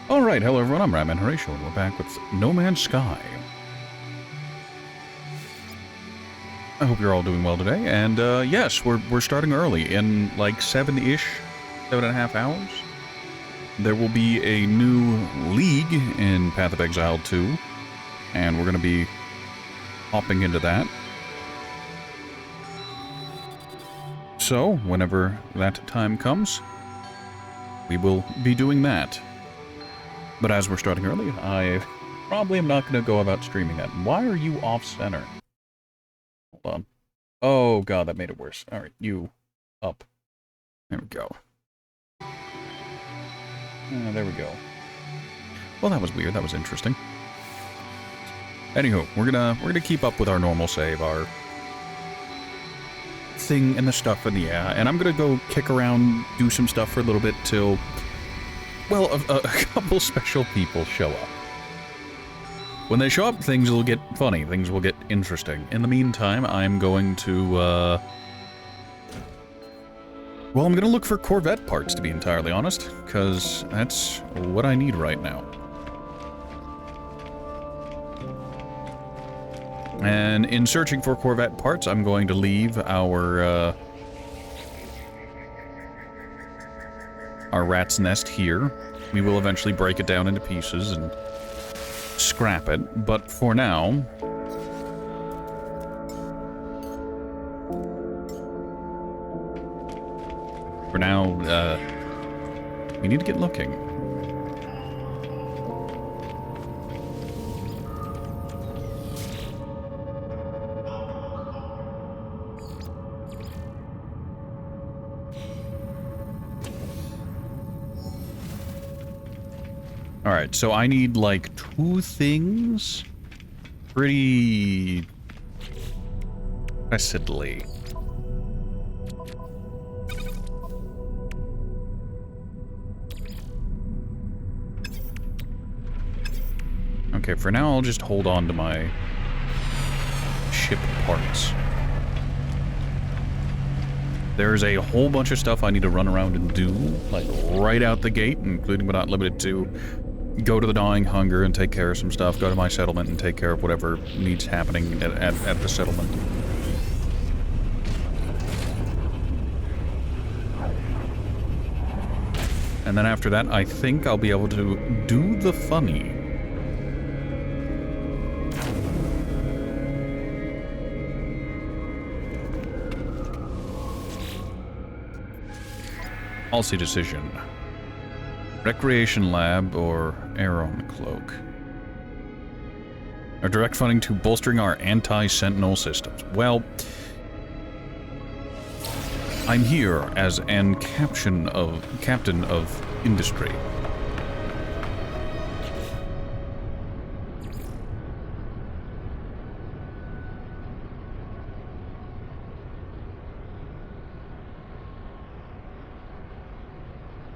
Alright, hello everyone, I'm Ratman Horatio, and we're back with No Man's Sky. I hope you're all doing well today, and yes, we're starting early, in like 7-ish, 7.5 hours. There will be a new league in Path of Exile 2, and we're going to be hopping into that. So, whenever that time comes, we will be doing that. But as we're starting early, I probably am not going to go about streaming that. Why are you off-center? Hold on. Oh god, that made it worse. Alright, you up. There we go. There we go. Well, that was weird. That was interesting. Anywho, we're gonna keep up with our normal save, our thing and the stuff, and yeah, and I'm gonna go kick around, do some stuff for a little bit till, well, a couple special people show up. When they show up, things will get funny, things will get interesting. In the meantime, I'm going to, well, I'm gonna look for corvette parts, to be entirely honest, because that's what I need right now. And in searching for corvette parts, I'm going to leave our rat's nest here. We will eventually break it down into pieces and scrap it, but for now, we need to get looking. Alright, so I need, like, 2 things pretty pressedly. Okay, for now I'll just hold on to my ship parts. There's a whole bunch of stuff I need to run around and do, like, right out the gate, including but not limited to go to the Gnawing Hunger and take care of some stuff, go to my settlement and take care of whatever needs happening at the settlement. And then after that, I think I'll be able to do the funny. Policy decision. Recreation Lab or Aeron Cloak. Our direct funding to bolstering our anti-sentinel systems. Well, I'm here as an captain of industry.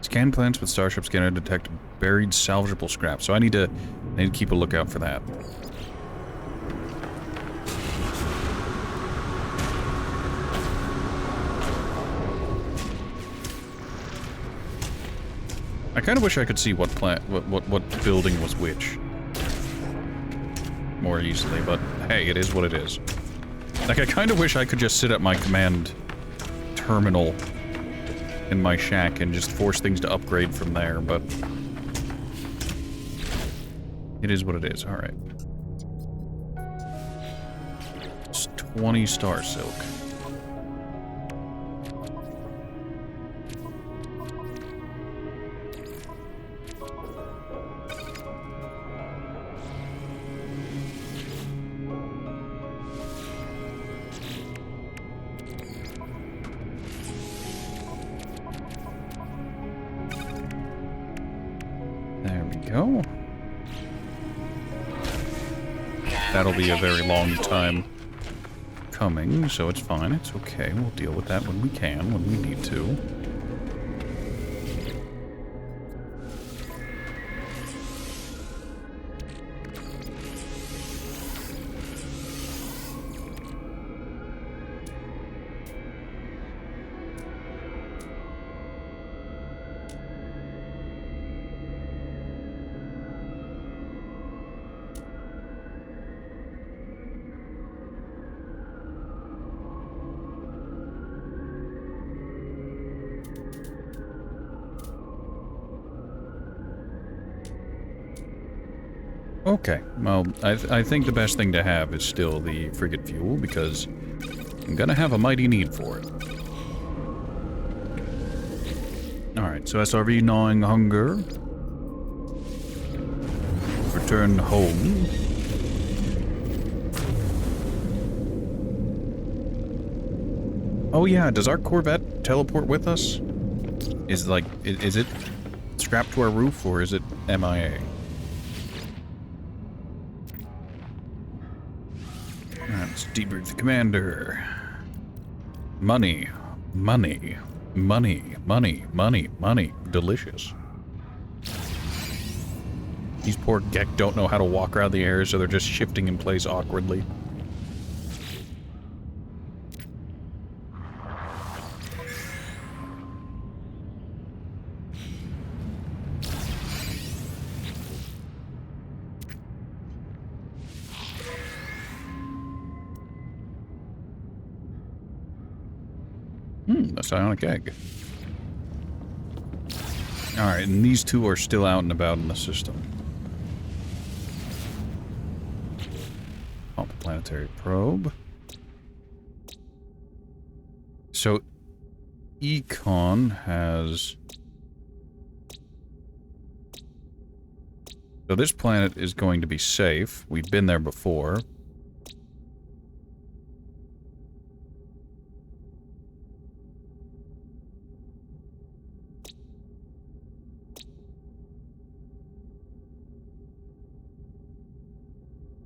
Scan plants with Starship Scanner detect buried salvageable scrap, so I need to keep a lookout for that. I kind of wish I could see what building was which more easily, but hey, it is what it is. Like, I kind of wish I could just sit at my command terminal in my shack and just force things to upgrade from there, but it is what it is. All right. It's 20 star silk. Go. That'll be a very long time coming, so it's fine. It's okay. We'll deal with that when we can, when we need to. Okay, well, I think the best thing to have is still the frigate fuel, because I'm gonna have a mighty need for it. Alright, so SRV gnawing hunger. Return home. Oh yeah, does our corvette teleport with us? Is it strapped to our roof, or is it MIA? Let's debrief the commander. Money. Money. Money. Money. Money. Money. Delicious. These poor Gek don't know how to walk around the air, so they're just shifting in place awkwardly. A psionic egg. Alright, and these two are still out and about in the system. Oh, the planetary probe. So, Econ has... So this planet is going to be safe. We've been there before.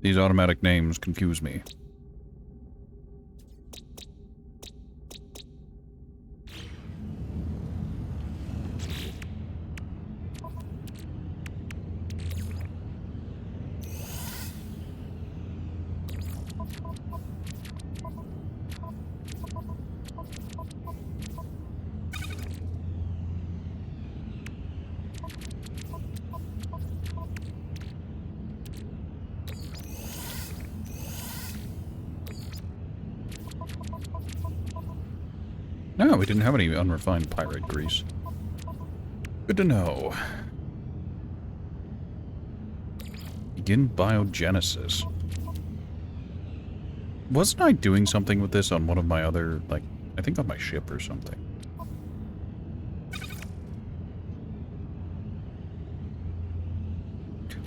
These automatic names confuse me. No, we didn't have any unrefined pirate grease. Good to know. Begin biogenesis. Wasn't I doing something with this on one of my other, like, I think on my ship or something?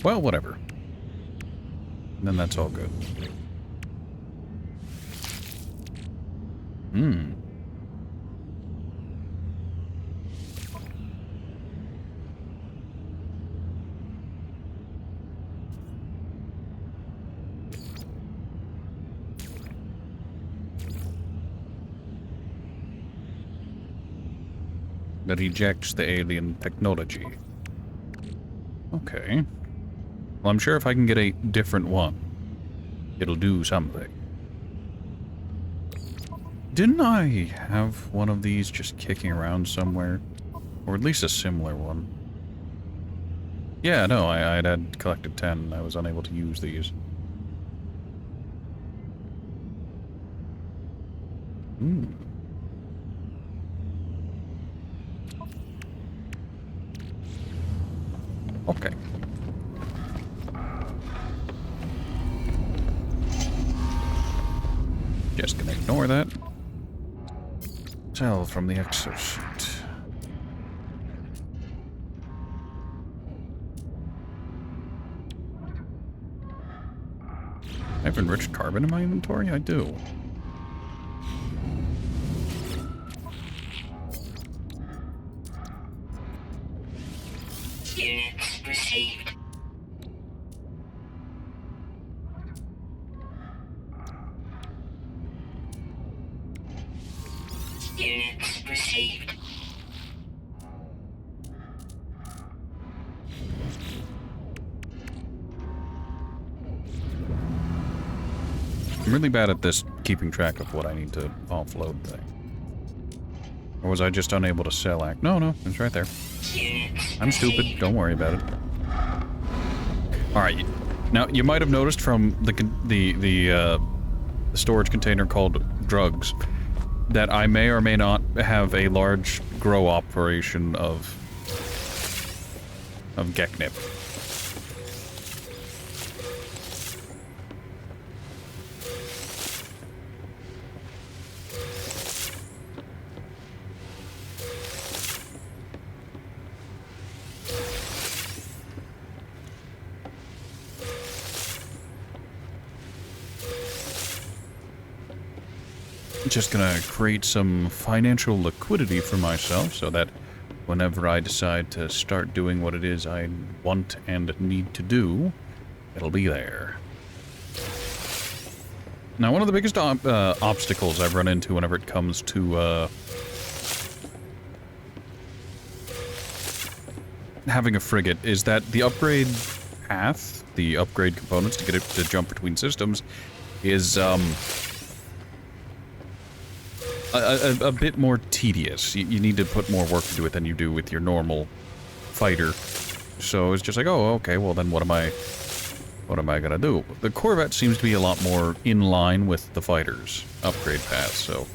Well, whatever. Then that's all good. Hmm. That ejects the alien technology. Okay. Well, I'm sure if I can get a different one, it'll do something. Didn't I have one of these just kicking around somewhere? Or at least a similar one. Yeah, no, I'd had collected 10. I was unable to use these. Hmm. Okay. Just gonna ignore that. Tell from the exosuit. I have enriched carbon in my inventory? I do. Units received. Units received. I'm really bad at this, keeping track of what I need to offload thing. Or was I just unable to sell act? No, it's right there. I'm stupid. Don't worry about it. Alright. Now, you might have noticed from the storage container called drugs that I may or may not have a large grow operation of Geknip. Just gonna create some financial liquidity for myself so that whenever I decide to start doing what it is I want and need to do, it'll be there. Now, one of the biggest obstacles I've run into whenever it comes to having a frigate is that the upgrade path, the upgrade components to get it to jump between systems, is a bit more tedious. You need to put more work into it than you do with your normal fighter. So it's just like, oh, okay, well then what am I gonna do? The corvette seems to be a lot more in line with the fighter's upgrade path, so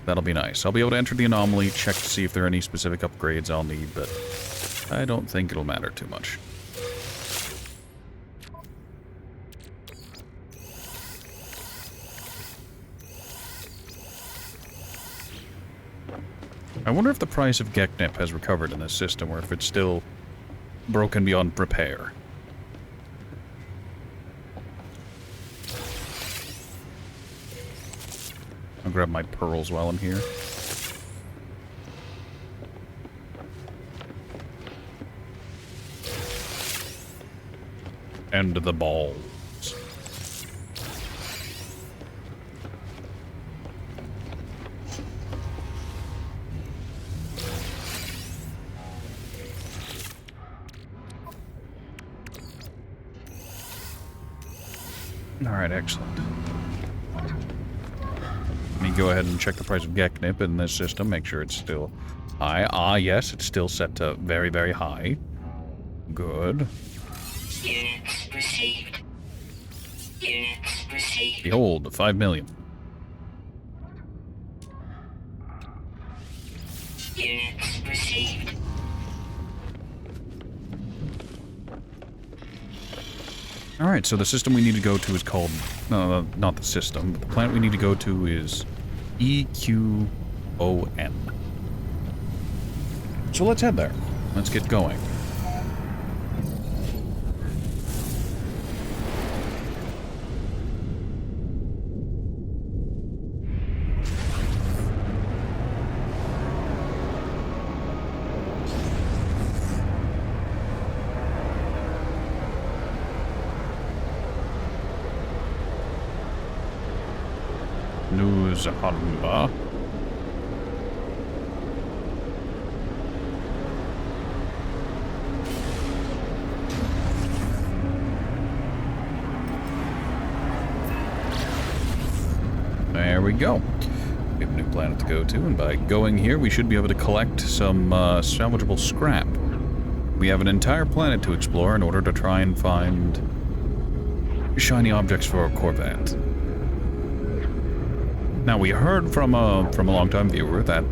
that'll be nice. I'll be able to enter the anomaly, check to see if there are any specific upgrades I'll need, but I don't think it'll matter too much. I wonder if the price of Geknip has recovered in this system, or if it's still broken beyond repair. I'll grab my pearls while I'm here. And the balls. Alright, excellent. Let me go ahead and check the price of Geknip in this system, make sure it's still high. Ah, yes, it's still set to very, very high. Good. Units received. Units received. Behold, 5 million. Units received. Alright, so the system we need to go to is called... No, not the system, but the planet we need to go to is EQON. So let's head there. Let's get going. Zahamba. There we go. We have a new planet to go to, and by going here, we should be able to collect some salvageable scrap. We have an entire planet to explore in order to try and find shiny objects for our corvette. Now, we heard from a longtime viewer that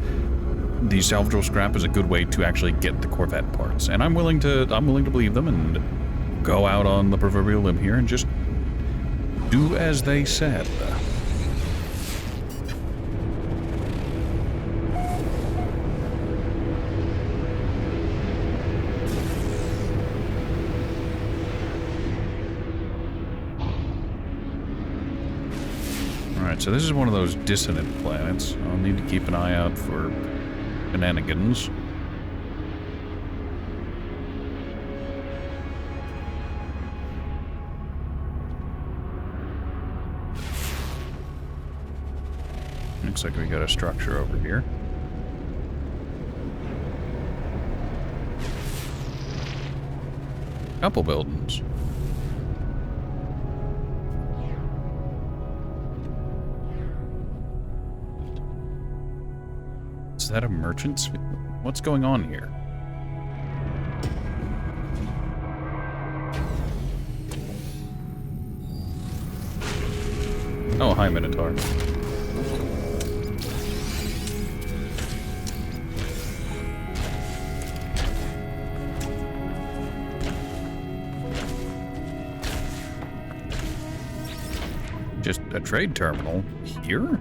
the salvageable scrap is a good way to actually get the corvette parts, and I'm willing to believe them and go out on the proverbial limb here and just do as they said. So this is one of those dissonant planets. I'll need to keep an eye out for shenanigans. Looks like we got a structure over here. Couple buildings. Is that a merchant? What's going on here? Oh, hi, Minotaur. Just a trade terminal here?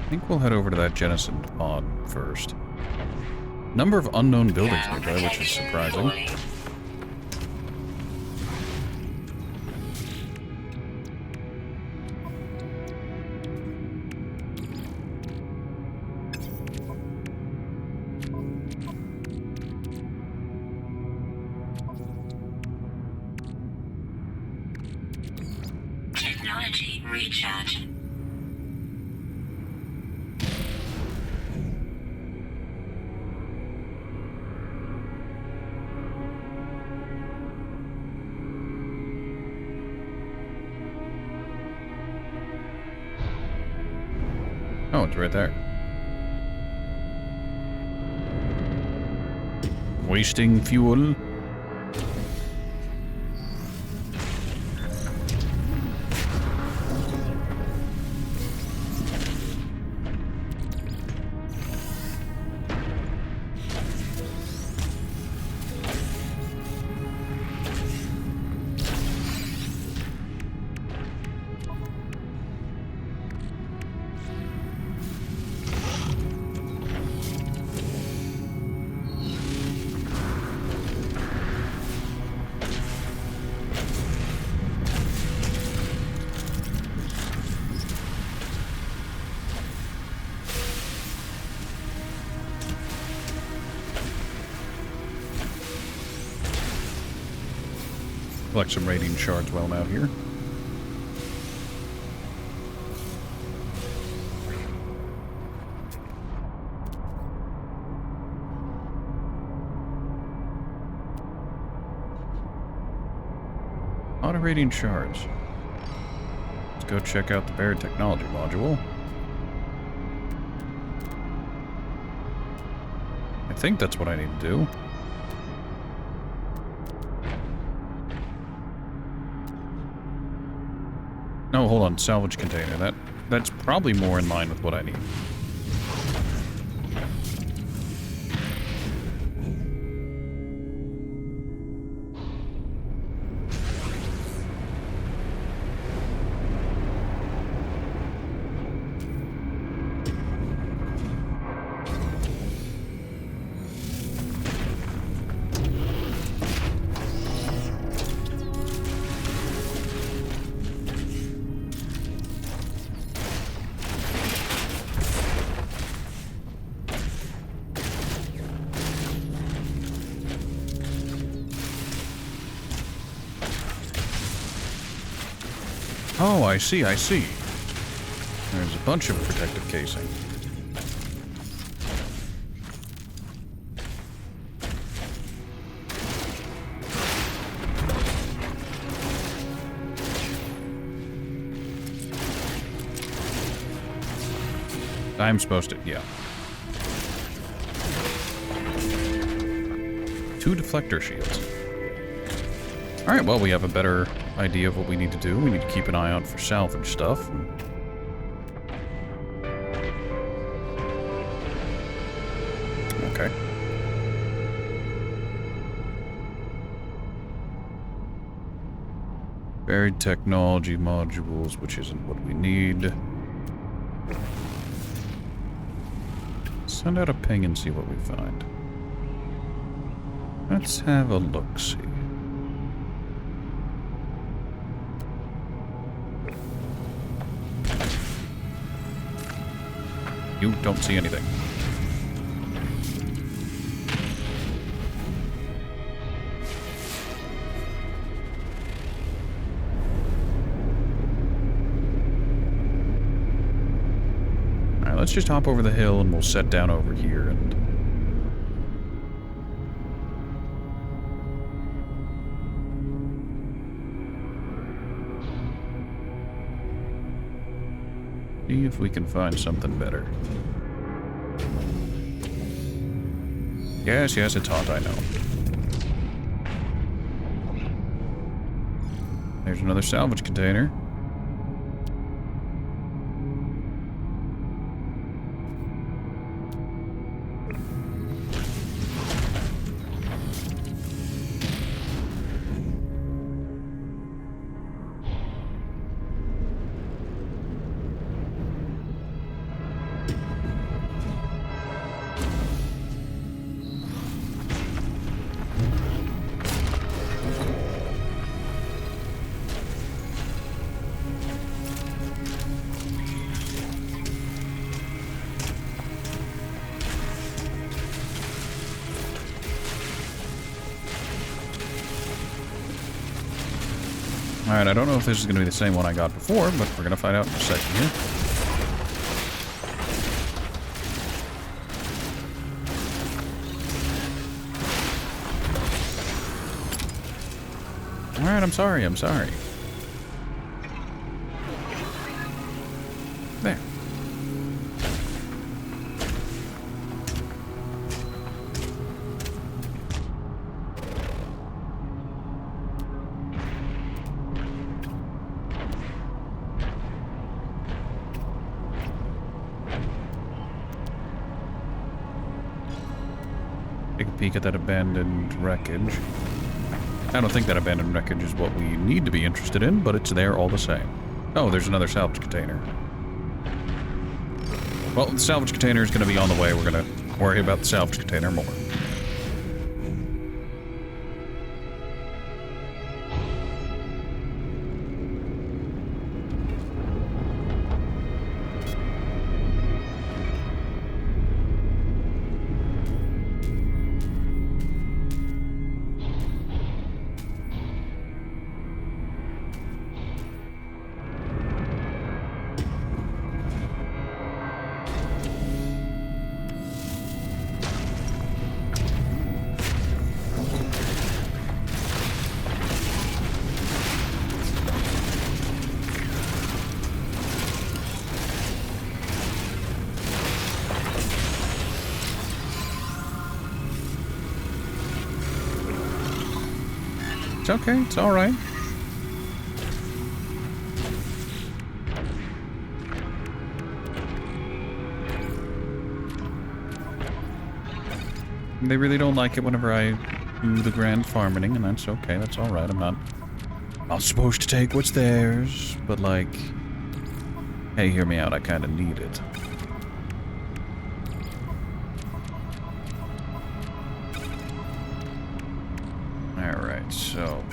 think we'll head over to that Jenison pod first. Number of unknown buildings Tower nearby, which is protection surprising. falling. Technology recharge. Oh, it's right there. Wasting fuel. Collect some radiant shards while I'm out here. A lot of radiant shards. Let's go check out the Baird technology module. I think that's what I need to do. No, hold on, salvage container. That's probably more in line with what I need. Oh, I see. There's a bunch of protective casing. I'm supposed to, yeah. 2 deflector shields. Alright, well, we have a better idea of what we need to do. We need to keep an eye out for salvage stuff. Okay. Buried technology modules, which isn't what we need. Send out a ping and see what we find. Let's have a look-see. You don't see anything. Alright, let's just hop over the hill and we'll set down over here and... see if we can find something better. Yes, it's hot, I know. There's another salvage container. Alright, I don't know if this is going to be the same one I got before, but we're going to find out in a second here. Alright, I'm sorry. There. Take a peek at that abandoned wreckage. I don't think that abandoned wreckage is what we need to be interested in, but it's there all the same. Oh, there's another salvage container. Well, the salvage container is going to be on the way. We're going to worry about the salvage container more. It's okay, it's alright. They really don't like it whenever I do the grand farming, and that's okay, that's alright. I'm not supposed to take what's theirs, but like, hey, hear me out, I kinda need it. Alright, so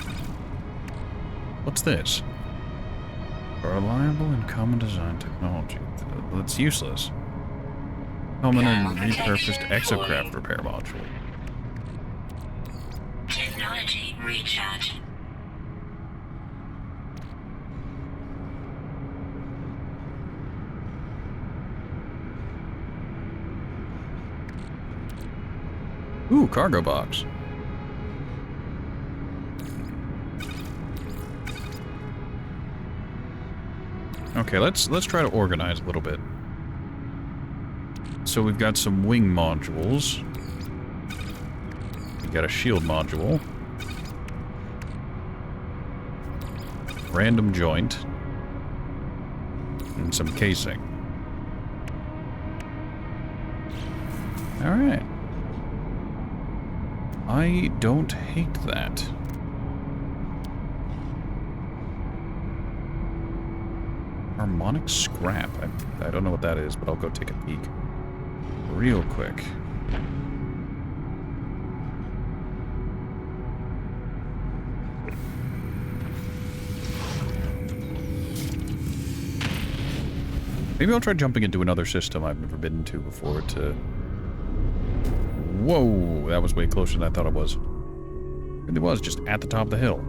what's this? Reliable and common design technology. That's useless. Common and repurposed exocraft repair module. Technology recharge. Ooh, cargo box. Okay, let's try to organize a little bit. So we've got some wing modules. We got a shield module. Random joint. And some casing. Alright. I don't hate that. Harmonic scrap. I don't know what that is, but I'll go take a peek real quick. Maybe I'll try jumping into another system I've never been to before to... Whoa! That was way closer than I thought it was. It really was, just at the top of the hill.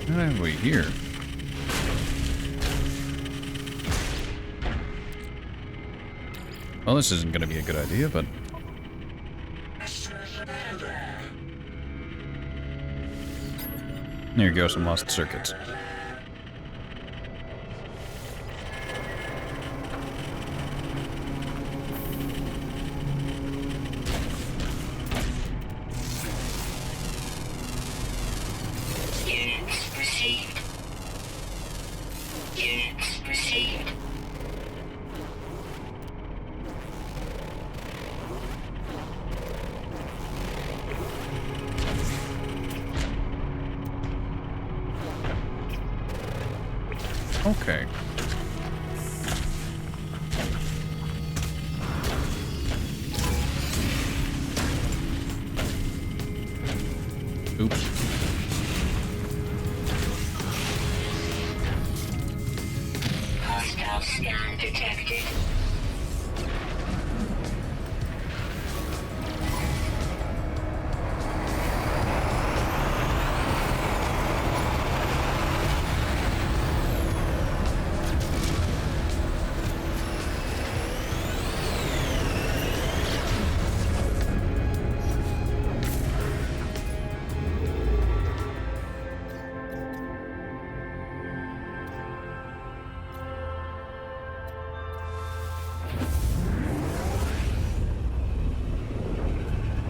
What have we here? Well, this isn't going to be a good idea, but... There you go, some lost circuits. Okay. Oops. Hostile scan detected.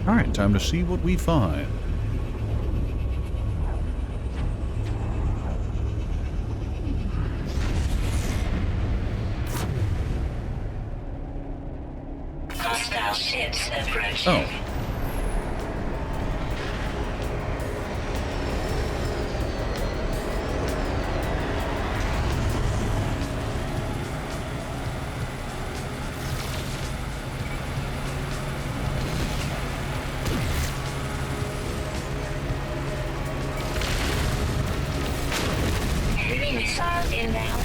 Alright, time to see what we find. Hostile ships approaching. Oh. Heavy missile inbound.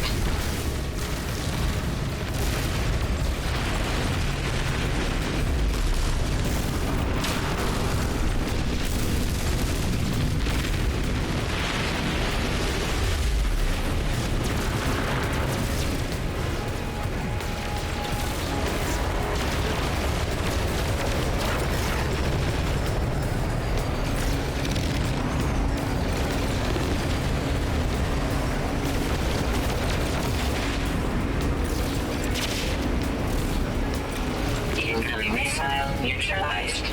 Incoming missile neutralized.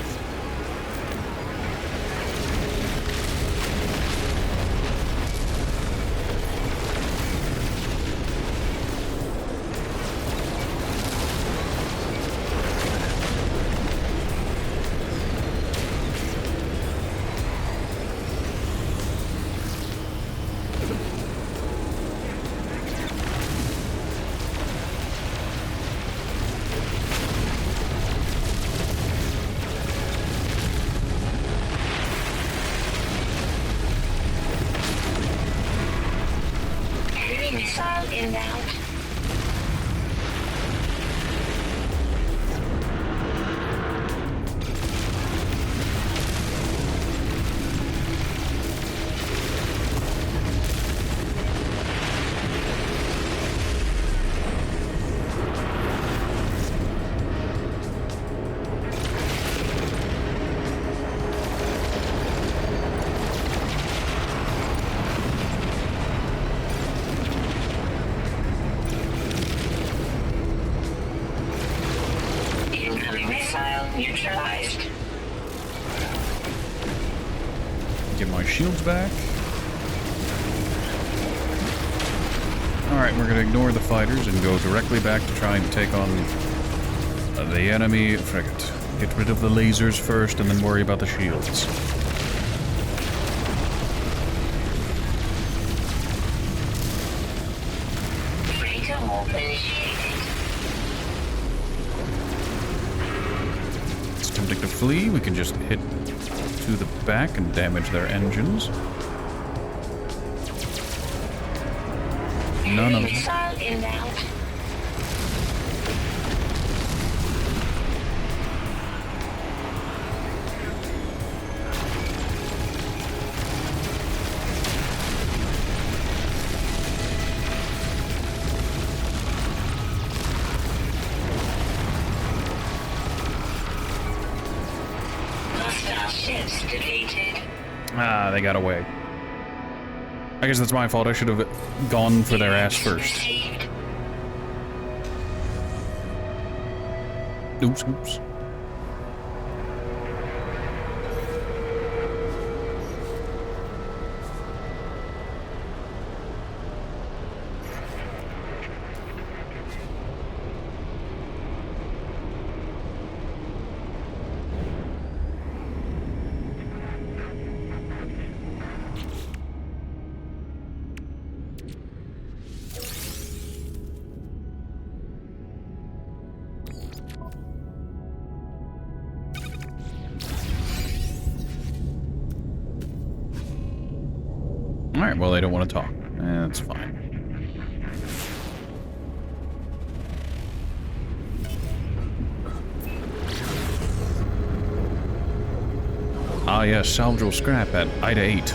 Heavy missile inbound. Incoming missile neutralized. Get my shields back. Alright, we're gonna ignore the fighters and go directly back to trying to take on the enemy frigate. Get rid of the lasers first and then worry about the shields. Freighter warp initiated. It's tempting to flee. We can just hit to the back and damage their engines. None of them. Missile inbound. Hostile ships defeated. Ah, they got away. I guess that's my fault. I should have gone for their ass first. Received. Oops, oops. Alright, well, they don't want to talk. That's fine. Ah, yes, salvageable scrap at Ida 8.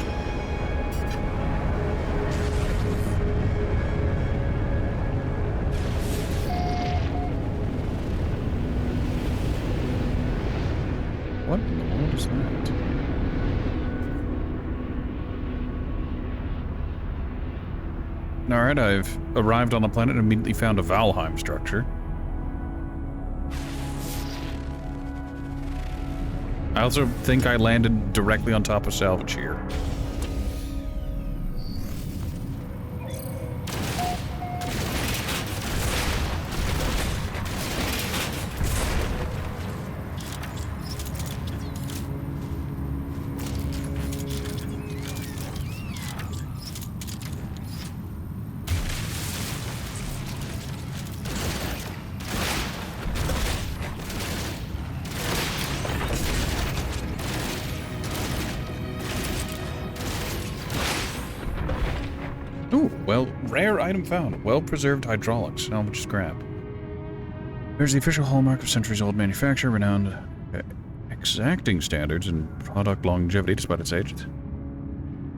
What in the world is that? Alright, I've arrived on the planet and immediately found a Valheim structure. I also think I landed directly on top of salvage here. Ooh, well, rare item found. Well-preserved hydraulics. Salvage scrap. There's the official hallmark of centuries-old manufacture, renowned exacting standards and product longevity despite its age.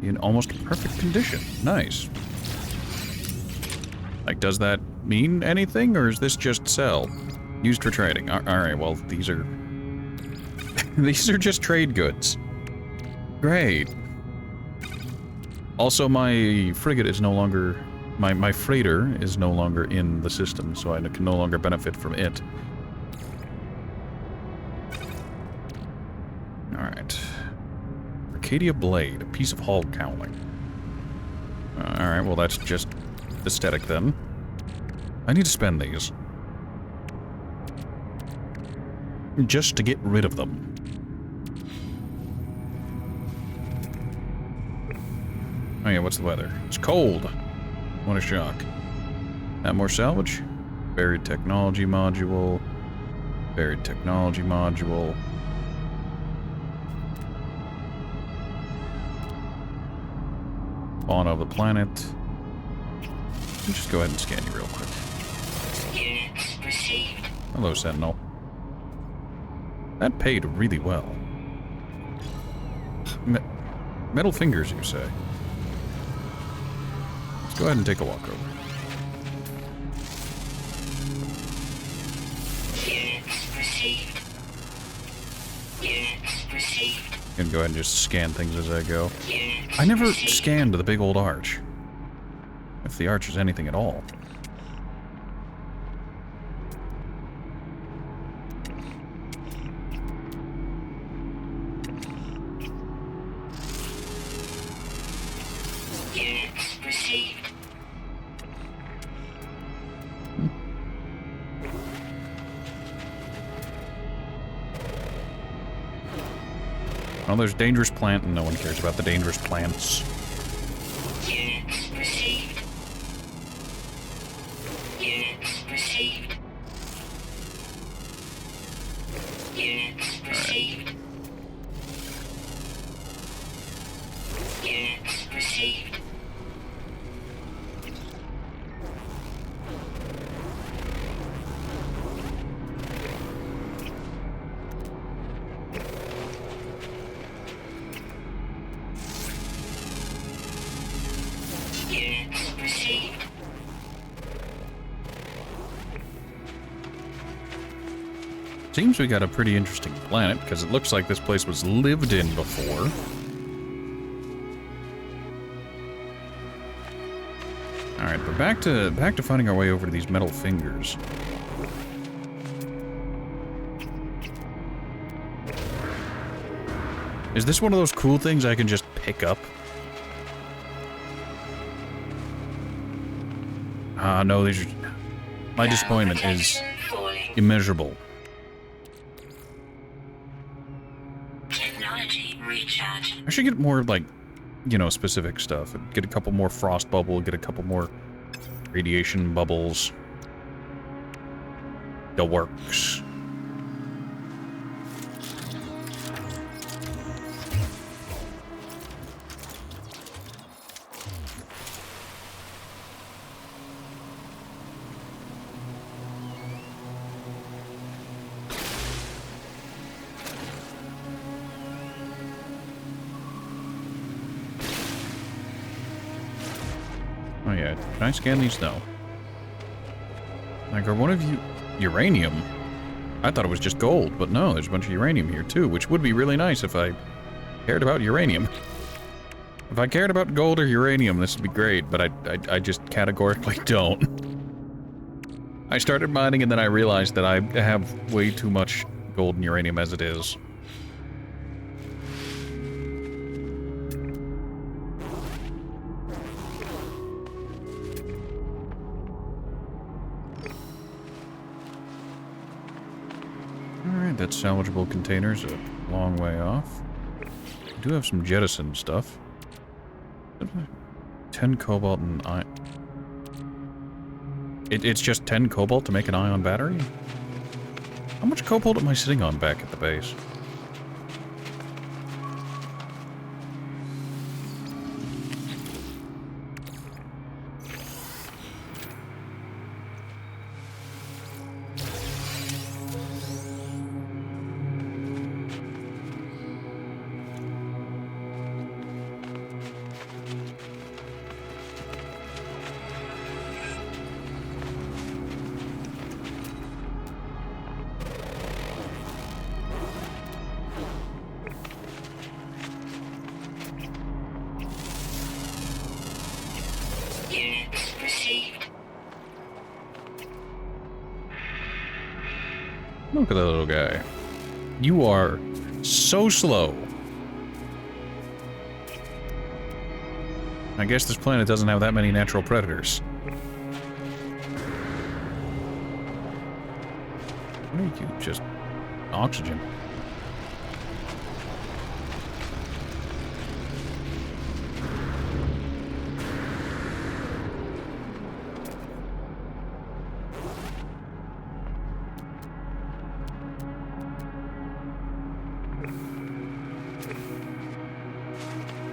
In almost perfect condition. Nice. Like, does that mean anything, or is this just sell? Used for trading. Alright, well, these are... these are just trade goods. Great. Also, my frigate is no longer... My freighter is no longer in the system, so I can no longer benefit from it. Alright. Arcadia Blade, a piece of hull cowling. Alright, well that's just aesthetic then. I need to spend these. Just to get rid of them. Oh yeah, what's the weather? It's cold! What a shock. Have more salvage? Buried technology module. Buried technology module. Fauna of the planet. Let me just go ahead and scan you real quick. Units received. Hello, Sentinel. That paid really well. Metal fingers, you say? Let's go ahead and take a walk over. Units received. Units received. I'm gonna go ahead and just scan things as I go. Units I never received. scanned the big old arch. If the arch is anything at all. Units received. Well, there's dangerous plant, and no one cares about the dangerous plants. Units received. Units received. Units received. Units received. Units received. Seems we got a pretty interesting planet, because it looks like this place was lived in before. Alright, but back to finding our way over to these metal fingers. Is this one of those cool things I can just pick up? No, these are... My disappointment is Protection falling. immeasurable. Technology recharge. I should get more, like, you know, specific stuff. Get a couple more frost bubble, get a couple more radiation bubbles. The works. Oh yeah, can I scan these? No. Like, are one of you... uranium? I thought it was just gold, but no, there's a bunch of uranium here too, which would be really nice if I cared about uranium. If I cared about gold or uranium, this would be great, but I just categorically don't. I started mining and then I realized that I have way too much gold and uranium as it is. Alright, that salvageable container's a long way off. I do have some jettison stuff. 10 cobalt and iron. It's just 10 cobalt to make an ion battery? How much cobalt am I sitting on back at the base? Units received. Look at that little guy. You are so slow. I guess this planet doesn't have that many natural predators. What are you? Just oxygen.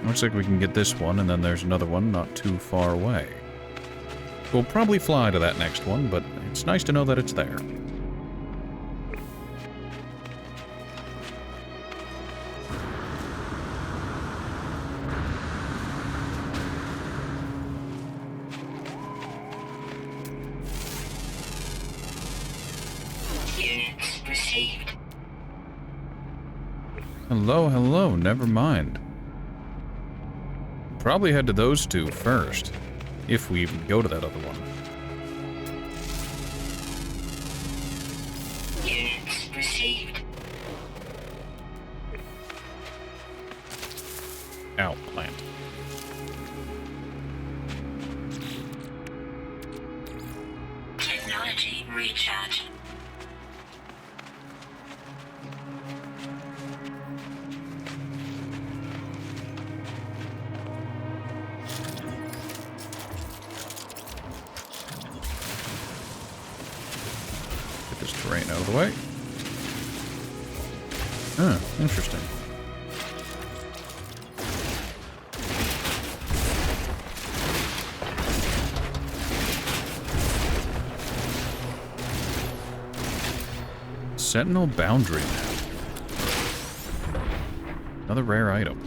Looks like we can get this one, and then there's another one not too far away. We'll probably fly to that next one, but it's nice to know that it's there. Units received. Hello, hello, never mind. Probably head to those two first, if we even go to that other one. Units received. Ow, plant. Technology recharge. Get this terrain out of the way. Huh, interesting. Sentinel boundary map. Another rare item.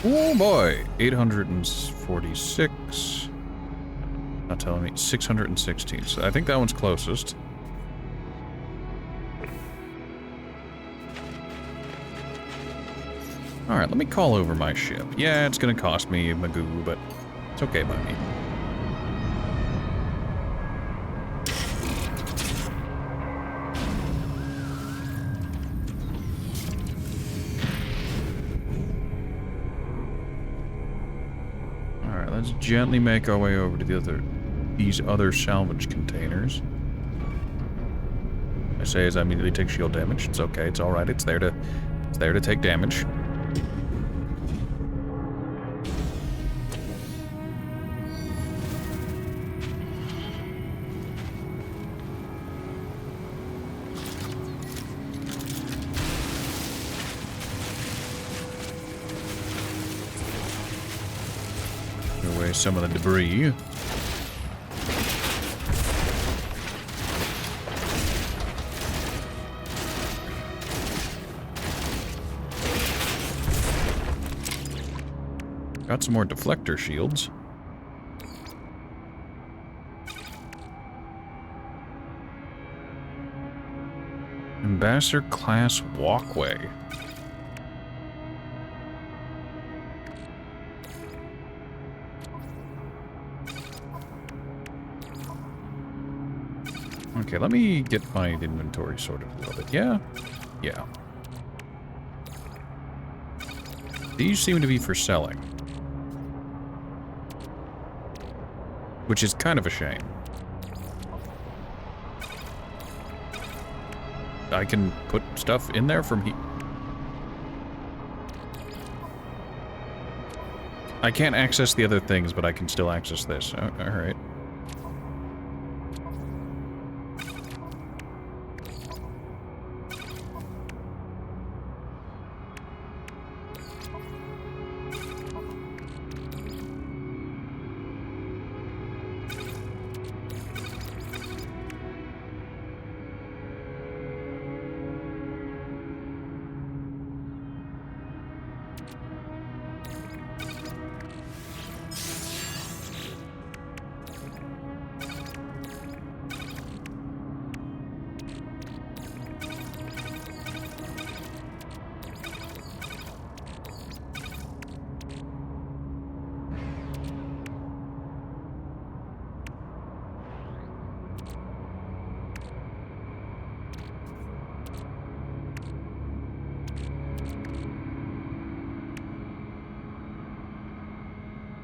Oh boy! 846. Not telling me. 616. So I think that one's closest. Alright, let me call over my ship. Yeah, it's gonna cost me a magoo, but it's okay by me. Let's gently make our way over to these other salvage containers. I say as I immediately take shield damage. It's okay. It's all right. It's there to take damage. Away some of the debris. Got some more deflector shields. Ambassador class walkway. Okay, let me get my inventory sorted a little bit. Yeah? Yeah. These seem to be for selling. Which is kind of a shame. I can put stuff in there from here. I can't access the other things, but I can still access this. Alright.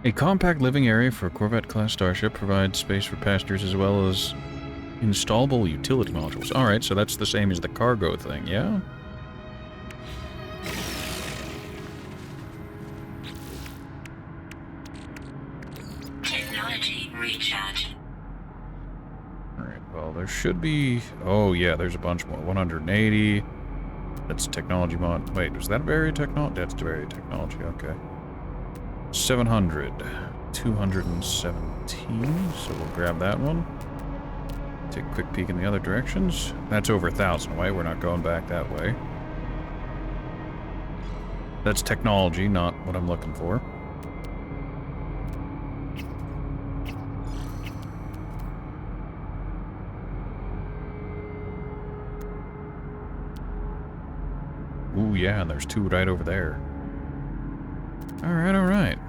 A compact living area for a Corvette-class starship provides space for passengers as well as installable utility modules. Alright, so that's the same as the cargo thing, yeah? Technology recharge. Alright, well, there should be... Oh, yeah, there's a bunch more. 180. That's technology mod... Wait, was that very technology? That's very technology, okay. 700. 217, so we'll grab that one. Take a quick peek in the other directions. That's over 1,000 away, we're not going back that way. That's technology, not what I'm looking for. Ooh, yeah, and there's two right over there. Alright, alright.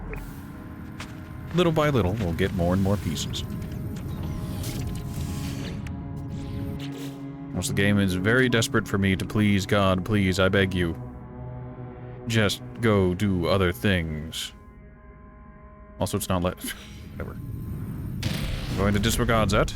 Little by little, we'll get more and more pieces. Once the game is very desperate for me to please God, please, I beg you. Just go do other things. Also, it's not whatever. I'm going to disregard that.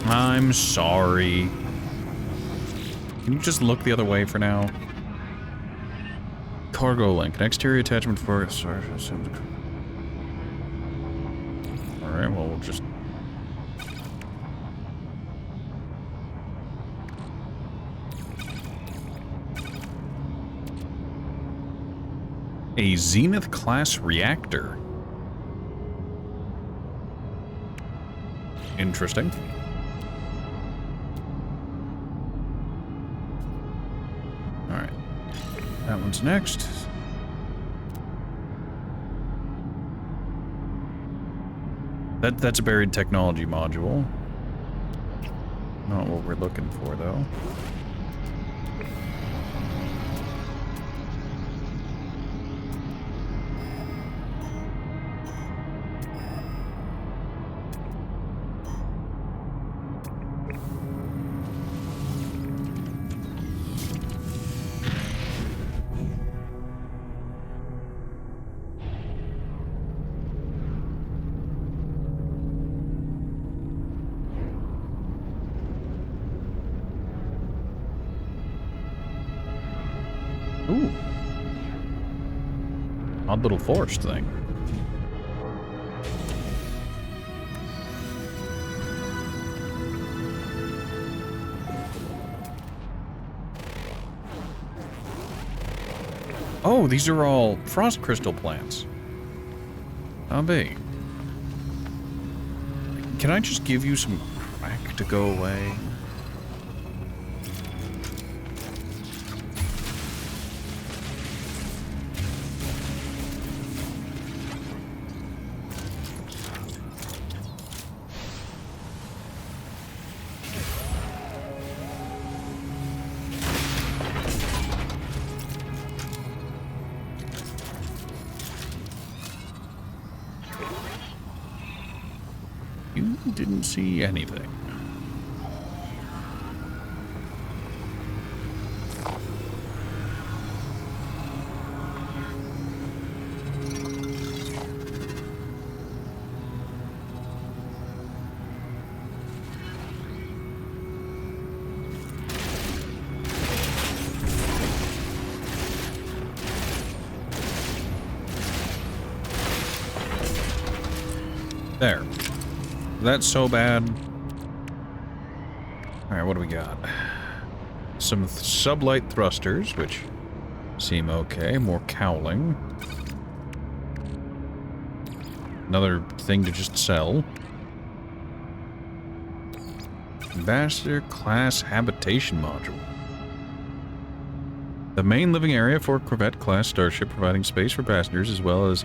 I'm sorry. Can you just look the other way for now? Cargo link. An exterior attachment for... Alright, well, we'll just... A Zenith-class reactor. Interesting. Alright. That one's next. That's a buried technology module. Not what we're looking for, though. Ooh. Odd little forest thing. Oh, these are all frost crystal plants. I'll be. Can I just give you some crack to go away? You didn't see anything. There. That's so bad. Alright, what do we got? Some sublight thrusters, which seem okay. More cowling. Another thing to just sell. Ambassador class habitation module. The main living area for corvette class starship, providing space for passengers as well as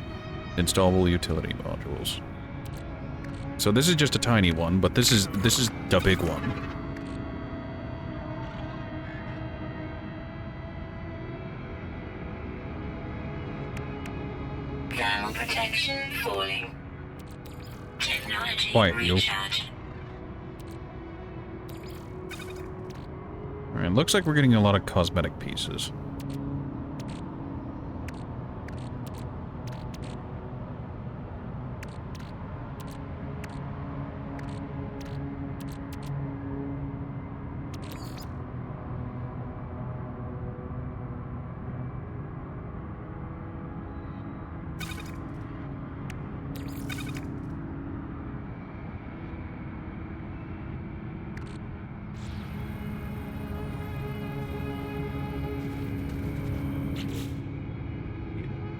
installable utility modules. So this is just a tiny one, but this is the big one. Thermal protection falling. Technology Quiet, you. recharge. Alright, looks like we're getting a lot of cosmetic pieces.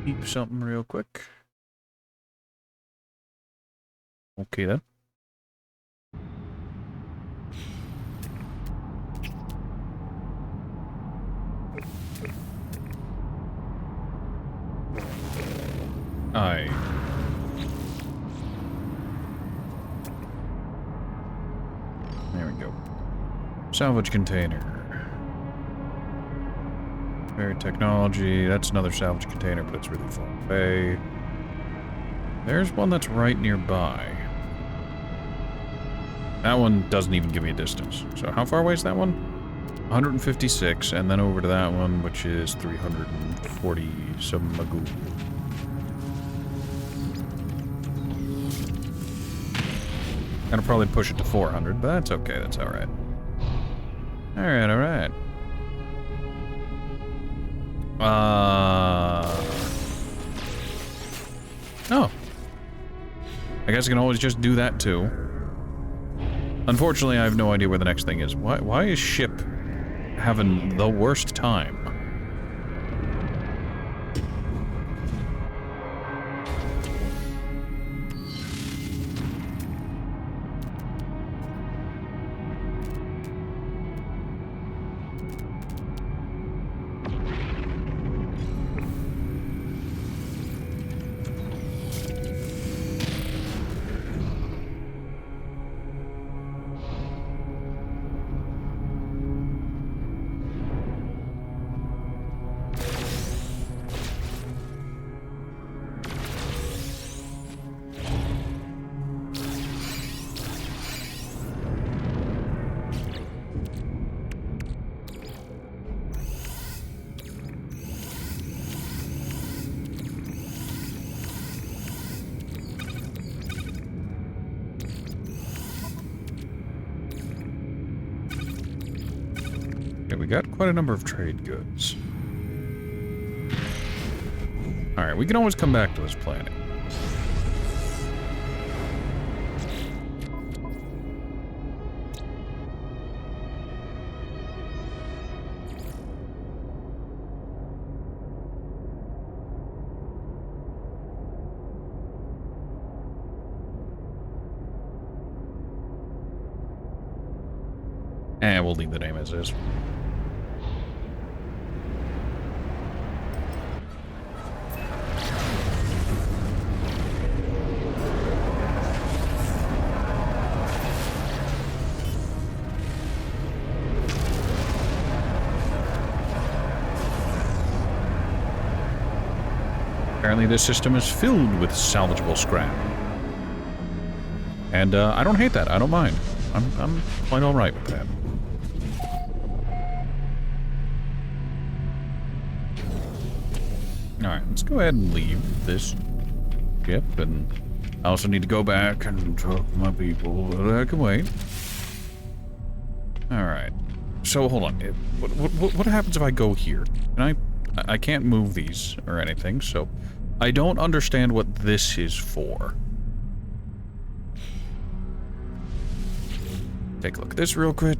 Keep something real quick. Okay then. Aye. There we go. Salvage container. Very technology. That's another salvage container, but it's really far away. There's one that's right nearby. That one doesn't even give me a distance. So how far away is that one? 156, and then over to that one, which is 340 some magoo. Gonna probably push it to 400, but that's okay. That's all right. All right, all right. Oh. I guess I can always just do that too. Unfortunately, I have no idea where the next thing is. Why is ship having the worst time? Okay, we got quite a number of trade goods. Alright, we can always come back to this planning. And we'll leave the name as is. Apparently this system is filled with salvageable scrap. And I don't hate that. I don't mind. I'm quite alright with that. Alright, let's go ahead and leave this ship, and I also need to go back and talk to my people, but I can wait. Alright, so hold on, what happens if I go here? Can I can't move these or anything, so I don't understand what this is for. Take a look at this real quick.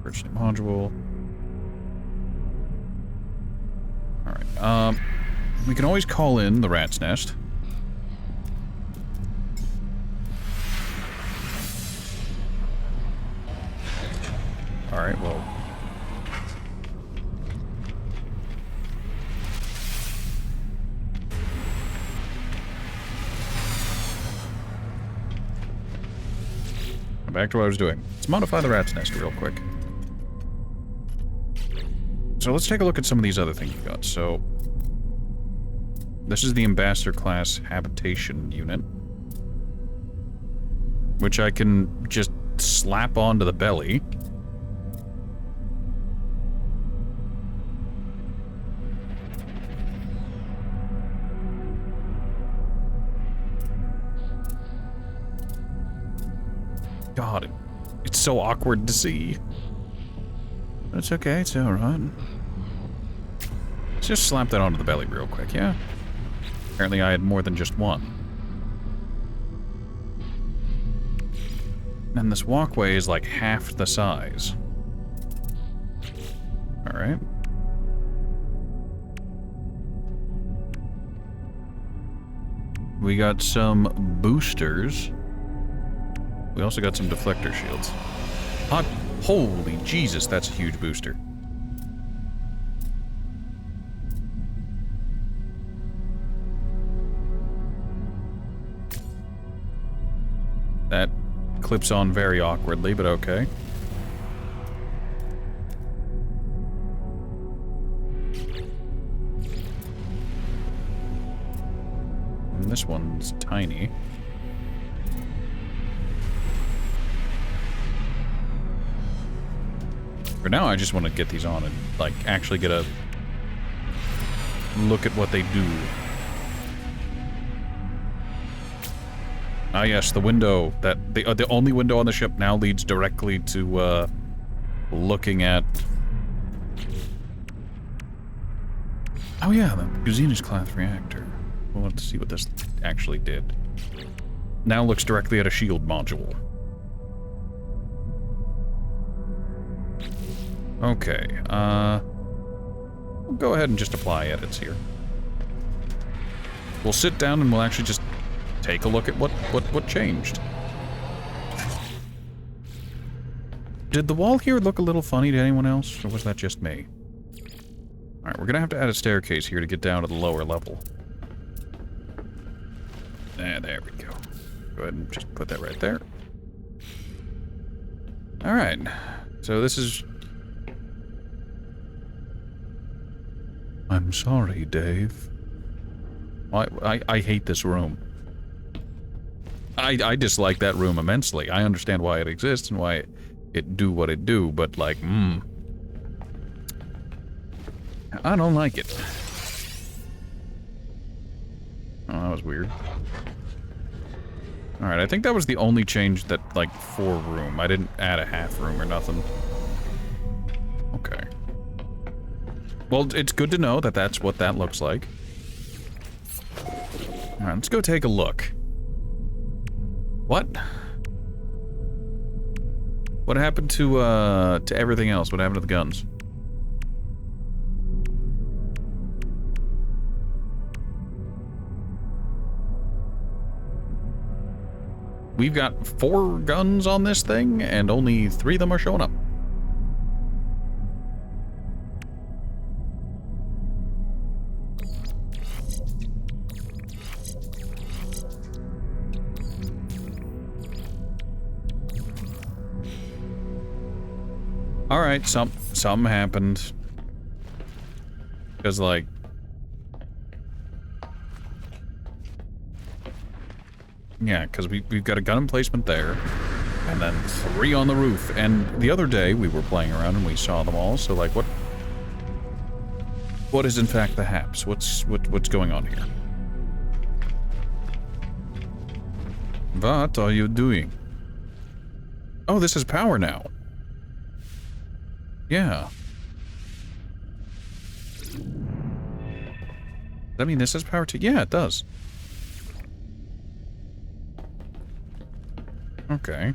Purchasing module. Alright, we can always call in the rat's nest. Alright, well. Back to what I was doing. Let's modify the rat's nest real quick. So let's take a look at some of these other things we got. So this is the Ambassador class habitation unit, which I can just slap onto the belly. God, it's so awkward to see. It's okay, it's alright. Let's just slap that onto the belly real quick, yeah? Apparently I had more than just one. And this walkway is like half the size. Alright. We got some boosters. We also got some deflector shields. Holy Jesus, that's a huge booster. That clips on very awkwardly, but okay. And this one's tiny. For now, I just want to get these on and, like, actually get a look at what they do. Ah, yes, the window that the only window on the ship now leads directly to looking at. Oh yeah, the Guzinus class reactor. We'll have to see what this actually did. Now looks directly at a shield module. Okay, we'll go ahead and just apply edits here. We'll sit down and we'll actually just take a look at what changed. Did the wall here look a little funny to anyone else, or was that just me? Alright, we're gonna have to add a staircase here to get down to the lower level. There we go. Go ahead and just put that right there. Alright, so this is... I'm sorry, Dave. I hate this room. I dislike that room immensely. I understand why it exists and why it do what it do, but like, I don't like it. Oh, that was weird. Alright, I think that was the only change that, like, for room. I didn't add a half room or nothing. Okay. Well, it's good to know that that's what that looks like. Alright, let's go take a look. What? What happened to everything else? What happened to the guns? We've got 4 guns on this thing, and only 3 of them are showing up. Alright, something happened. Because, like... Yeah, because we've got a gun emplacement there, and then 3 on the roof. And the other day, we were playing around and we saw them all, so, like, what is in fact the haps? What's going on here? What are you doing? Oh, this is power now. Yeah. Does that mean this has power too? Yeah, it does. Okay.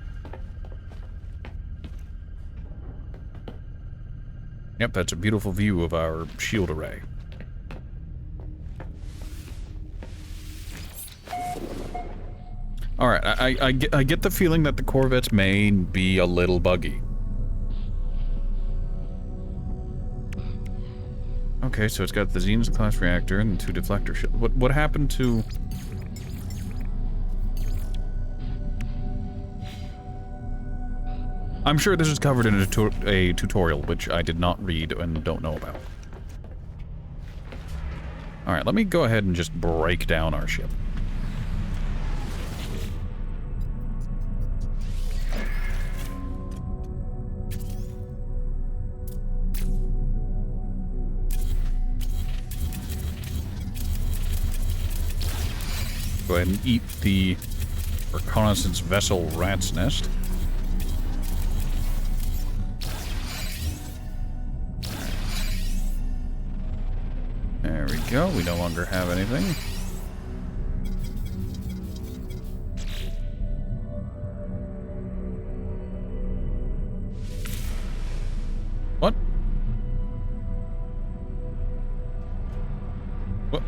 Yep, that's a beautiful view of our shield array. Alright, I get the feeling that the corvettes may be a little buggy. Okay, so it's got the Zenith-class reactor and 2 deflector shields. What happened to... I'm sure this is covered in a tutorial, which I did not read and don't know about. Alright, let me go ahead and just break down our ship. Go ahead and eat the reconnaissance vessel rat's nest. There we go. We no longer have anything. What? What?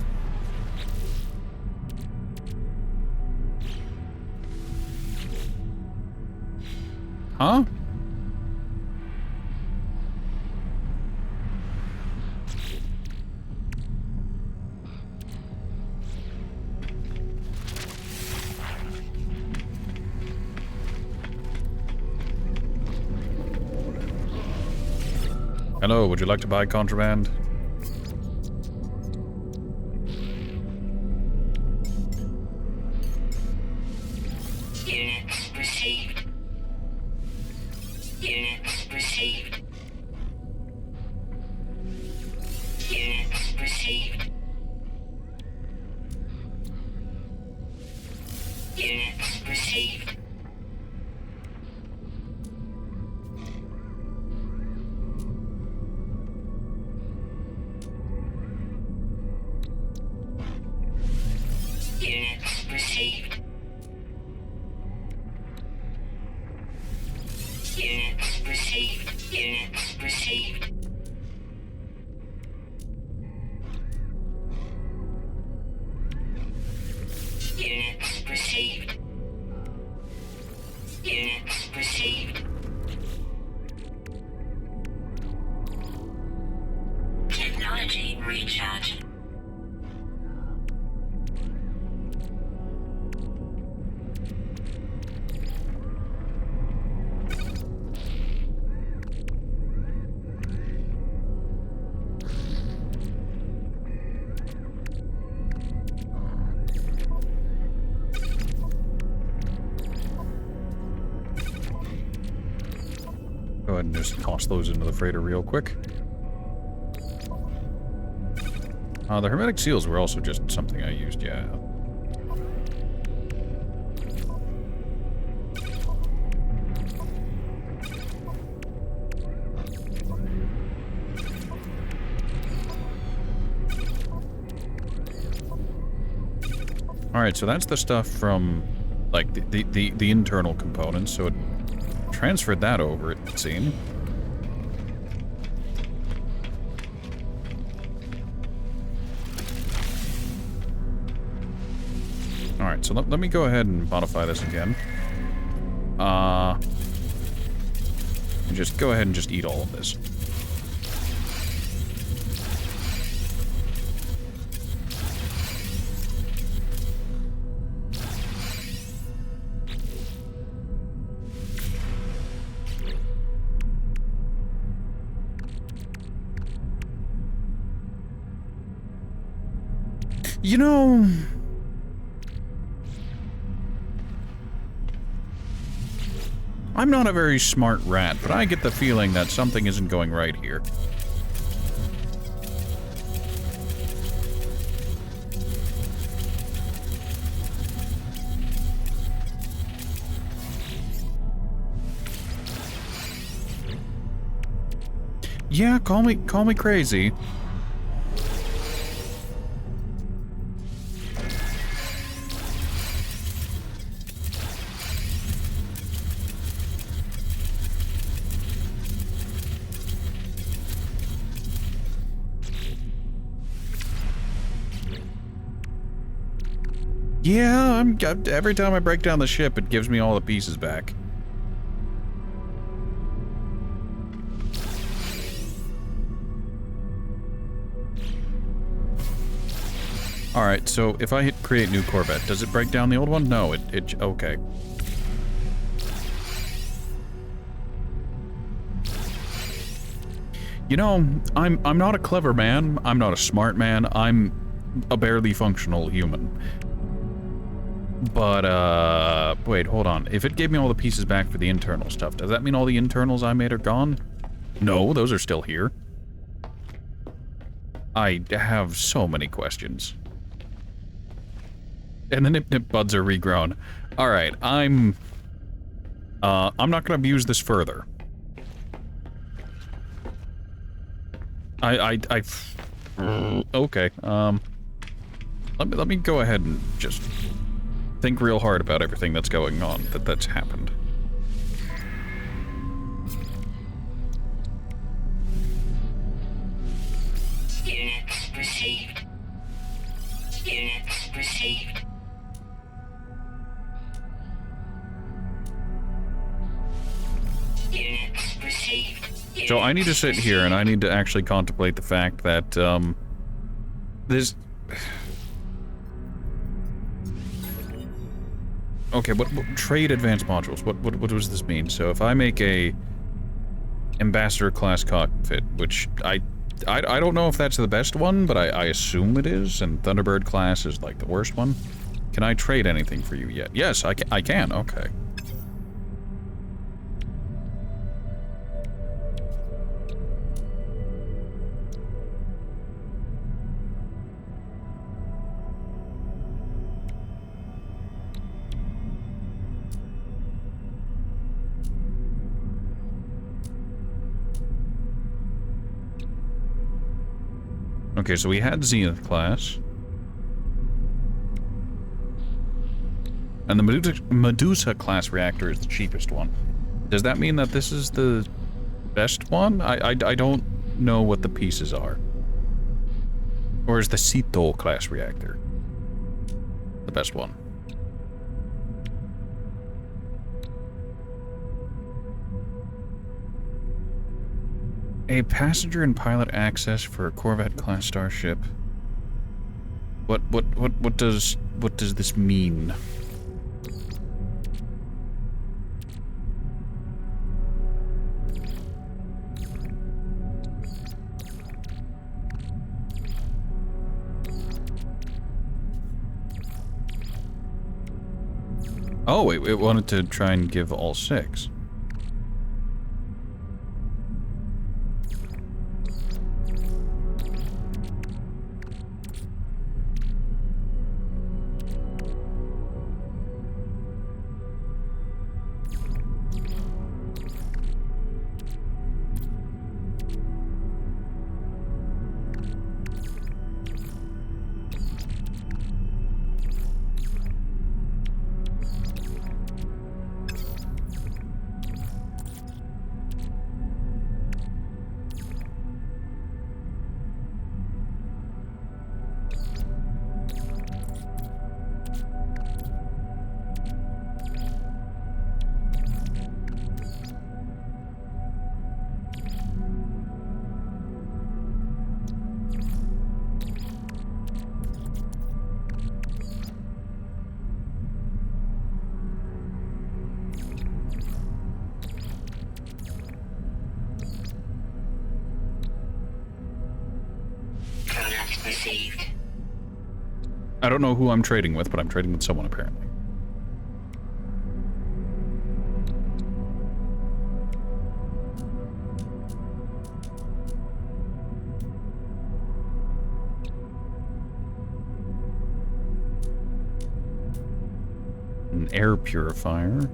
Huh? Hello, would you like to buy contraband? Units received. Units received. Units received. Units received. Units received. Units received. Units received. Units received. Units received. Technology recharge. Go ahead and just toss those into the freighter real quick. The hermetic seals were also just something I used, yeah. Alright, so that's the stuff from, like, the internal components, so it transferred that over, it would seem. Alright, so let me go ahead and modify this again. And just go ahead and just eat all of this. You know... I'm not a very smart rat, but I get the feeling that something isn't going right here. Yeah, call me crazy. Yeah, every time I break down the ship, it gives me all the pieces back. Alright, so if I hit create new Corvette, does it break down the old one? No, okay. You know, I'm not a clever man, I'm not a smart man, I'm a barely functional human. But, wait, hold on. If it gave me all the pieces back for the internal stuff, does that mean all the internals I made are gone? No, those are still here. I have so many questions. And the nip-nip buds are regrown. Alright, I'm not gonna abuse this further. Okay, let me go ahead and just think real hard about everything that's going on, that's happened. Units received. Units received. Units received. So I need to sit here and I need to actually contemplate the fact that, this... Okay, what trade advanced modules? What does this mean? So if I make a ambassador class cockpit, which I don't know if that's the best one, but I assume it is, and Thunderbird class is like the worst one. Can I trade anything for you yet? Yes, I can. Okay. Okay, so we had Zenith class. And the Medusa class reactor is the cheapest one. Does that mean that this is the best one? I don't know what the pieces are. Or is the Cito class reactor the best one? A passenger and pilot access for a Corvette class starship. What does this mean? Oh, it wanted to try and give all 6. received. I don't know who I'm trading with, but I'm trading with someone apparently. An air purifier.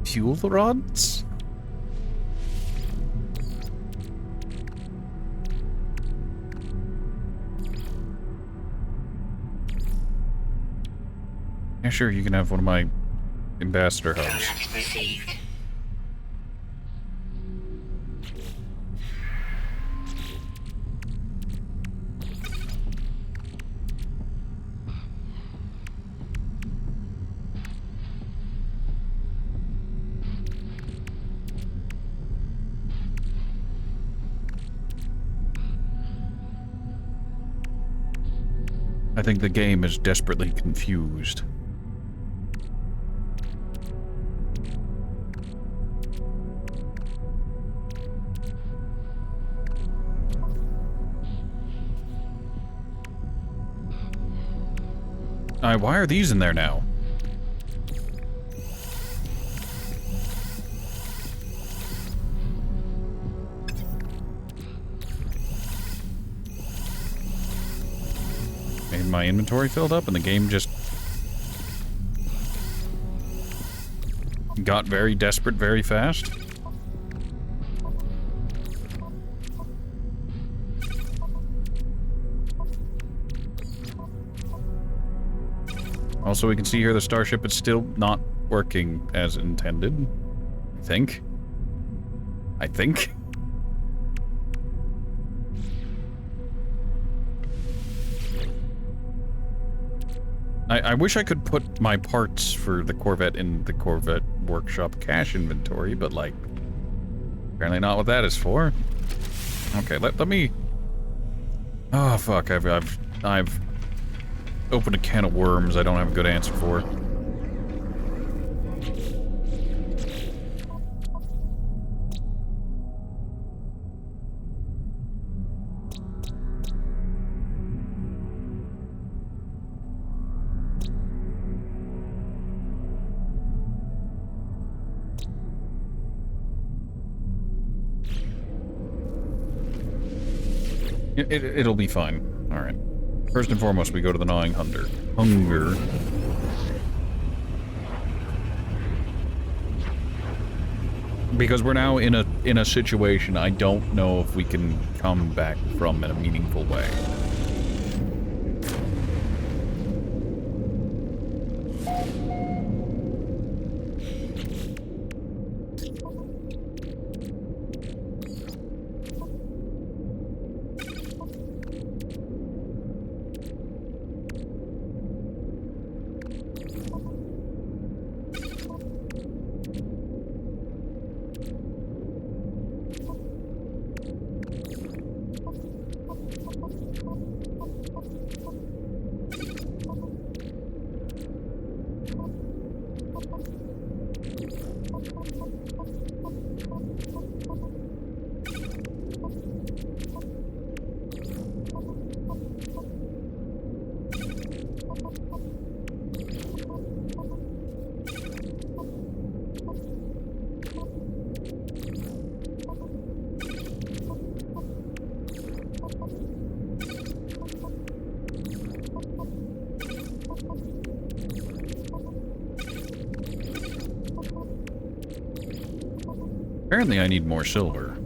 Fuel rods? Yeah, sure, you can have one of my ambassador hubs. Coordinates received. I think the game is desperately confused. Why are these in there now? Made my inventory filled up and the game just got very desperate very fast. Also, we can see here the starship is still not working as intended. I think. I wish I could put my parts for the Corvette in the Corvette workshop cache inventory, but like, apparently not what that is for. Okay, let me. Oh fuck! I've opened a can of worms. I don't have a good answer for. It'll be fine. All right. First and foremost, we go to the gnawing hunger. Because we're now in a situation I don't know if we can come back from in a meaningful way. Apparently I need more silver.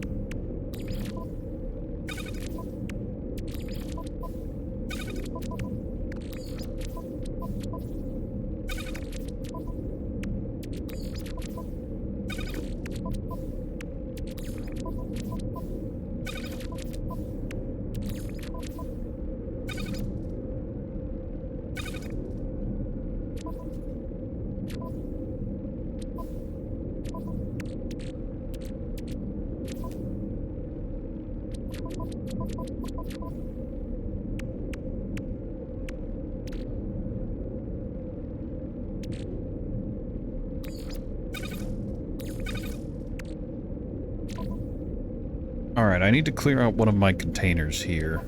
Alright, I need to clear out one of my containers here.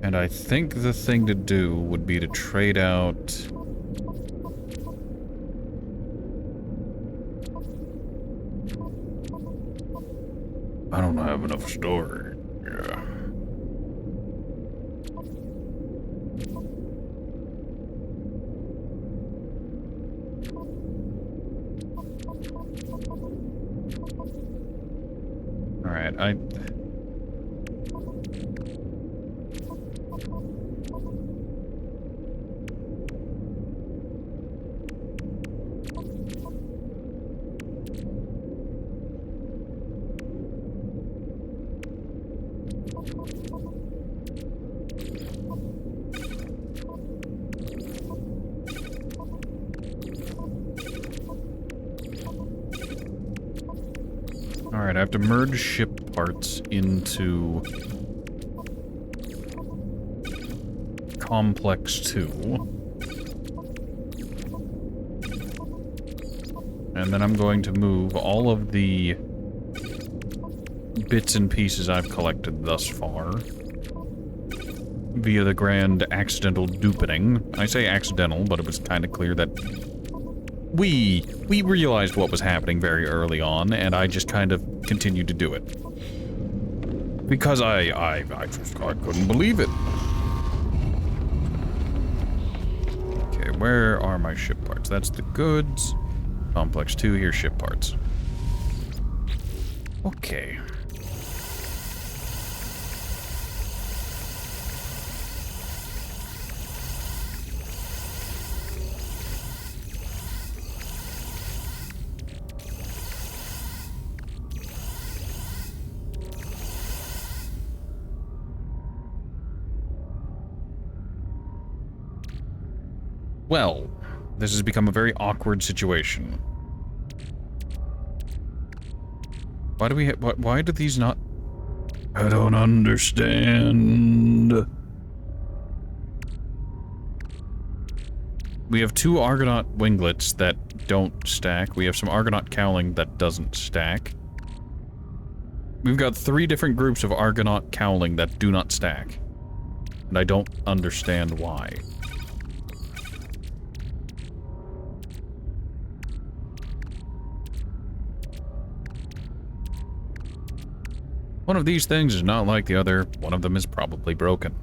And I think the thing to do would be to trade out... I don't have enough storage. Yeah. Alright, Alright, I have to merge ship parts into Complex 2. And then I'm going to move all of the bits and pieces I've collected thus far via the grand accidental dupening. I say accidental, but it was kind of clear that we realized what was happening very early on, and I just kind of continued to do it. Because I couldn't believe it. Okay, where are my ship parts? That's the goods. Complex 2, here's ship parts. Okay. Well, this has become a very awkward situation. Why do we why do these not... I don't understand. We have 2 Argonaut winglets that don't stack. We have some Argonaut cowling that doesn't stack. We've got 3 different groups of Argonaut cowling that do not stack. And I don't understand why. One of these things is not like the other. One of them is probably broken.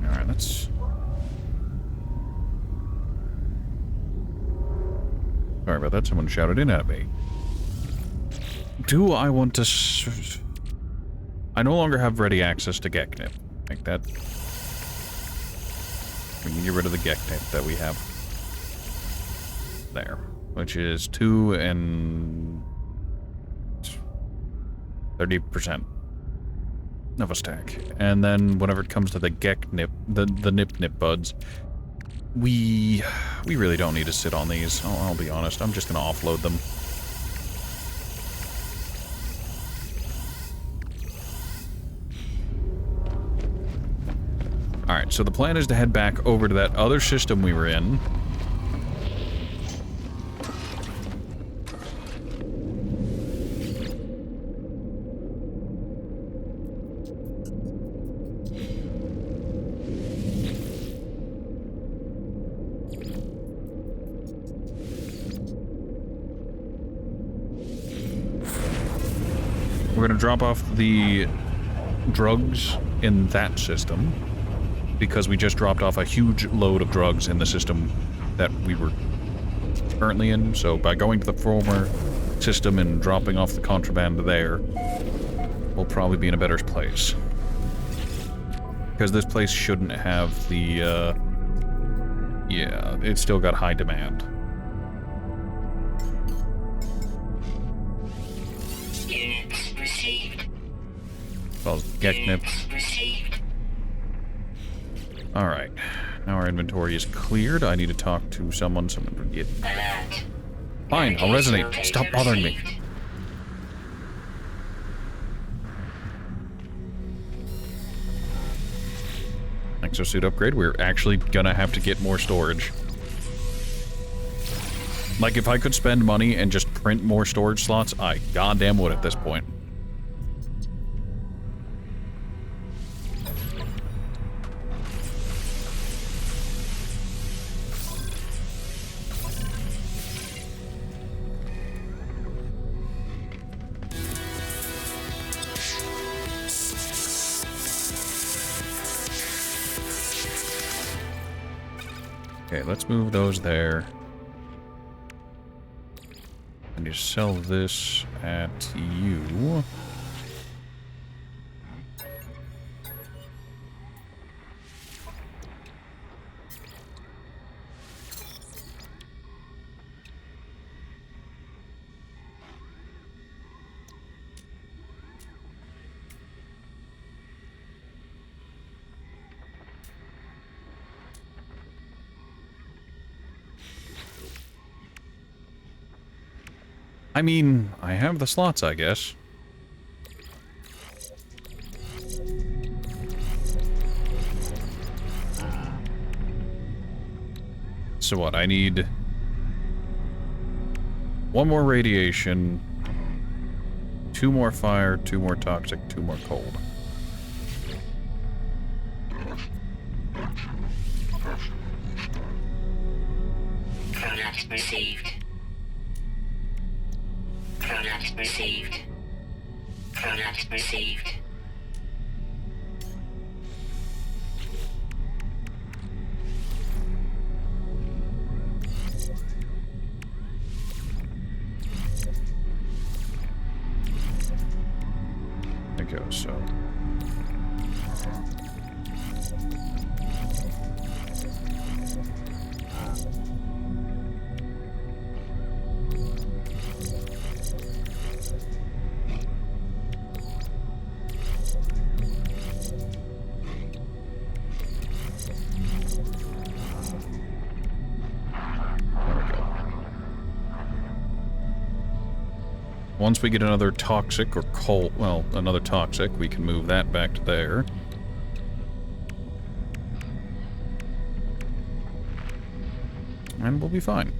Alright, let's... Sorry about that, someone shouted in at me. Do I want to... I no longer have ready access to Geknip. Like that... We can get rid of the Geknip that we have. There, which is 2 and 30% of a stack. And then whenever it comes to the Geknip, the Nip buds, we really don't need to sit on these. I'll be honest, I'm just gonna offload them. Alright, so the plan is to head back over to that other system we were in. We're gonna drop off the drugs in that system because we just dropped off a huge load of drugs in the system that we were currently in. So by going to the former system and dropping off the contraband there, we'll probably be in a better place. Because this place shouldn't have the, yeah, it's still got high demand. Well, Geknip. Alright. Now our inventory is cleared. I need to talk to someone. Someone would get... Fine, I'll resonate. Stop bothering me. exosuit upgrade, we're actually gonna have to get more storage. Like, if I could spend money and just print more storage slots, I goddamn would at this point. Okay, let's move those there. I need to sell this at you. I mean, I have the slots, I guess. So what, I need... one more radiation, 2 more fire, 2 more toxic, 2 more cold. Product received. Product received. Product received. There you go, so... once we get another toxic or coal, well, another toxic, we can move that back to there. And we'll be fine.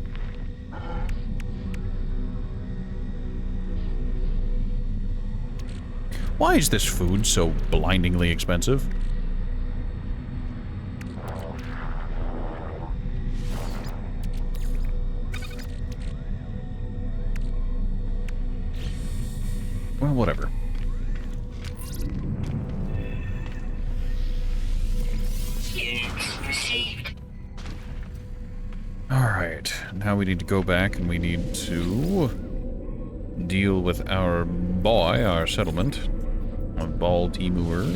Why is this food so blindingly expensive? Well, whatever. Units received. Alright, now we need to go back and we need to deal with our boy, our settlement. Our ball Timur.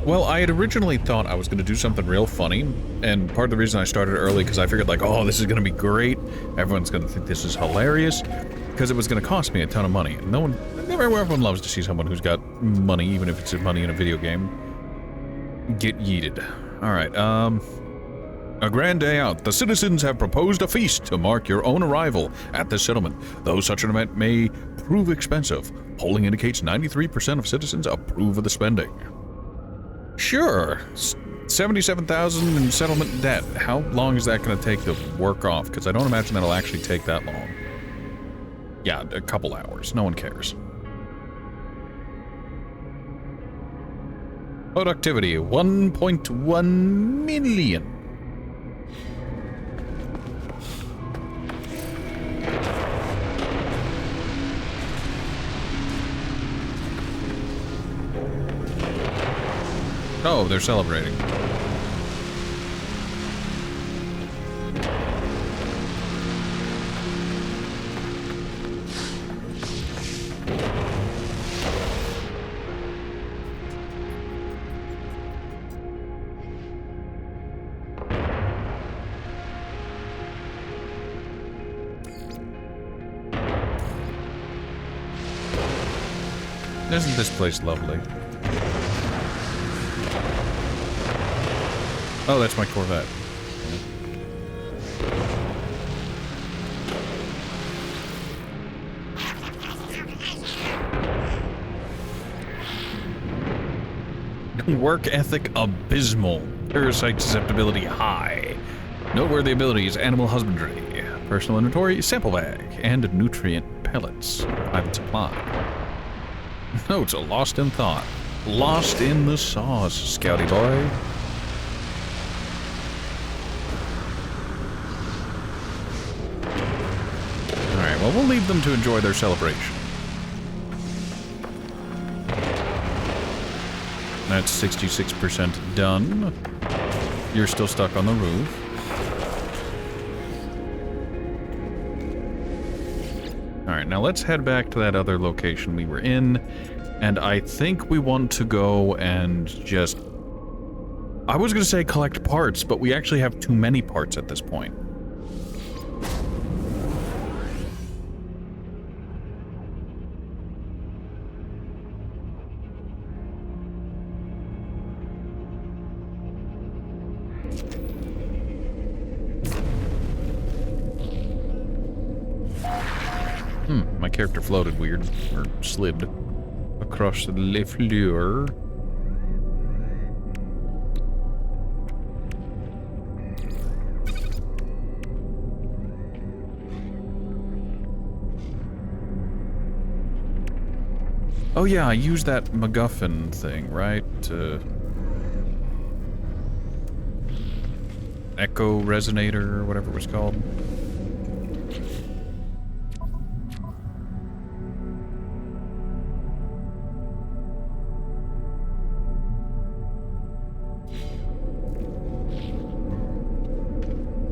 Well, I had originally thought I was going to do something real funny, and part of the reason I started early because I figured like, oh, this is going to be great, everyone's going to think this is hilarious, because it was going to cost me a ton of money. No one, everyone loves to see someone who's got money, even if it's money in a video game, get yeeted. Alright, a grand day out. The citizens have proposed a feast to mark your own arrival at the settlement. Though such an event may prove expensive, polling indicates 93% of citizens approve of the spending. Sure. 77,000 in settlement debt. How long is that going to take to work off? Because I don't imagine that'll actually take that long. Yeah, a couple hours. No one cares. Productivity, 1.1 million. Oh, they're celebrating. Isn't this place lovely? Oh, that's my Corvette. Work ethic abysmal. Parasite susceptibility high. Noteworthy abilities, animal husbandry. Personal inventory, sample bag, and nutrient pellets. Private supply. Notes, lost in thought. Lost in the sauce, Scouty boy. Alright, well, we'll leave them to enjoy their celebration. That's 66% done. You're still stuck on the roof. Alright, now let's head back to that other location we were in. And I think we want to go and just... I was going to say collect parts, but we actually have too many parts at this point. My character floated weird, or slid across the le fleur. Oh yeah, I used that MacGuffin thing, right? Echo Resonator, or whatever it was called.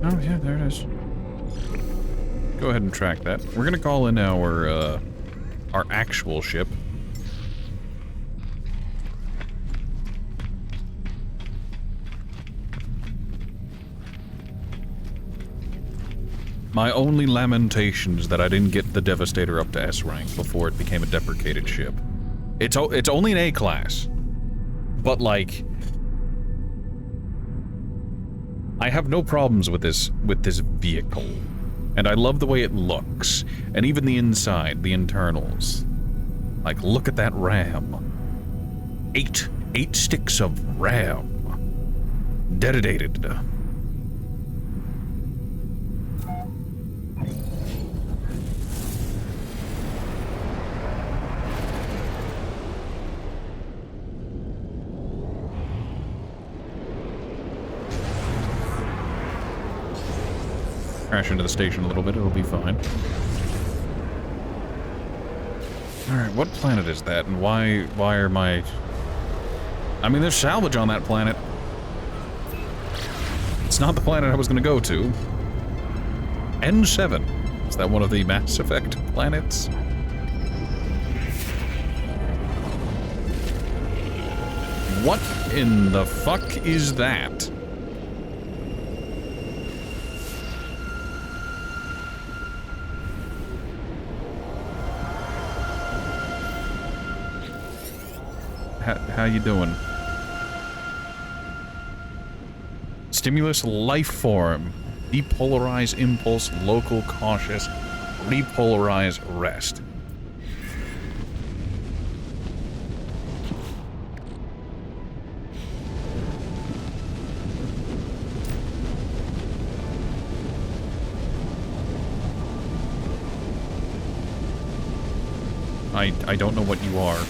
Oh, yeah, there it is. Go ahead and track that. We're gonna call in our actual ship. My only lamentation is that I didn't get the Devastator up to S rank before it became a deprecated ship. It's only an A class. But, like... I have no problems with this vehicle, and I love the way it looks, and even the inside, the internals. Like, look at that RAM. Eight sticks of RAM. Dedicated. Crash into the station a little bit, it'll be fine. Alright, what planet is that, and why are my... I mean, there's salvage on that planet. It's not the planet I was gonna go to. N7. Is that one of the Mass Effect planets? What in the fuck is that? How you doing? Stimulus life form. Depolarize impulse, local cautious. Repolarize rest. I don't know what you are.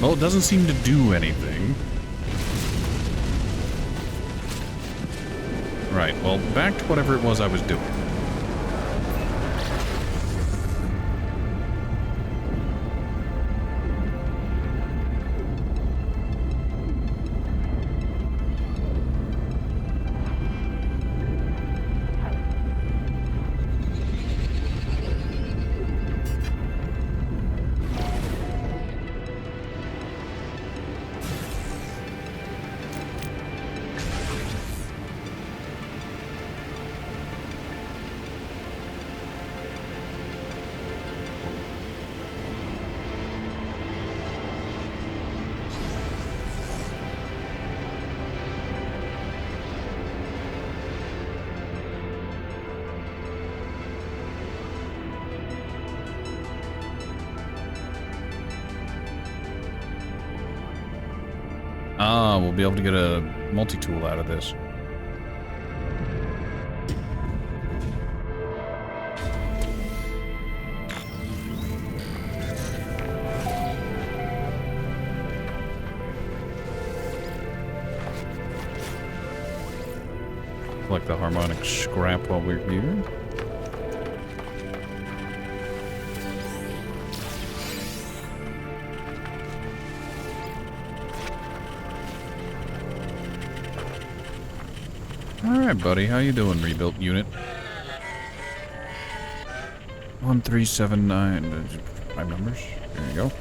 Well, it doesn't seem to do anything. Right, well, back to whatever it was I was doing. Ah, we'll be able to get a multi-tool out of this. Collect the harmonic scrap while we're here. Alright, buddy. How you doing, rebuilt unit? 1379. 5 numbers. There you go.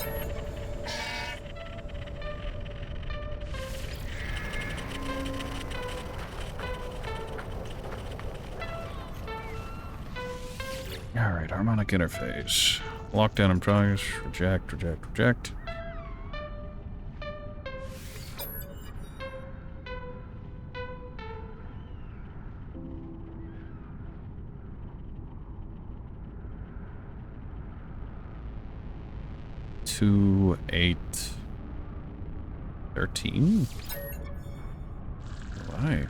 Alright, harmonic interface. Lockdown in progress. Reject, reject, reject. Two, 8, 13. Why?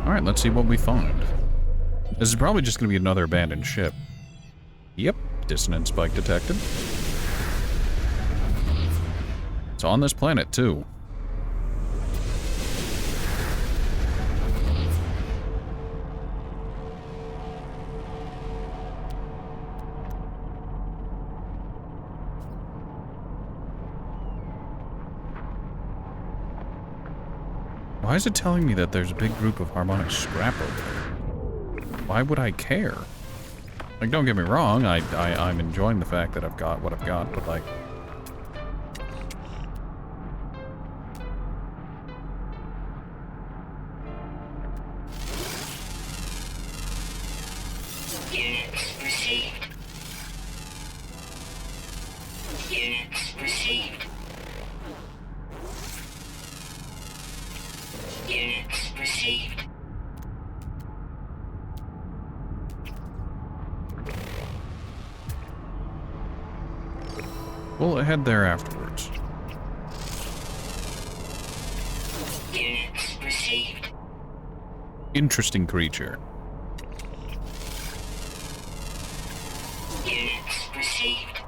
Alright, let's see what we find. This is probably just going to be another abandoned ship. Yep, dissonance spike detected. It's on this planet, too. Why is it telling me that there's a big group of harmonic scrap over there? Why would I care? Like, don't get me wrong, I'm enjoying the fact that I've got what I've got, but like... Units received. Units received. Units received. We'll head there afterwards. Units received. Interesting creature. Units received.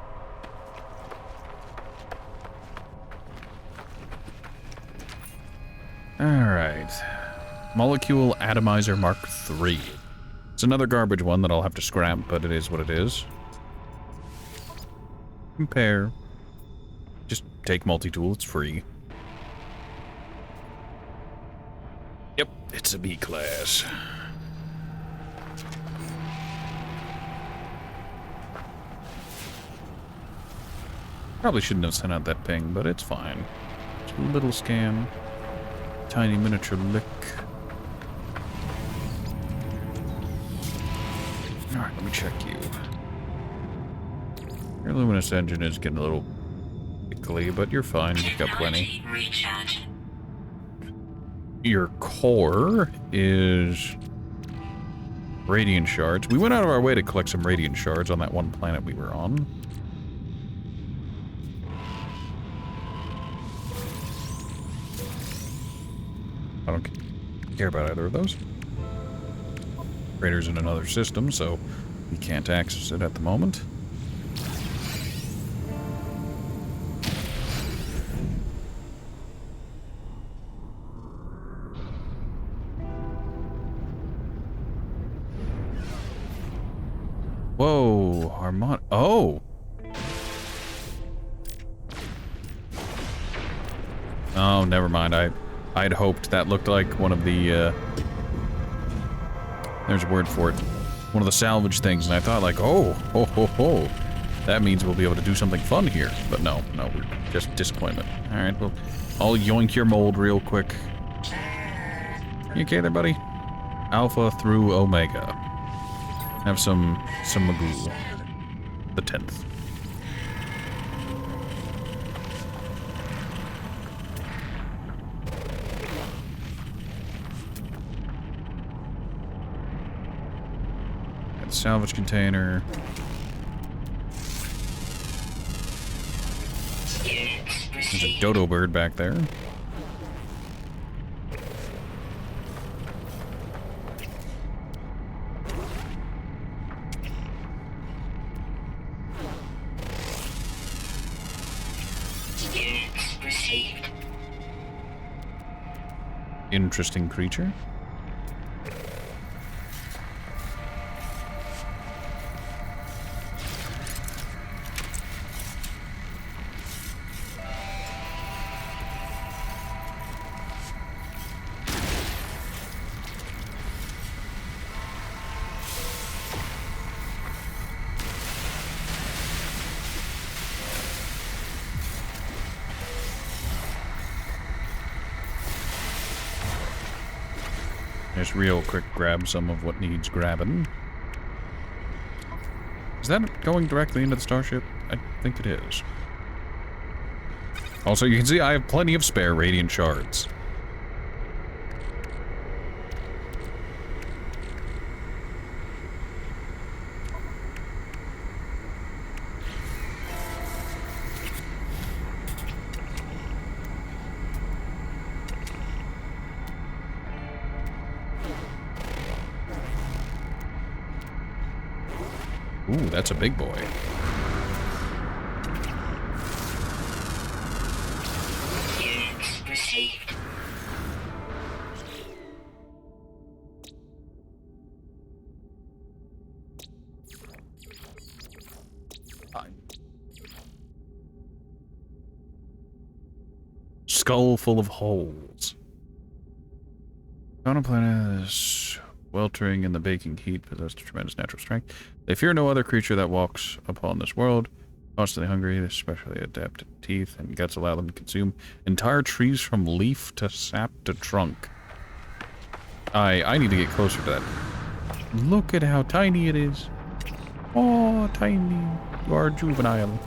Alright. Molecule Atomizer Mark III. It's another garbage one that I'll have to scrap, but it is what it is. Compare. Just take multi-tool, it's free. Yep, it's a B class. Probably shouldn't have sent out that ping, but it's fine. Just a little scan. Tiny miniature lick. Alright, let me check you. Your luminous engine is getting a little pickly, but you're fine. You've got plenty. Recharge. Your core is radiant shards. We went out of our way to collect some radiant shards on that one planet we were on. I don't care about either of those. Crater's in another system, so we can't access it at the moment. Whoa, oh! Oh, never mind. I'd hoped that looked like one of the, there's a word for it. One of the salvage things, and I thought like, oh, ho, ho, ho. That means we'll be able to do something fun here. But no, we're just disappointment. Alright, well, I'll yoink your mold real quick. You okay there, buddy? Alpha through Omega. Have some magoo. The 10th. Got the salvage container. There's a dodo bird back there. Interesting creature. Just real quick grab some of what needs grabbing. Is that going directly into the starship? I think it is. Also, you can see I have plenty of spare radiant shards. Ooh, that's a big boy. Units received. Fine. Skull full of holes. Fauna planet is weltering in the baking heat, possessed tremendous natural strength. They fear no other creature that walks upon this world. Constantly hungry, especially adept at teeth and guts allow them to consume entire trees from leaf to sap to trunk. I need to get closer to that. Look at how tiny it is. Oh, tiny. You are juvenile.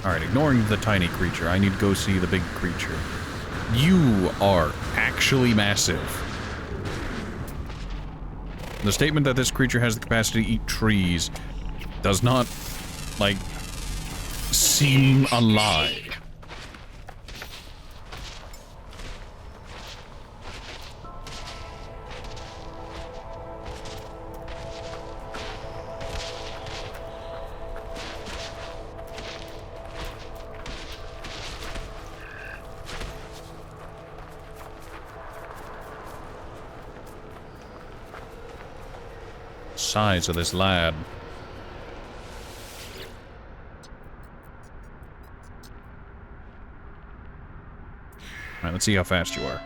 Alright, ignoring the tiny creature, I need to go see the big creature. You are actually massive. The statement that this creature has the capacity to eat trees does not, like, seem a lie. Size of this lad. Alright, let's see how fast you are.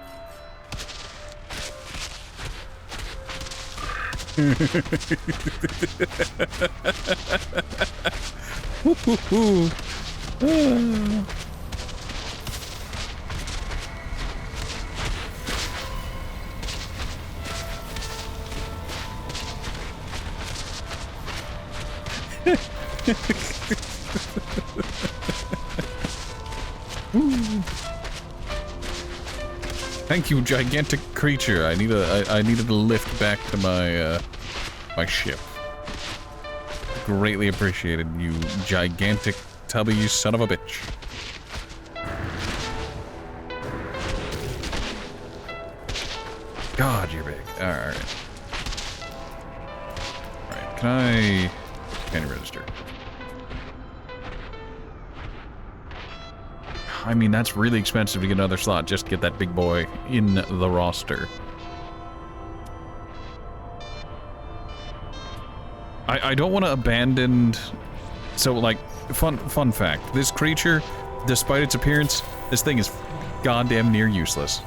Thank you, gigantic creature. I needed a lift back to my my ship. Greatly appreciated, you gigantic tubby son of a bitch. God, you're big. Alright. Alright, can I register? I mean, that's really expensive to get another slot just to get that big boy in the roster. I don't want to abandon... So, like, fun fact. This creature, despite its appearance, this thing is goddamn near useless.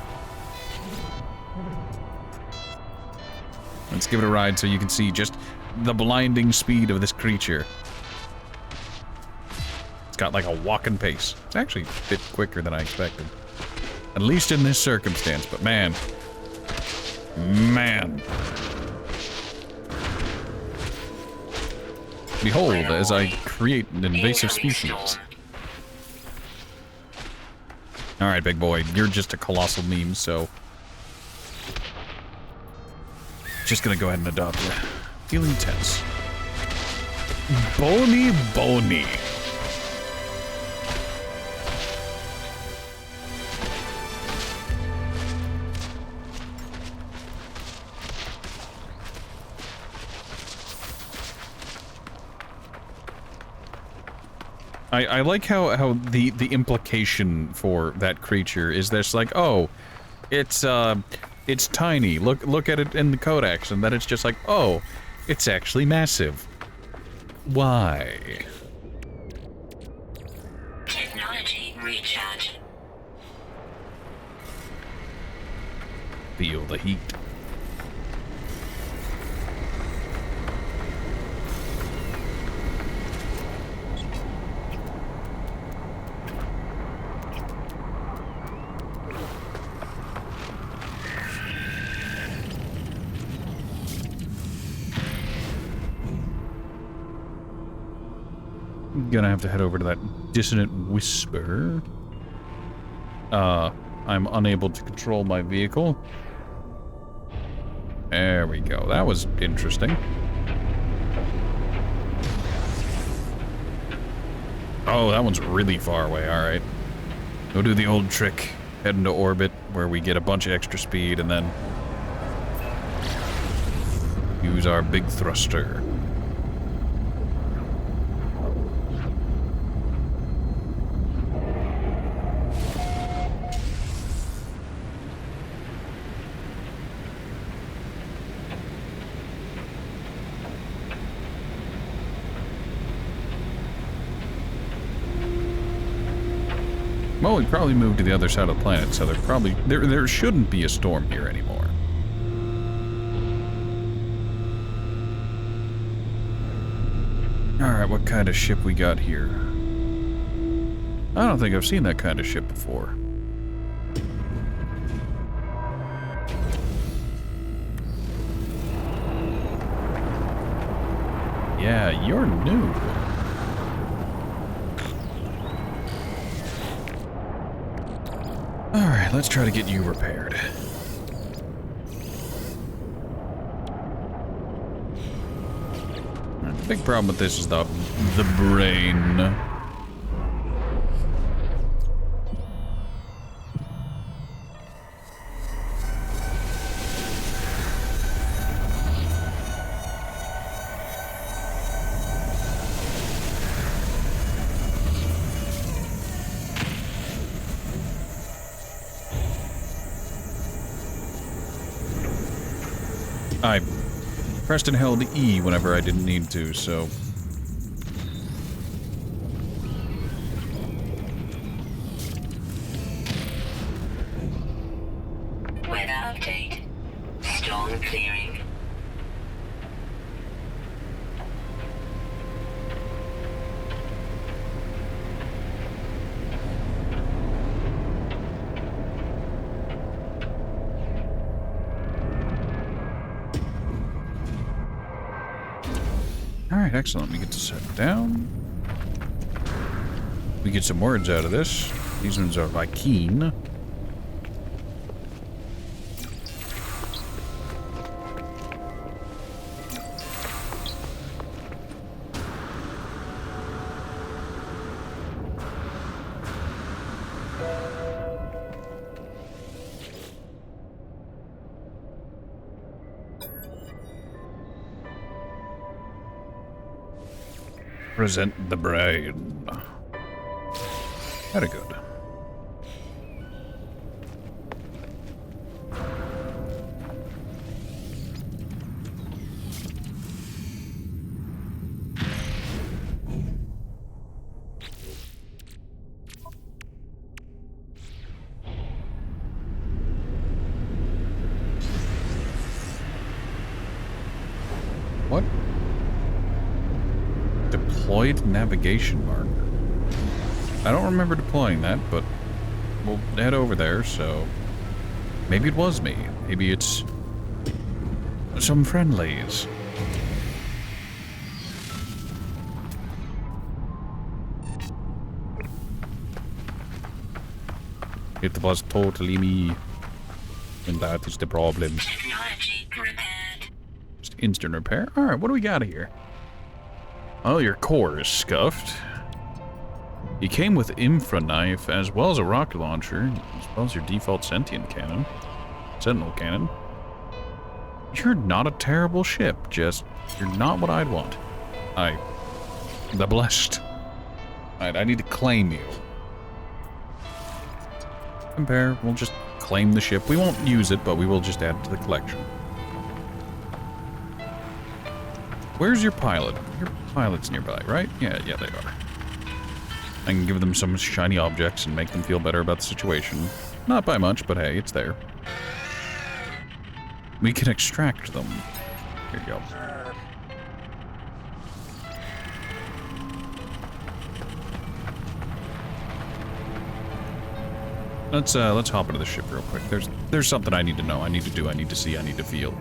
Let's give it a ride so you can see just the blinding speed of this creature. It's got like a walking pace. It's actually a bit quicker than I expected. At least in this circumstance, but man. Man. Behold, as I create an invasive species. Alright, big boy, you're just a colossal meme, so... Just gonna go ahead and adopt you. Feeling tense. Bony, bony. I like how the implication for that creature is there's like, oh, it's tiny. Look at it in the codex, and then it's just like, oh, it's actually massive. Why? Technology recharge. Feel the heat. Gonna have to head over to that dissonant whisper. I'm unable to control my vehicle. There we go. That was interesting. Oh, that one's really far away. Alright. Go do the old trick. Head into orbit, where we get a bunch of extra speed, and then... use our big thruster. Well, we probably moved to the other side of the planet, so there shouldn't be a storm here anymore. Alright, what kind of ship we got here? I don't think I've seen that kind of ship before. Yeah, you're new. Alright, let's try to get you repaired. The big problem with this is the brain. I pressed and held E whenever I didn't need to, so... Weather update. Storm clearing. Alright, excellent. We get to set down. We get some words out of this. These ones are Vikine. Present the brain. Very good. What? Deployed navigation marker. I don't remember deploying that, but we'll head over there, so... Maybe it was me. Maybe it's... some friendlies. It was totally me. And that is the problem. Technology repaired. Just instant repair? Alright, what do we got here? Oh, your core is scuffed. You came with infra knife, as well as a rocket launcher, as well as your default sentient cannon. Sentinel cannon. You're not a terrible ship, just you're not what I'd want. The blessed. Alright, I need to claim you. Compare, we'll just claim the ship. We won't use it, but we will just add it to the collection. Where's your pilot? Your pilot's nearby, right? Yeah, they are. I can give them some shiny objects and make them feel better about the situation. Not by much, but hey, it's there. We can extract them. Here you go. Let's hop into the ship real quick. There's something I need to know, I need to do, I need to see, I need to feel.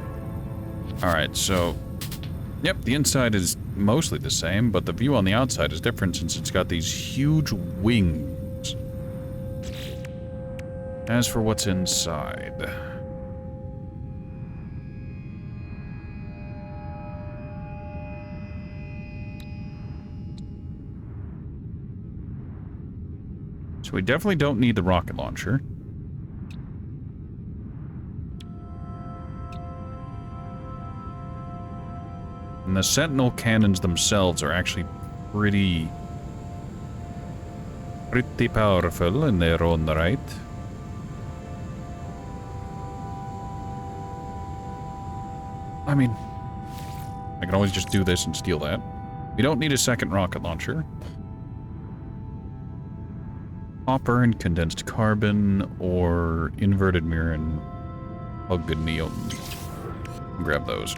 Alright, so... Yep, the inside is mostly the same, but the view on the outside is different since it's got these huge wings. As for what's inside... So we definitely don't need the rocket launcher. And the Sentinel cannons themselves are actually pretty powerful in their own right. I mean, I can always just do this and steal that. We don't need a second rocket launcher. Copper and condensed carbon, or inverted mirror and oganium. Grab those.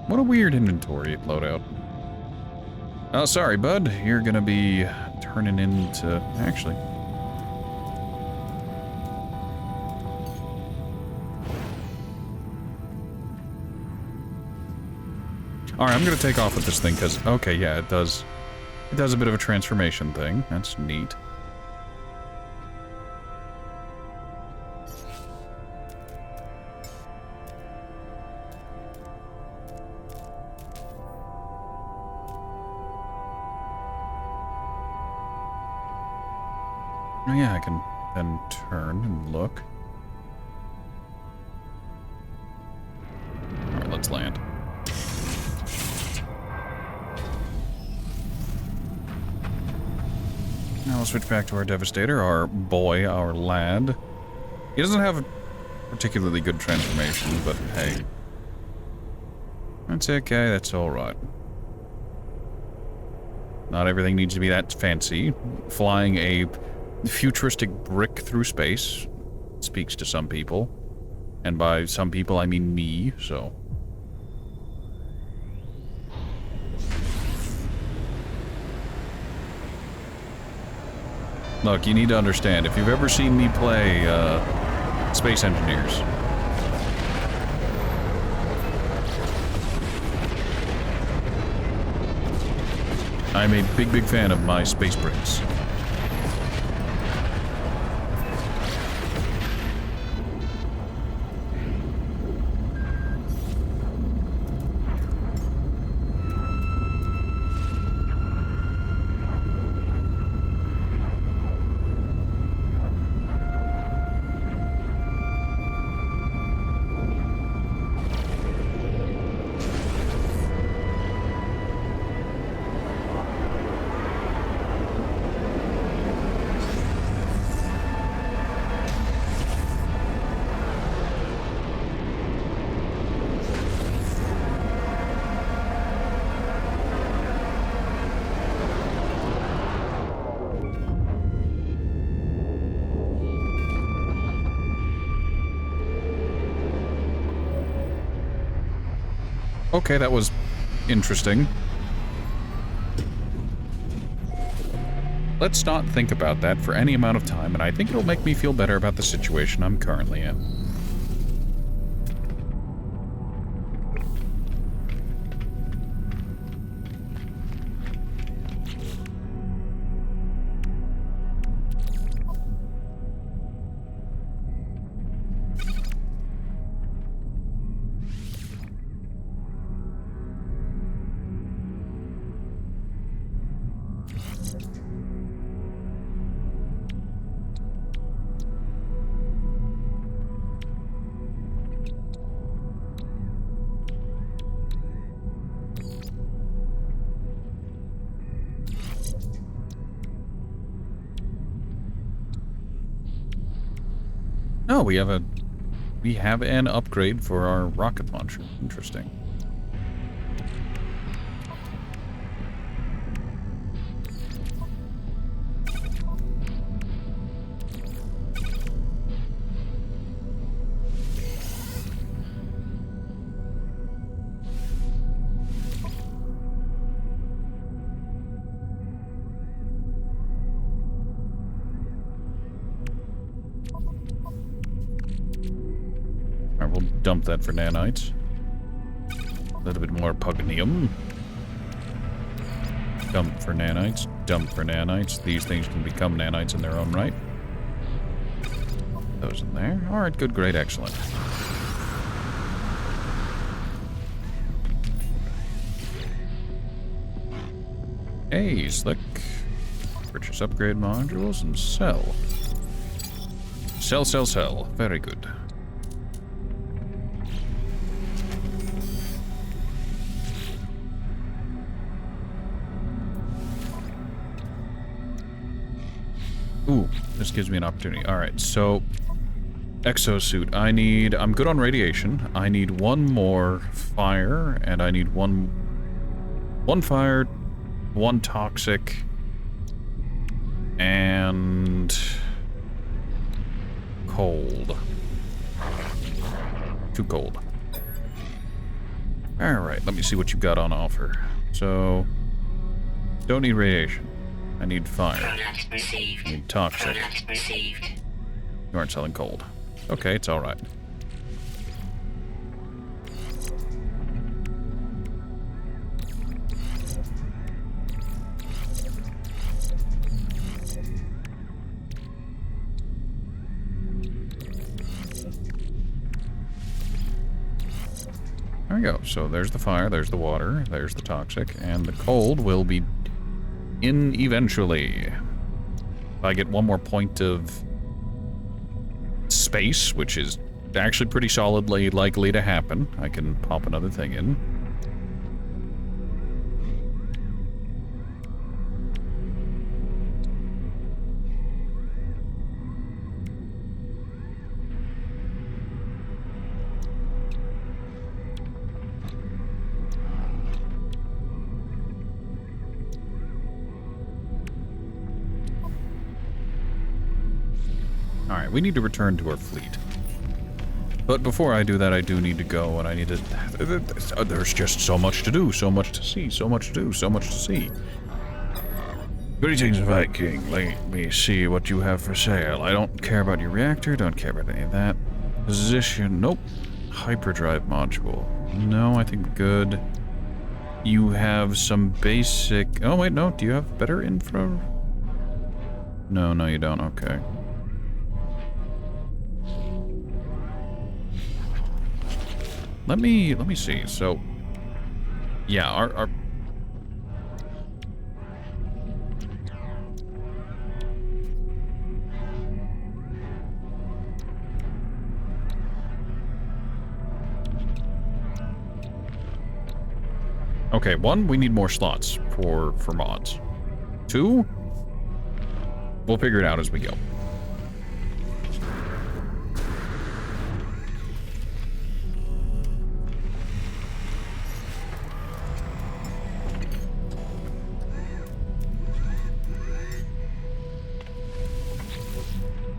What a weird inventory loadout. Oh, sorry, bud. You're gonna be turning into... Actually... Alright, I'm gonna take off with this thing, because... Okay, yeah, it does a bit of a transformation thing. That's neat. Oh yeah, I can then turn and look. Alright, let's land. Now we'll switch back to our Devastator, our boy, our lad. He doesn't have a particularly good transformation, but hey. That's okay, that's alright. Not everything needs to be that fancy. Flying a futuristic brick through space speaks to some people. And by some people, I mean me, so... Look, you need to understand, if you've ever seen me play, Space Engineers... I'm a big, big fan of my space bricks. Okay, that was interesting. Let's not think about that for any amount of time, and I think it'll make me feel better about the situation I'm currently in. Oh, we have an upgrade for our rocket launcher. Interesting. Alright, we'll dump that for nanites. A little bit more pugnium. Dump for nanites. Dump for nanites. These things can become nanites in their own right. Those in there. Alright, good, great, excellent. Hey, slick. Purchase upgrade modules and sell. Sell, sell, sell. Very good. Ooh, this gives me an opportunity. Alright, so... exosuit. I'm good on radiation. I need one more fire, and I need one fire, one toxic, and... cold. Too cold. Alright, let me see what you've got on offer. So... don't need radiation. I need fire. Product received. I need toxic. Product received. You aren't selling cold. Okay, it's alright. There we go. So there's the fire, there's the water, there's the toxic, and the cold will be in eventually. If I get one more point of space, which is actually pretty solidly likely to happen, I can pop another thing in. Alright, we need to return to our fleet. But before I do that, I do need to go, and I need to... there's just so much to do, so much to see, so much to do, so much to see. Greetings, Viking. Let me see what you have for sale. I don't care about your reactor, don't care about any of that. Position, nope. Hyperdrive module. No, I think good. You have some basic... oh, wait, no. Do you have better infra? No, you don't. Okay. Let me see. So, yeah, our okay, one, we need more slots for mods. Two, we'll figure it out as we go.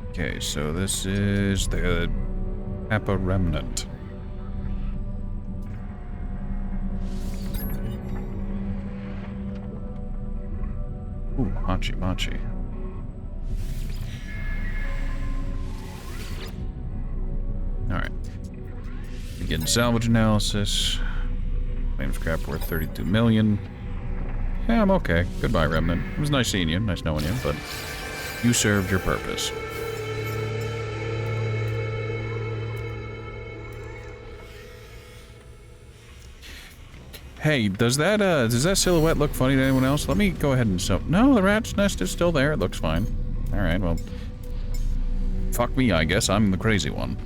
Okay, so this is the Kappa Remnant. Machi, machi. Alright. Begin salvage analysis. Claim scrap worth 32 million. Yeah, I'm okay. Goodbye, Remnant. It was nice seeing you, nice knowing you, but you served your purpose. Hey, does that silhouette look funny to anyone else? Let me go ahead and sew. No, the rat's nest is still there. It looks fine. Alright, well. Fuck me, I guess. I'm the crazy one.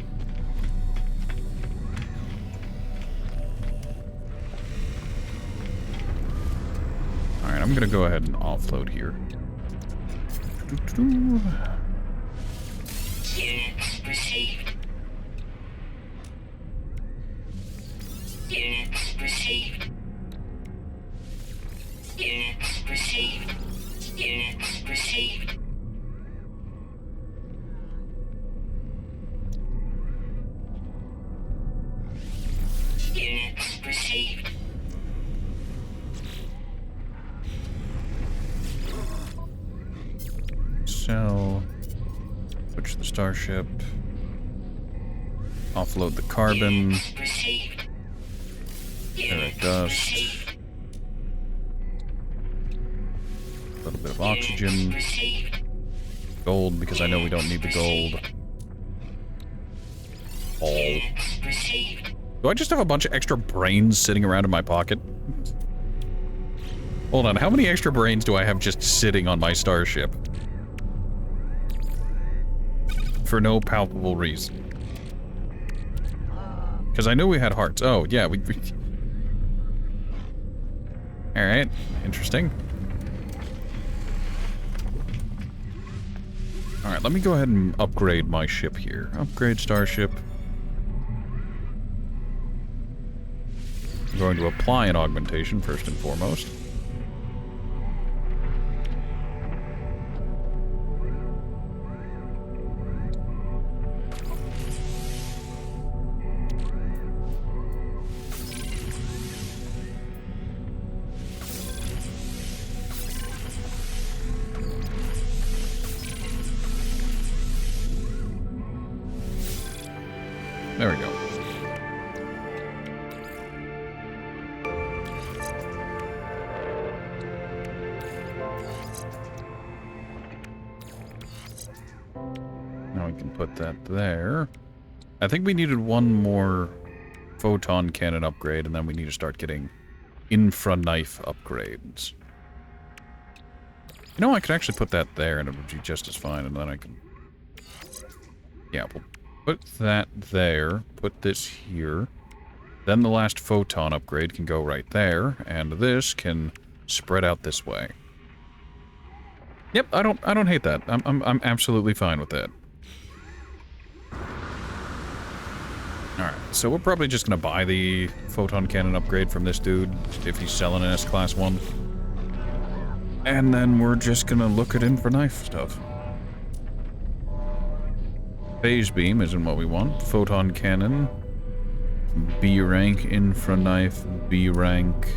Alright, I'm gonna go ahead and offload here. Units received. Units received. Units received. Units received. Units received. Sell. Switch the starship. Offload the carbon. Units received. Ferric dust. Received. A little bit of oxygen. Received. Gold, because I know we don't need the gold. All. Units received. Do I just have a bunch of extra brains sitting around in my pocket? Hold on, how many extra brains do I have just sitting on my starship? For no palpable reason. Because I knew we had hearts. Oh, yeah, we... Alright, interesting. Alright, let me go ahead and upgrade my ship here. Upgrade starship. I'm going to apply an augmentation first and foremost. There we go. Now we can put that there. I think we needed one more photon cannon upgrade, and then we need to start getting infra knife upgrades. You know, I could actually put that there, and it would be just as fine, and then I can... Yeah, we'll put that there, put this here. Then the last photon upgrade can go right there, and this can spread out this way. Yep, I don't hate that. I'm absolutely fine with that. Alright, so we're probably just gonna buy the photon cannon upgrade from this dude, if he's selling an S-Class one. And then we're just gonna look at infra knife stuff. Phase beam isn't what we want. Photon cannon. B rank, infra knife, B rank.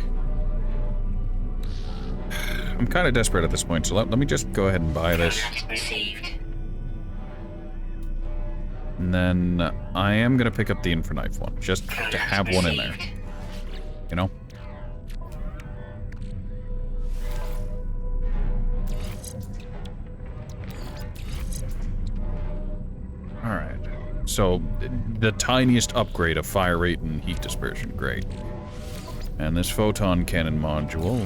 I'm kind of desperate at this point, so let me just go ahead and buy this. Received. And then I am going to pick up the infra knife one, just to have one in there. You know? Alright. So, the tiniest upgrade of fire rate and heat dispersion, great. And this photon cannon module.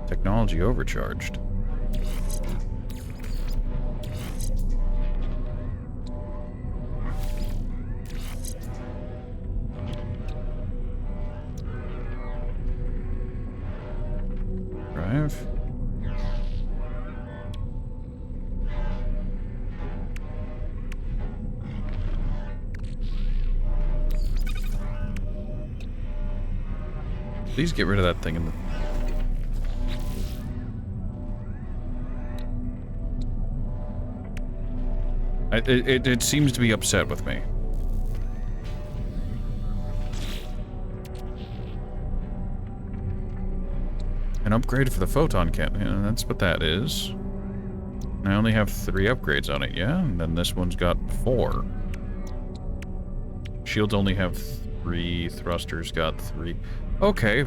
Technology overcharged. Drive. Please get rid of that thing in the... It seems to be upset with me. An upgrade for the photon cannon. Yeah, that's what that is. I only have 3 upgrades on it, yeah? And then this one's got 4. Shields only have 3. Thrusters got 3. Okay,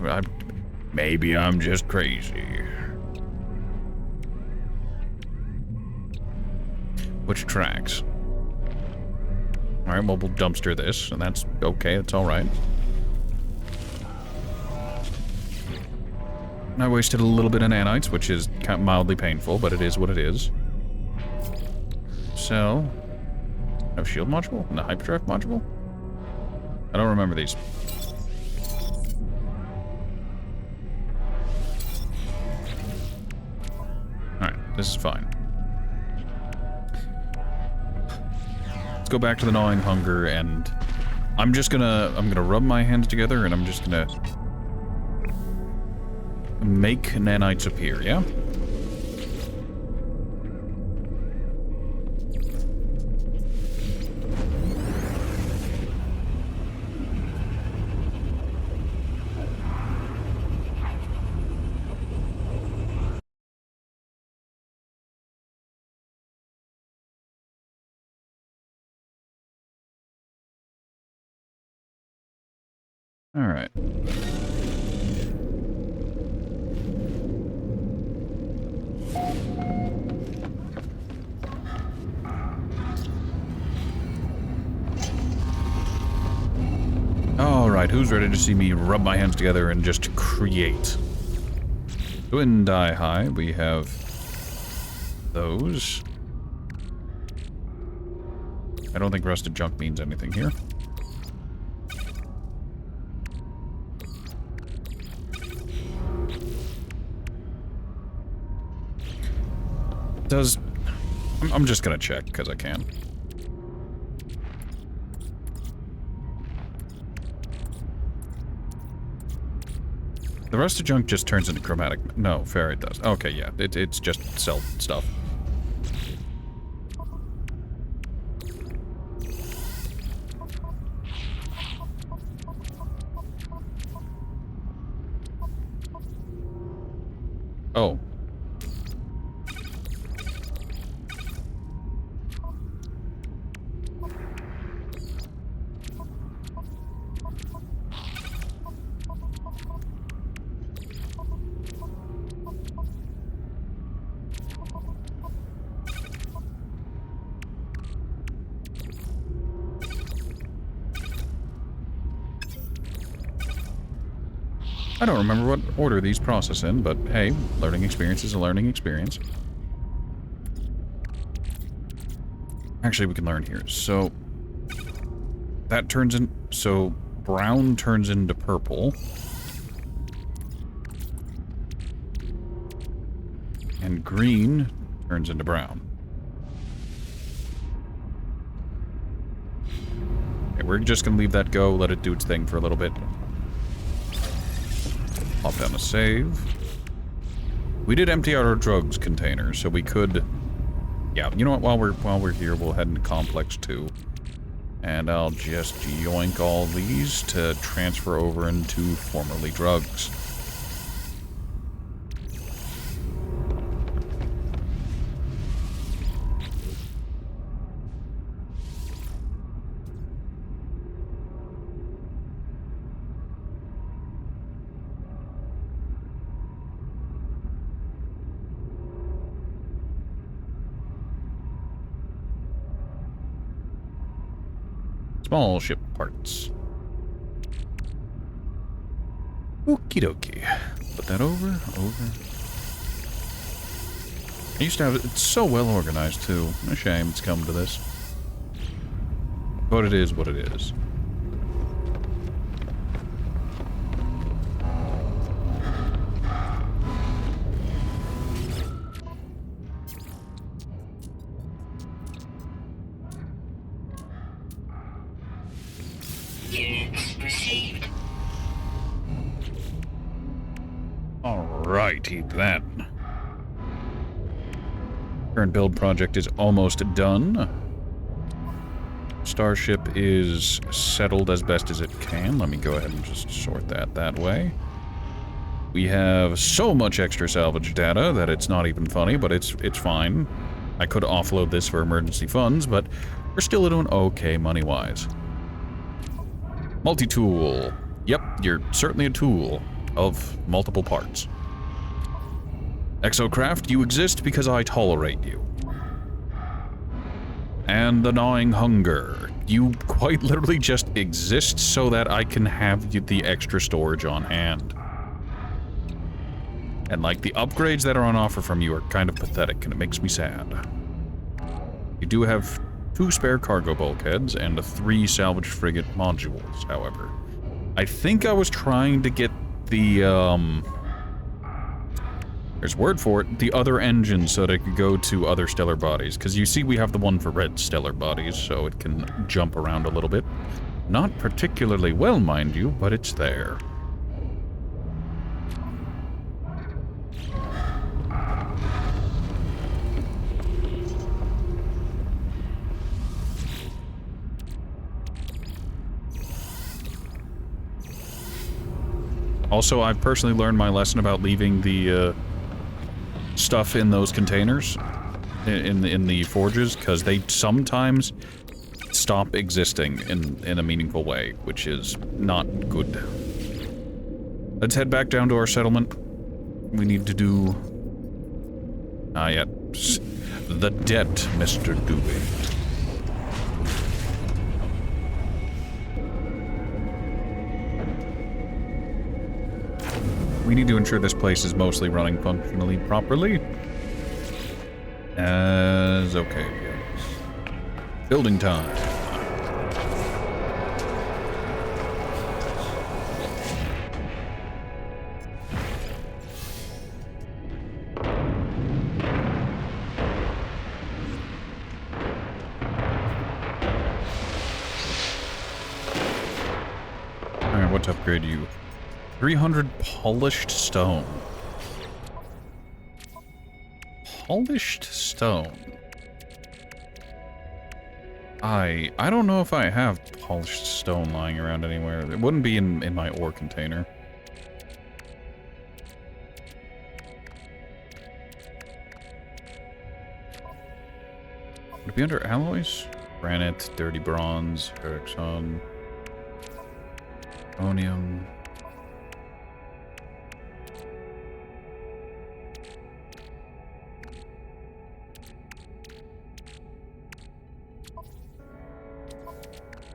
maybe I'm just crazy. Which tracks? Alright, well, we'll dumpster this, and that's okay, that's alright. I wasted a little bit of nanites, which is kind of mildly painful, but it is what it is. So, no shield module? No hyperdrive module? I don't remember these. Alright, this is fine. Let's go back to the gnawing hunger, and I'm gonna rub my hands together, and I'm just gonna make nanites appear, yeah? All right. All right, who's ready to see me rub my hands together and just create? Twin die high, we have those. I don't think rusted junk means anything here. I'm just gonna check, because I can. The rest of junk just turns into chromatic. No, fair, it does. Okay, yeah, it's just cell stuff. Oh. I don't remember what order these process in, but hey, learning experience is a learning experience. Actually, we can learn here. So, that turns in... So, brown turns into purple. And green turns into brown. Okay, we're just gonna leave that go, let it do its thing for a little bit. Pop down a save. We did empty out our drugs container, so we could... Yeah, you know what, while we're here, we'll head into Complex 2. And I'll just yoink all these to transfer over into formerly drugs. Small ship parts. Okie dokie. Put that over. I used to have it. It's so well organized, too. A shame it's come to this. But it is what it is. Units received. Alright, eat that. Current build project is almost done. Starship is settled as best as it can. Let me go ahead and just sort that way. We have so much extra salvage data that it's not even funny, but it's fine. I could offload this for emergency funds, but we're still doing okay money-wise. Multi-tool. Yep, you're certainly a tool of multiple parts. Exocraft, you exist because I tolerate you. And the gnawing hunger. You quite literally just exist so that I can have the extra storage on hand. And like, the upgrades that are on offer from you are kind of pathetic, and it makes me sad. You do have 2 spare cargo bulkheads and 3 salvage frigate modules, however. I think I was trying to get the, there's a word for it, the other engine, so that it could go to other stellar bodies. Because you see we have the one for red stellar bodies, so it can jump around a little bit. Not particularly well, mind you, but it's there. Also, I've personally learned my lesson about leaving the stuff in those containers in the forges, because they sometimes stop existing in a meaningful way, which is not good. Let's head back down to our settlement. We need to do... the debt, Mr. Dewey. We need to ensure this place is mostly running functionally properly. Okay. Building time. Alright, what to upgrade you? 300 polished stone. Polished stone. I don't know if I have polished stone lying around anywhere. It wouldn't be in my ore container. Would it be under alloys? Granite, dirty bronze, Ericsson, ammonium.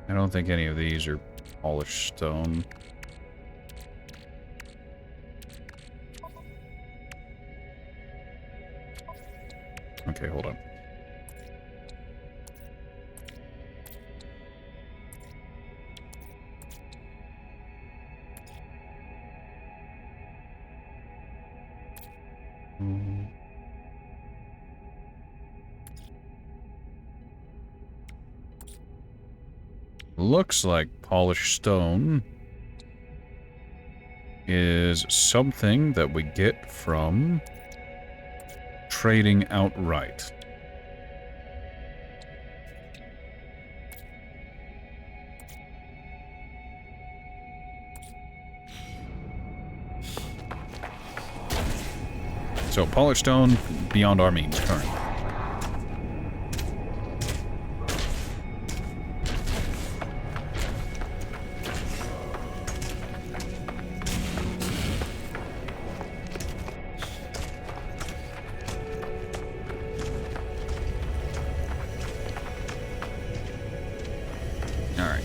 I don't think any of these are polished stone. Okay, hold on. Looks like polished stone is something that we get from trading outright. So polished stone beyond our means currently.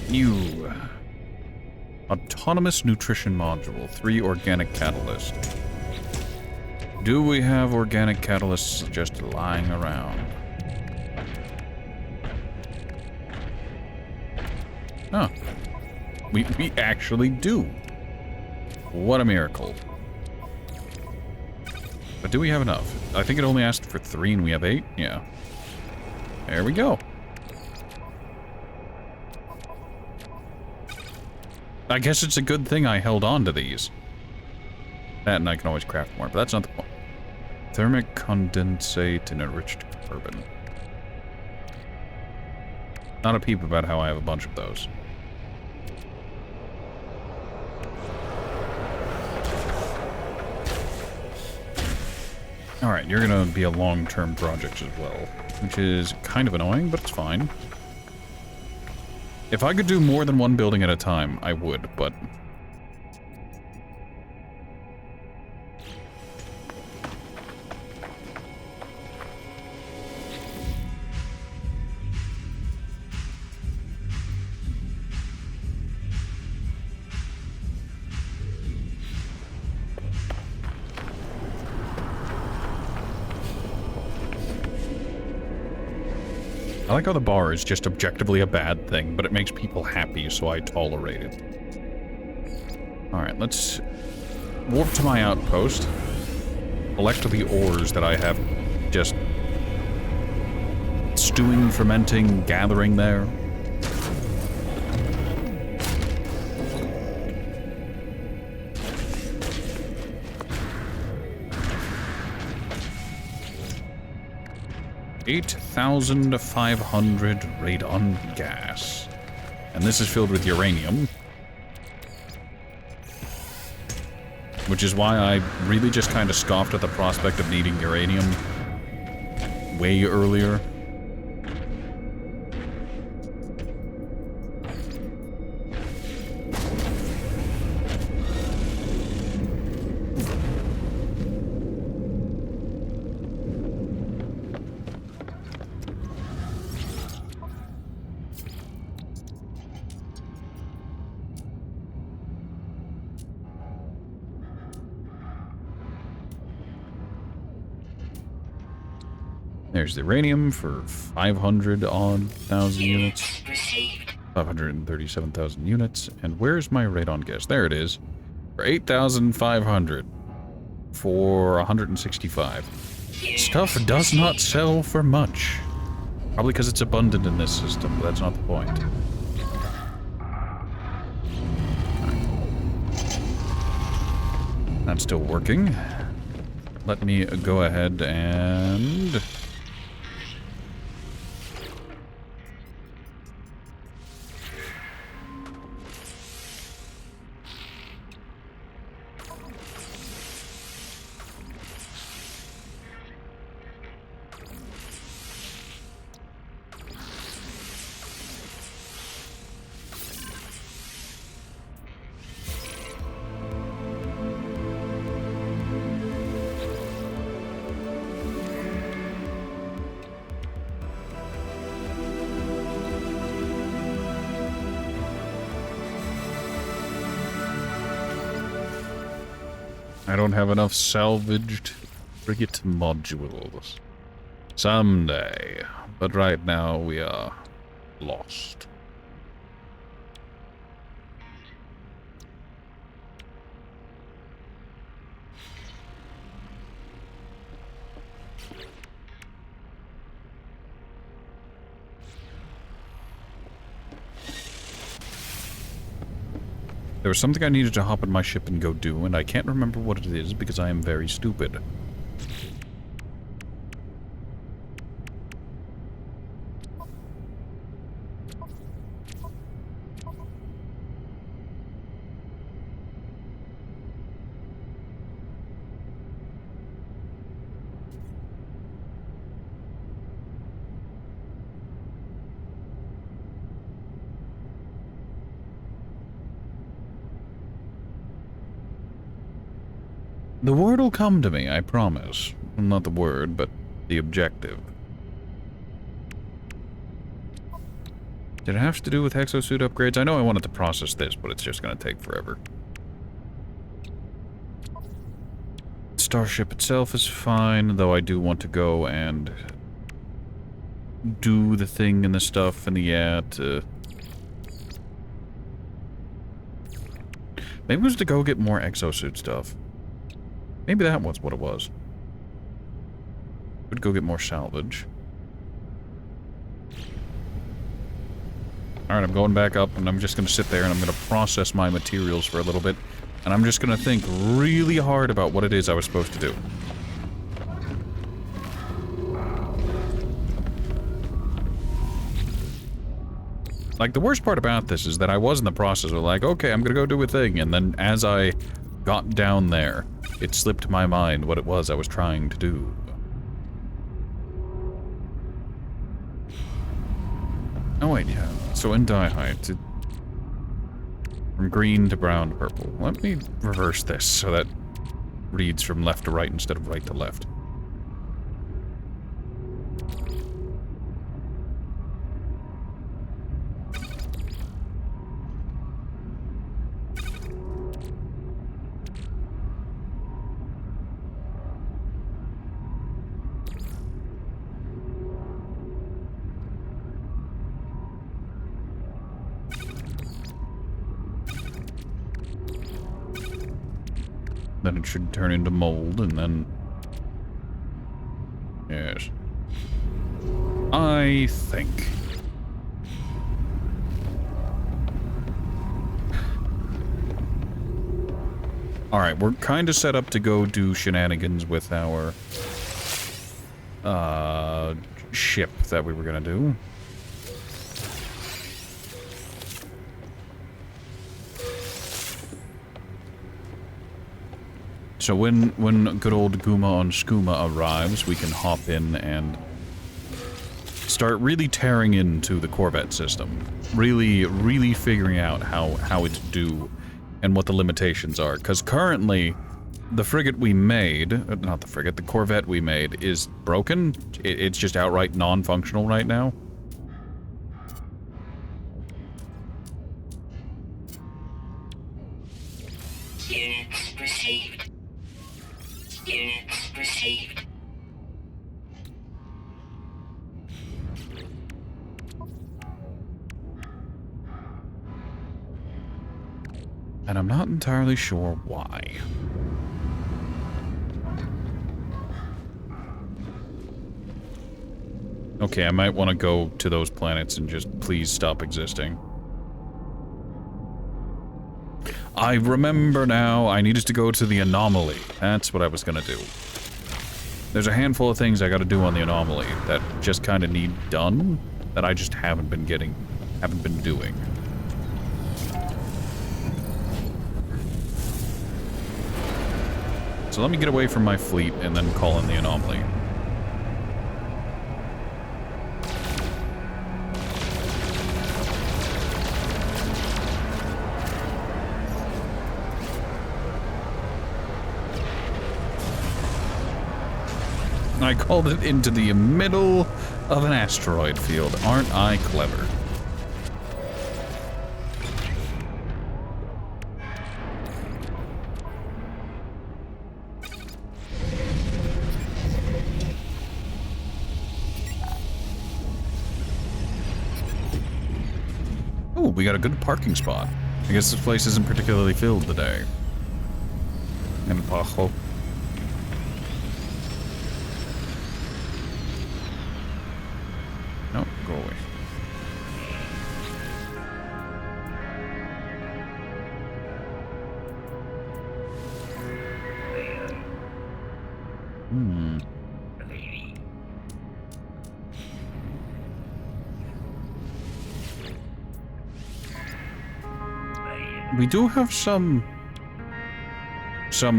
New autonomous nutrition module, 3 organic catalyst. Do we have organic catalysts just lying around? Huh. We actually do. What a miracle. But do we have enough? I think it only asked for 3 and we have 8? Yeah. There we go. I guess it's a good thing I held on to these. That and I can always craft more, but that's not the point. Thermic condensate and enriched carbon. Not a peep about how I have a bunch of those. Alright, you're gonna be a long-term project as well, which is kind of annoying, but it's fine. If I could do more than one building at a time, I would, but... I like how the bar is just objectively a bad thing, but it makes people happy, so I tolerate it. Alright, let's warp to my outpost. Collect the ores that I have just stewing, fermenting, gathering there. $8,500 radon gas. And this is filled with uranium. Which is why I really just kind of scoffed at the prospect of needing uranium way earlier. There's the uranium for 500,000 units. Received. 537,000 units. And where's my radon gas? There it is. For 8,500. For 165. Stuff does not sell for much. Probably because it's abundant in this system, but that's not the point. That's still working. Let me go ahead and... I don't have enough salvaged frigate modules. Someday. But right now we are lost. There was something I needed to hop in my ship and go do, and I can't remember what it is because I am very stupid. The word will come to me, I promise. Not the word, but the objective. Did it have to do with exosuit upgrades? I know I wanted to process this, but it's just going to take forever. Starship itself is fine, though I do want to go and do the thing and the stuff and the maybe it was to go get more exosuit stuff. Maybe that was what it was. Would go get more salvage. Alright, I'm going back up, and I'm just going to sit there, and I'm going to process my materials for a little bit. And I'm just going to think really hard about what it is I was supposed to do. Like, the worst part about this is that I was in the process of like, okay, I'm going to go do a thing, and then as I got down there, it slipped my mind what it was I was trying to do. Oh wait, yeah. So in die height, from green to brown to purple. Let me reverse this so that reads from left to right instead of right to left. Then it should turn into mold, and then... Yes. I think. Alright, we're kind of set up to go do shenanigans with our... ship that we were gonna do. So when good old Guma on Skooma arrives, we can hop in and start really tearing into the Corvette system. Really figuring out how it's due and what the limitations are. Because currently, the frigate we made, not the frigate, the Corvette we made is broken. It's just outright non-functional right now. Units received. Units received. And I'm not entirely sure why. Okay, I might want to go to those planets and just please stop existing. I remember now, I needed to go to the anomaly. That's what I was gonna do. There's a handful of things I gotta do on the anomaly that just kind of need done, that I just haven't been doing. So let me get away from my fleet and then call in the anomaly. I called it into the middle of an asteroid field. Aren't I clever? Oh, we got a good parking spot. I guess this place isn't particularly filled today. And Pajo. No, go away. We do have some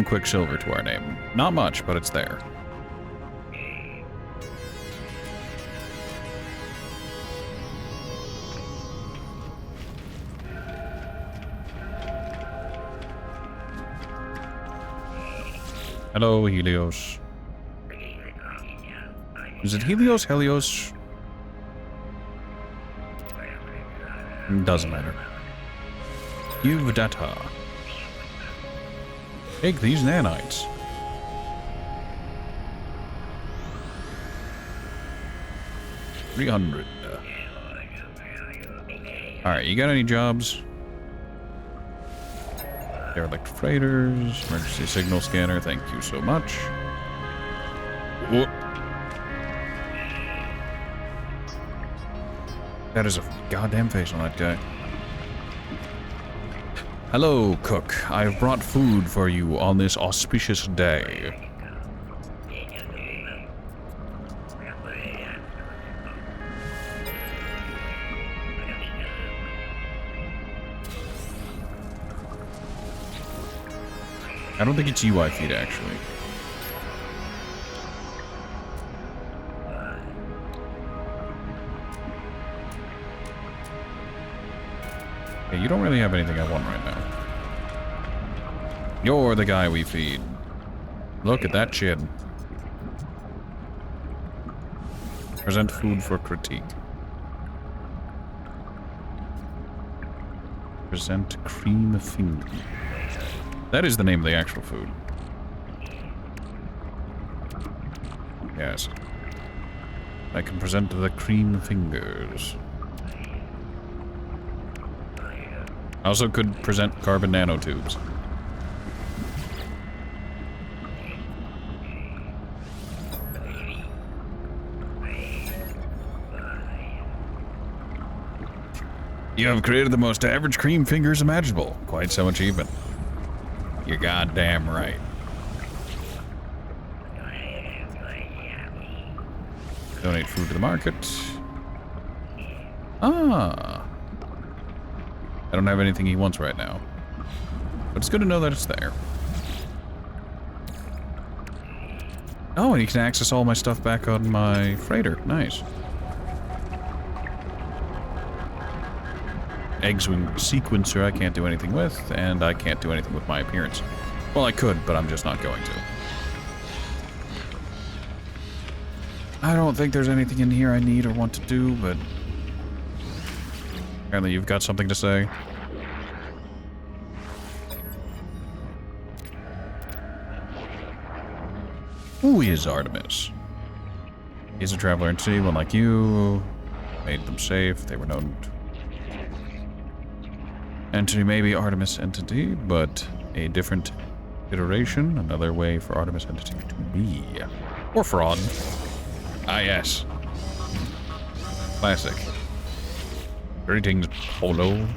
Quicksilver to our name. Not much, but it's there. Hello, Helios. Is it Helios? Helios? Doesn't matter. Give data. Take these nanites. $300. Alright, you got any jobs? Derelict freighters, emergency signal scanner, thank you so much. Whoop. That is a goddamn face on that guy. Hello, cook. I've brought food for you on this auspicious day. I don't think it's UI feed, actually. Okay, you don't really have anything I want right now. You're the guy we feed. Look at that chin. Present food for critique. Present cream finger. That is the name of the actual food. Yes. I can present the cream fingers. I also could present carbon nanotubes. You have created the most average cream fingers imaginable. Quite some achievement. You're goddamn right. Donate food to the market. Ah. I don't have anything he wants right now. But it's good to know that it's there. Oh, and he can access all my stuff back on my freighter. Nice. Egg swing sequencer I can't do anything with, and I can't do anything with my appearance. Well, I could, but I'm just not going to. I don't think there's anything in here I need or want to do, but... apparently you've got something to say. Who is Artemis? He's a traveler in sea, one like you. Made them safe. They were known to... Entity may be Artemis entity, but a different iteration, another way for Artemis entity to be. Or fraud. Ah, yes. Classic. Greetings, Polo.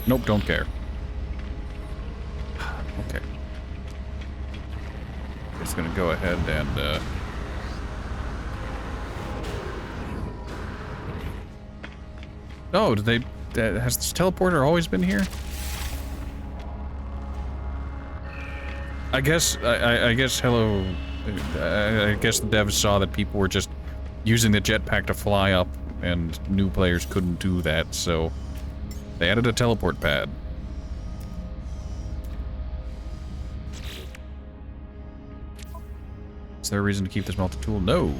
Nope, don't care. Okay. Just gonna go ahead and, oh, did they... has this teleporter always been here? I guess... I guess hello... I guess the devs saw that people were just using the jetpack to fly up, and new players couldn't do that, so... they added a teleport pad. Is there a reason to keep this multi-tool? No.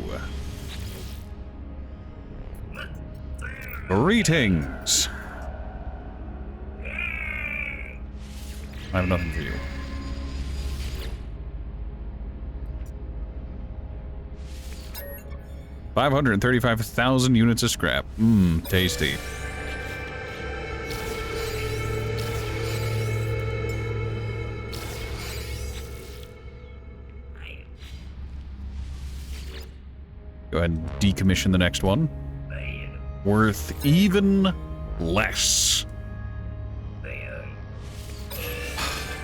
Greetings! I have nothing for you. $535,000 units of scrap. Mmm, tasty. Go ahead and decommission the next one. Worth even less.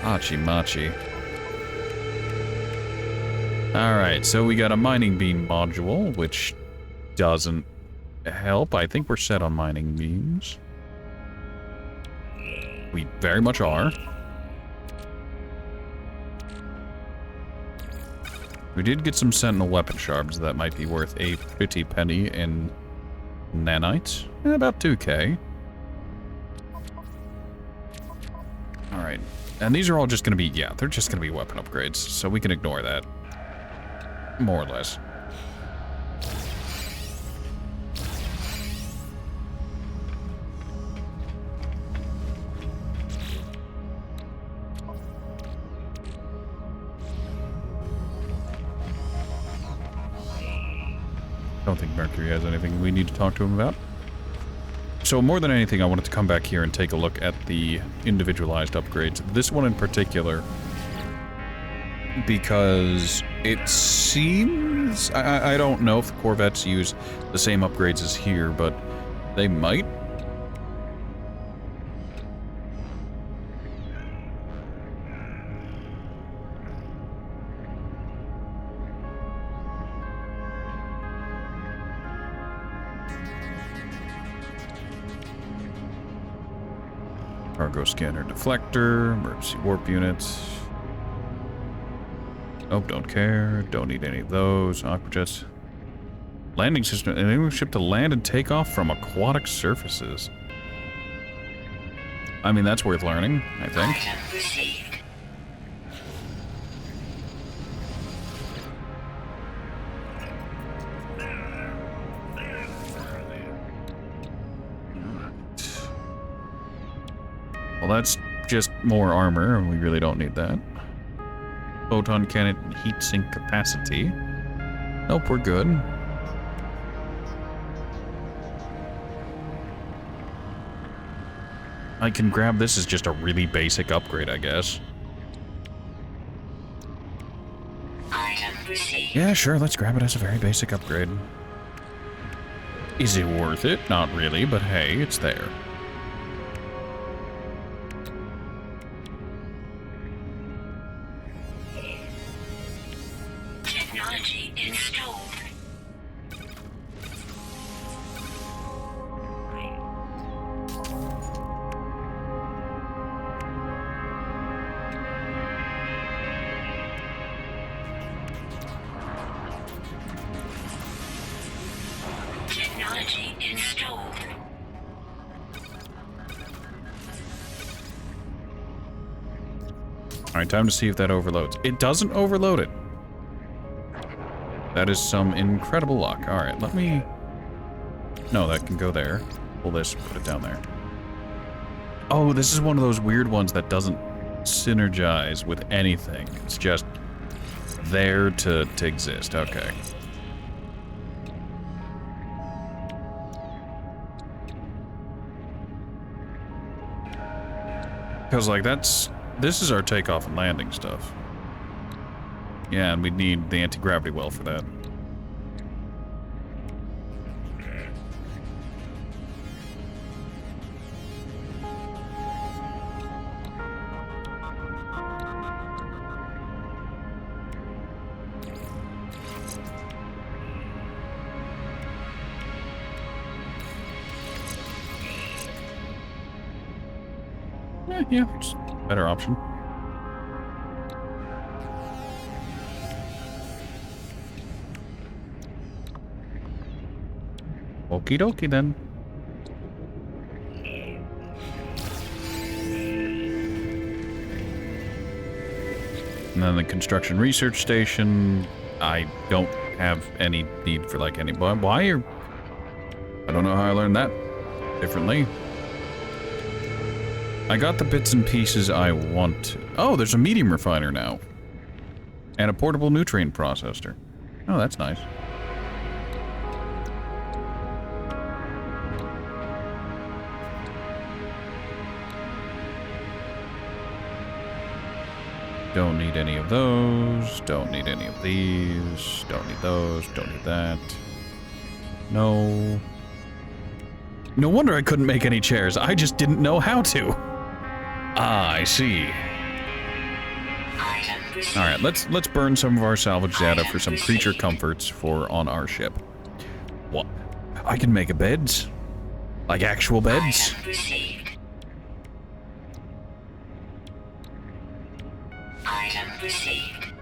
Hachi machi. Alright, so we got a mining beam module, which doesn't help. I think we're set on mining beams. We very much are. We did get some sentinel weapon shards that might be worth a pretty penny in nanites. About 2k. Alright. And these are all just gonna be, yeah, they're just gonna be weapon upgrades, so we can ignore that. More or less. I don't think Mercury has anything we need to talk to him about. So more than anything, I wanted to come back here and take a look at the individualized upgrades. This one in particular, because it seems... I don't know if the corvettes use the same upgrades as here, but they might. Cargo scanner deflector, emergency warp units. Oh, don't care. Don't need any of those. Aquajets. Landing system. Enabling ship to land and take off from aquatic surfaces. I mean, that's worth learning, I think. Item received. Well, that's just more armor, and we really don't need that. Photon cannon heat sink capacity. Nope, we're good. I can grab this as just a really basic upgrade, I guess. Item received. Yeah, sure, let's grab it as a very basic upgrade. Is it worth it? Not really, but hey, it's there. Technology installed. Technology installed. Alright, time to see if that overloads. It doesn't overload it. That is some incredible luck. Alright, let me... No, that can go there. Pull this, put it down there. Oh, this is one of those weird ones that doesn't synergize with anything. It's just there to exist. Okay. Because, like, this is our takeoff and landing stuff. Yeah, and we'd need the anti-gravity well for that. Yeah, just better option. Okie dokie then. And then the construction research station. I don't have any need for like any. Why are... I don't know how I learned that differently. I got the bits and pieces I want to. Oh, there's a medium refiner now. And a portable nutrient processor. Oh, that's nice. Don't need any of those. Don't need any of these. Don't need those. Don't need that. No. No wonder I couldn't make any chairs. I just didn't know how to. Ah, I see. Alright, let's burn some of our salvage data for some creature comforts for on our ship. What? I can make a beds? Like actual beds? Item received. Item received.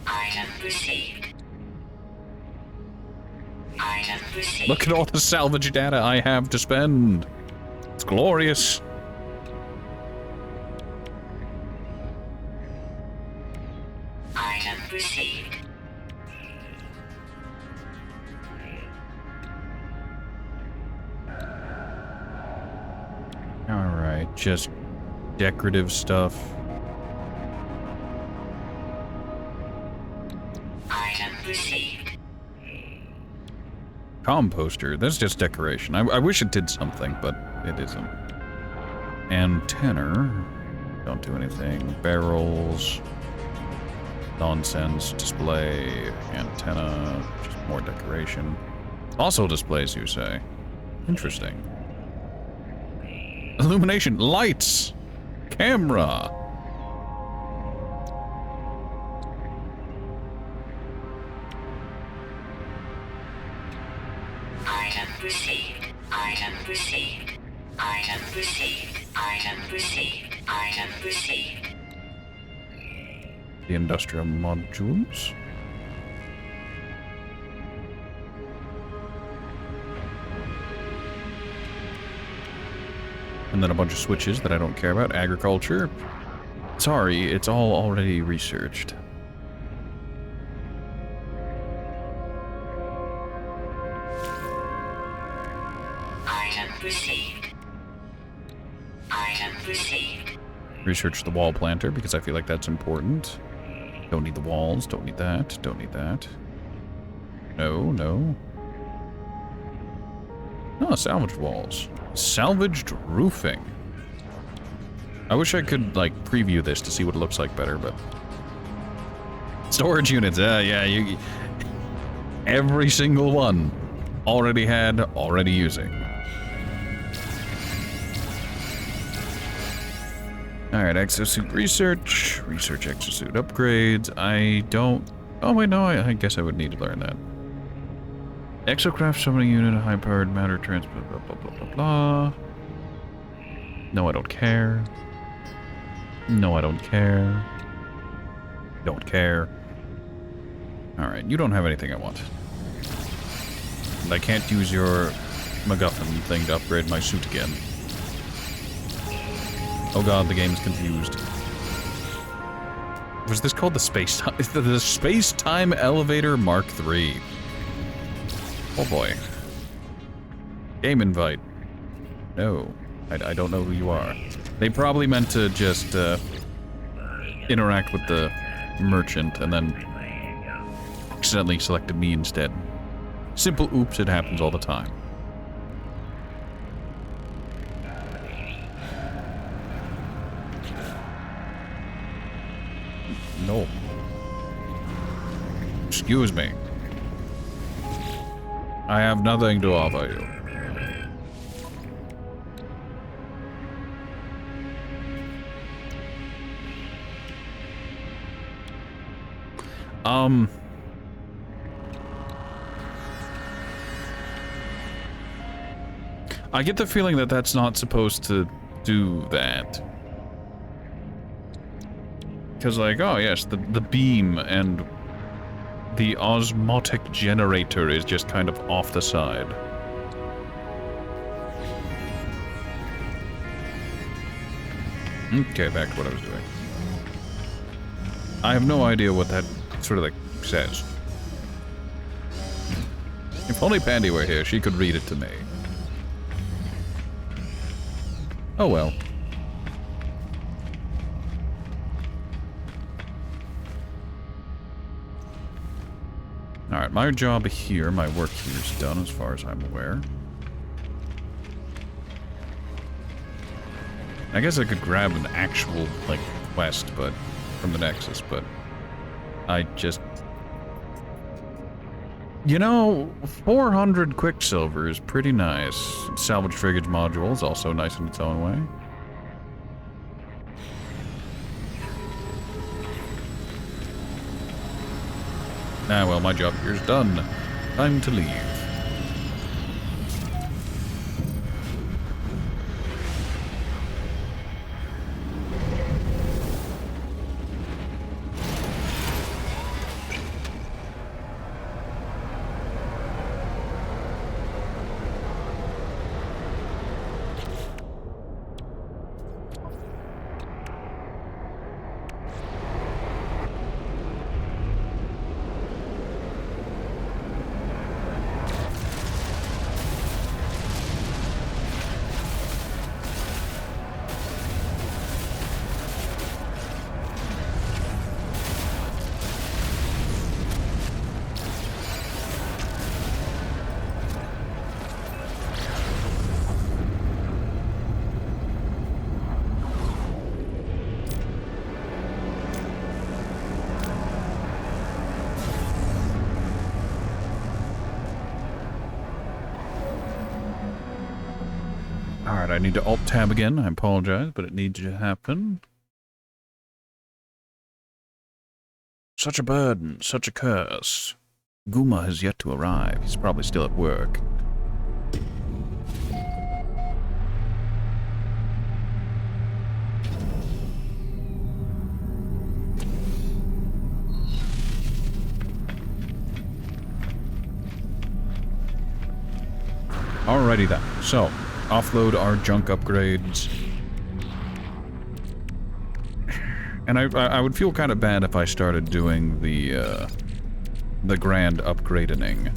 Item received. Item received. Look at all the salvage data I have to spend. It's glorious. Item received. Alright, just decorative stuff. Item received. Composter, that's just decoration. I wish it did something, but it isn't. Antenna, don't do anything. Barrels, nonsense, display, antenna, just more decoration. Also displays, you say. Interesting. Illumination, lights, camera. Item received. Item received. Item received. Item received. Item received. The industrial modules. And then a bunch of switches that I don't care about. Agriculture. Sorry, it's all already researched. Item received. Item received. Research the wall planter because I feel like that's important. Don't need the walls, don't need that, don't need that. No, no. Oh, salvaged walls. Salvaged roofing. I wish I could, like, preview this to see what it looks like better, but... Storage units, yeah, you... Every single one already had, already using. Alright, exosuit research. Research exosuit upgrades. I don't... Oh, wait, no, I guess I would need to learn that. Exocraft summoning unit, high-powered matter transport, blah, blah, blah, blah, blah. No, I don't care. No, I don't care. Don't care. Alright, you don't have anything I want. And I can't use your MacGuffin thing to upgrade my suit again. Oh god, the game's confused. Was this called the space-time? The space-time elevator Mark III. Oh boy. Game invite. No. I don't know who you are. They probably meant to just interact with the merchant and then accidentally selected me instead. Simple oops, it happens all the time. No. Excuse me. I have nothing to offer you. I get the feeling that that's not supposed to do that. Because, like, oh yes, the beam and the osmotic generator is just kind of off the side. Okay, back to what I was doing. I have no idea what that sort of like says. If only Pandy were here, she could read it to me. Oh well. Alright, my job here, my work here is done as far as I'm aware. I guess I could grab an actual, like, quest, but from the Nexus, but I just... You know, 400 Quicksilver is pretty nice. Salvage frigate module is also nice in its own way. Ah, well, my job here's done. Time to leave. Alright, I need to Alt-Tab again. I apologize, but it needs to happen. Such a burden, such a curse. Guma has yet to arrive. He's probably still at work. Alrighty then. So, offload our junk upgrades. And I would feel kind of bad if I started doing the grand upgrading.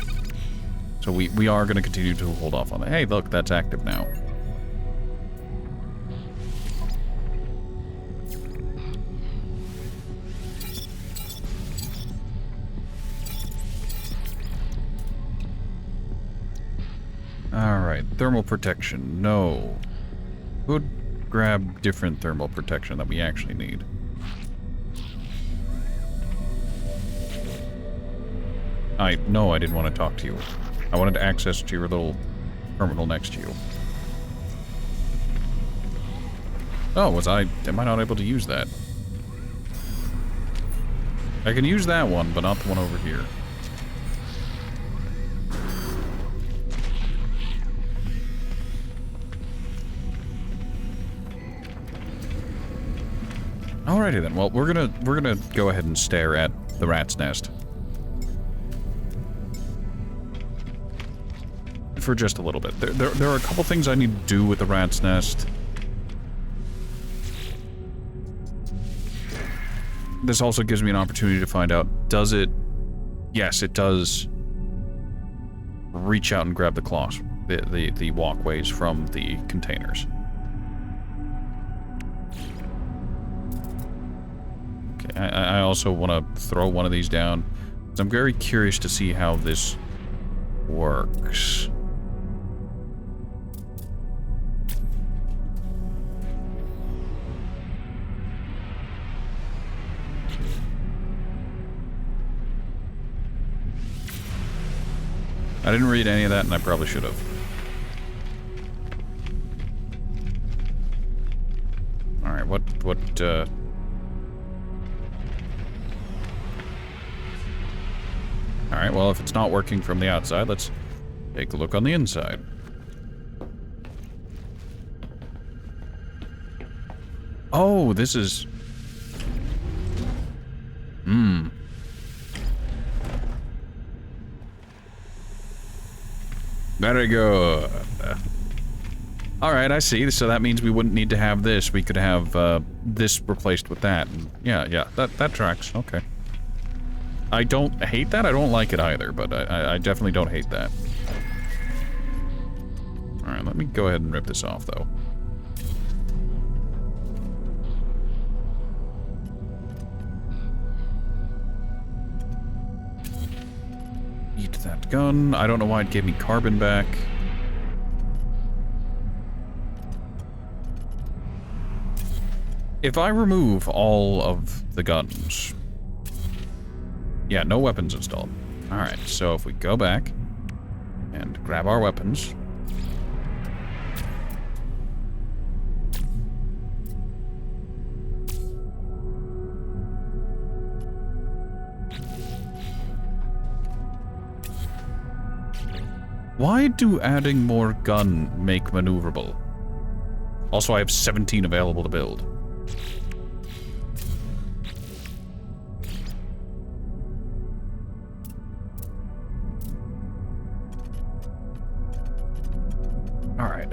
So we are going to continue to hold off on that. Hey, look, that's active now. Alright, thermal protection. No. Could grab different thermal protection that we actually need. No, I didn't want to talk to you. I wanted access to your little terminal next to you. Oh, am I not able to use that? I can use that one, but not the one over here. Alrighty then. Well, we're gonna go ahead and stare at the rat's nest for just a little bit. There are a couple things I need to do with the rat's nest. This also gives me an opportunity to find out, does it... Yes, it does reach out and grab the claws, the walkways from the containers. Okay, I also want to throw one of these down, because I'm very curious to see how this works. I didn't read any of that, and I probably should have. Alright, Alright, well, if it's not working from the outside, let's take a look on the inside. Oh, this is... Very good. Alright, I see. So that means we wouldn't need to have this. We could have this replaced with that. And yeah, that tracks. Okay. I don't hate that. I don't like it either, but I definitely don't hate that. Alright, let me go ahead and rip this off, though. Eat that gun. I don't know why it gave me carbon back. If I remove all of the guns... Yeah, no weapons installed. Alright, so if we go back and grab our weapons... Why do adding more gun make maneuverable? Also, I have 17 available to build. Alright.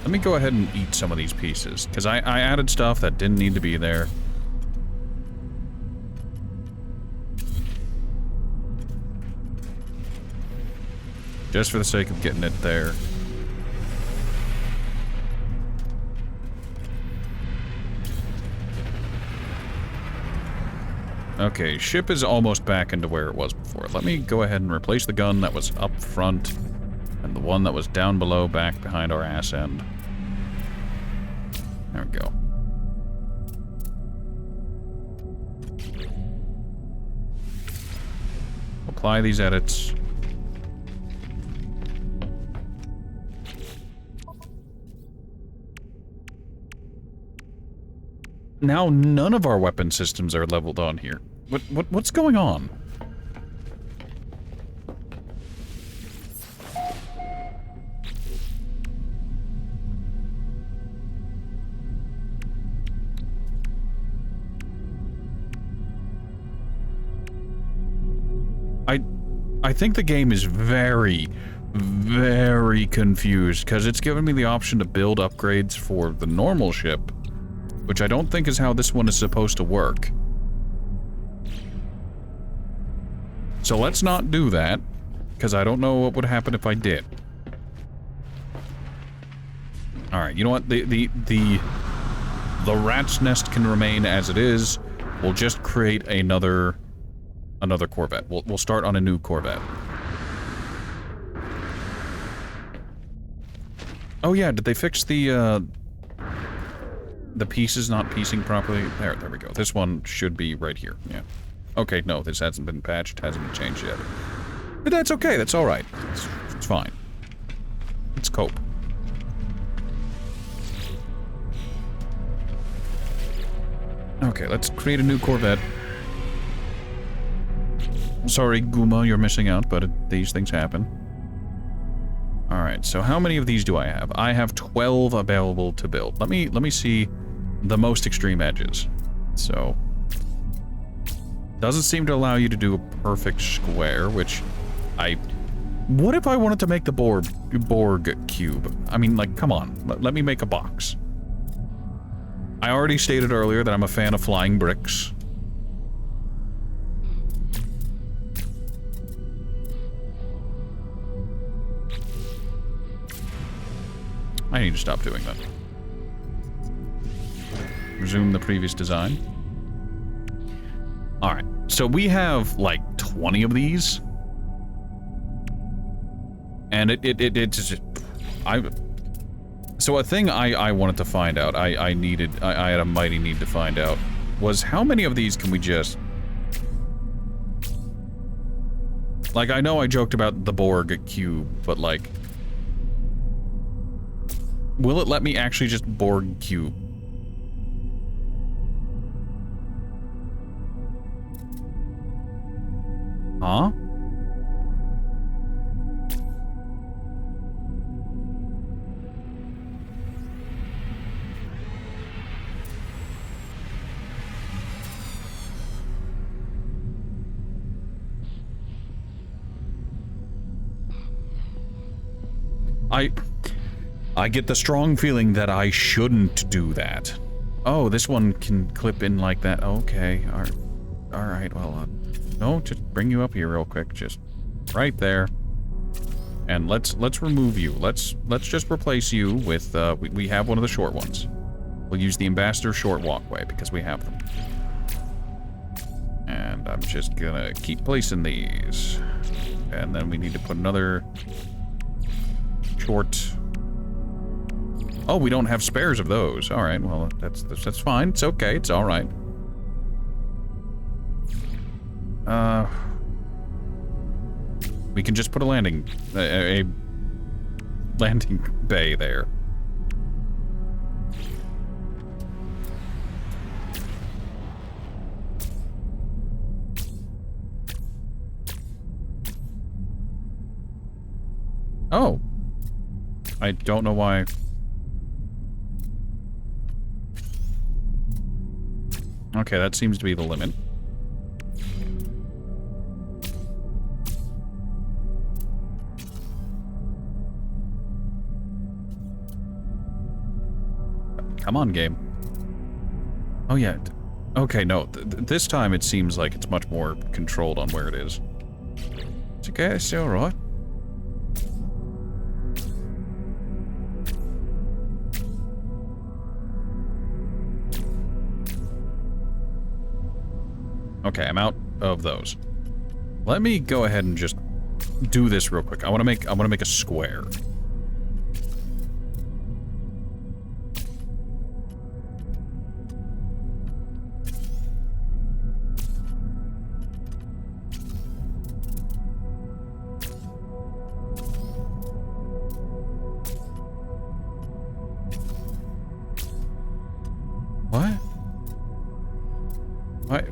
Let me go ahead and eat some of these pieces, because I added stuff that didn't need to be there. Just for the sake of getting it there. Okay, ship is almost back into where it was before. Let me go ahead and replace the gun that was up front and the one that was down below back behind our ass end. There we go. Apply these edits. Now none of our weapon systems are leveled on here. What's going on? I think the game is very, very confused, because it's given me the option to build upgrades for the normal ship, which I don't think is how this one is supposed to work. So let's not do that, because I don't know what would happen if I did. Alright, you know what? The rat's nest can remain as it is. We'll just create another Corvette. We'll start on a new Corvette. Oh yeah, did they fix the pieces not piecing properly? There we go. This one should be right here. Yeah. Okay, no, this hasn't been patched, hasn't been changed yet. But that's okay, that's alright. It's fine. Let's cope. Okay, let's create a new Corvette. Sorry, Guma, you're missing out, but these things happen. Alright, so how many of these do I have? I have 12 available to build. Let me see the most extreme edges. So... doesn't seem to allow you to do a perfect square, which what if I wanted to make the Borg cube? I mean, like, come on. Let me make a box. I already stated earlier that I'm a fan of flying bricks. I need to stop doing that. Resume the previous design. Alright, so we have, like, 20 of these. And it's just... So a thing I wanted to find out, I had a mighty need to find out, was how many of these can we just... Like, I know I joked about the Borg cube, but, like... will it let me actually just Borg cube? Huh? I get the strong feeling that I shouldn't do that. Oh, this one can clip in like that. Okay, alright, well, no, just bring you up here real quick, just right there. And let's remove you. Let's just replace you with, we have one of the short ones. We'll use the Ambassador short walkway, because we have them. And I'm just gonna keep placing these. And then we need to put another short... Oh, we don't have spares of those. Alright, well, that's fine. It's okay, it's alright. We can just put a landing bay there. Oh. I don't know why. Okay, that seems to be the limit. Come on, game. Oh, yeah. Okay, no. This time it seems like it's much more controlled on where it is. It's okay, it's still alright. Okay, I'm out of those. Let me go ahead and just do this real quick. I want to make a square. What? What?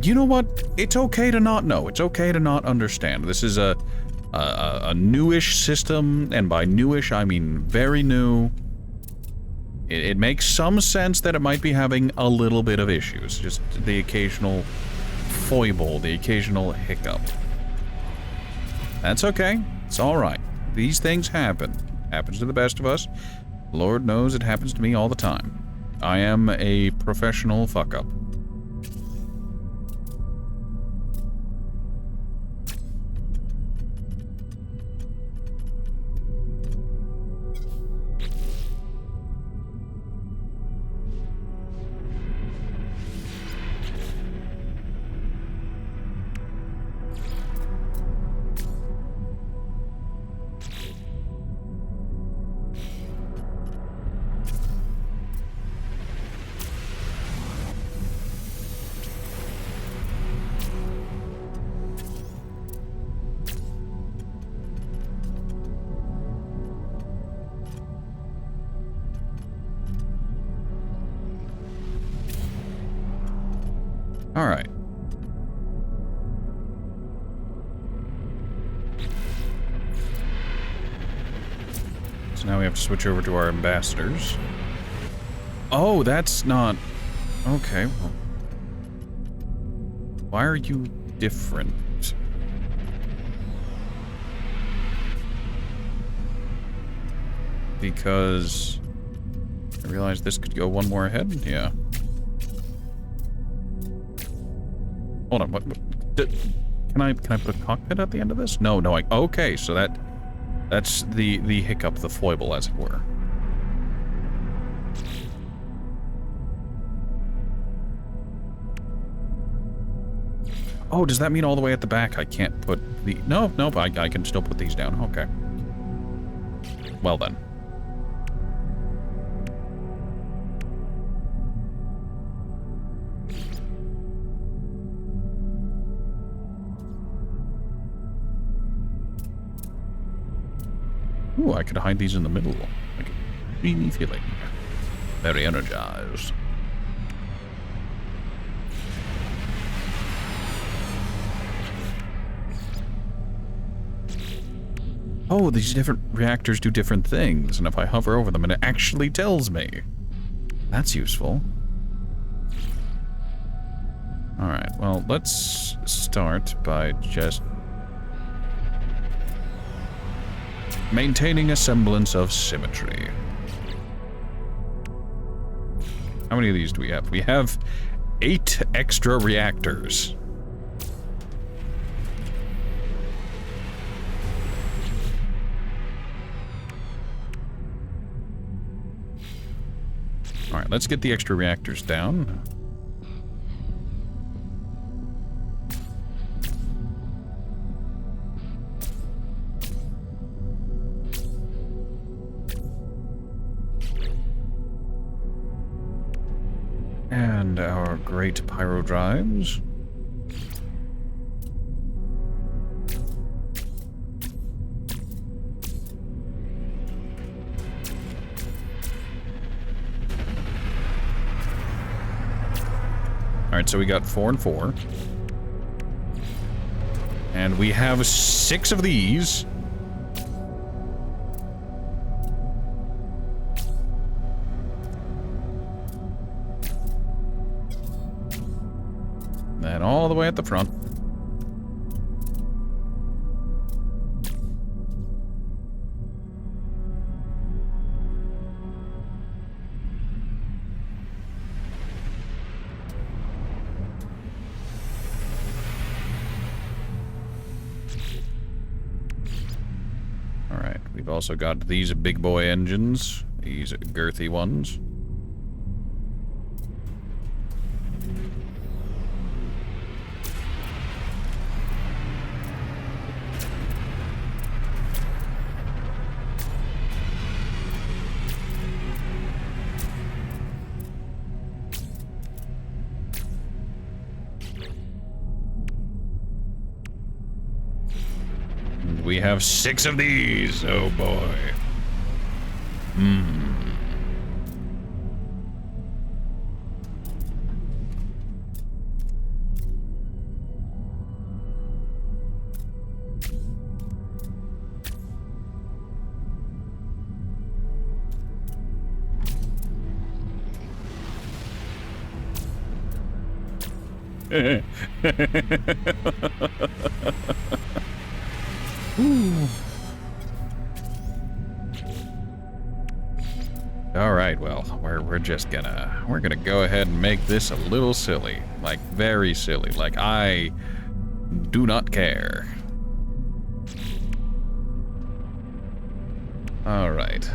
You know what? It's okay to not know. It's okay to not understand. This is a newish system, and by newish I mean very new. It makes some sense that it might be having a little bit of issues. Just the occasional foible, the occasional hiccup. That's okay. It's alright. These things happen. Happens to the best of us. Lord knows it happens to me all the time. I am a professional fuck-up. Alright. So now we have to switch over to our ambassadors. Oh, that's not... Okay, well... Why are you different? Because... I realized this could go one more ahead? Yeah. Hold on, what can I put a cockpit at the end of this? No, okay, so that's the hiccup, the foible, as it were. Oh, does that mean all the way at the back I can't put the... No, I can still put these down. Okay. Well then. Ooh, I could hide these in the middle. Like a dreamy feeling. Very energized. Oh, these different reactors do different things, and if I hover over them, it actually tells me. That's useful. Alright, well, let's start by just... maintaining a semblance of symmetry. How many of these do we have? We have 8 extra reactors. Alright, let's get the extra reactors down. And our great pyro drives. Alright, so we got 4 and 4. And we have 6 of these. And all the way at the front. Alright, we've also got these big boy engines, these girthy ones. We have 6 of these. Oh boy. All right, well, we're just gonna go ahead and make this a little silly, like very silly. Like I do not care. All right.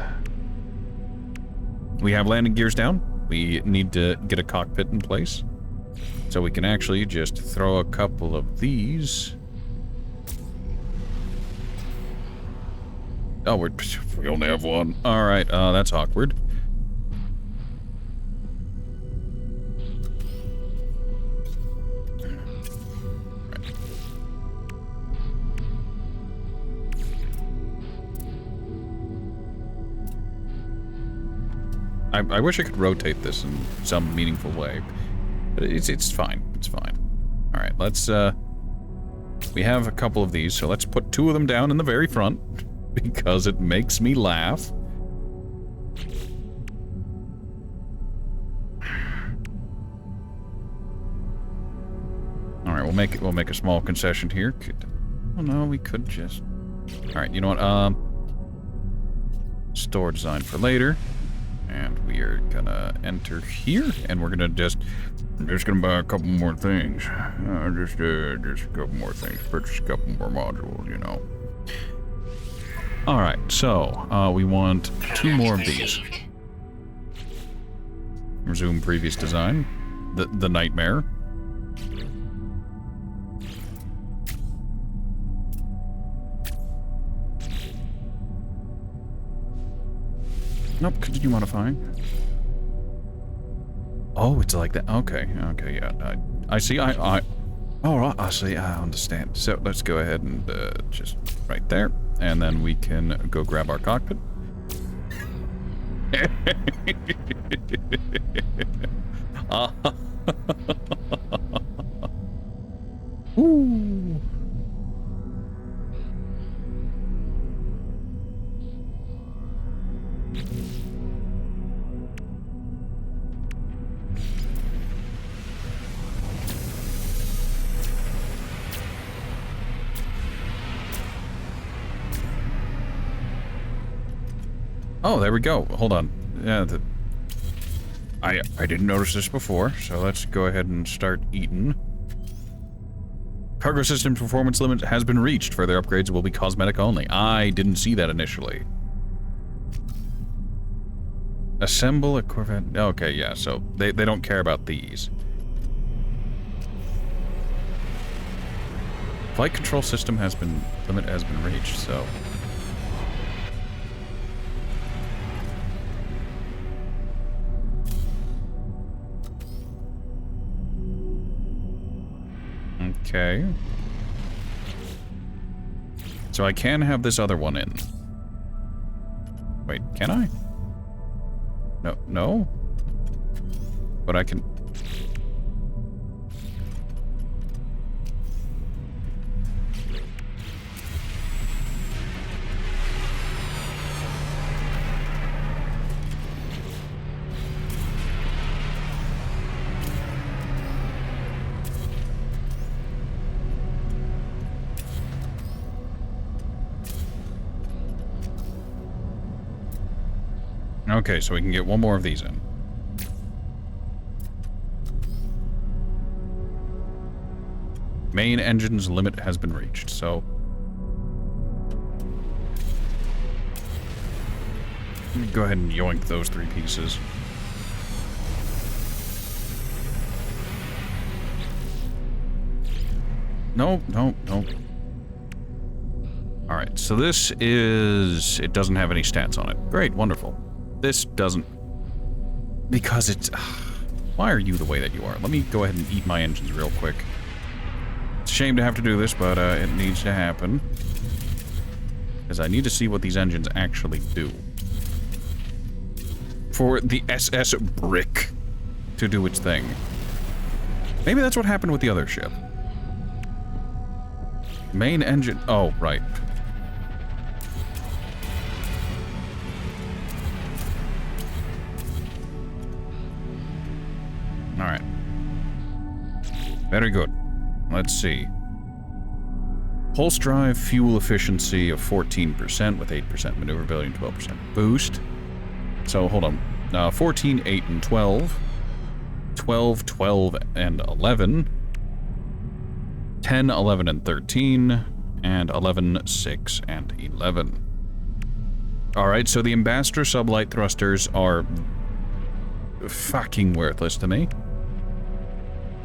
We have landing gears down. We need to get a cockpit in place. So we can actually just throw a couple of these. Oh, we only have one. All right, that's awkward. I wish I could rotate this in some meaningful way. But it's fine. It's fine. All right, let's, we have a couple of these, so let's put 2 of them down in the very front, because it makes me laugh. All right, we'll make a small concession here. Oh no, we could just... All right, you know what, store design for later. And we are gonna enter here, and we're gonna I'm just gonna buy a couple more things. Just a couple more things. Purchase a couple more modules, you know. All right, so we want 2 more of these. Resume previous design. The nightmare. Nope, continue modifying. Oh, it's like that. Okay, okay, yeah. I see, all right, I see, I understand. So let's go ahead and just right there. And then we can go grab our cockpit. Ooh. Oh, there we go. Hold on. Yeah, I didn't notice this before, so let's go ahead and start eating. Cargo system performance limit has been reached. Further upgrades will be cosmetic only. I didn't see that initially. Assemble a corvette. Okay, yeah, so they don't care about these. Flight control system limit has been reached, so... Okay. So I can have this other one in. Wait, can I? No, no? But I can... Okay, so we can get 1 more of these in. Main engine's limit has been reached, so... Let me go ahead and yoink those 3 pieces. Nope, nope, nope. Alright, so this is... It doesn't have any stats on it. Great, wonderful. This doesn't... Because it's... Why are you the way that you are? Let me go ahead and eat my engines real quick. It's a shame to have to do this, but it needs to happen. Because I need to see what these engines actually do. For the SS Brick to do its thing. Maybe that's what happened with the other ship. Main engine... Oh, right. Alright. Very good. Let's see. Pulse drive, fuel efficiency of 14% with 8% maneuverability and 12% boost. So, hold on. 14, 8, and 12. 12, 12, and 11. 10, 11, and 13. And 11, 6, and 11. Alright, so the Ambassador sublight thrusters are fucking worthless to me.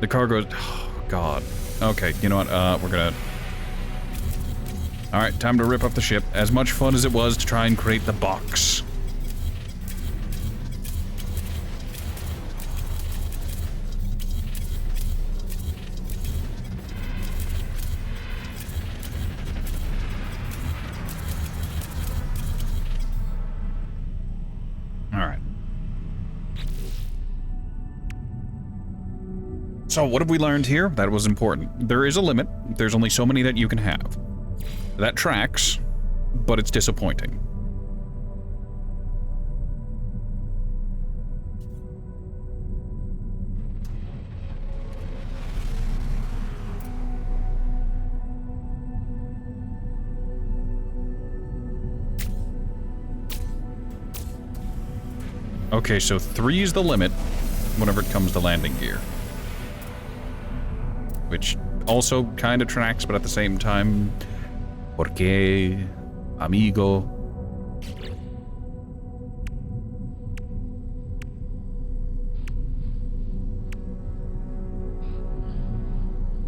The cargo... Oh, God. Okay, you know what? We're gonna... Alright, time to rip up the ship. As much fun as it was to try and create the box. Alright. So, what have we learned here? That was important. There is a limit. There's only so many that you can have. That tracks, but it's disappointing. Okay, so 3 is the limit whenever it comes to landing gear. Which also kind of tracks, but at the same time... Porque, amigo.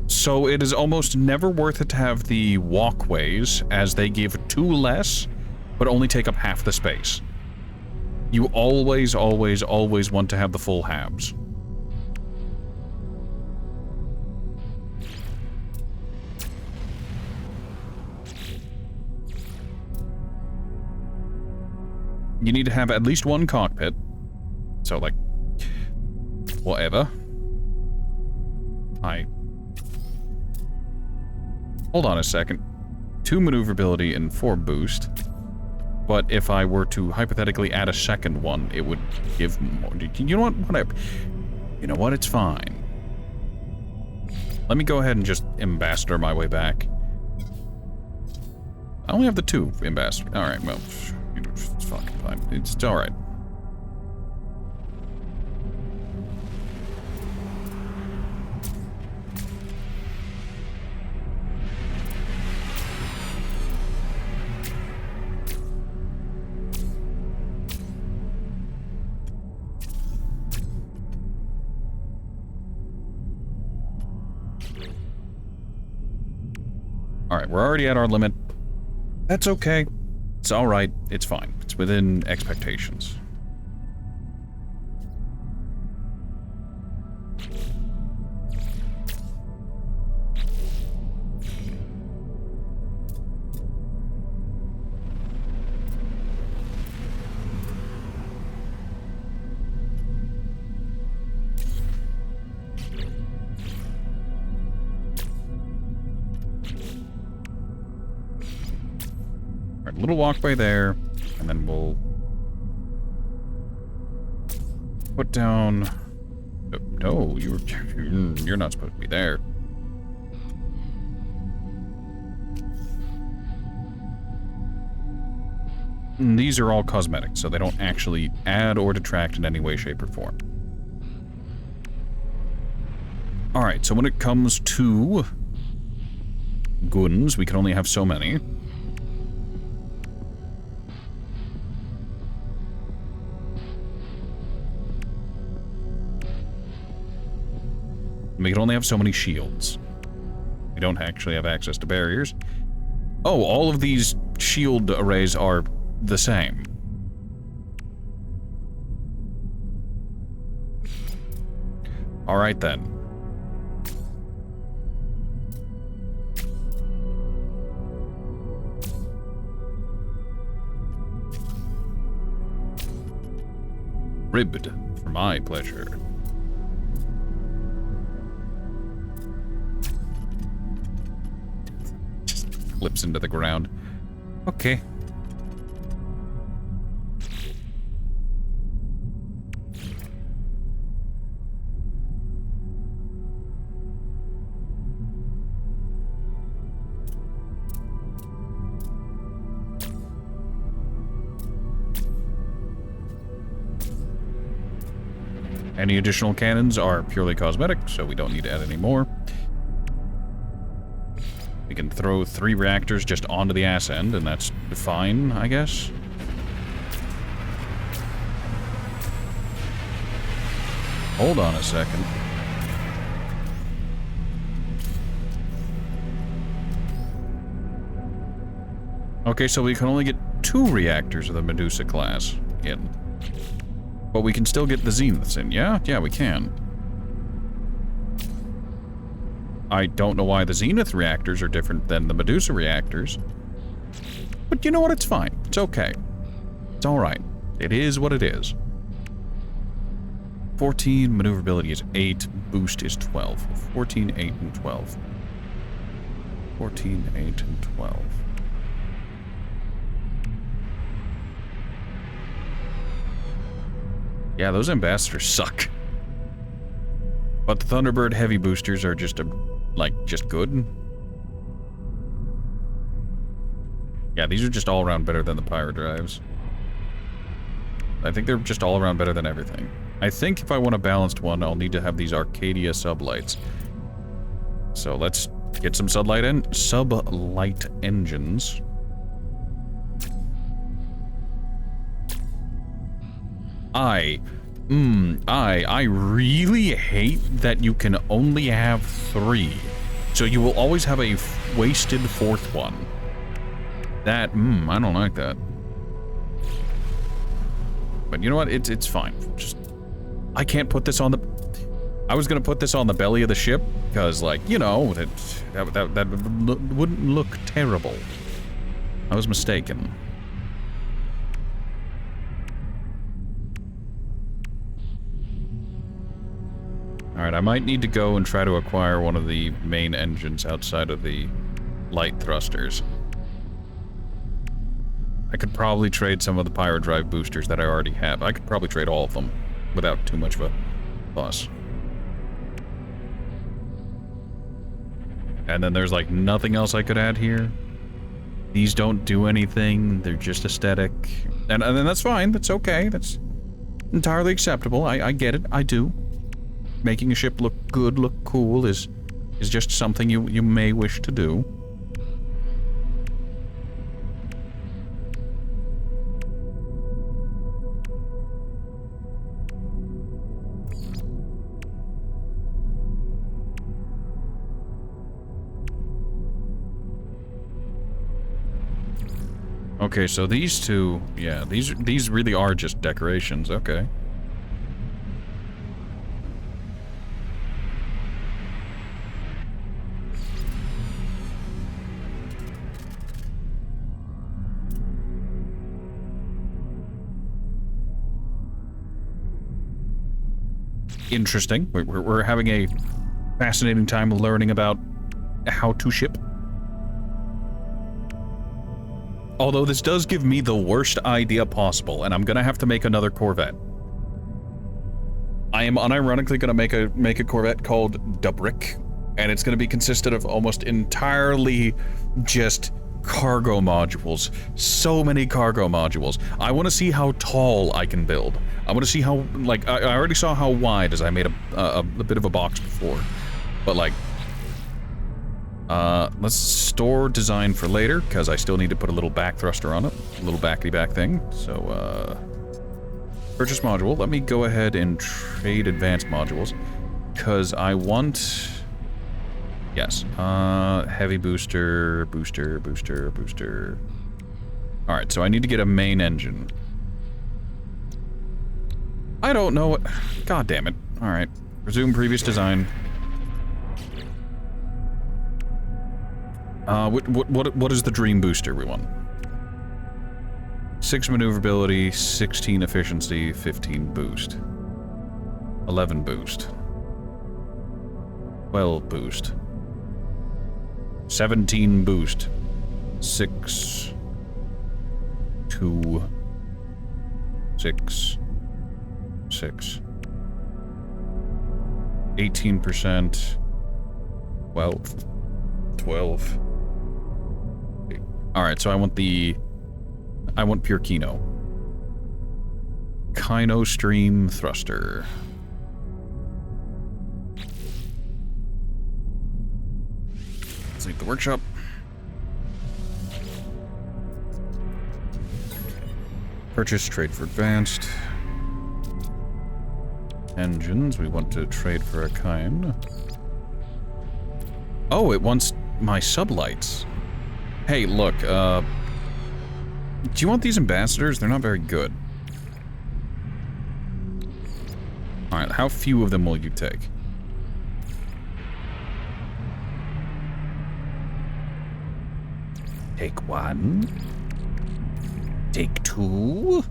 So it is almost never worth it to have the walkways, as they give 2 less, but only take up half the space. You always, always, always want to have the full halves. You need to have at least 1 cockpit. So, like, whatever. Hold on a second. 2 maneuverability and 4 boost. But if I were to hypothetically add a second one, it would give more. You know what? Whatever. You know what? It's fine. Let me go ahead and just ambassador my way back. I only have the 2 ambassador. Alright, well... It's fucking fine. It's alright. Alright, we're already at our limit. That's okay. It's alright. It's fine. It's within expectations. Alright, little walkway there. And then we'll put down... No, you're not supposed to be there. And these are all cosmetic, so they don't actually add or detract in any way, shape, or form. Alright, so when it comes to guns, we can only have so many. We can only have so many shields. We don't actually have access to barriers. Oh, all of these shield arrays are the same. Alright then. Ribbed for my pleasure. Clips into the ground. Okay. Any additional cannons are purely cosmetic, so we don't need to add any more. We can throw 3 reactors just onto the ass end, and that's fine, I guess. Hold on a second. Okay, so we can only get 2 reactors of the Medusa class in. But we can still get the Zeniths in, yeah? Yeah, we can. I don't know why the Zenith reactors are different than the Medusa reactors. But you know what? It's fine. It's okay. It's alright. It is what it is. 14, maneuverability is 8, boost is 12. 14, 8, and 12. 14, 8, and 12. Yeah, those ambassadors suck. But the Thunderbird heavy boosters are just just good. Yeah, these are just all around better than the pyro drives. I think they're just all around better than everything. I think if I want a balanced one, I'll need to have these Arcadia sublights. So let's get some sublight engines. I really hate that you can only have 3. So you will always have a wasted 4th one. That, I don't like that. But you know what? It's fine. Just, I can't put this on the... I was gonna put this on the belly of the ship, because, like, you know, that wouldn't look terrible. I was mistaken. Alright, I might need to go and try to acquire one of the main engines outside of the light thrusters. I could probably trade some of the pyro drive boosters that I already have. I could probably trade all of them without too much of a fuss. And then there's like nothing else I could add here. These don't do anything, they're just aesthetic. And then that's fine, that's okay, that's entirely acceptable. I get it, I do. Making a ship look good, look cool is just something you may wish to do. Okay, so these two, yeah, these really are just decorations, okay. Interesting. We're having a fascinating time learning about how to ship. Although this does give me the worst idea possible, and I'm gonna have to make another Corvette. I am unironically gonna make a Corvette called Dubrick, and it's gonna be consisted of almost entirely just cargo modules. So many cargo modules. I want to see how tall I can build. I want to see how, like, I already saw how wide as I made a bit of a box before. But, like, let's store design for later, because I still need to put a little back thruster on it. A little backety-back thing. So, purchase module. Let me go ahead and trade advanced modules, because I want... Yes, heavy booster. Alright, so I need to get a main engine. I don't know what... God damn it. Alright, resume previous design. What is the dream booster we want? 6 maneuverability, 16 efficiency, 15 boost. 11 boost. 12 boost. 17 boost. 6. 2. 6. 6. 18%. 12. 12. Alright, so I want pure Kino. Kino Stream Thruster. Let's leave the workshop. Purchase, trade for advanced. Engines, we want to trade for a kind. Oh, it wants my sublights. Hey, look, do you want these ambassadors? They're not very good. Alright, how few of them will you take? Take one. Take two.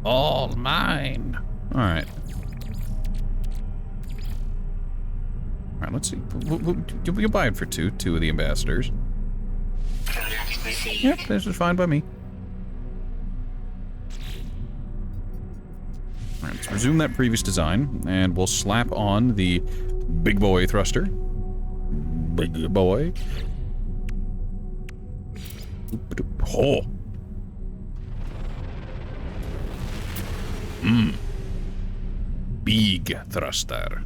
All mine. Alright. Alright, let's see. You'll buy it for two of the ambassadors. Yep, this is fine by me. Alright, let's resume that previous design, and we'll slap on the big boy thruster. Big boy. Oh! Big thruster.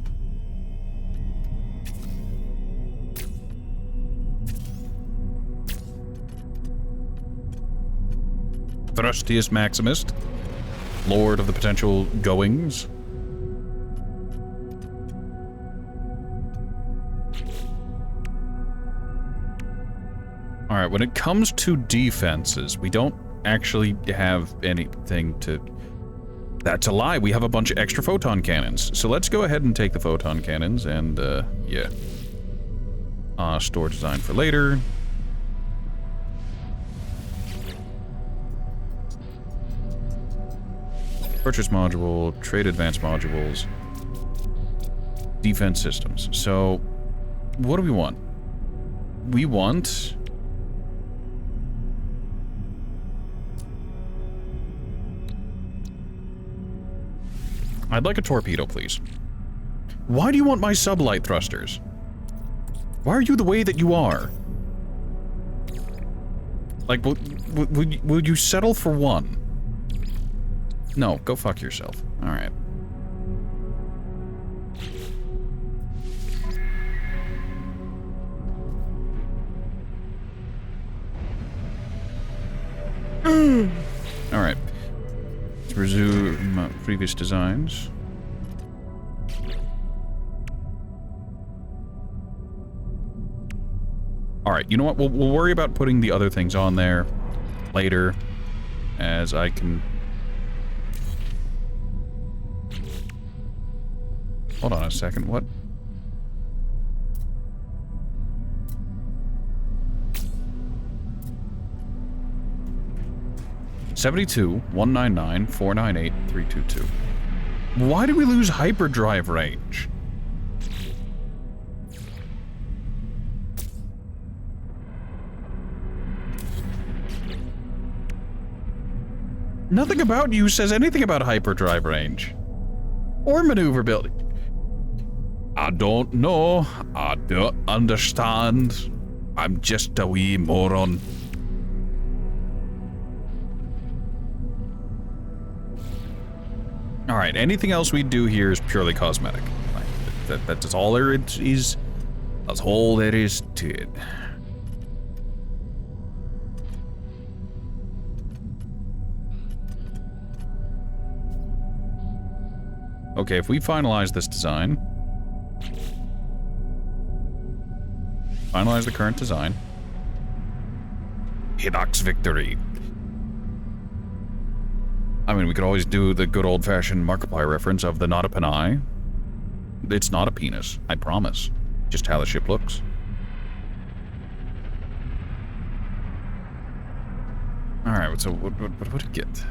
Thrustius Maximist, Lord of the Potential Goings. Alright, when it comes to defenses, we don't actually have anything to... That's a lie, we have a bunch of extra photon cannons. So let's go ahead and take the photon cannons and, yeah. Store design for later. Purchase module, trade advanced modules, defense systems. So, what do we want? We want... I'd like a torpedo, please. Why do you want my sublight thrusters? Why are you the way that you are? Like, would you settle for one? No, go fuck yourself. Alright. Alright. Let's resume previous designs. Alright, you know what? We'll worry about putting the other things on there later, as I can... Hold on a second, what? $72,199,498,322. Why did we lose hyperdrive range? Nothing about you says anything about hyperdrive range. Or maneuverability. I don't know. I don't understand. I'm just a wee moron. Alright, anything else we do here is purely cosmetic. That's all there is. That's all there is to it. Okay, if we finalize this design... Finalize the current design. Hidak's victory. I mean, we could always do the good old-fashioned Markiplier reference of the not a penai. It's not a penis, I promise. Just how the ship looks. Alright, so what would it get?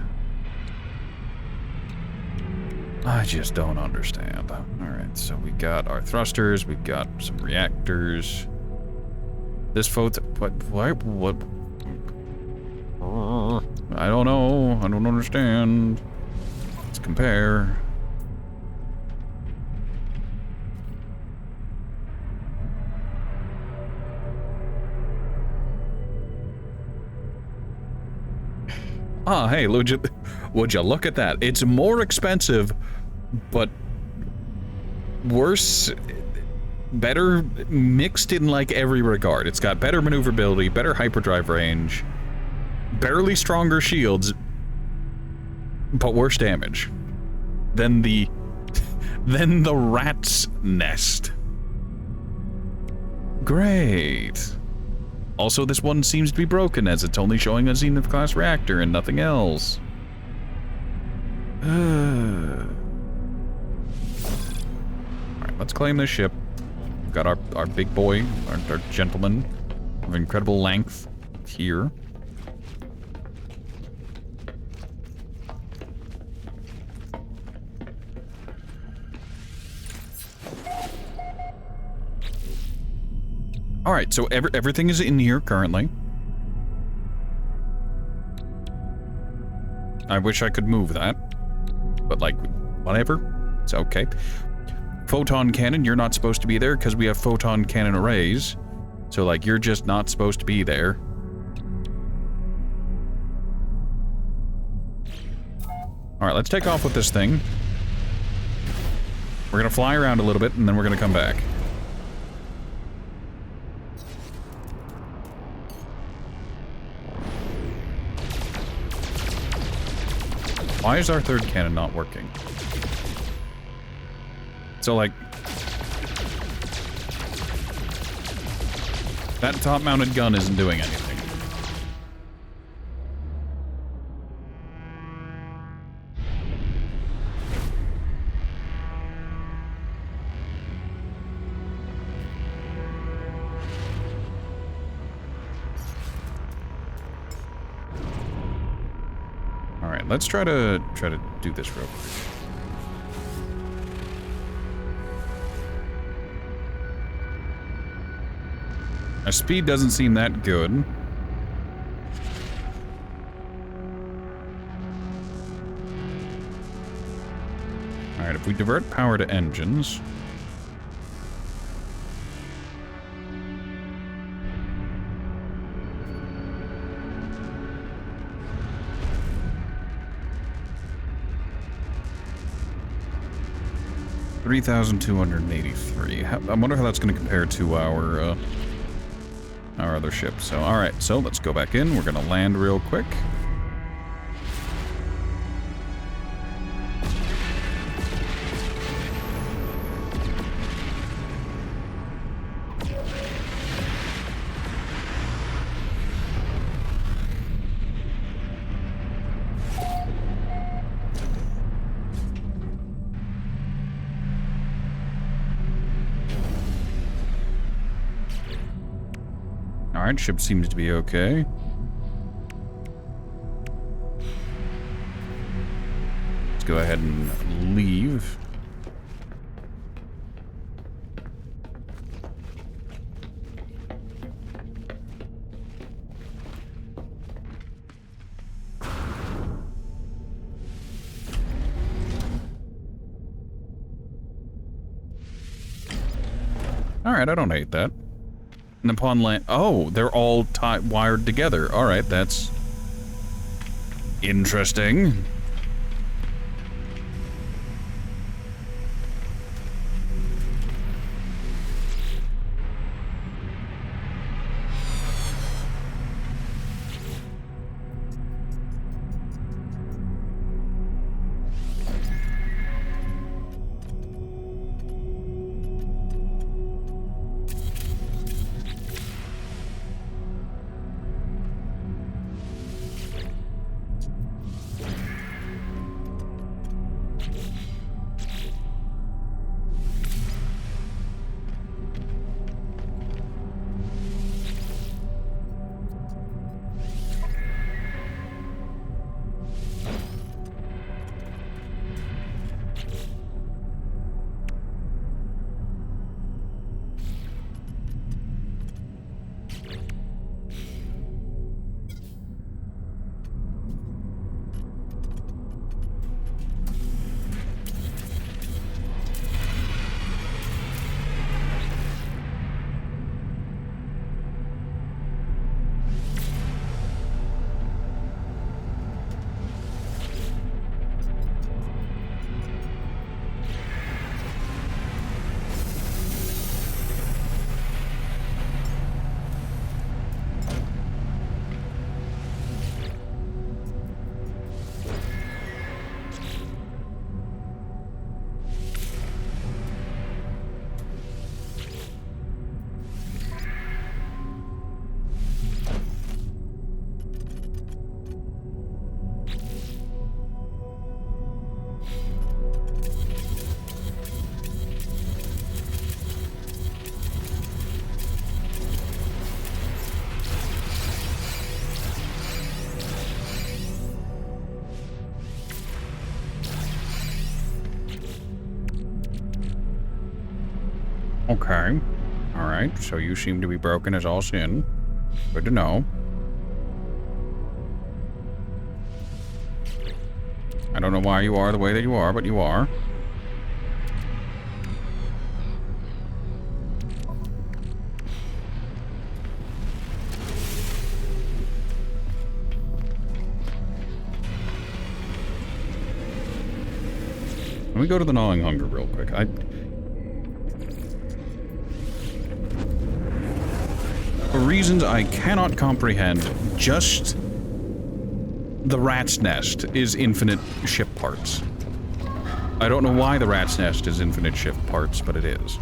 I just don't understand. Alright, so we got our thrusters, we got some reactors. This photo... What? I don't know. I don't understand. Let's compare. Ah, hey, would you look at that? It's more expensive, but worse Better mixed in like every regard. It's got better maneuverability, better hyperdrive range, barely stronger shields, but worse damage than the rat's nest. Great. Also, this one seems to be broken as it's only showing a Zenith class reactor and nothing else. Alright, let's claim this ship. We've got our big boy, our gentleman of incredible length here. Alright, so everything is in here currently. I wish I could move that. But, like, whatever. It's okay. Photon cannon, you're not supposed to be there because we have photon cannon arrays. So, like, you're just not supposed to be there. Alright, let's take off with this thing. We're gonna fly around a little bit, and then we're gonna come back. Why is our third cannon not working? So, like... that top-mounted gun isn't doing anything. Alright, let's try to do this real quick. Our speed doesn't seem that good. Alright, if we divert power to engines... $3,283. I wonder how that's going to compare to our other ship. So, alright, so let's go back in. We're going to land real quick. Alright, ship seems to be okay. Let's go ahead and leave. Alright, I don't hate that. And upon land... oh, they're all wired together. Alright, that's... interesting. Okay. Alright, so you seem to be broken as all sin. Good to know. I don't know why you are the way that you are, but you are. Let me go to the gnawing hunger real quick. For reasons I cannot comprehend, just the rat's nest is infinite ship parts. I don't know why the rat's nest is infinite ship parts, but it is.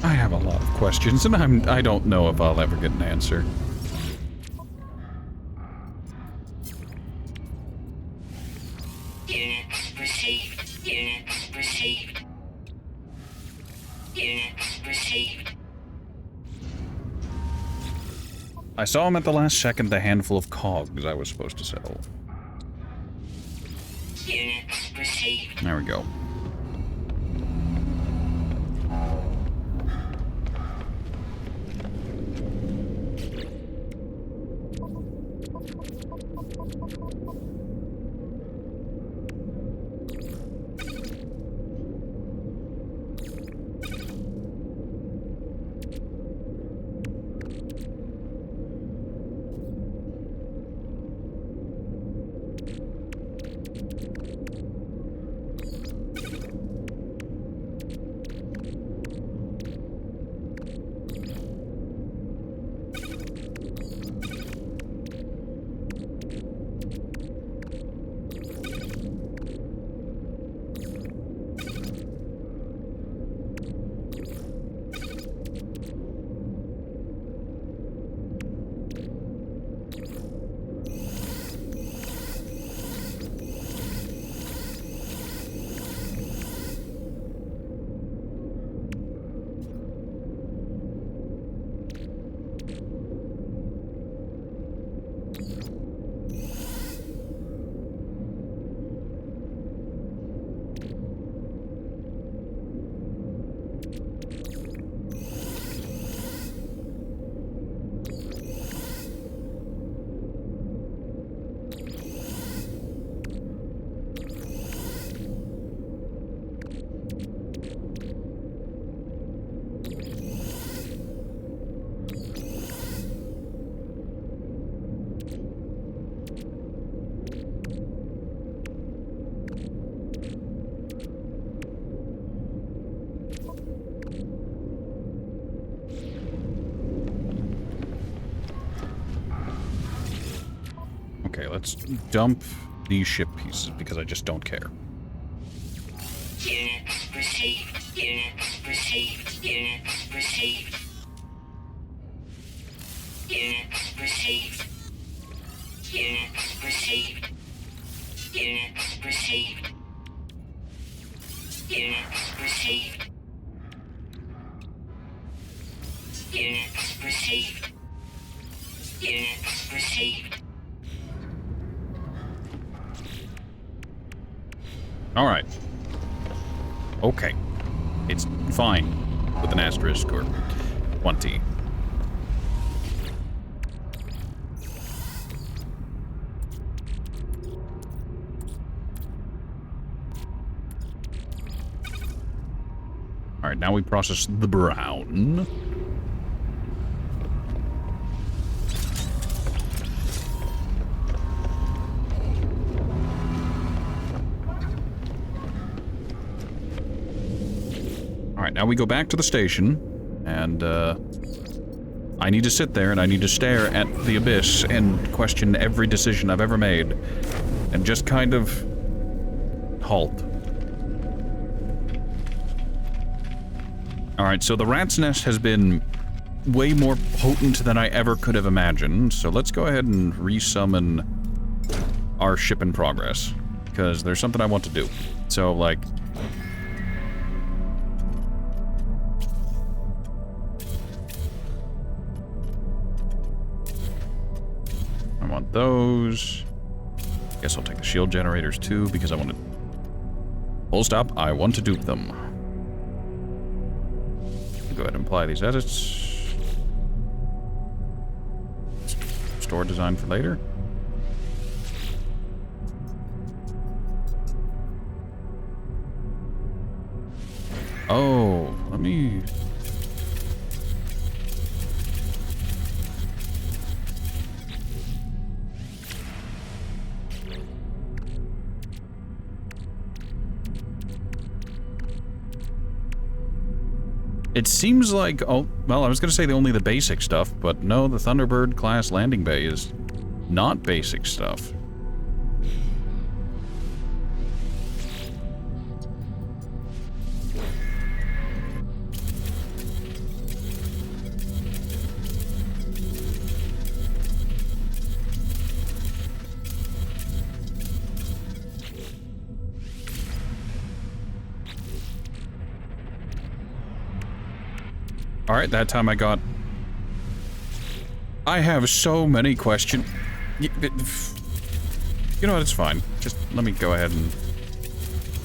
I have a lot of questions, and I don't know if I'll ever get an answer. Units received. Units received. Units received. I saw him at the last second, the handful of cogs I was supposed to settle. Units received. There we go. Okay, let's dump these ship pieces because I just don't care. Units received. Units received. Units received. Units received. Units received. Units received. Units received. Units received. Units received. All right. Okay. It's fine with an asterisk or 20. All right, now we process the brown. All right, now we go back to the station, and I need to sit there and I need to stare at the abyss and question every decision I've ever made, and just kind of halt. All right, so the rat's nest has been way more potent than I ever could have imagined, so let's go ahead and resummon our ship in progress, because there's something I want to do. So, like... I want those. Guess I'll take the shield generators too, because I want to... Full stop, I want to dupe them. Go ahead and apply these edits. Store design for later. Oh, let me... It seems like, oh, well, I was going to say only the basic stuff, but no, the Thunderbird class landing bay is not basic stuff. Alright, that time I got... I have so many questions. You know what, it's fine. Just let me go ahead and...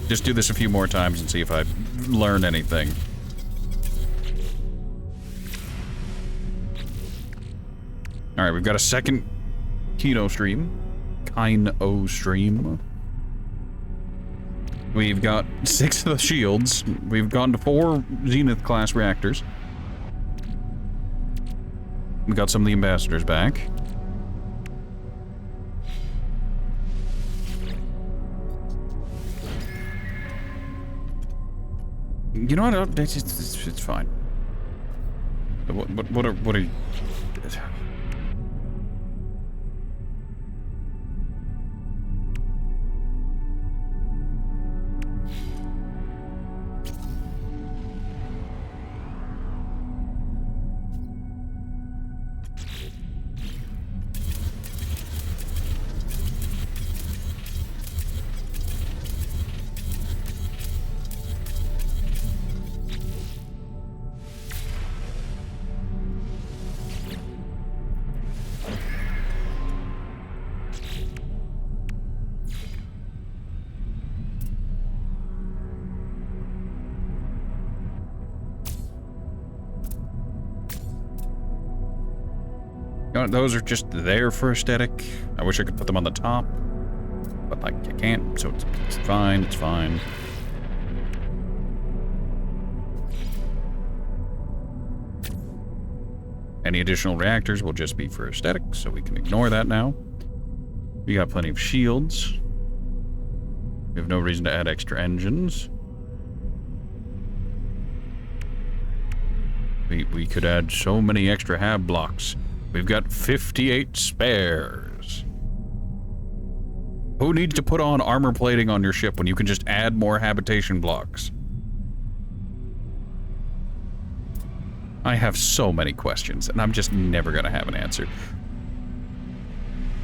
just do this a few more times and see if I learn anything. Alright, we've got a second Kino stream. Kino stream. We've got 6 of the shields. We've gone to 4 Zenith class reactors. We got some of the ambassadors back. You know what? It's fine. What are you... Those are just there for aesthetic. I wish I could put them on the top, but like I can't, so it's fine, it's fine. Any additional reactors will just be for aesthetic, so we can ignore that now. We got plenty of shields. We have no reason to add extra engines. We could add so many extra hab blocks. We've got 58 spares. Who needs to put on armor plating on your ship when you can just add more habitation blocks? I have so many questions, and I'm just never gonna have an answer.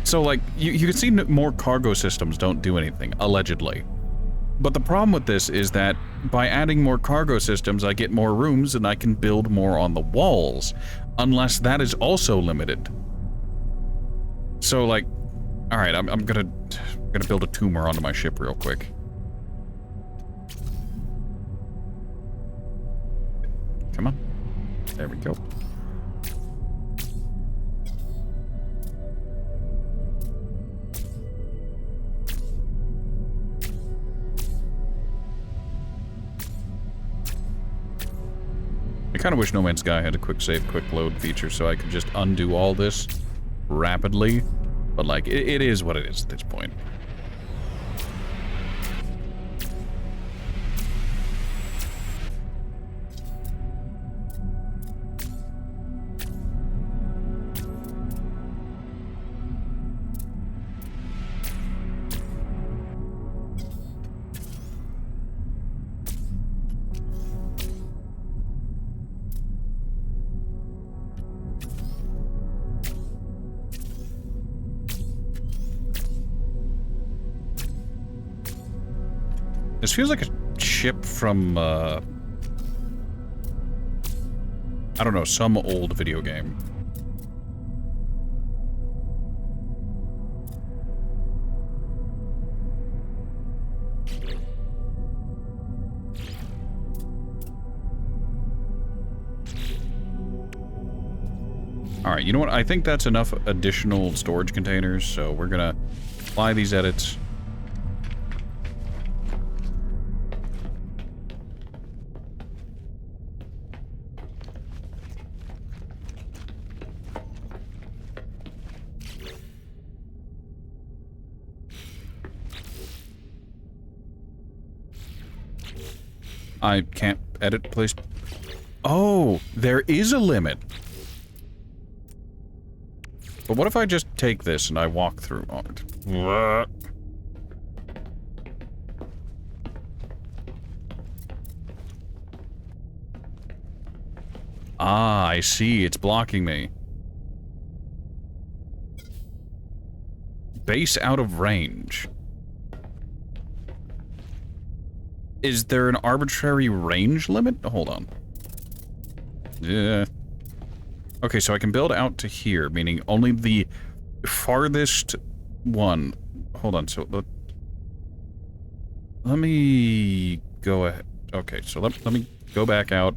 So, like, you can see more cargo systems don't do anything, allegedly. But the problem with this is that by adding more cargo systems, I get more rooms and I can build more on the walls, unless that is also limited. So, like, alright, I'm gonna build a tumor onto my ship real quick. Come on. There we go. I kind of wish No Man's Sky had a quick save, quick load feature so I could just undo all this rapidly. But, like, it is what it is at this point. This feels like a ship from, I don't know, some old video game. Alright, you know what? I think that's enough additional storage containers, so we're gonna apply these edits. I can't edit, please. Oh, there is a limit. But what if I just take this and I walk through it? Ah, I see. It's blocking me. Base out of range. Is there an arbitrary range limit? Hold on. Yeah. Okay, so I can build out to here, meaning only the farthest one. Hold on, so let me go ahead. Okay, so let me go back out,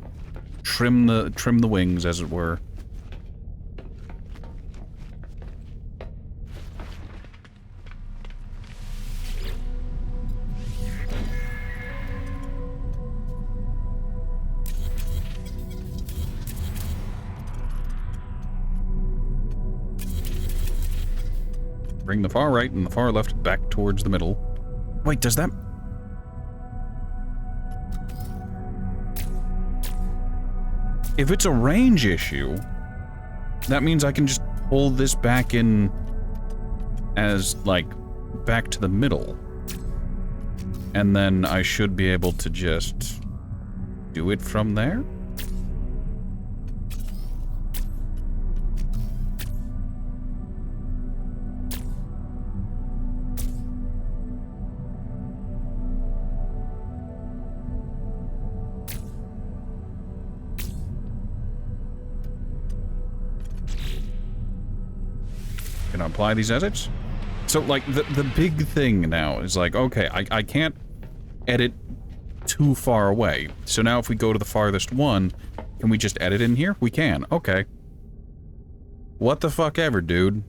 trim the wings, as it were. Bring the far right and the far left back towards the middle. Wait, does that... If it's a range issue, that means I can just pull this back in as, like, back to the middle. And then I should be able to just do it from there? Can I apply these edits? So, like, the big thing now is, like, okay, I can't edit too far away. So now if we go to the farthest one, can we just edit in here? We can. Okay. What the fuck ever, dude.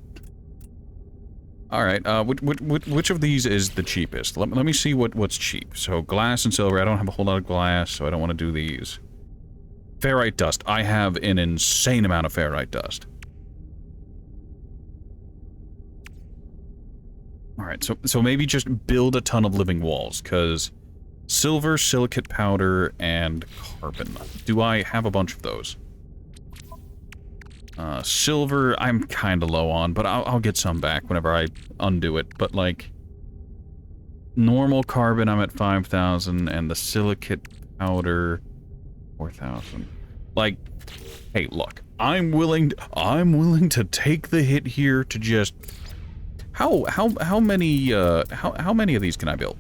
Alright, which of these is the cheapest? Let me see what's cheap. So, glass and silver. I don't have a whole lot of glass, so I don't want to do these. Ferrite dust. I have an insane amount of ferrite dust. Alright, so maybe just build a ton of living walls, because silver, silicate powder, and carbon. Do I have a bunch of those? Silver, I'm kinda low on, but I'll get some back whenever I undo it, but, like, Normal carbon, I'm at 5,000, and the silicate powder, 4,000. Like, hey, look, I'm willing to take the hit here to just... How many of these can I build?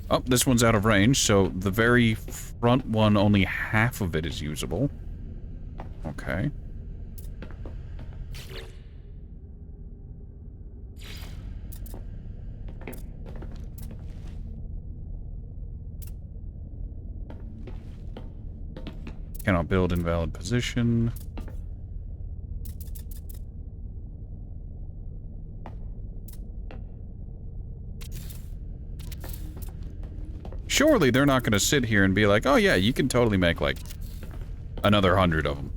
Oh, this one's out of range, so the very front one, only half of it is usable. Okay. Cannot build invalid position. Surely they're not going to sit here and be like, oh yeah, you can totally make like another 100 of them.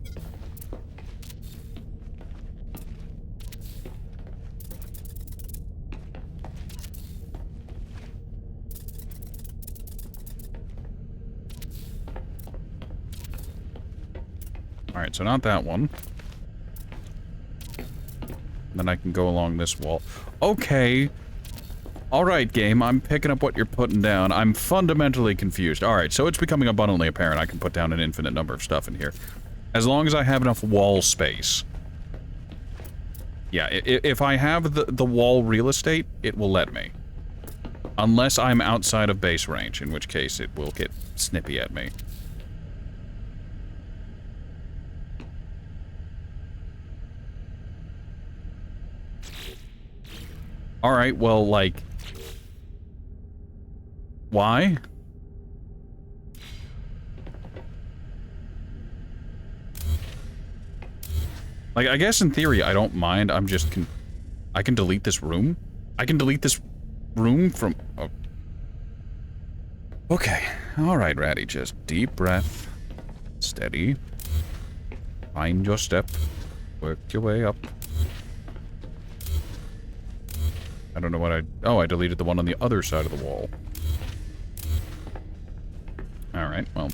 Alright, so not that one. Then I can go along this wall. Okay. Alright, game, I'm picking up what you're putting down. I'm fundamentally confused. Alright, so it's becoming abundantly apparent I can put down an infinite number of stuff in here. As long as I have enough wall space. Yeah, if I have the wall real estate, it will let me. Unless I'm outside of base range, in which case it will get snippy at me. Alright, well, like... Why? Like, I guess in theory I don't mind, I'm just I can delete this room? I can delete this room from... Oh. Okay, alright, Ratty, just deep breath. Steady. Find your step. Work your way up. I don't know what oh, I deleted the one on the other side of the wall. Alright, well.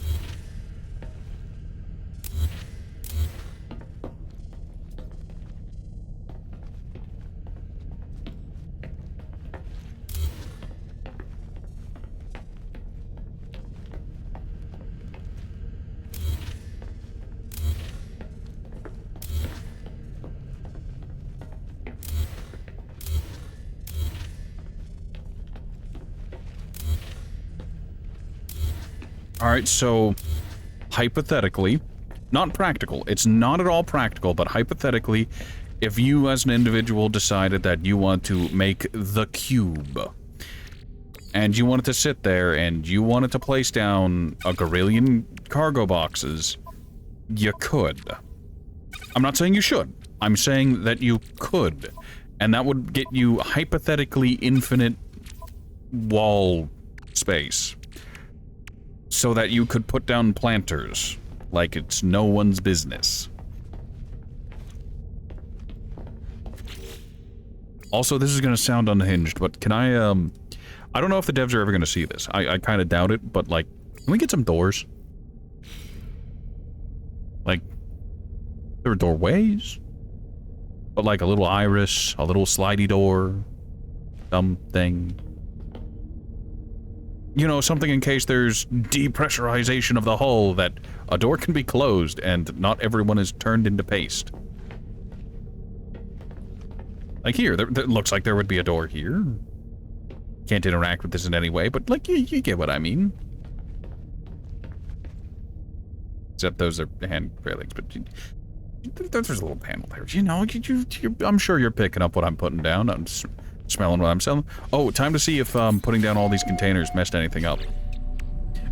Alright, so, hypothetically, not practical, it's not at all practical, but hypothetically, if you as an individual decided that you want to make the cube, and you wanted to sit there, and you wanted to place down a gorillion cargo boxes, you could. I'm not saying you should, I'm saying that you could, and that would get you hypothetically infinite wall space. So that you could put down planters, like it's no one's business. Also, this is gonna sound unhinged, but can I don't know if the devs are ever gonna see this. I kind of doubt it, but like, can we get some doors? Like, there are doorways? But like a little iris, a little slidey door, something. You know, something in case there's depressurization of the hull, that a door can be closed and not everyone is turned into paste. Like here, there looks like there would be a door here. Can't interact with this in any way, but like, you get what I mean. Except those are hand railings, but there's a little panel there. You know, I'm sure you're picking up what I'm putting down. I'm smelling what I'm selling. Oh, time to see if putting down all these containers messed anything up.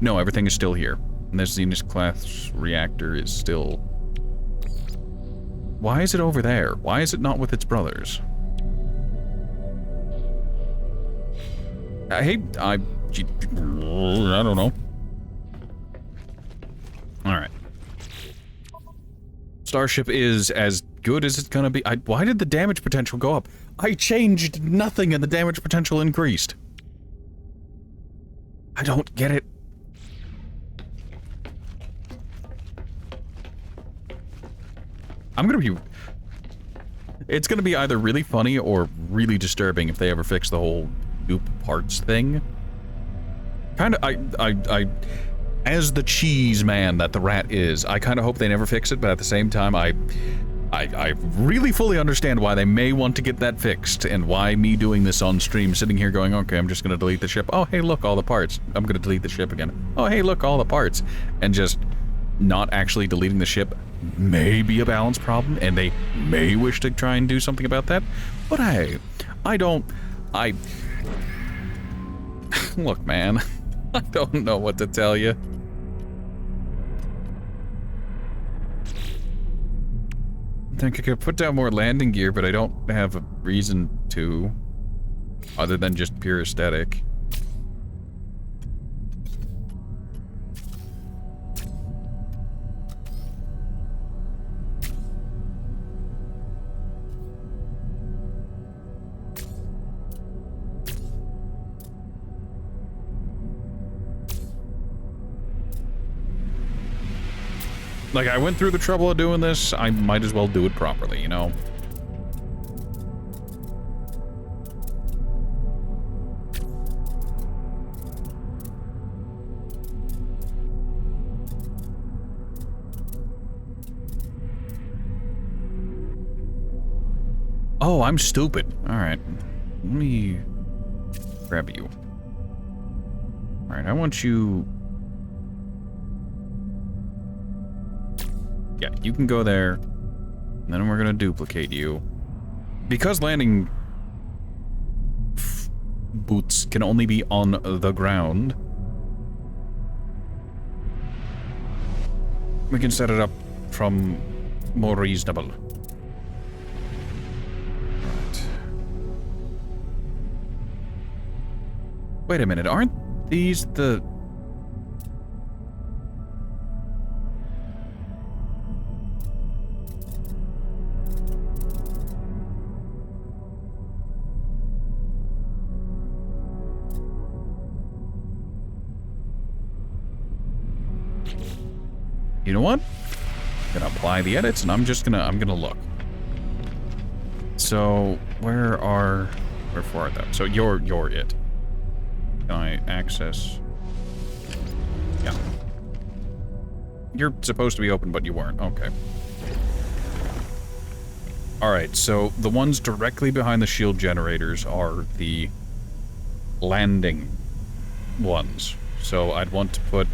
No, everything is still here. And this Zenith-class reactor is still... Why is it over there? Why is it not with its brothers? I don't know. Alright. Starship is as good as it's gonna be. Why did the damage potential go up? I changed nothing and the damage potential increased. I don't get it. It's gonna be either really funny or really disturbing if they ever fix the whole goop parts thing. As the cheese man that the rat is, I kind of hope they never fix it, but at the same time, I really fully understand why they may want to get that fixed, and why me doing this on stream, sitting here going, okay, I'm just gonna delete the ship. Oh, hey, look, all the parts. I'm gonna delete the ship again. Oh, hey, look, all the parts. And just not actually deleting the ship may be a balance problem, and they may wish to try and do something about that. But hey, look, man, I don't know what to tell you. I think I could put down more landing gear, but I don't have a reason to, other than just pure aesthetic. Like, I went through the trouble of doing this, I might as well do it properly, you know? Oh, I'm stupid. Alright. Let me grab you. Alright, I want you... Yeah, you can go there, and then we're gonna duplicate you. Because landing boots can only be on the ground, we can set it up from more reasonable. Right. Wait a minute, aren't these the... You know what? I'm gonna apply the edits, and I'm gonna look. So, where are them? So you're it. Can I access? Yeah. You're supposed to be open, but you weren't. Okay. Alright, so the ones directly behind the shield generators are the landing ones. So I'd want to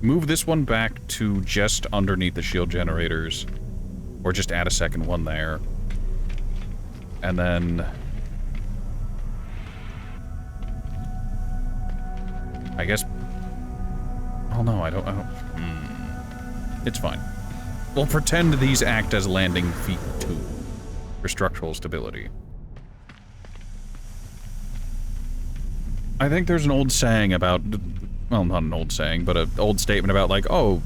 move this one back to just underneath the shield generators, or just add a second one there. And then... I guess... Oh no, I don't... It's fine. We'll pretend these act as landing feet too, for structural stability. I think there's an old saying about... Well, not an old saying, but an old statement about, like, oh,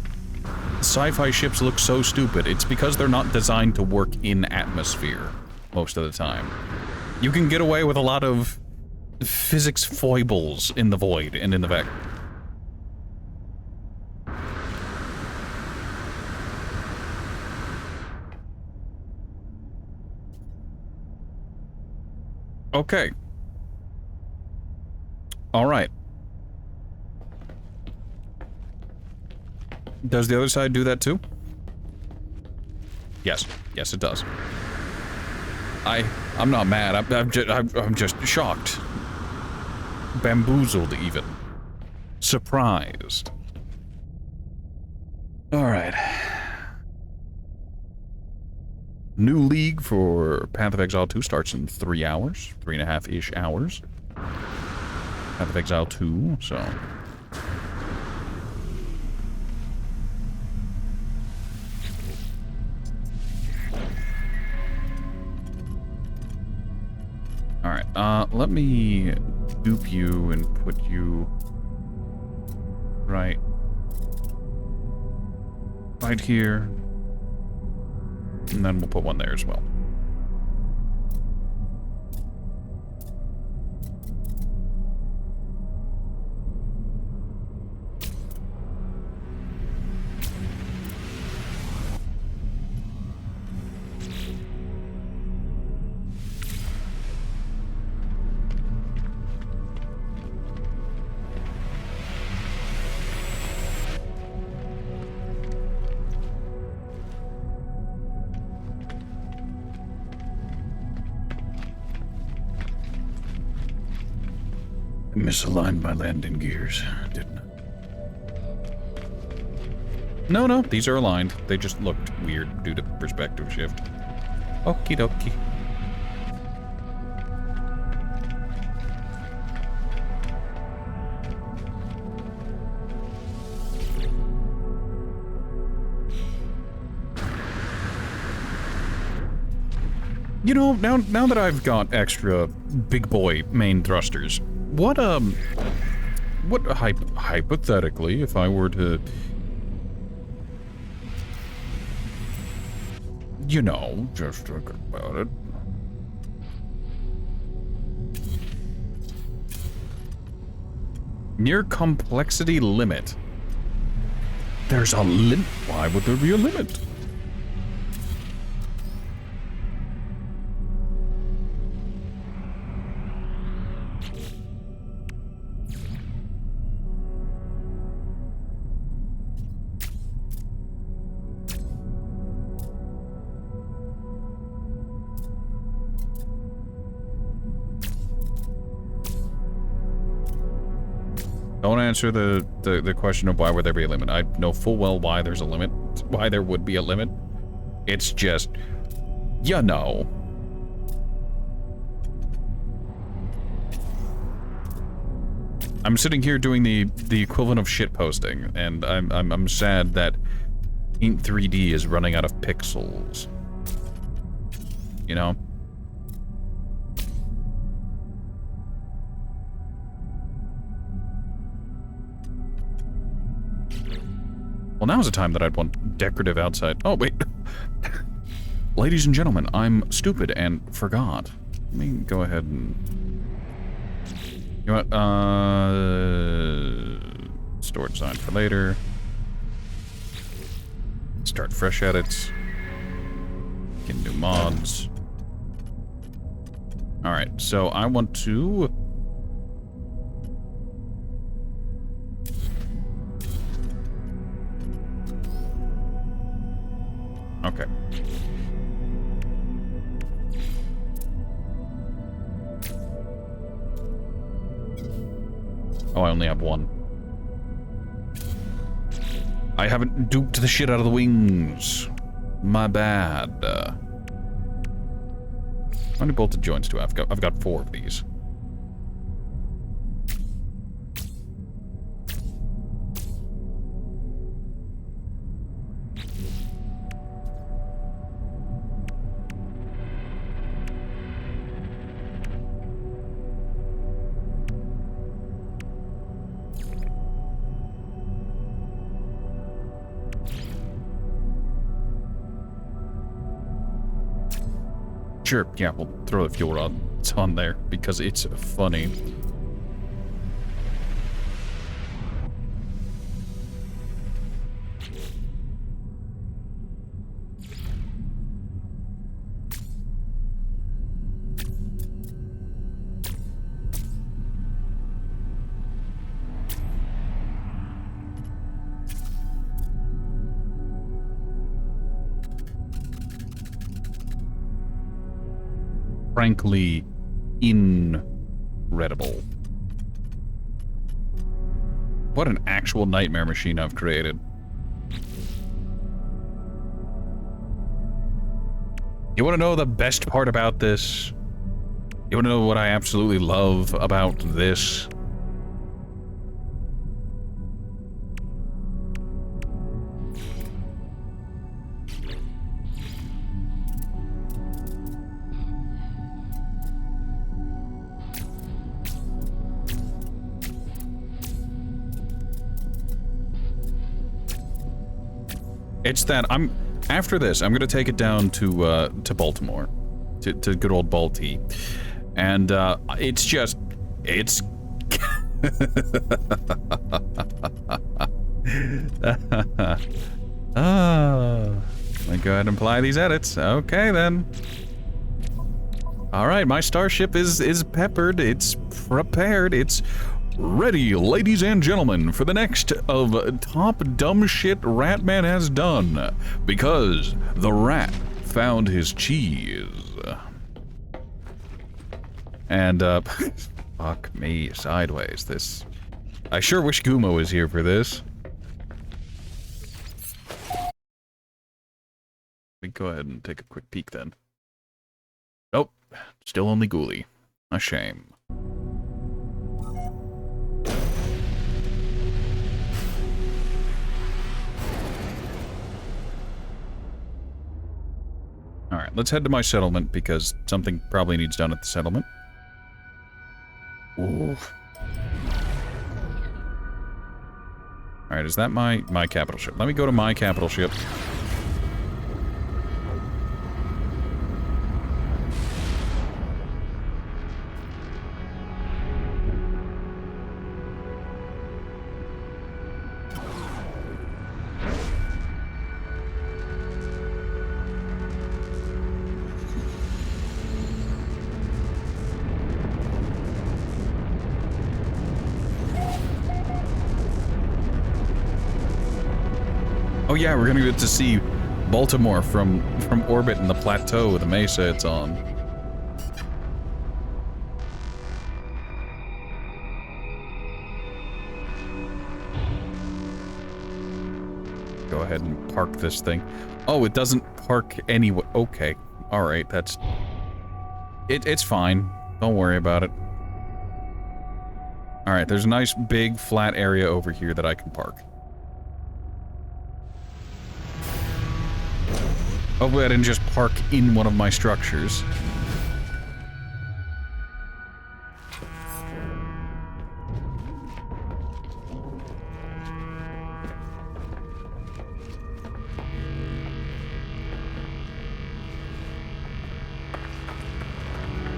sci-fi ships look so stupid. It's because they're not designed to work in atmosphere most of the time. You can get away with a lot of physics foibles in the void and in the vector. Okay. All right. Does the other side do that too? Yes. Yes, it does. I'm not mad. I'm just shocked. Bamboozled, even. Surprised. Alright. New league for Path of Exile 2 starts in 3 hours. 3.5-ish hours. Path of Exile 2, so... Alright, let me dupe you and put you right here. And then we'll put one there as well. Misaligned my landing gears, didn't I? No, these are aligned. They just looked weird due to perspective shift. Okie dokie. You know, now that I've got extra big boy main thrusters, hypothetically, if I were to, you know, just think about it. Near complexity limit. There's a limit. Why would there be a limit? Don't answer the question of why would there be a limit. I know full well why there's a limit, why there would be a limit. It's just, you know. I'm sitting here doing the equivalent of shit posting, and I'm sad that Paint 3D is running out of pixels. You know? Well, now's a time that I'd want decorative outside. Oh, wait. Ladies and gentlemen, I'm stupid and forgot. Let me go ahead and... You know what? Storage sign for later. Start fresh edits. Get new mods. Alright, so I want to... Okay. Oh, I only have one. I haven't duped the shit out of the wings. My bad. How many bolted joints do I have? I've got 4 of these. Sure, yeah, we'll throw the fuel rods on there because it's funny. Frankly, incredible. What an actual nightmare machine I've created. You want to know the best part about this? You want to know what I absolutely love about this? It's that I'm After this, I'm gonna take it down to Baltimore, to good old Balti, and it's just, it's. Oh, let me go ahead and apply these edits. Okay then. All right, my starship is peppered. It's prepared. It's ready, ladies and gentlemen, for the next of top dumb shit Ratman has done, because the rat found his cheese. And, fuck me sideways, this... I sure wish Gumo was here for this. Let me go ahead and take a quick peek then. Nope, still only Ghoulie. A shame. Alright, let's head to my settlement, because something probably needs done at the settlement. Ooh. Alright, is that my capital ship? Let me go to my capital ship. Oh yeah, we're gonna get to see Baltimore from orbit and the plateau, the mesa it's on. Go ahead and park this thing. Oh, it doesn't park anyway. Okay, all right, that's it's fine. Don't worry about it. All right, there's a nice big flat area over here that I can park. Hopefully I didn't just park in one of my structures.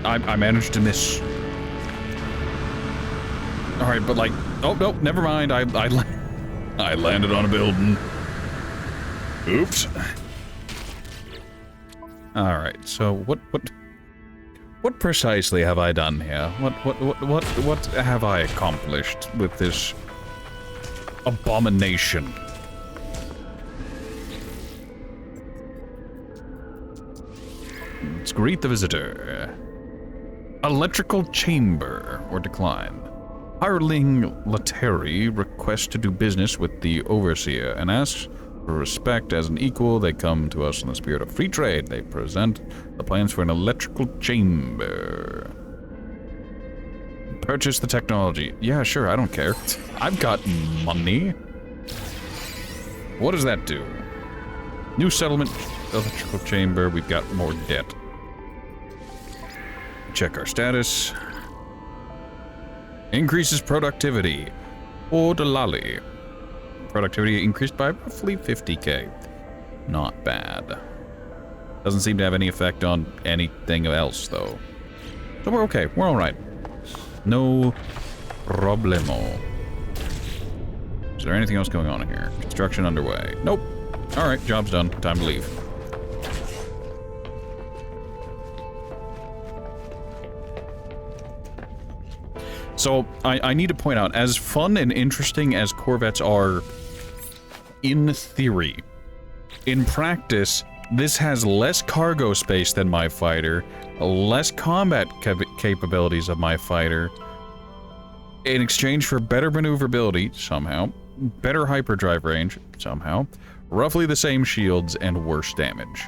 I managed to miss. Alright, but like... Oh, no, never mind. I landed on a building. Oops. Alright, so what precisely have I done here? What have I accomplished with this abomination? Let's greet the visitor. Electrical chamber, or decline. Hireling Lateri requests to do business with the overseer and asks for respect as an equal. They come to us in the spirit of free trade. They present the plans for an electrical chamber. Purchase the technology. Yeah, sure, I don't care. I've got money. What does that do? New settlement, electrical chamber. We've got more debt. Check our status. Increases productivity. Ordalali. Productivity increased by roughly 50k. Not bad. Doesn't seem to have any effect on anything else, though. So we're okay. We're alright. No problemo. Is there anything else going on in here? Construction underway. Nope. Alright, job's done. Time to leave. So, I need to point out, as fun and interesting as corvettes are in theory, in practice, this has less cargo space than my fighter, less combat capabilities of my fighter, in exchange for better maneuverability, somehow, better hyperdrive range, somehow, roughly the same shields, and worse damage.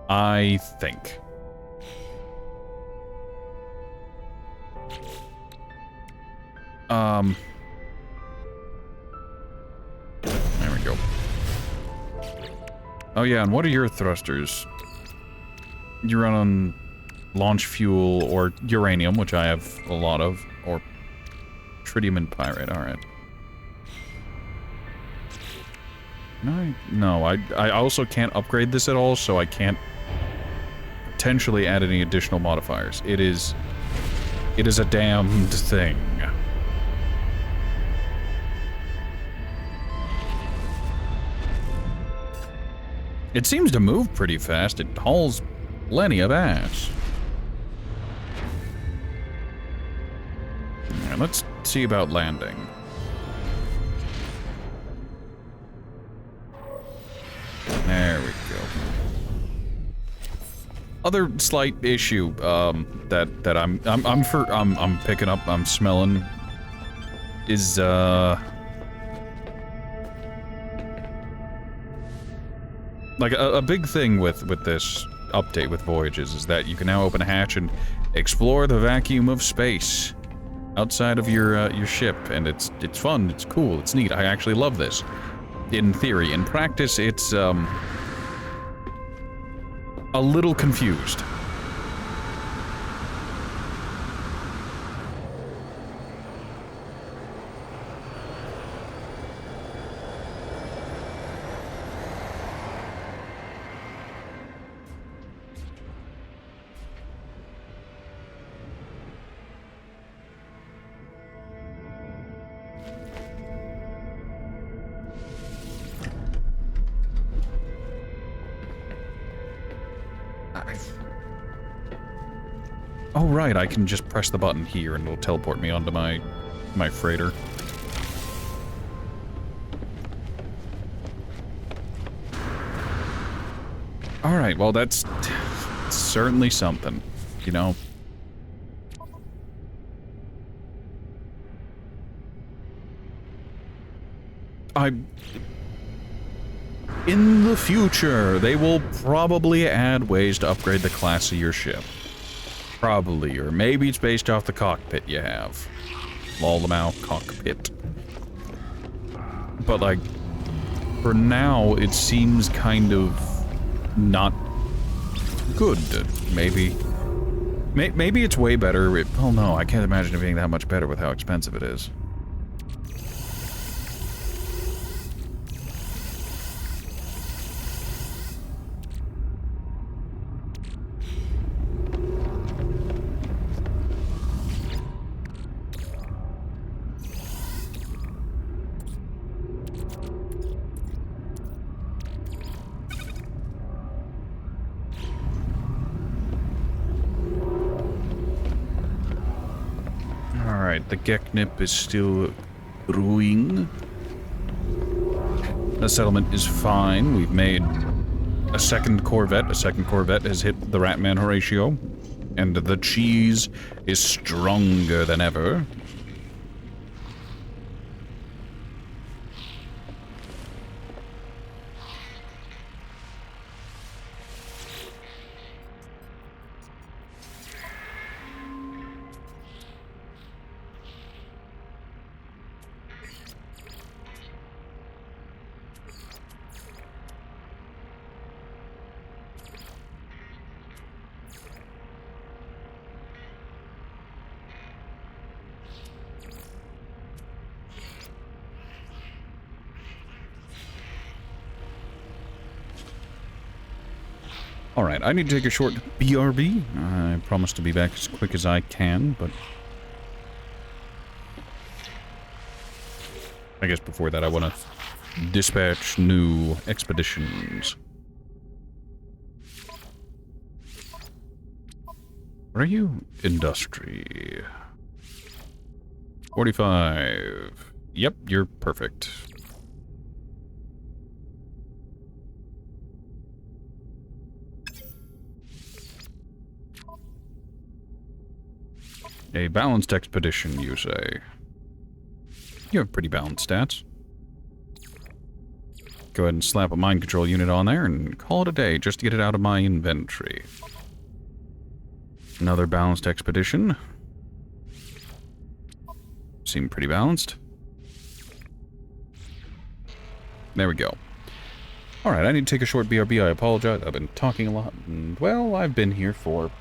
I think. There we go. Oh yeah, and what are your thrusters? You run on launch fuel or uranium, which I have a lot of, or tritium and pyrite, alright. No, I also can't upgrade this at all, so I can't potentially add any additional modifiers. It is a damned thing. It seems to move pretty fast. It hauls plenty of ass. Alright, let's see about landing. There we go. Other slight issue that I'm picking up, I'm smelling is like a big thing with this update with Voyages is that you can now open a hatch and explore the vacuum of space outside of your ship, and it's fun, it's cool, it's neat. I actually love this. In theory, in practice, it's a little confused. Oh, right, I can just press the button here and it'll teleport me onto my freighter. Alright, well that's certainly something, you know. In the future, they will probably add ways to upgrade the class of your ship. Probably, or maybe it's based off the cockpit you have. Lol them out, cockpit. But, like, for now, it seems kind of not good. Maybe it's way better. Oh no, I can't imagine it being that much better with how expensive it is. The Geknip is still brewing. The settlement is fine. We've made a second corvette. A second corvette has hit the Ratman Horatio. And the cheese is stronger than ever. Alright, I need to take a short BRB. I promise to be back as quick as I can, but I guess before that I want to dispatch new expeditions. What are you? Industry. 45. Yep, you're perfect. A balanced expedition, you say? You have pretty balanced stats. Go ahead and slap a mind control unit on there and call it a day just to get it out of my inventory. Another balanced expedition. Seem pretty balanced. There we go. Alright, I need to take a short BRB. I apologize. I've been talking a lot. And, well, I've been here for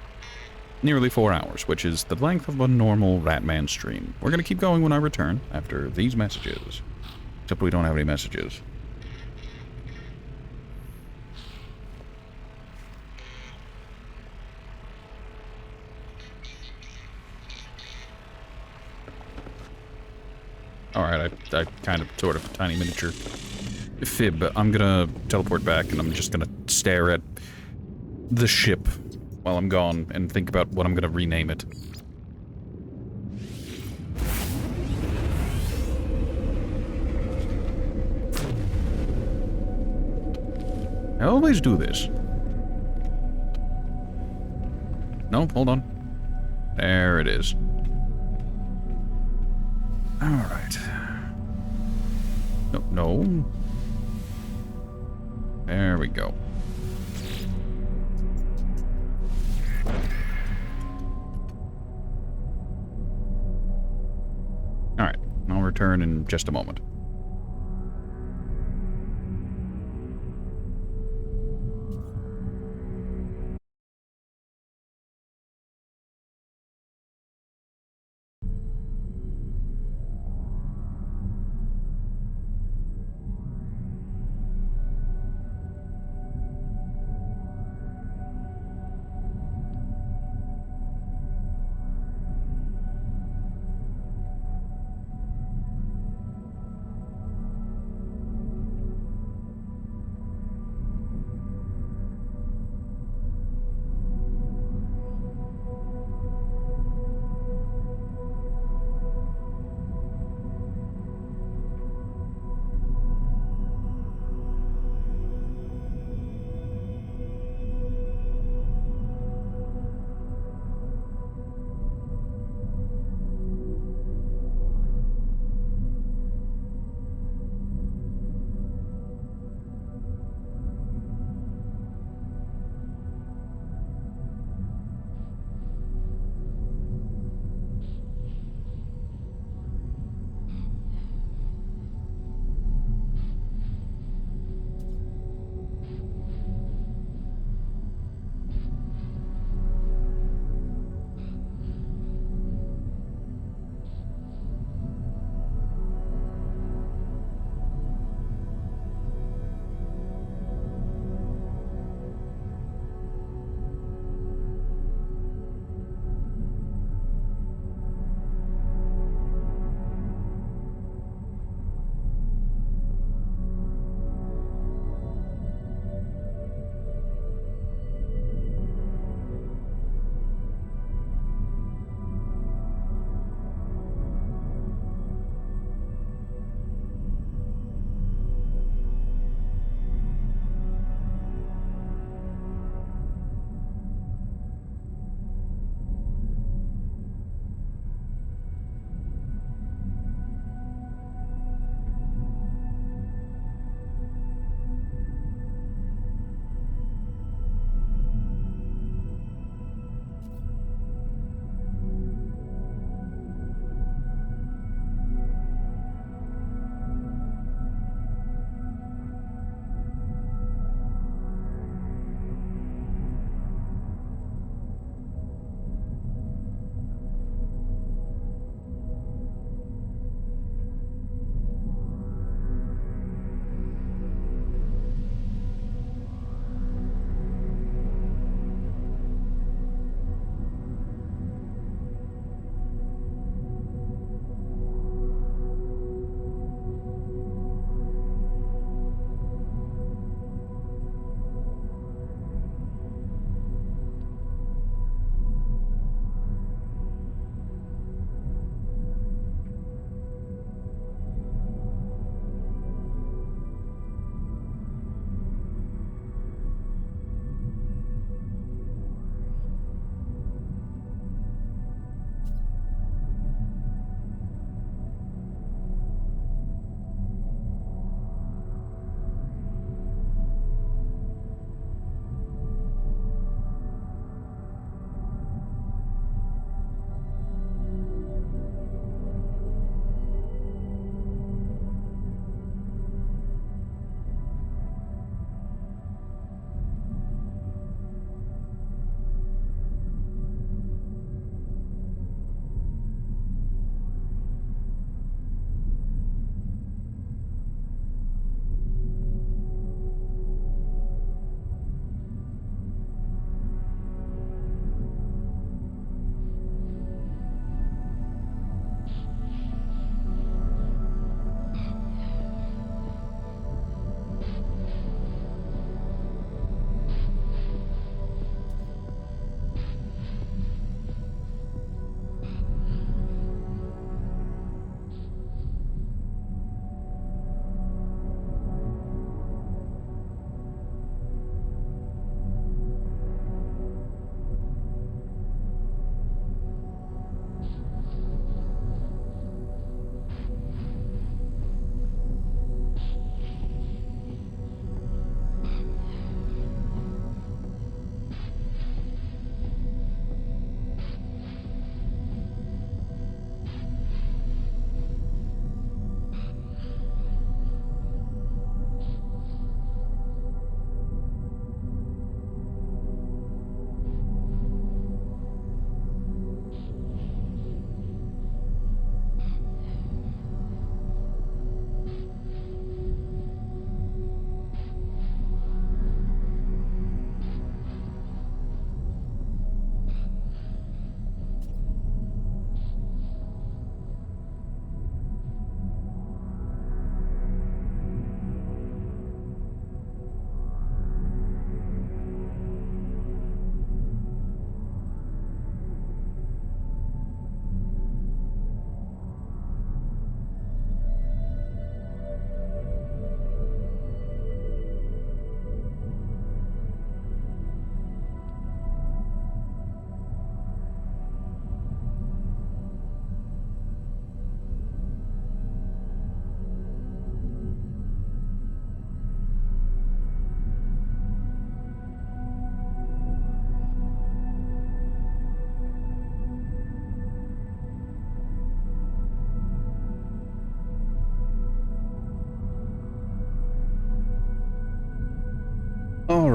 nearly 4 hours, which is the length of a normal Ratman stream. We're going to keep going when I return after these messages. Except we don't have any messages. Alright, I kind of, sort of, tiny miniature fib. I'm gonna teleport back and I'm just gonna stare at the ship while I'm gone and think about what I'm gonna rename it. I always do this. No, hold on. There it is. Alright. No, no. There we go. Alright, I'll return in just a moment.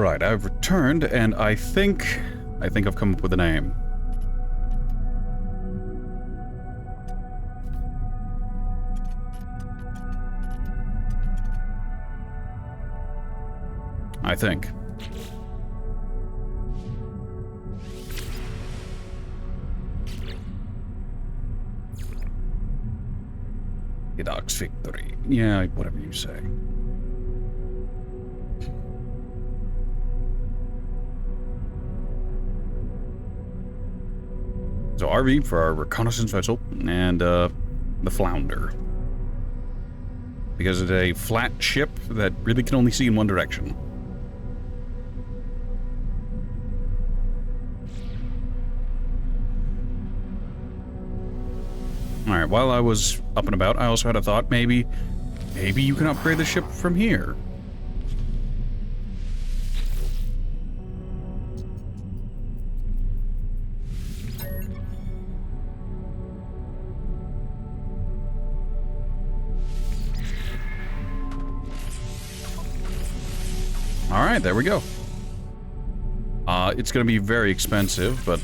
Alright, I've returned, and I think I've come up with a name. I think. Dog's victory. Yeah, whatever you say. So RV for our reconnaissance vessel, and the Flounder. Because it's a flat ship that really can only see in one direction. Alright, while I was up and about, I also had a thought, maybe you can upgrade the ship from here. Alright, there we go. It's gonna be very expensive, but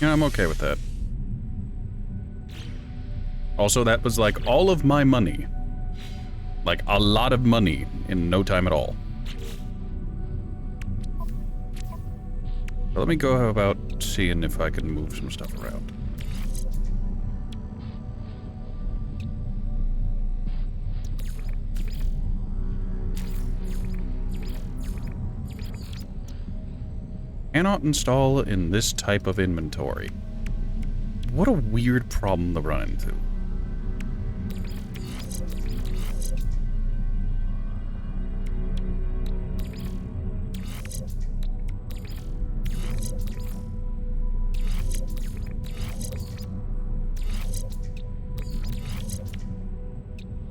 yeah, I'm okay with that. Also, that was like all of my money. Like a lot of money in no time at all. But let me go about seeing if I can move some stuff around. Cannot install in this type of inventory. What a weird problem to run into.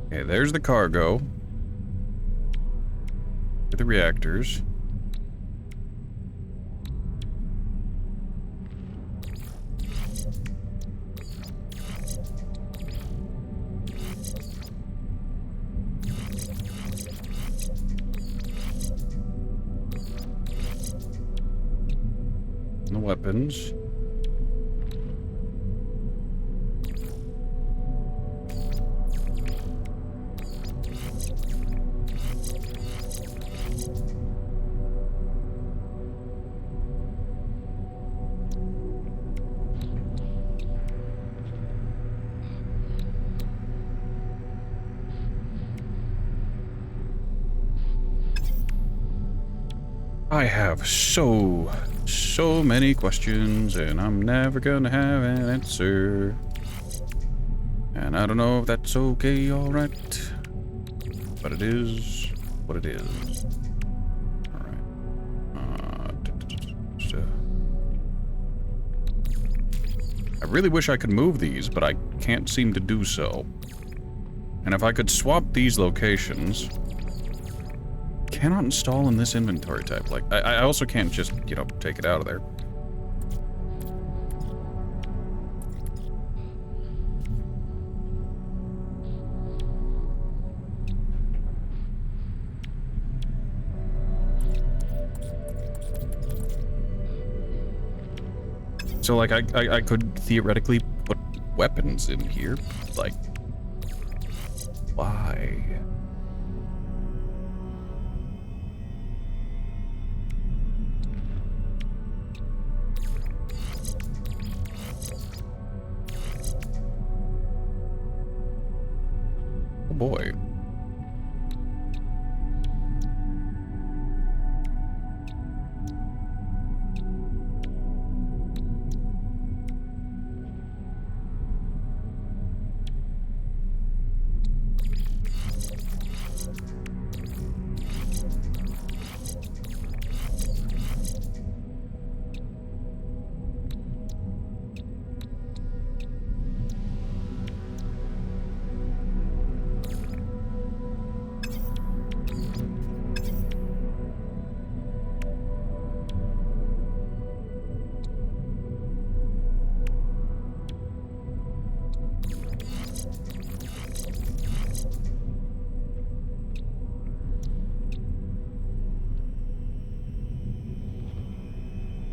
Okay, there's the cargo. The reactors. The weapons. I have so many questions, and I'm never gonna have an answer. And I don't know if that's okay, alright. But it is what it is. Alright. I really wish I could move these, but I can't seem to do so. And if I could swap these locations... Cannot install in this inventory type. Like, I also can't just, you know, take it out of there. So, like, I could theoretically put weapons in here. Like, why? Oh boy.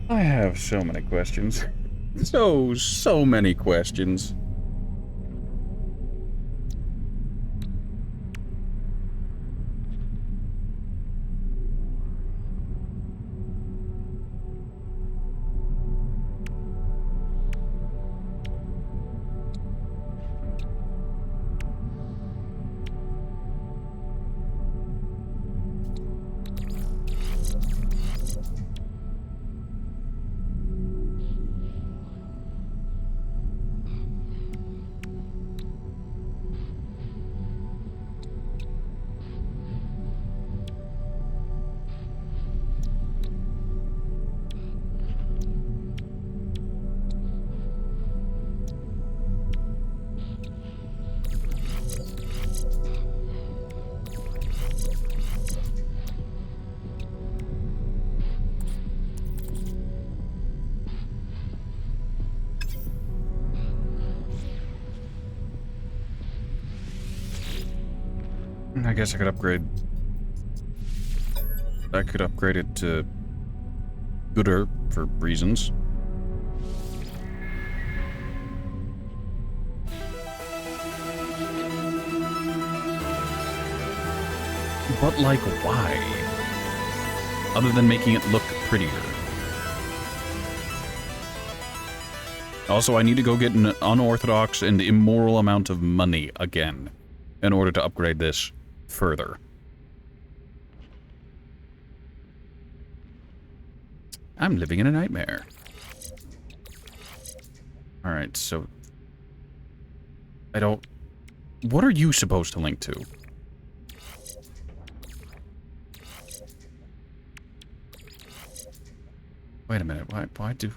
I have so many questions. So many questions. I guess I could upgrade. I could upgrade it to gooder for reasons. But, like, why? Other than making it look prettier. Also, I need to go get an unorthodox and immoral amount of money again in order to upgrade this further. I'm living in a nightmare. Alright, so... I don't... What are you supposed to link to? Wait a minute, why do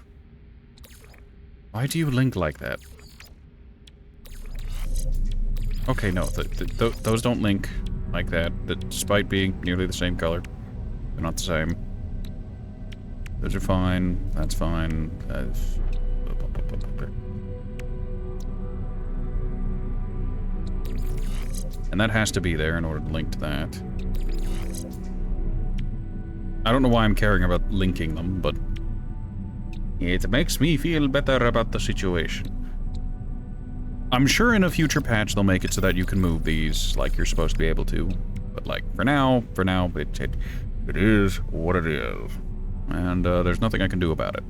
you link like that? Okay, no, those don't link like that, despite being nearly the same color. They're not the same. Those are fine, that's fine. And that has to be there in order to link to that. I don't know why I'm caring about linking them, but it makes me feel better about the situation. I'm sure in a future patch they'll make it so that you can move these like you're supposed to be able to. But like, for now, it is what it is. And there's nothing I can do about it.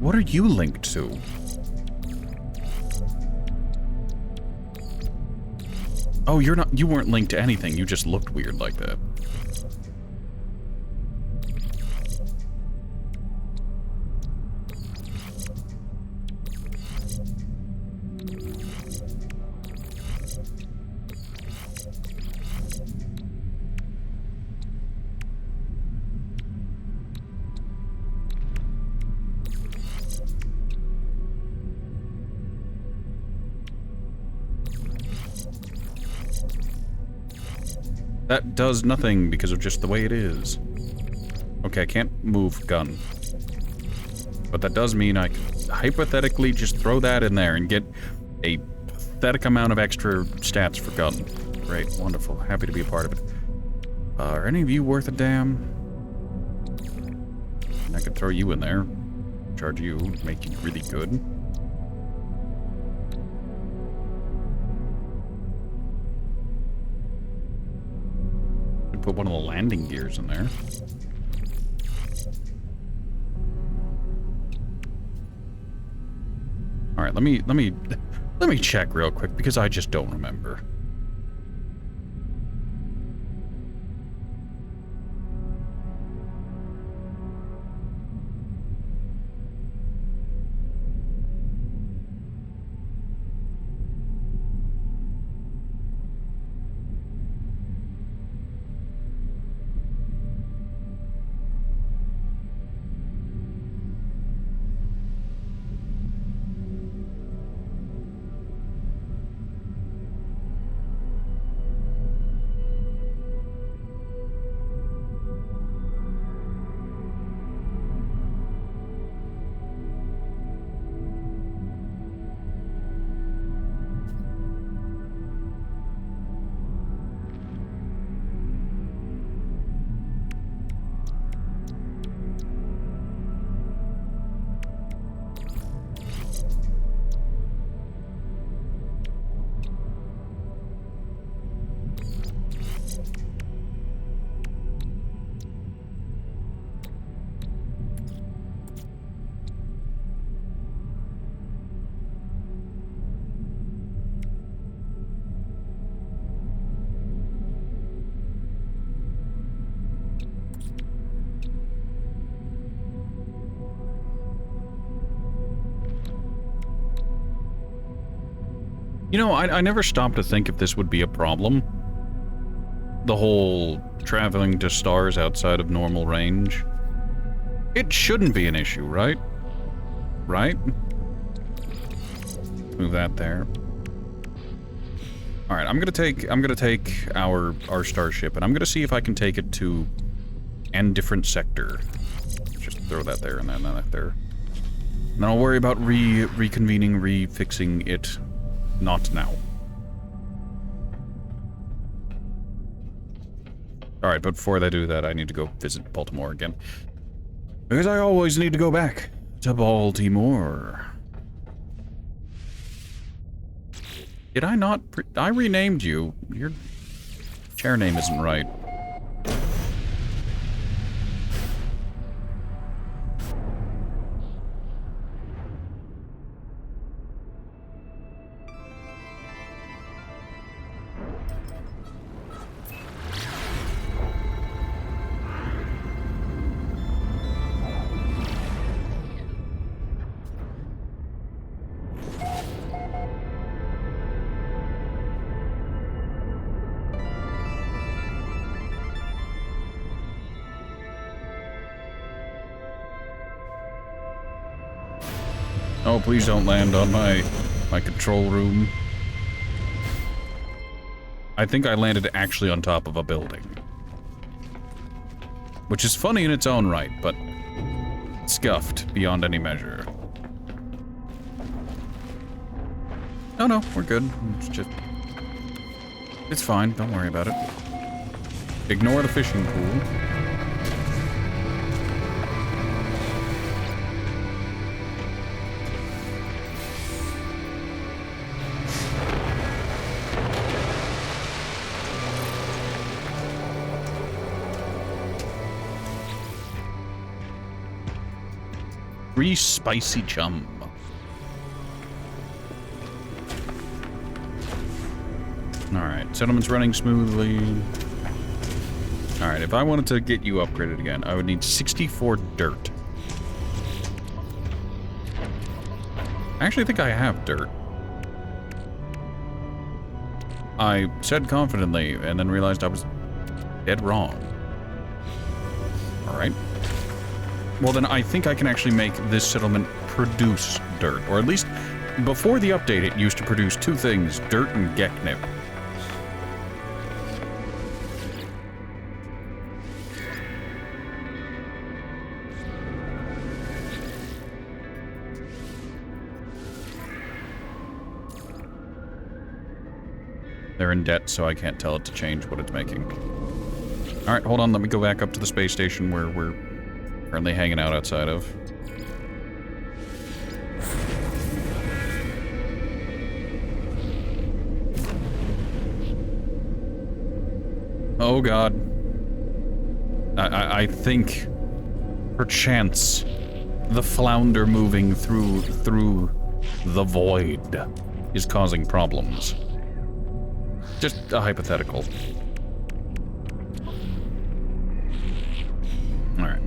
What are you linked to? Oh, you weren't linked to anything, you just looked weird like that. That does nothing because of just the way it is. Okay, I can't move gun. But that does mean I can hypothetically just throw that in there and get a pathetic amount of extra stats for gun. Great, wonderful. Happy to be a part of it. Are any of you worth a damn? I could throw you in there. Charge you, make you really good. Put one of the landing gears in there. All right, let me check real quick because I just don't remember. You know, I never stopped to think if this would be a problem. The whole traveling to stars outside of normal range. It shouldn't be an issue, right? Right? Move that there. Alright, I'm gonna take our starship, and I'm gonna see if I can take it to an different sector. Just throw that there and then that there. And then I'll worry about reconvening, refixing it. Not now. Alright, but before I do that, I need to go visit Baltimore again. Because I always need to go back to Baltimore. Did I not... I renamed you. Your chair name isn't right. Oh, please don't land on my control room. I think I landed actually on top of a building. Which is funny in its own right, but scuffed beyond any measure. Oh no, we're good. It's just... It's fine, don't worry about it. Ignore the fishing pool. Free spicy chum. Alright, settlement's running smoothly. Alright, if I wanted to get you upgraded again, I would need 64 dirt. I actually think I have dirt. I said confidently, and then realized I was dead wrong. Alright. Well, then I think I can actually make this settlement produce dirt. Or at least, before the update, it used to produce two things, dirt and geknip. They're in debt, so I can't tell it to change what it's making. Alright, hold on, let me go back up to the space station where we're currently hanging out outside of. Oh god. I think, perchance, the flounder moving through the void is causing problems. Just a hypothetical. Alright.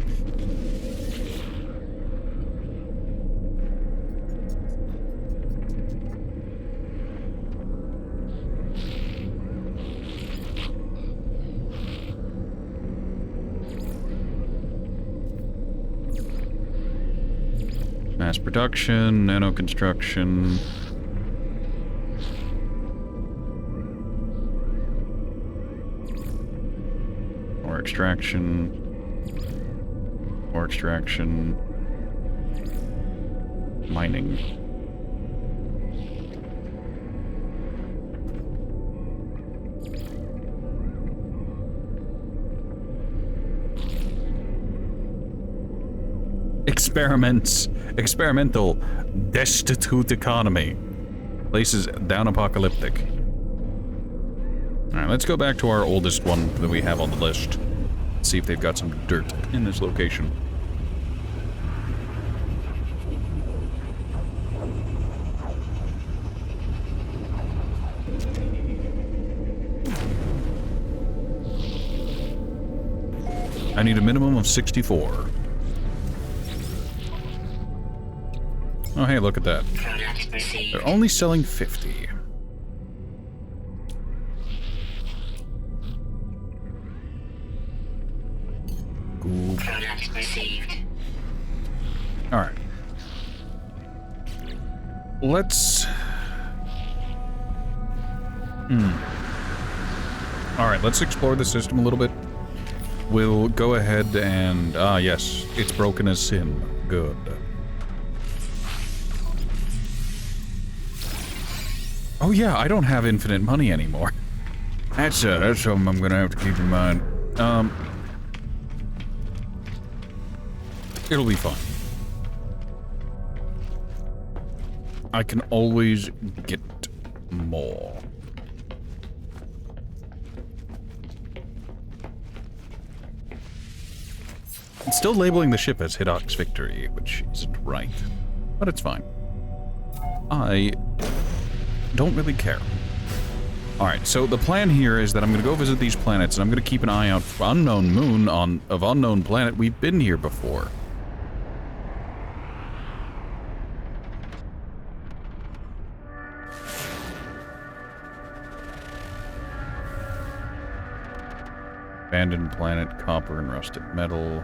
Mass production, nano construction. Ore extraction. Ore extraction. Mining. Experimental, destitute economy. Place is down apocalyptic. Alright, let's go back to our oldest one that we have on the list. See if they've got some dirt in this location. I need a minimum of 64. Oh, hey, look at that. They're only selling 50. Goob. Product received. Alright. Let's... Alright, let's explore the system a little bit. We'll go ahead and... Ah, yes. It's broken as sin. Good. Oh yeah, I don't have infinite money anymore. That's something I'm gonna have to keep in mind. It'll be fine. I can always get more. It's still labeling the ship as Hidok's Victory, which isn't right. But it's fine. I don't really care. Alright, so the plan here is that I'm going to go visit these planets, and I'm going to keep an eye out for unknown moon of unknown planet. We've been here before. Abandoned planet, copper and rusted metal.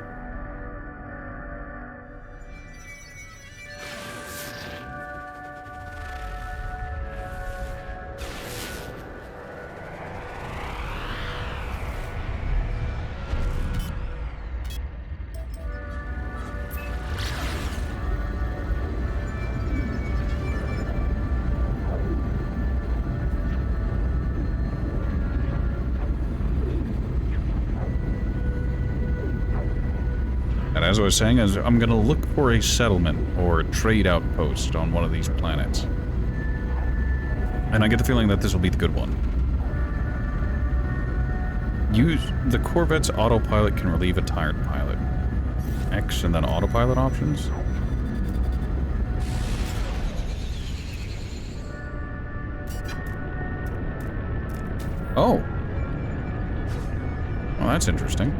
As I was saying, I'm going to look for a settlement or a trade outpost on one of these planets. And I get the feeling that this will be the good one. Use the corvette's autopilot can relieve a tired pilot. X and then autopilot options. Oh. Well, that's interesting.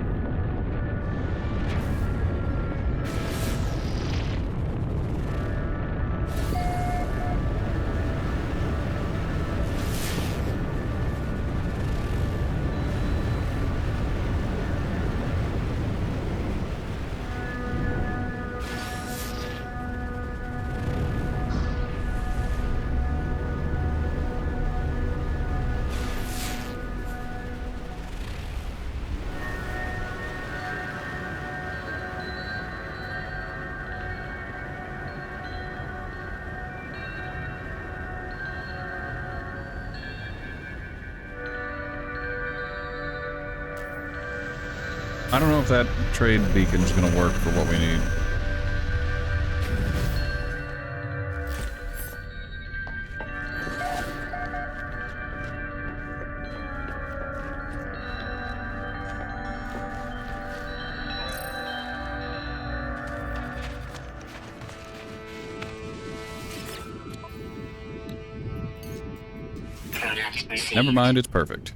I don't know if that trade beacon's gonna work for what we need. Product received. Never mind, it's perfect.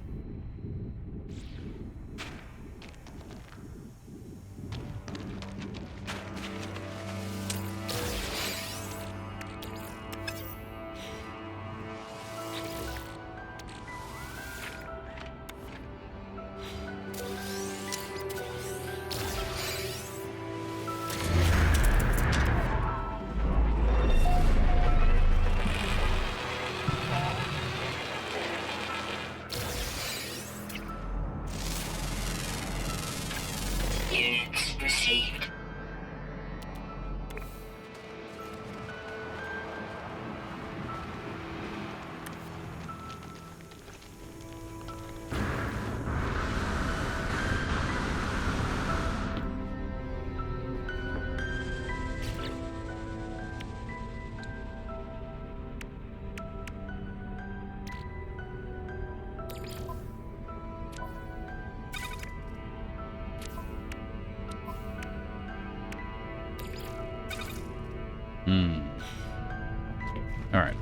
Units received. All right.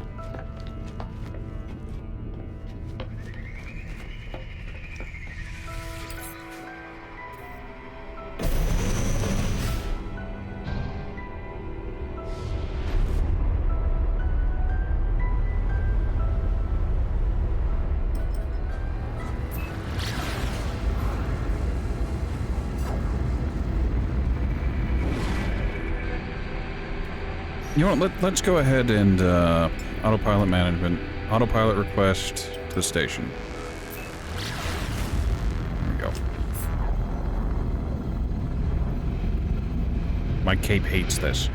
You know what, let's go ahead and, autopilot management. Autopilot request to the station. There we go. My cape hates this.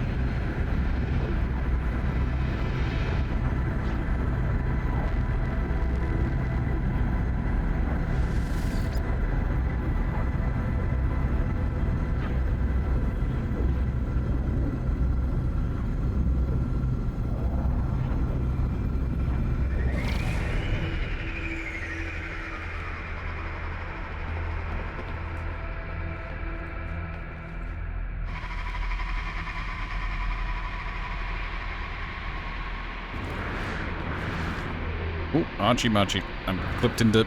Ooh, Archie Machi. I'm clipped into...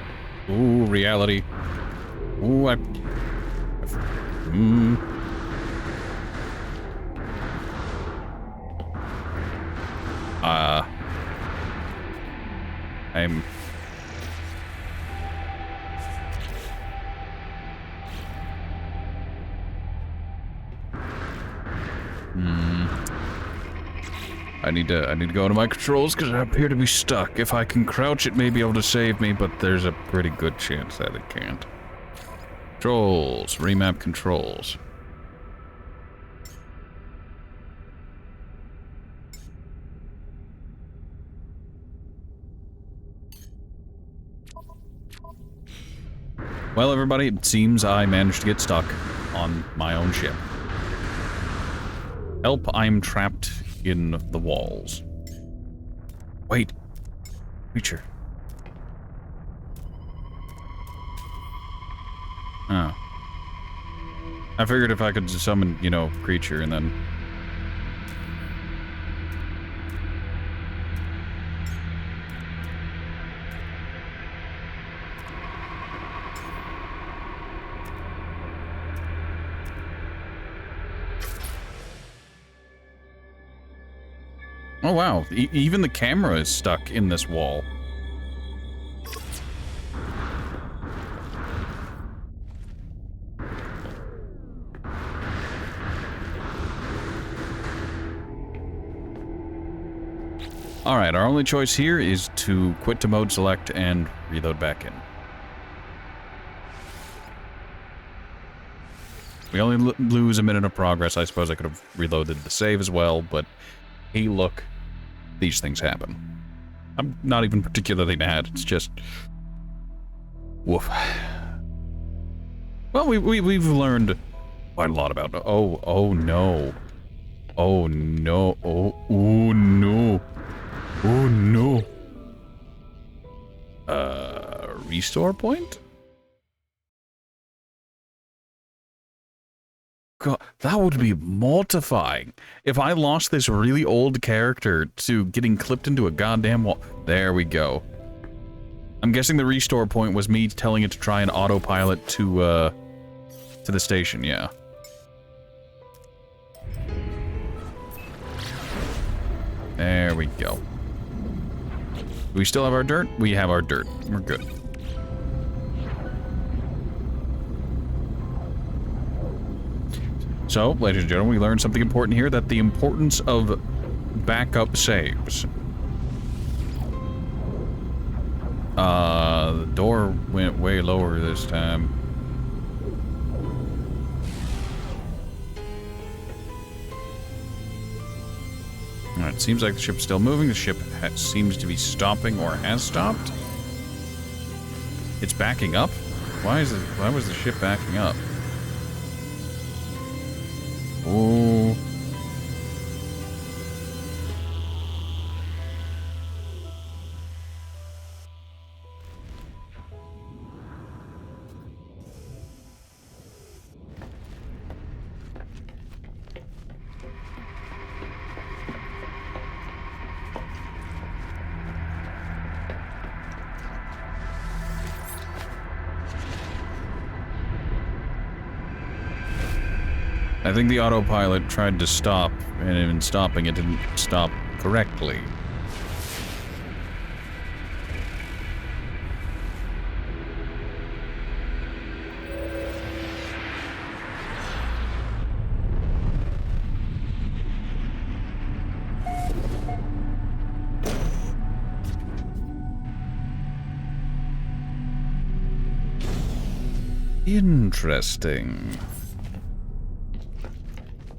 Ooh, reality. Ooh, I'm... I need to go into my controls because I appear to be stuck. If I can crouch, it may be able to save me, but there's a pretty good chance that it can't. Controls. Remap controls. Well, everybody, it seems I managed to get stuck on my own ship. Help, I'm trapped in the walls. Wait. Creature. Oh. I figured if I could summon, you know, creature and then... Oh wow, even the camera is stuck in this wall. Alright, our only choice here is to quit to mode select and reload back in. We only lose a minute of progress. I suppose I could have reloaded the save as well, but hey, look, these things happen. I'm not even particularly mad, it's just... woof. Well, we've learned quite a lot about... Oh no. Oh no. Oh no. Oh no. Restore point? God, that would be mortifying if I lost this really old character to getting clipped into a goddamn wall. There we go. I'm guessing the restore point was me telling it to try and autopilot to the station, yeah. There we go. Do we still have our dirt? We have our dirt. We're good. So, ladies and gentlemen, we learned something important here, that the importance of backup saves. The door went way lower this time. Alright, seems like the ship's still moving. The ship seems to be stopping or has stopped. It's backing up? Why was the ship backing up? Oh. I think the autopilot tried to stop, and in stopping it didn't stop correctly. Interesting.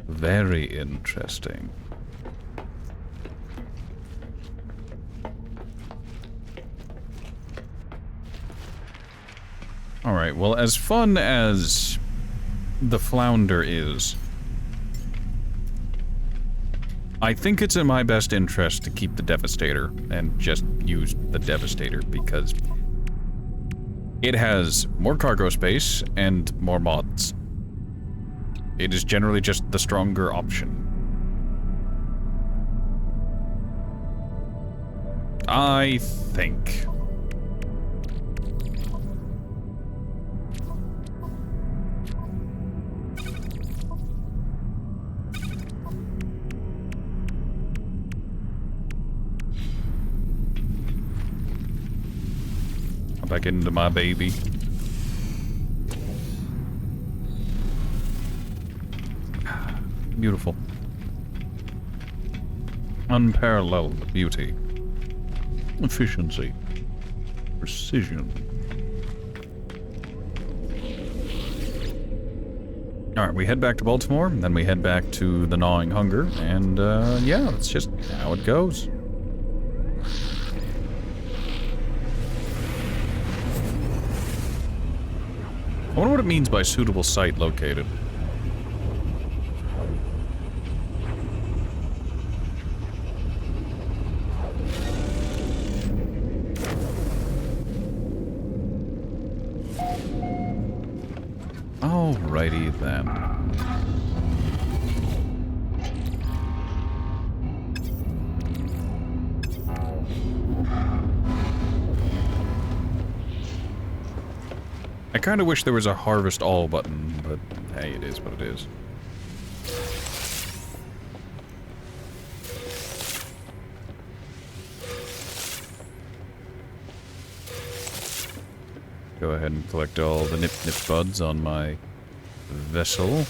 Very interesting. Alright, well, as fun as the flounder is, I think it's in my best interest to keep the Devastator and just use the Devastator because it has more cargo space and more mods. It is generally just the stronger option. I think. Back into my baby. Beautiful. Unparalleled beauty. Efficiency. Precision. Alright, we head back to Baltimore, and then we head back to the Gnawing Hunger, and yeah, that's just how it goes. I wonder what it means by suitable site located. Alrighty then. I kind of wish there was a harvest all button, but hey, it is what it is. Go ahead and collect all the nip buds on my vessel.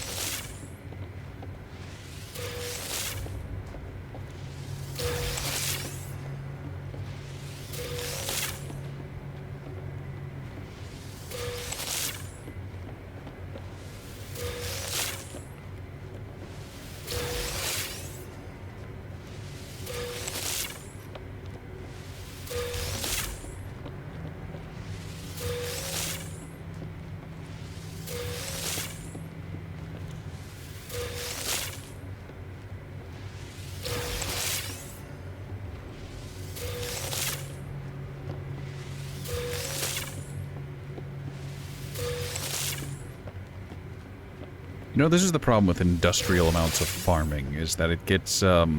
You know, this is the problem with industrial amounts of farming, is that it gets, not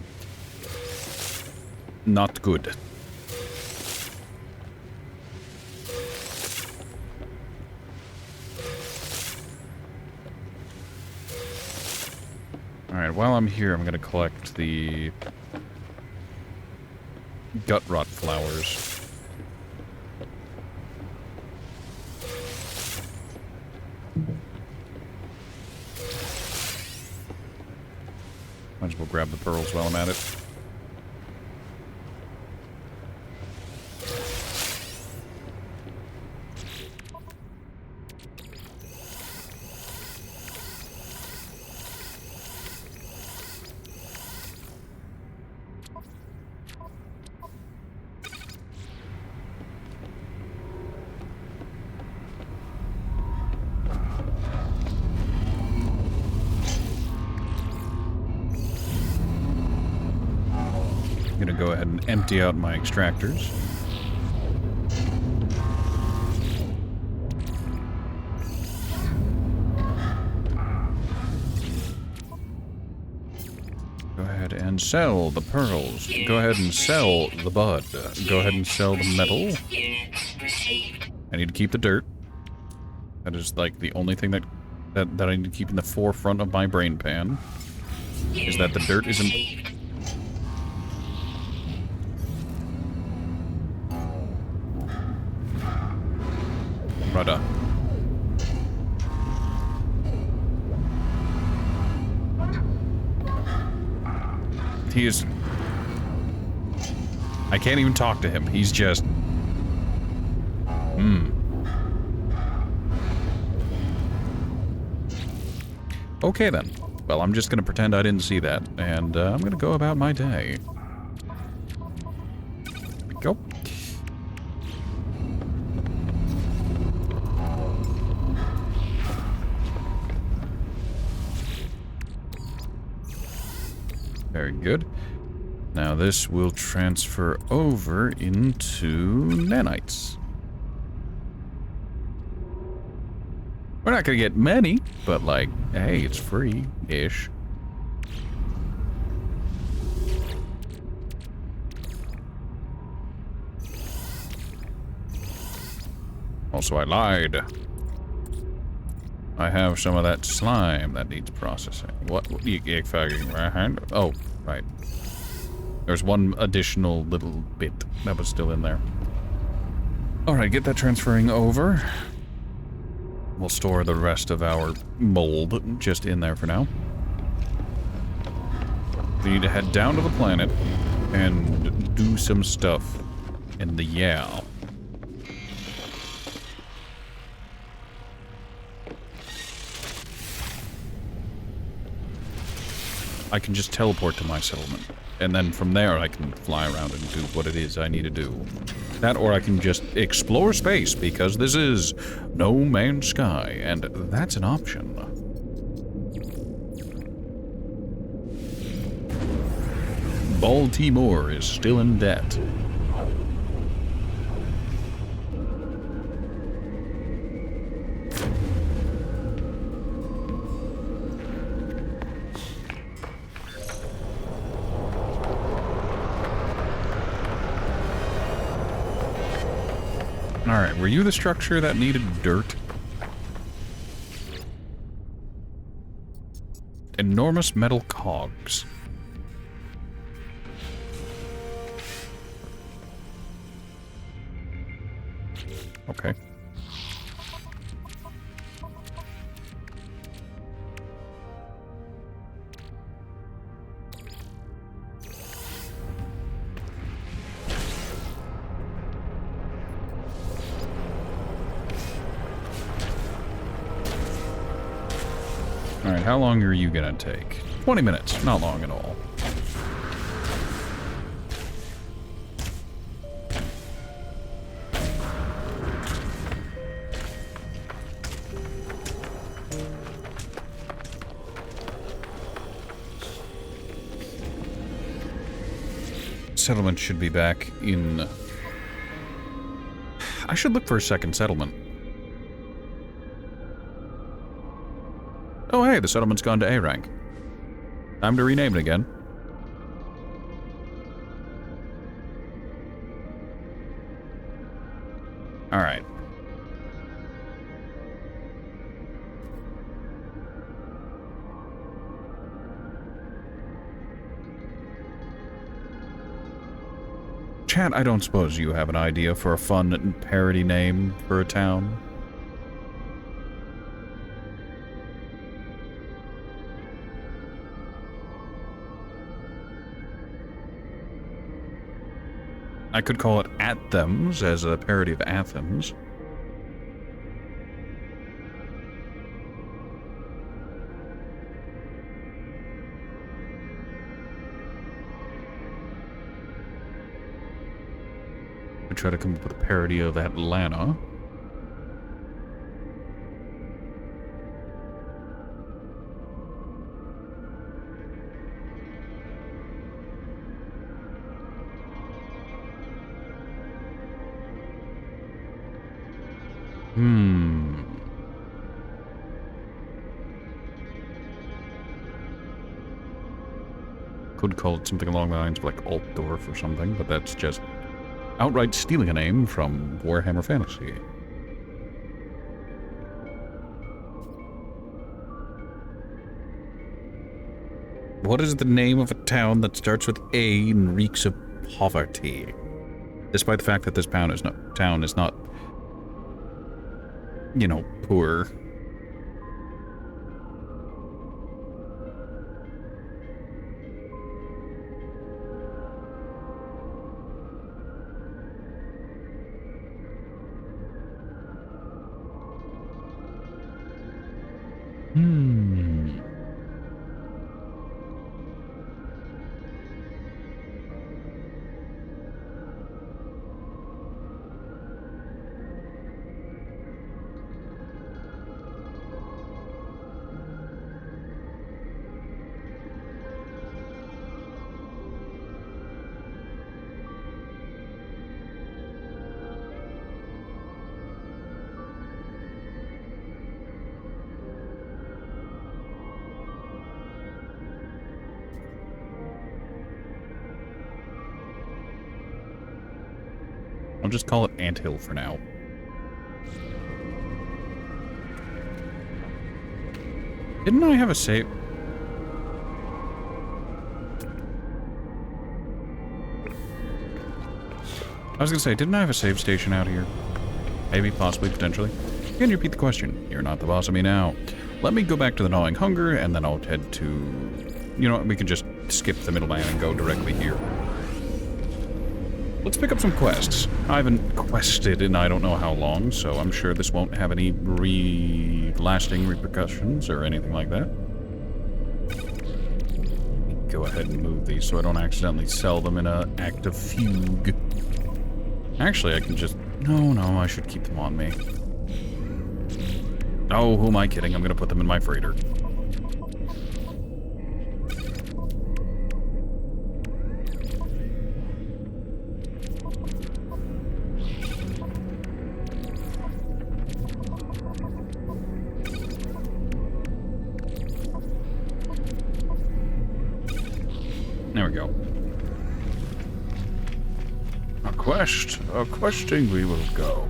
good. Alright, while I'm here, I'm gonna collect the gut rot flowers. Might as well grab the pearls while I'm at it. I'm gonna go ahead and empty out my extractors. Go ahead and sell the pearls. Go ahead and sell the bud. Go ahead and sell the metal. I need to keep the dirt. That is like the only thing that I need to keep in the forefront of my brain pan. Is that the dirt isn't... Brother. He is... I can't even talk to him. He's just... Okay then. Well, I'm just going to pretend I didn't see that, and I'm going to go about my day. There we go. Very good. Now this will transfer over into nanites. We're not going to get many, but like, hey, it's free-ish. Also, I lied. I have some of that slime that needs processing. What you get fucking right? Oh, right. There's one additional little bit that was still in there. Alright, get that transferring over. We'll store the rest of our mold just in there for now. We need to head down to the planet and do some stuff in the yeah. I can just teleport to my settlement. And then from there I can fly around and do what it is I need to do. That, or I can just explore space, because this is No Man's Sky, and that's an option. Baltimore is still in debt. Alright, were you the structure that needed dirt? Enormous metal cogs. Okay. Alright, how long are you gonna take? 20 minutes, not long at all. Settlement should be back in... I should look for a second settlement. Oh hey, the settlement's gone to A rank. Time to rename it again. Alright. Chat, I don't suppose you have an idea for a fun parody name for a town? I could call it Athems as a parody of Athens. I try to come up with a parody of Atlanta. Could call it something along the lines of like Altdorf or something, but that's just outright stealing a name from Warhammer Fantasy. What is the name of a town that starts with A and reeks of poverty? Despite the fact that this town is not, you know, poor. I'll just call it Anthill for now. Didn't I have a save? I was gonna say, didn't I have a save station out here? Maybe, possibly, potentially. Can you repeat the question? You're not the boss of me now. Let me go back to the gnawing hunger, and then I'll head to... You know what, we can just skip the middleman and go directly here. Let's pick up some quests. I haven't quested in I don't know how long, so I'm sure this won't have any lasting repercussions or anything like that. Go ahead and move these so I don't accidentally sell them in an act of fugue. Actually, I can just... No, I should keep them on me. Oh, who am I kidding? I'm gonna put them in my freighter. There we go. A questing we will go.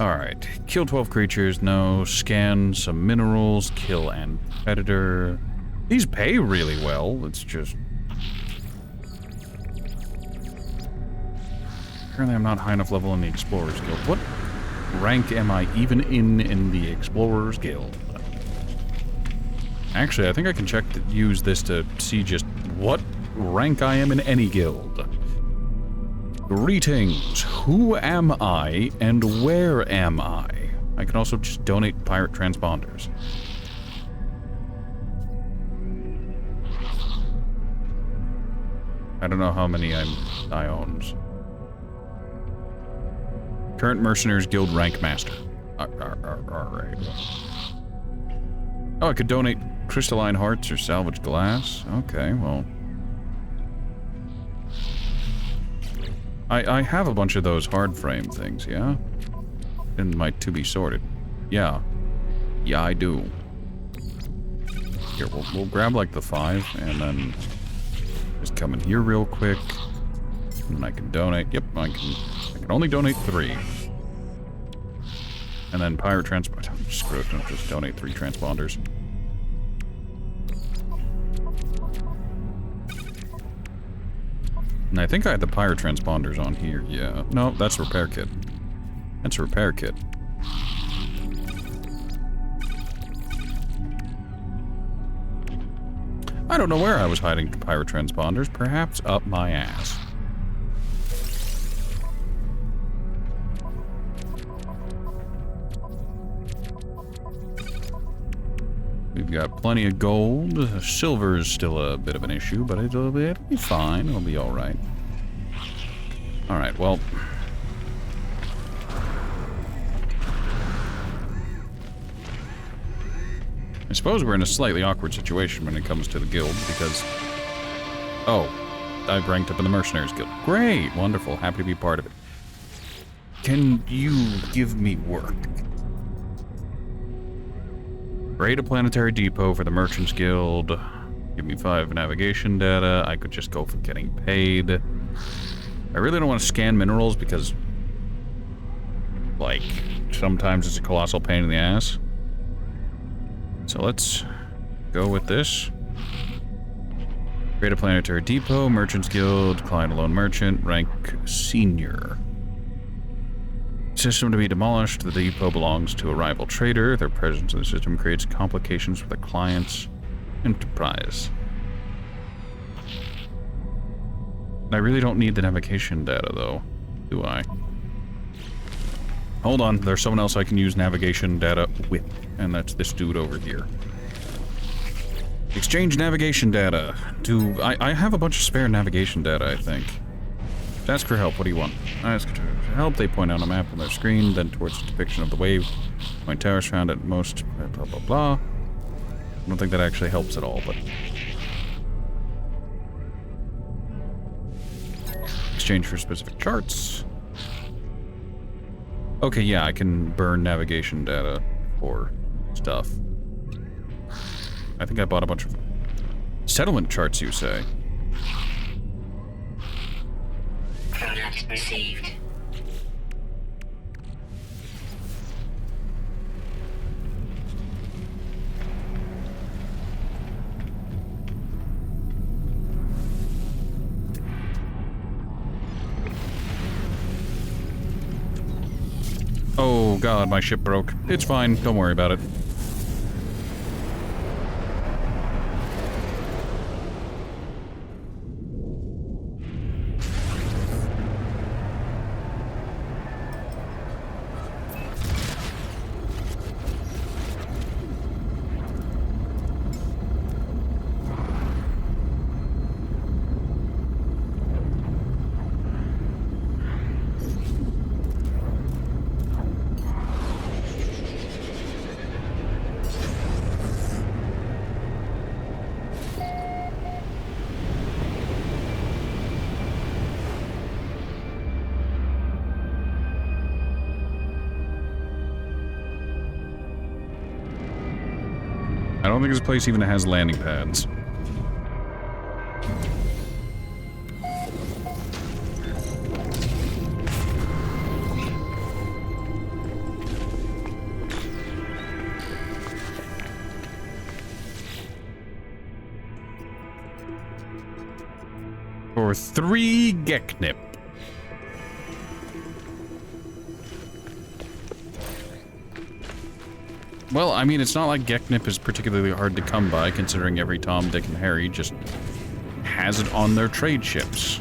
Alright, kill 12 creatures, no. Scan some minerals, kill an predator. These pay really well, it's just... Apparently I'm not high enough level in the Explorers Guild. What rank am I even in the Explorers Guild? Actually, I think I can use this to see just what rank I am in any guild. Greetings. Who am I and where am I? I can also just donate pirate transponders. I don't know how many I owns. Current Mercenaries Guild rank master. Alright. Oh, I could donate crystalline hearts or salvage glass. Okay, well. I have a bunch of those hard frame things, yeah? In my to be sorted. Yeah. Yeah, I do. Here, we'll grab like the 5 and then just come in here real quick. And I can donate. Yep, I can only donate 3. And then pirate transport. Screw it, I'll just donate 3 transponders. And I think I had the pirate transponders on here, yeah. No, that's a repair kit. That's a repair kit. I don't know where I was hiding pirate transponders, perhaps up my ass. We've got plenty of gold. Silver is still a bit of an issue, but it'll be fine. It'll be alright. Alright, well... I suppose we're in a slightly awkward situation when it comes to the guild, because... Oh, I've ranked up in the Mercenaries Guild. Great! Wonderful. Happy to be part of it. Can you give me work? Create a planetary depot for the Merchants Guild. Give me 5 navigation data. I could just go for getting paid. I really don't want to scan minerals because, like, sometimes it's a colossal pain in the ass. So let's go with this. Create a planetary depot, Merchants Guild, client alone merchant, rank senior. System to be demolished. The depot belongs to a rival trader. Their presence in the system creates complications for the client's enterprise. I really don't need the navigation data, though, do I? Hold on, there's someone else I can use navigation data with, and that's this dude over here. Exchange navigation data. I have a bunch of spare navigation data, I think. Ask for help. What do you want? Ask for help. They point out a map on their screen, then towards the depiction of the wave. Point towers found at most. Blah blah blah. I don't think that actually helps at all, but exchange for specific charts. Okay, yeah, I can burn navigation data for stuff. I think I bought a bunch of settlement charts. You say? Command received. Oh god, my ship broke. It's fine, don't worry about it. I don't think this place even has landing pads. For 3 Geknip. Well, I mean, it's not like Geknip is particularly hard to come by, considering every Tom, Dick, and Harry just has it on their trade ships.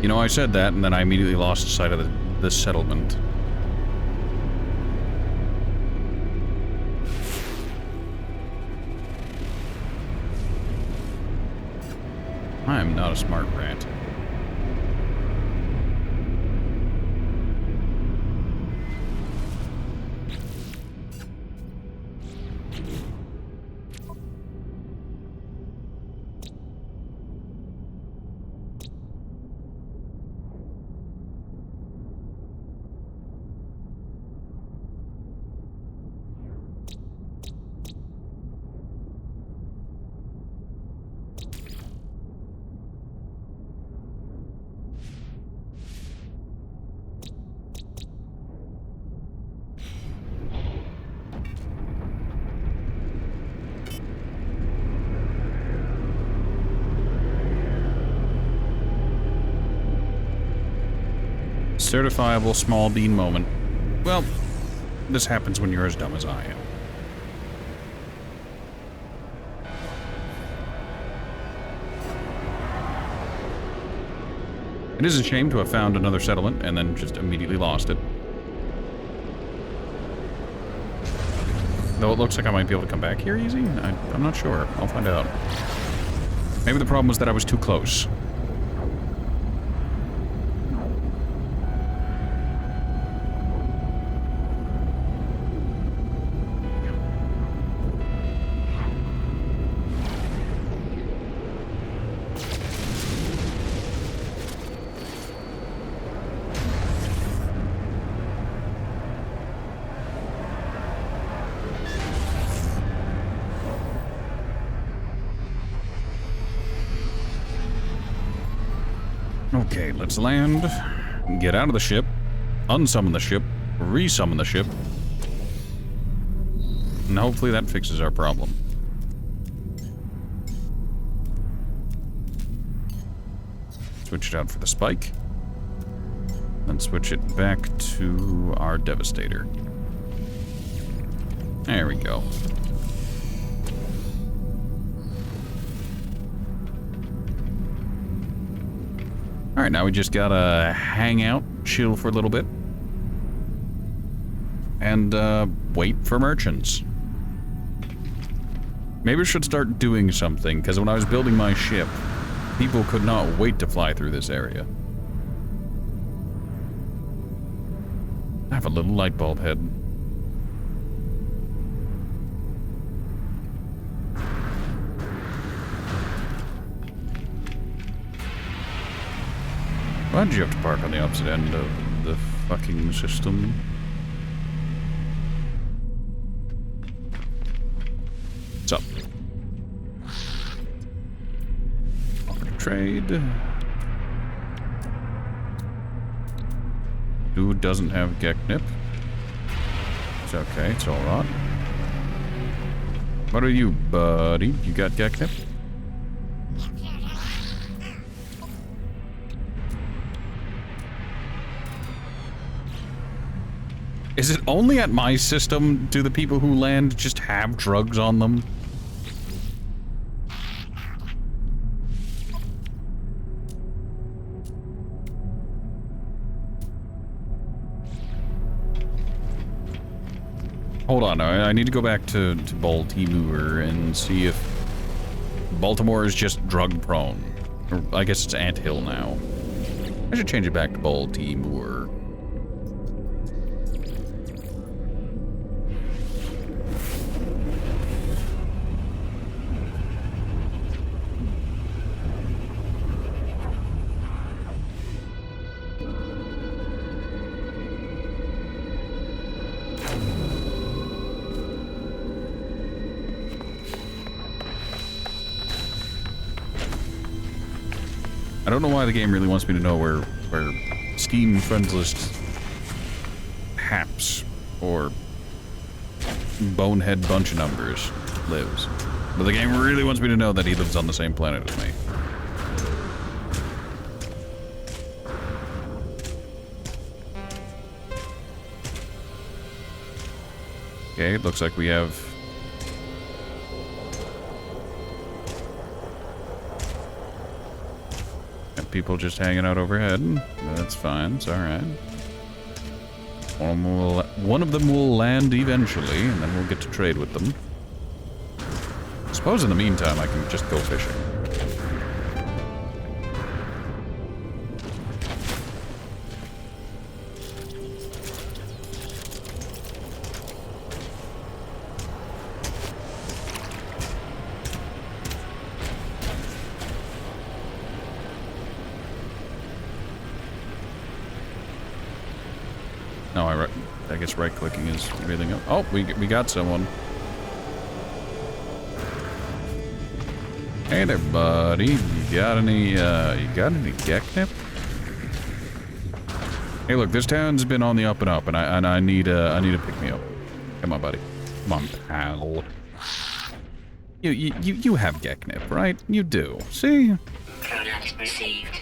You know, I said that, and then I immediately lost sight of the settlement. I am not a smart rat. Certifiable small bean moment. Well, this happens when you're as dumb as I am. It is a shame to have found another settlement and then just immediately lost it. Though it looks like I might be able to come back here easy? I'm not sure. I'll find out. Maybe the problem was that I was too close. Okay, let's land, get out of the ship, unsummon the ship, resummon the ship, and hopefully that fixes our problem. Switch it out for the spike, then switch it back to our Devastator. There we go. Alright, now we just gotta hang out chill for a little bit. And, wait for merchants. Maybe I should start doing something, because when I was building my ship, people could not wait to fly through this area. I have a little light bulb head. Why'd you have to park on the opposite end of the fucking system? What's up? Offer to trade. Dude doesn't have Geknip. It's okay, it's alright. What are you, buddy? You got Geknip? Is it only at my system do the people who land just have drugs on them? Hold on, I need to go back to Baltimore and see if Baltimore is just drug prone. Or I guess it's Ant Hill now. I should change it back to Baltimore. I don't know why the game really wants me to know where Scheme Friendless Haps or Bonehead Bunch of Numbers lives. But the game really wants me to know that he lives on the same planet as me. Okay, it looks like we have... people just hanging out overhead. That's fine. It's alright. One of them will land eventually, and then we'll get to trade with them. I suppose in the meantime I can just go fishing. No, I guess right-clicking is revealing up. Oh, we got someone. Hey there, buddy. You got any Geknip? Hey, look, this town's been on the up and up, and I need a pick me up. Come on, buddy. Come on, pal. You have Geknip, right? You do. See? Product received.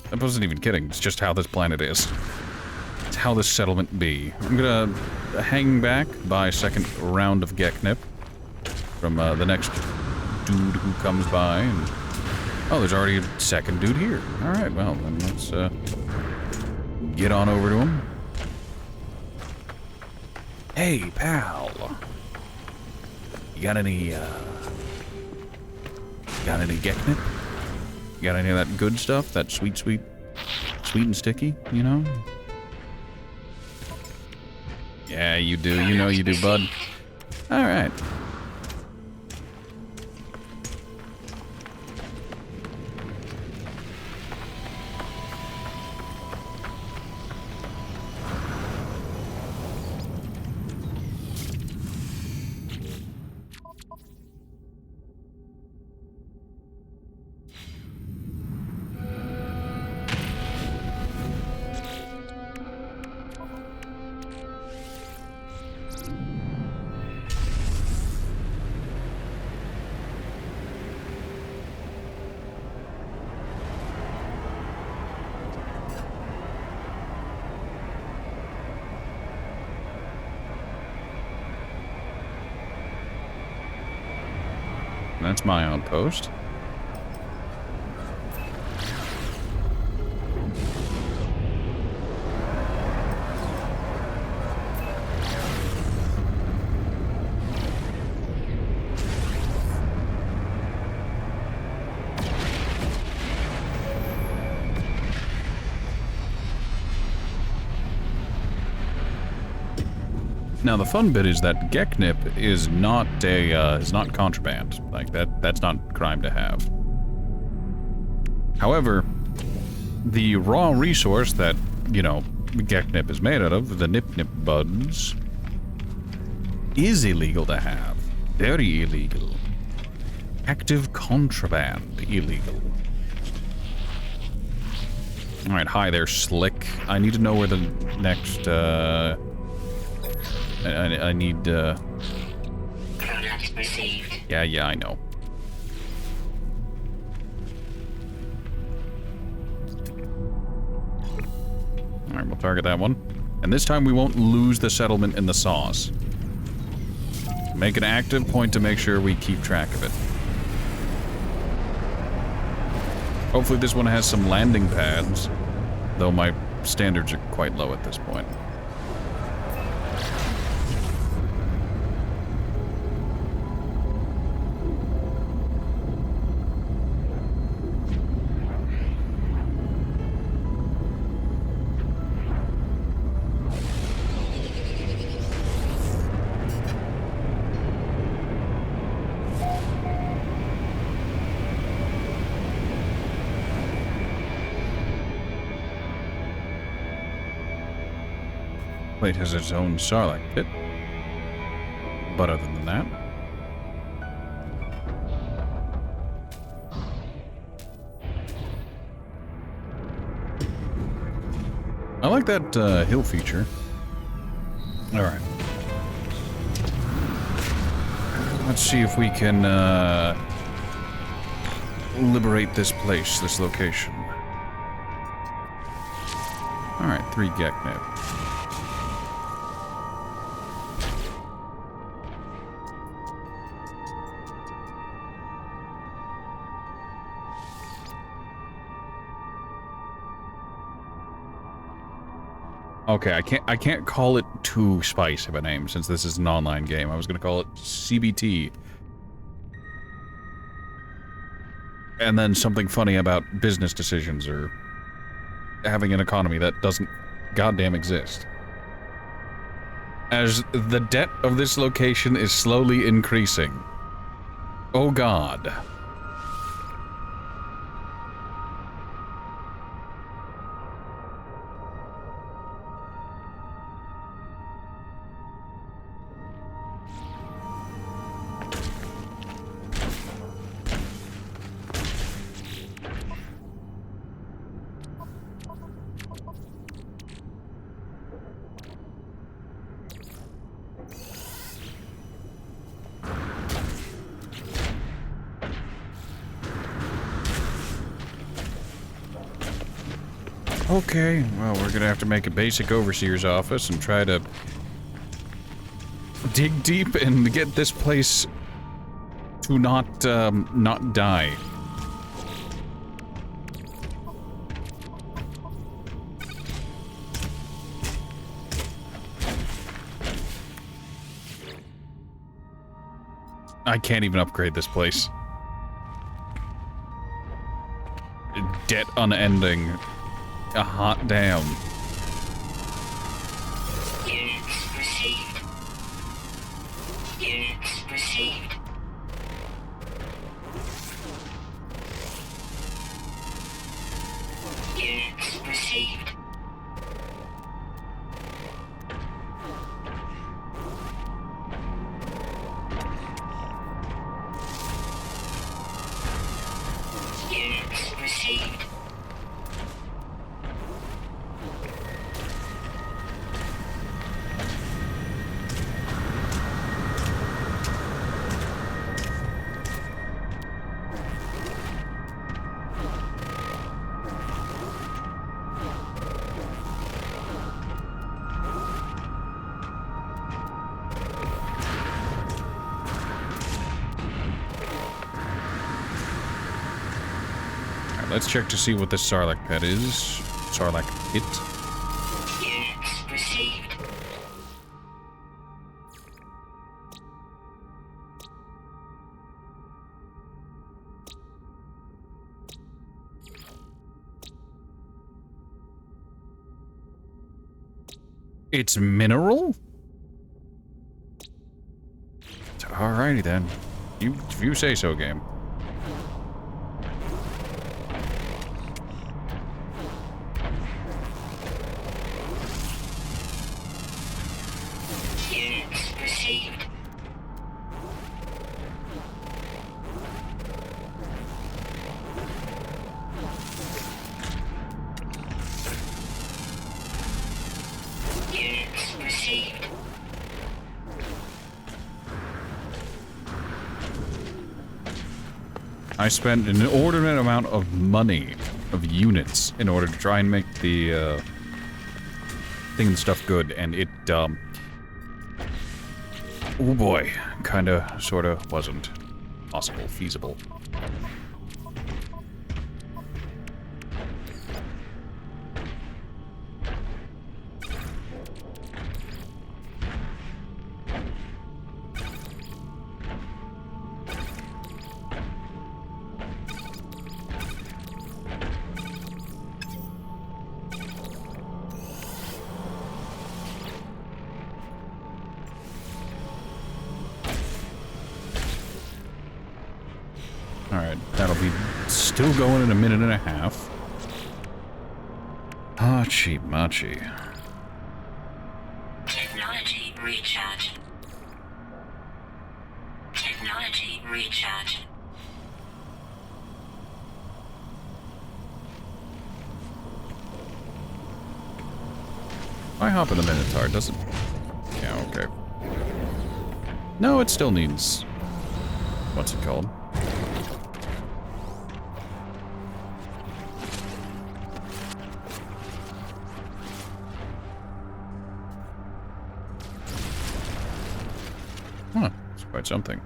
I wasn't even kidding. It's just how this planet is. It's how this settlement be. I'm gonna hang back, buy a second round of Geknip from the next dude who comes by. And oh, there's already a second dude here. All right, well then let's get on over to him. Hey, pal. You got any Geknip? You got any of that good stuff? That sweet and sticky, you know? Yeah, you do. You know you do, bud. All right. That's my outpost. Now the fun bit is that Geknip is not contraband. Like that's not crime to have. However, the raw resource that, you know, Geknip is made out of, the Nip buds, is illegal to have. Very illegal. Active contraband illegal. Alright, hi there, Slick. I need to know where the next, I need, Product received. Yeah, I know. Alright, we'll target that one. And this time we won't lose the settlement in the sauce. Make an active point to make sure we keep track of it. Hopefully this one has some landing pads, though my standards are quite low at this point. Plate has its own Sarlacc pit. But other than that... I like that hill feature. Alright. Let's see if we can liberate this place, this location. Alright, 3 Geknip. Okay, I can't call it too spicy of a name since this is an online game. I was gonna call it CBT. And then something funny about business decisions or having an economy that doesn't goddamn exist. As the debt of this location is slowly increasing. Oh God. Okay, well, we're gonna have to make a basic overseer's office and try to dig deep and get this place to not die. I can't even upgrade this place. Debt unending. A hot damn. Units received. Units received. Units received. Units received. Let's check to see what this Sarlacc pit is. Sarlacc pit. Units received. It's mineral? Alrighty then. If you say so, game. Units received. Units received. I spent an inordinate amount of money, of units, in order to try and make the thing and stuff good, and it, oh boy, kinda, sorta wasn't possible, feasible. Alright, that'll be still going in a minute and a half. Hachi machi. Technology recharge. Technology recharge. I hop in the Minotaur, does it? Yeah, okay. No, it still needs... What's it called? Huh, it's quite something.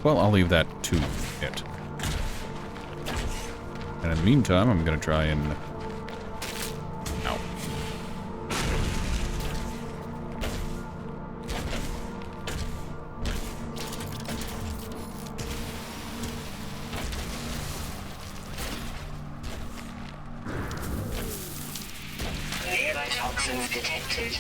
Well, I'll leave that to it. And in the meantime, I'm gonna try and... Ow. Nearby toxins detected.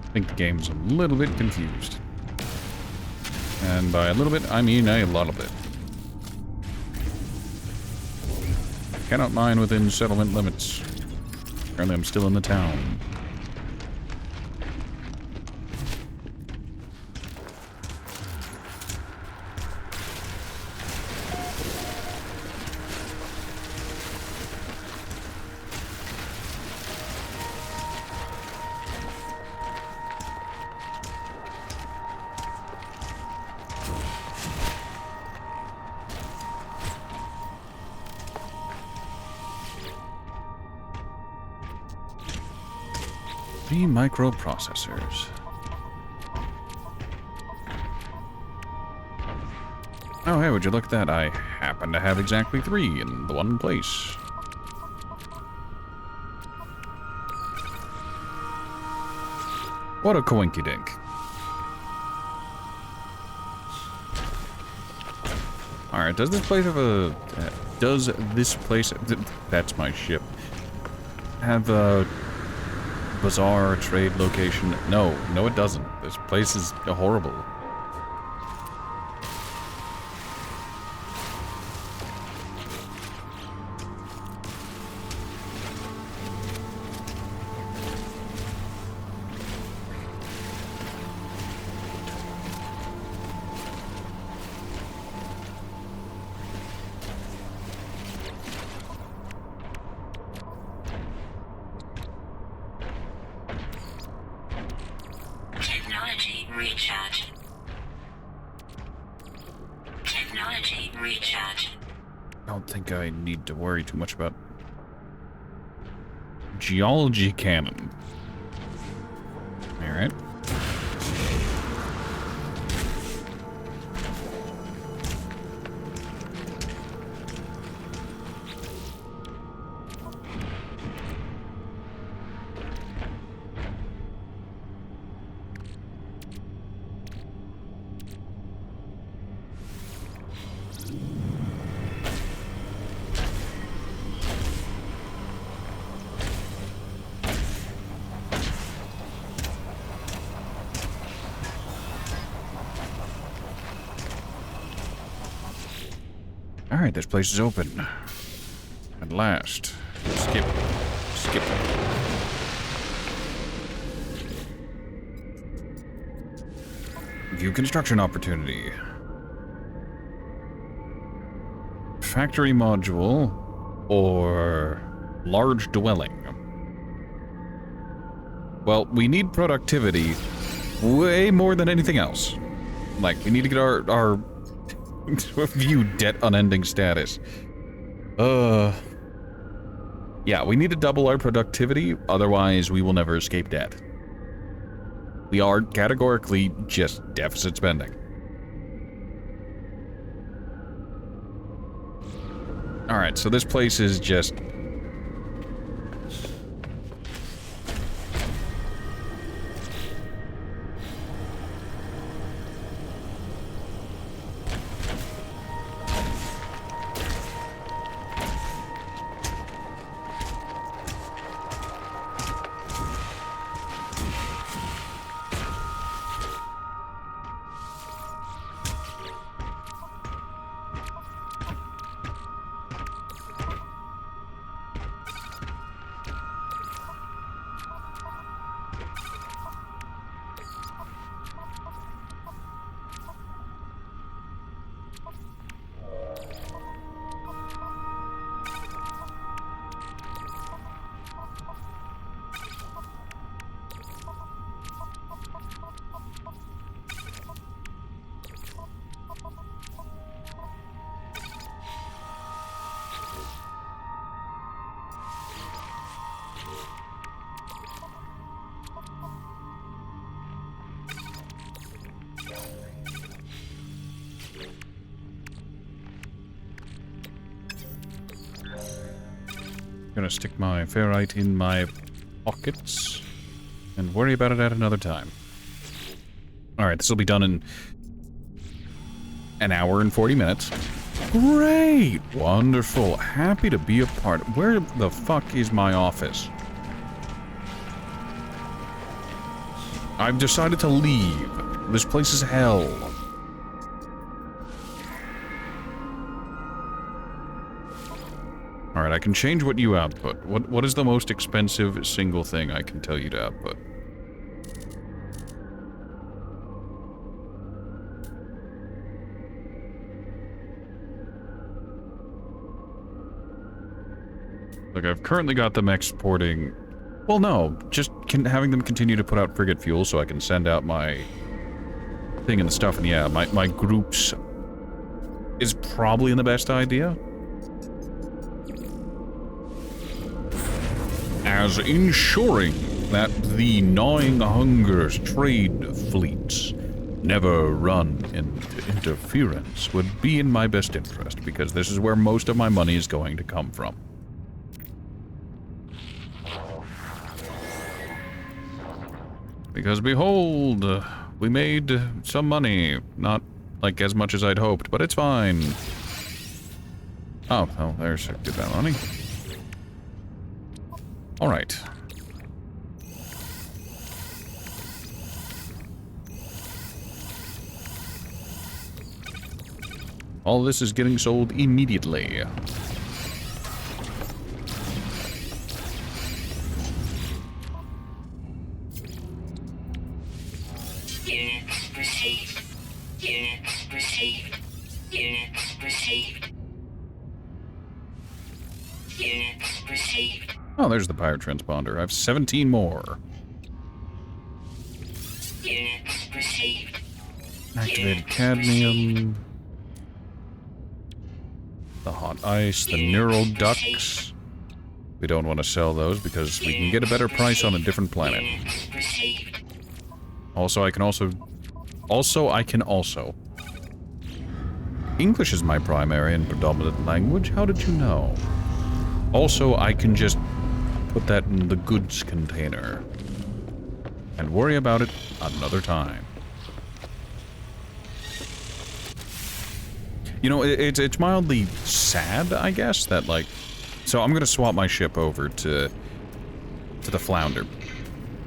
I think the game's a little bit confused. And by a little bit, I mean a lot of it. Cannot mine within settlement limits. Apparently I'm still in the town. Three microprocessors. Oh, hey, would you look at that? I happen to have exactly 3 in the one place. What a coinky-dink. Alright, does this place have a... does this place... That's my ship. Have a... bizarre trade location? No, it doesn't. This place is horrible. recharge. Technology recharge. I don't think I need to worry too much about geology cannon. Alright. Alright, this place is open. At last. Skip. Skip. View construction opportunity. Factory module or large dwelling. Well, we need productivity way more than anything else. Like, we need to get our view debt unending status. Yeah, we need to double our productivity, otherwise we will never escape debt. We are categorically just deficit spending. Alright, so this place is just... Gonna stick my ferrite in my pockets and worry about it at another time. Alright, this will be done in an hour and 40 minutes. Great! Wonderful. Happy to be a part. Where the fuck is my office? I've decided to leave. This place is hell. Alright, I can change what you output. What is the most expensive single thing I can tell you to output? Look, I've currently got them exporting... Well, no, just having them continue to put out frigate fuel so I can send out my thing and stuff, and yeah, my groups is probably the best idea. As ensuring that the gnawing hungers trade fleets never run into interference would be in my best interest, because this is where most of my money is going to come from. Because behold, we made some money. Not like as much as I'd hoped, but it's fine. Oh, well, there's a good amount of money. Alright. All this is getting sold immediately. Units received. Units received. Units received. Units received. Oh, there's the pirate transponder. I have 17 more. Units received. Activated cadmium. The hot ice, the neural ducts. We don't want to sell those because we can get a better price on a different planet. Also, I can also... English is my primary and predominant language. How did you know? Also, I can just put that in the goods container and worry about it another time. You know, it's mildly sad, I guess, that, like... So I'm gonna swap my ship over to the Flounder.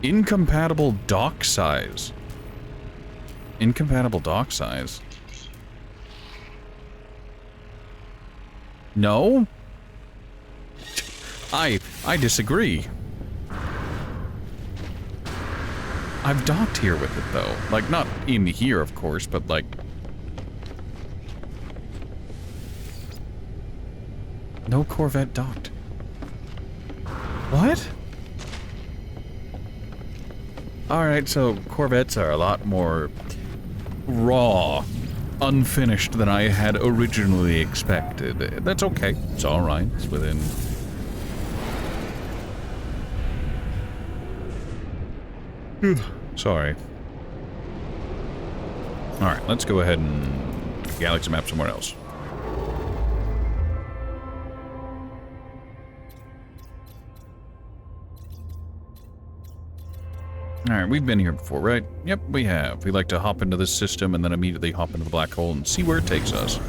Incompatible dock size. Incompatible dock size? No? I disagree. I've docked here with it, though. Like, not in here, of course, but, like... No Corvette docked. What? Alright, so Corvettes are a lot more raw, unfinished than I had originally expected. That's okay. It's alright. It's within... Sorry. Alright, let's go ahead and galaxy map somewhere else. Alright, we've been here before, right? Yep, we have. We like to hop into this system and then immediately hop into the black hole and see where it takes us.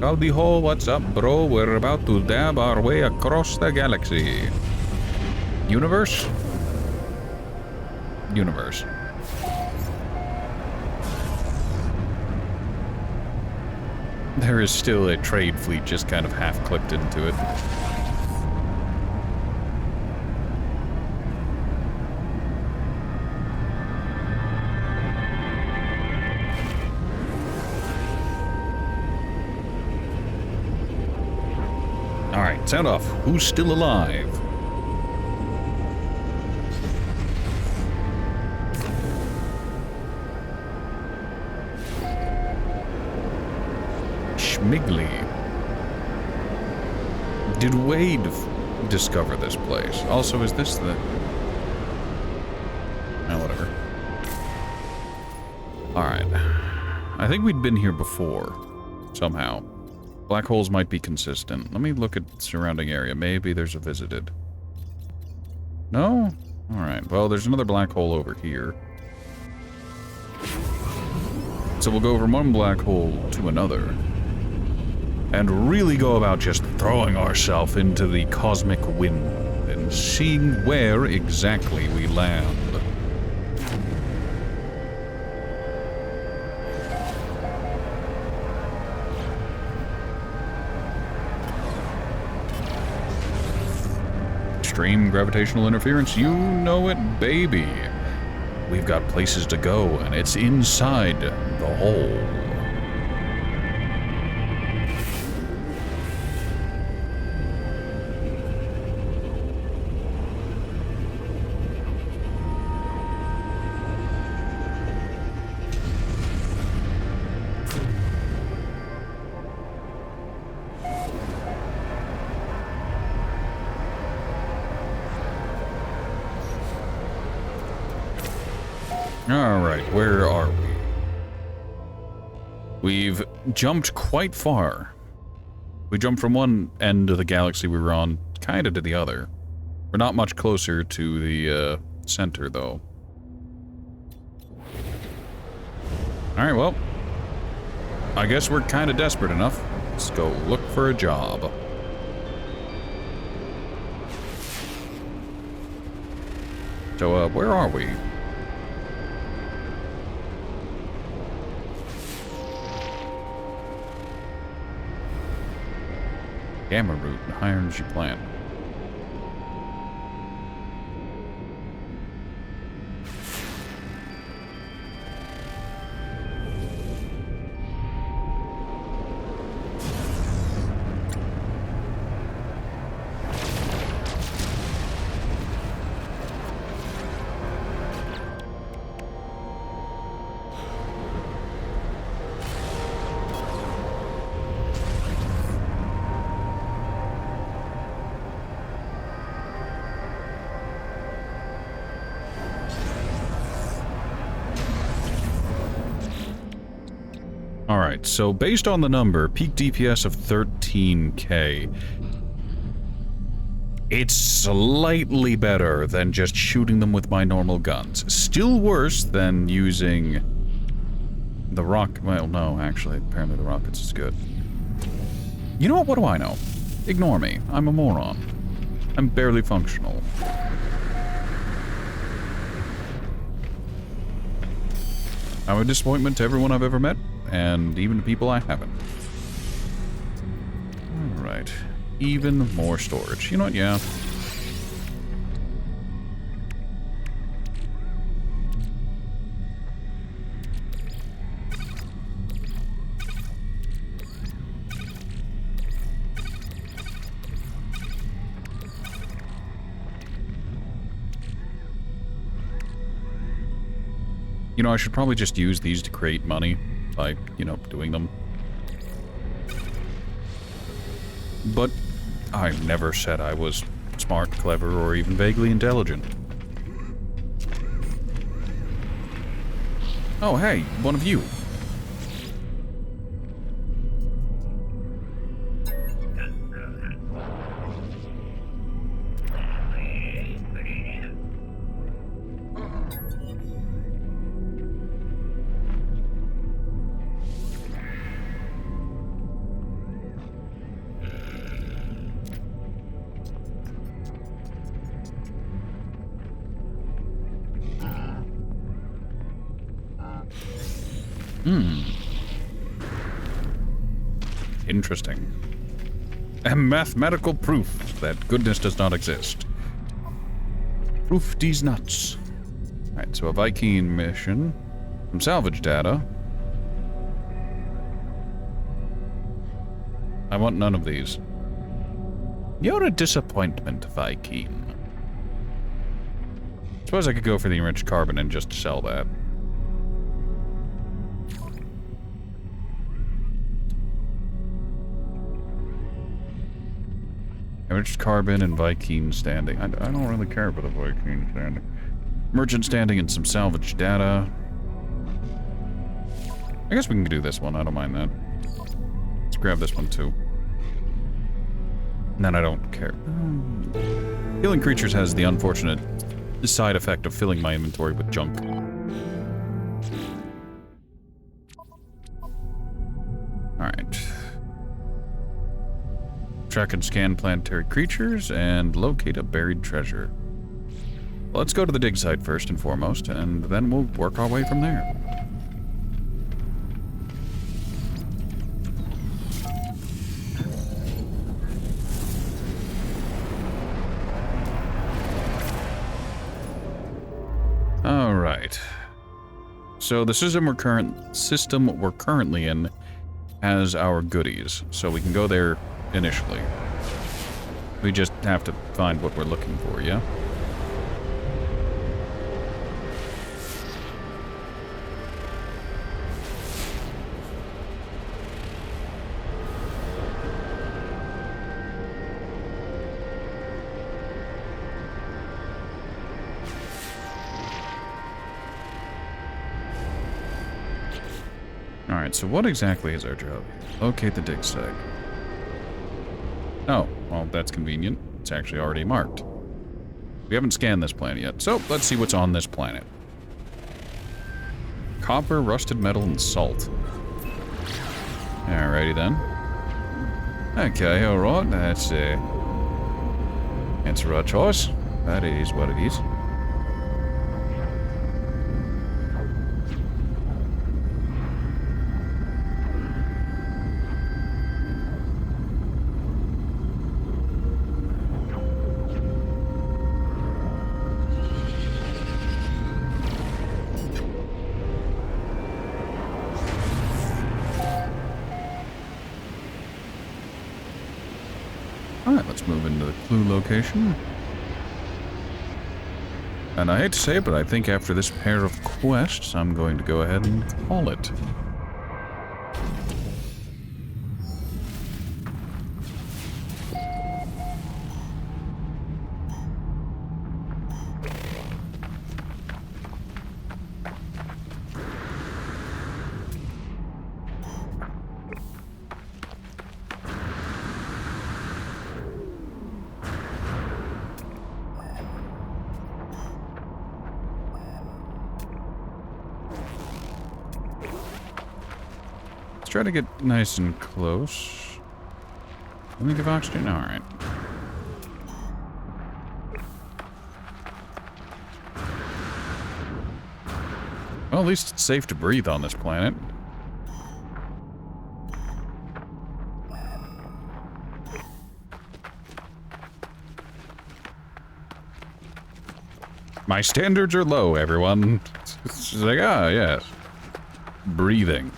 Howdy ho, what's up, bro? We're about to dab our way across the galaxy. Universe? Universe. There is still a trade fleet just kind of half-clipped into it. Alright, sound off. Who's still alive? Schmiggly. Did Wade discover this place? Also, is this the... Oh, whatever. Alright. I think we'd been here before. Somehow. Black holes might be consistent. Let me look at the surrounding area. Maybe there's a visited. No? Alright, well, there's another black hole over here. So we'll go from one black hole to another. And really go about just throwing ourselves into the cosmic wind and seeing where exactly we land. Extreme gravitational interference, you know it, baby. We've got places to go, and it's inside the hole. Alright, where are we? We've jumped quite far. We jumped from one end of the galaxy we were on, kind of to the other. We're not much closer to the center, though. Alright, well. I guess we're kind of desperate enough. Let's go look for a job. So, where are we? Gamma root and high energy plant. Alright, so based on the number, peak DPS of 13k. It's slightly better than just shooting them with my normal guns. Still worse than using the rock. Well, no, actually, apparently the rockets is good. You know what do I know? Ignore me. I'm a moron. I'm barely functional. I'm a disappointment to everyone I've ever met, and even to people I haven't. Alright. Even more storage. You know what? Yeah. You know, I should probably just use these to create money by, you know, doing them. But I never said I was smart, clever, or even vaguely intelligent. Oh, hey, one of you. Interesting. A mathematical proof that goodness does not exist. Proof these nuts. Alright, so a Viking mission. Some salvage data. I want none of these. You're a disappointment, Viking. Suppose I could go for the enriched carbon and just sell that. Enriched carbon and Viking standing. I don't really care about the Viking standing. Merchant standing and some salvage data. I guess we can do this one. I don't mind that. Let's grab this one too. And then I don't care. Healing creatures has the unfortunate side effect of filling my inventory with junk. Alright. Track and scan planetary creatures and locate a buried treasure. Well, let's go to the dig site first and foremost, and then we'll work our way from there. Alright. So the system we're currently in has our goodies, so we can go there initially. We just have to find what we're looking for, yeah? Alright, so what exactly is our job? Locate the dig site. Oh, well, that's convenient. It's actually already marked. We haven't scanned this planet yet, so let's see what's on this planet. Copper, rusted metal, and salt. Alrighty then. Okay, alright, that's the right choice. That is what it is. Alright, let's move into the clue location. And I hate to say it, but I think after this pair of quests, I'm going to go ahead and call it. try to get nice and close. Let me give oxygen. All right. Well, at least it's safe to breathe on this planet. My standards are low, everyone. It's just like, ah, yes. Breathing.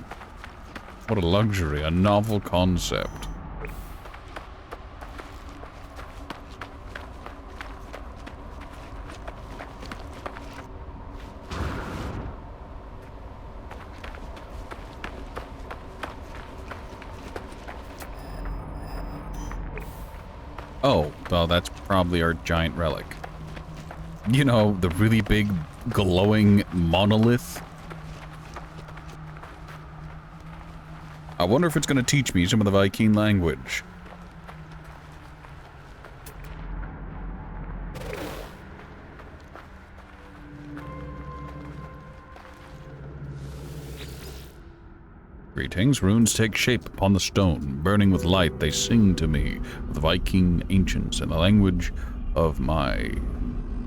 What a luxury, a novel concept. Oh, well, that's probably our giant relic. You know, the really big, glowing monolith. I wonder if it's going to teach me some of the Viking language. Greetings. Runes take shape upon the stone. Burning with light, they sing to me with Viking ancients in the language of my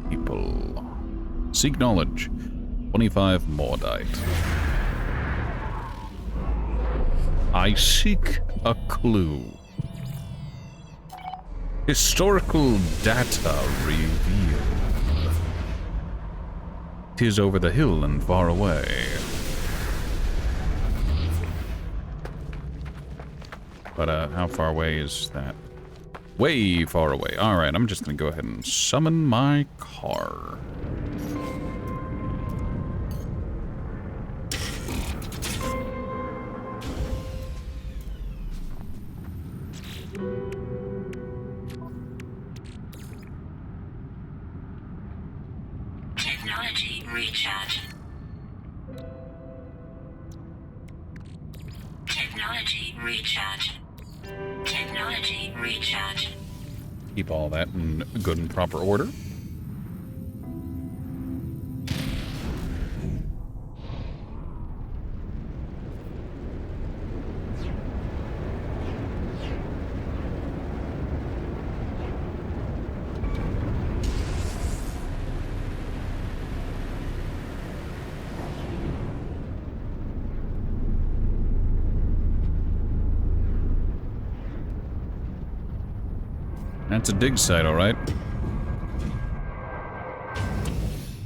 people. Seek knowledge. 25 Mordite. I seek a clue. Historical data reveal. 'Tis over the hill and far away. But, how far away is that? Way far away. Alright, I'm just gonna go ahead and summon my car. Technology recharge. Technology recharge. Technology recharge. Keep all that in good and proper order. That's a dig site, alright.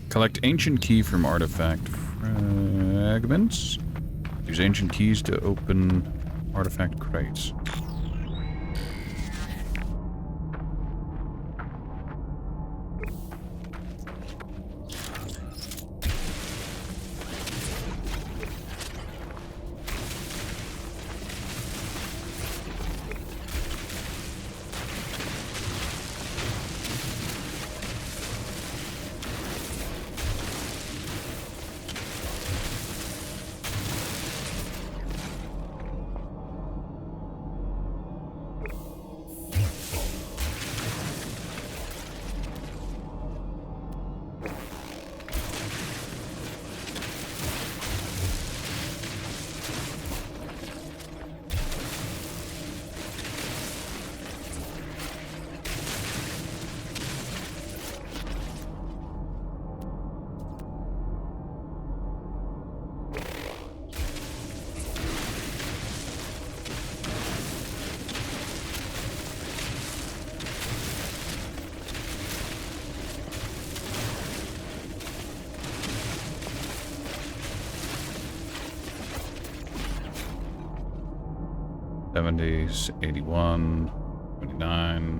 Collect ancient key from artifact fragments. Use ancient keys to open artifact crates. '70s, 81, 29.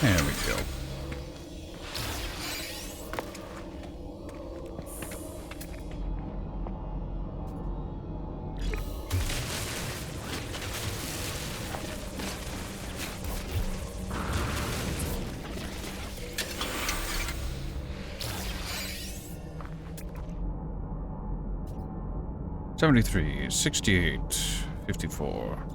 There we go. 73, 68, 54.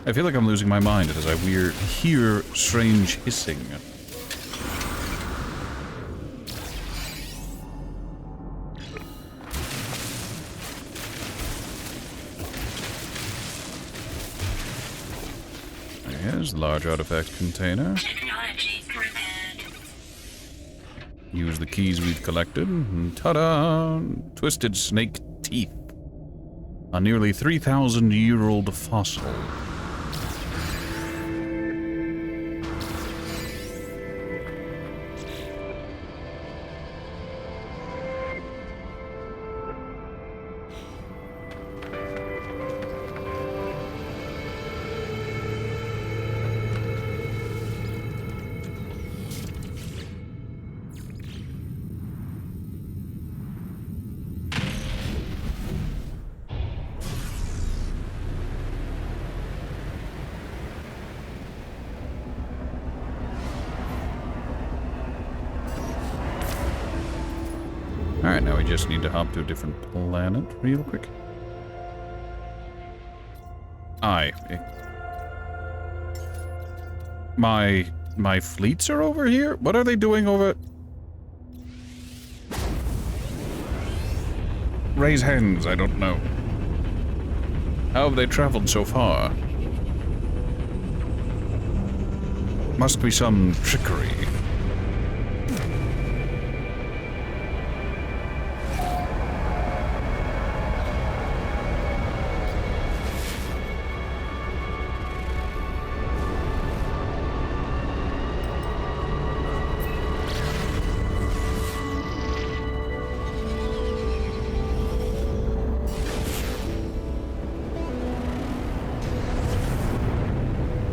I feel like I'm losing my mind as I hear strange hissing. There's the large artifact container. Technology prepared. Use the keys we've collected, and ta-da! Twisted snake teeth. A nearly 3,000-year-old fossil. Alright, now we just need to hop to a different planet real quick. My fleets are over here? What are they doing over... Raise hands, I don't know. How have they traveled so far? Must be some trickery.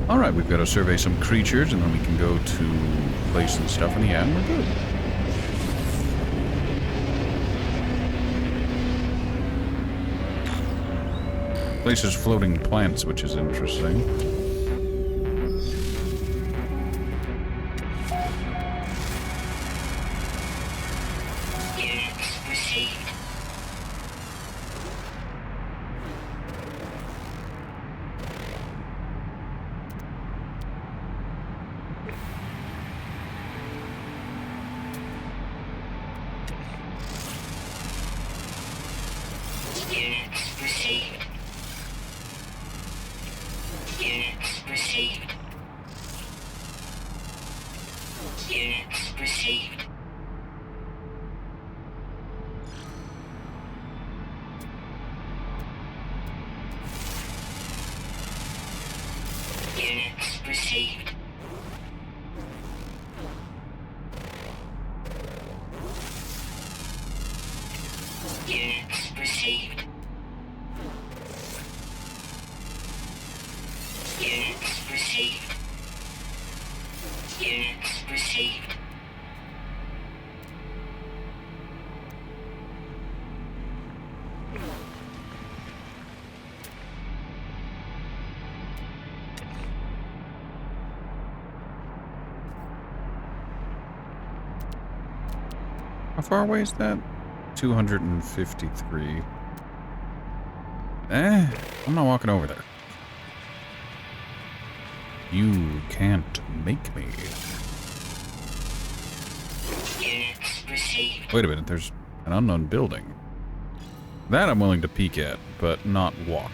Alright, we've got to survey some creatures, and then we can go to place and stuff, and yeah, we're good. Places floating plants, which is interesting. Units received. Units received. Units received. Units received. Units received. Units received. Units received. Units received. How far away is that? 253. I'm not walking over there. You can't make me. Units received. Wait a minute, there's an unknown building. That I'm willing to peek at, but not walk.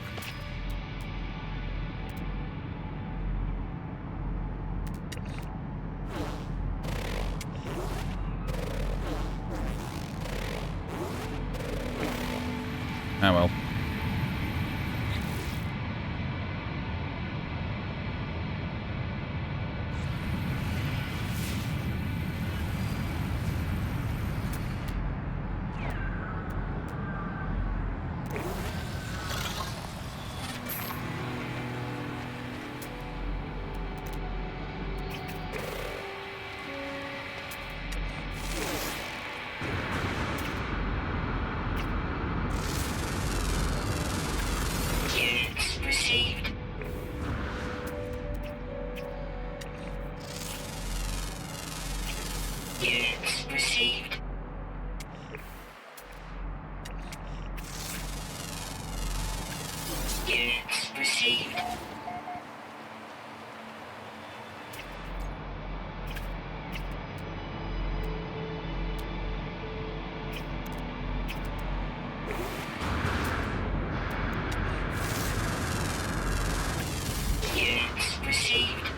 Ah, well. Units received. Units received. Units received.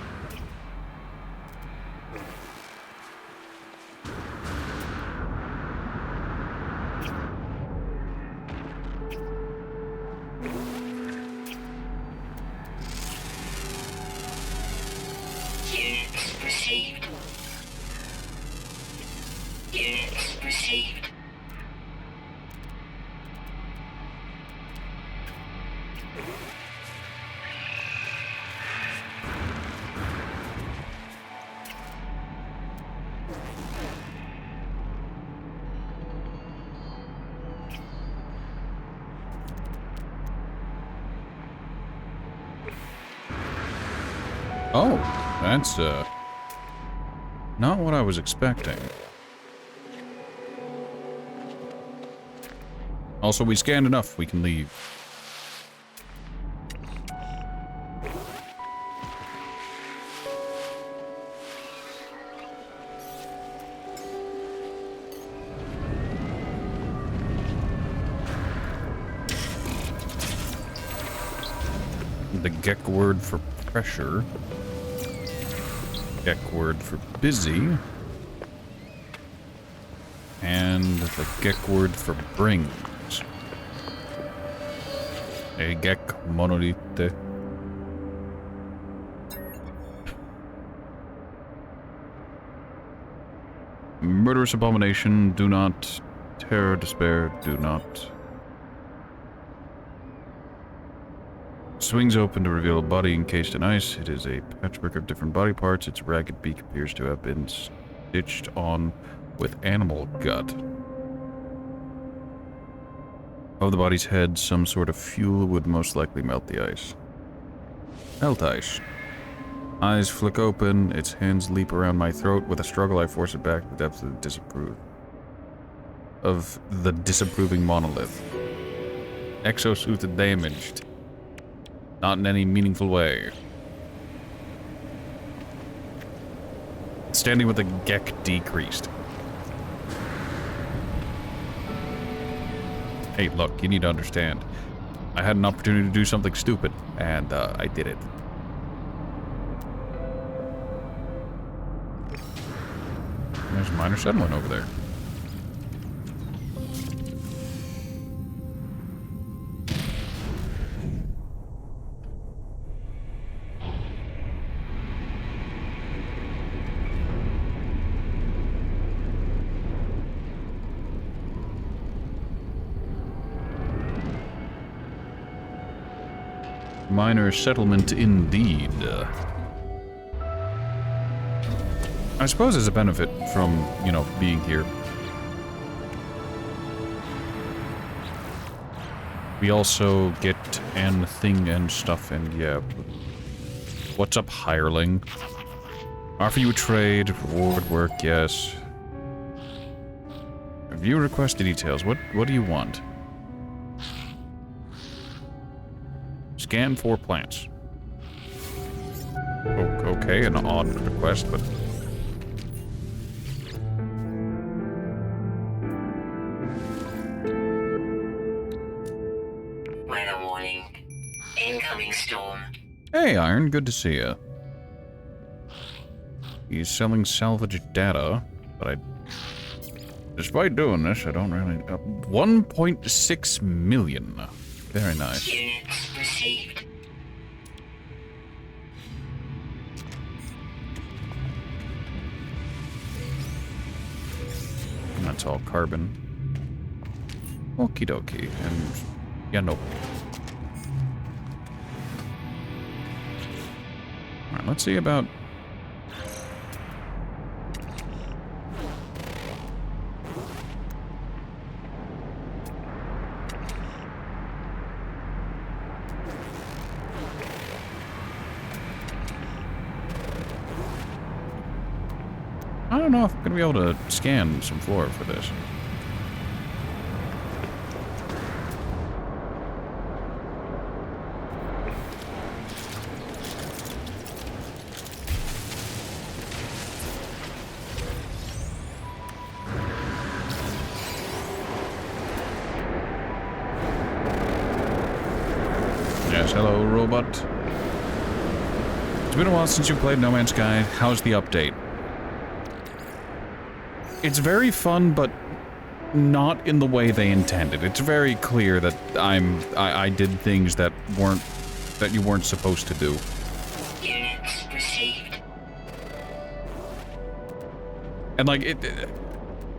Units received. Units received. Oh, that's, not what I was expecting. Also, we scanned enough. We can leave. The Gek word for pressure. Gek word for busy. And the Gek word for brings. A Gek monolith. Murderous abomination, do not. Terror, despair, do not. Swings open to reveal a body encased in ice. It is a patchwork of different body parts. Its ragged beak appears to have been stitched on with animal gut. Of the body's head, some sort of fuel would most likely melt the ice. Melt ice. Eyes flick open. Its hands leap around my throat. With a struggle, I force it back to the depths of the disapproving monolith. Exosuit damaged. Not in any meaningful way. Standing with the Gek decreased. Hey, look, you need to understand. I had an opportunity to do something stupid, and I did it. There's a minor settlement over there. Minor settlement indeed. I suppose there's a benefit from, you know, being here. We also get an thing and stuff, and yeah. What's up, hireling? Offer you a trade, reward work, yes. View requested details. What do you want? Scan for plants. Oh, okay, an odd request, but... Weather warning. Incoming storm. Hey, Iron, good to see you. He's selling salvage data, but I... Despite doing this, I don't really... 1.6 million. Very nice. Units received. And that's all carbon. Okie dokie. And... yeah, no. Alright, let's see about... I don't know if I'm going to be able to scan some flora for this. Yes, hello, robot. It's been a while since you played No Man's Sky. How's the update? It's very fun, but not in the way they intended. It's very clear that I did things that you weren't supposed to do. Units received. And like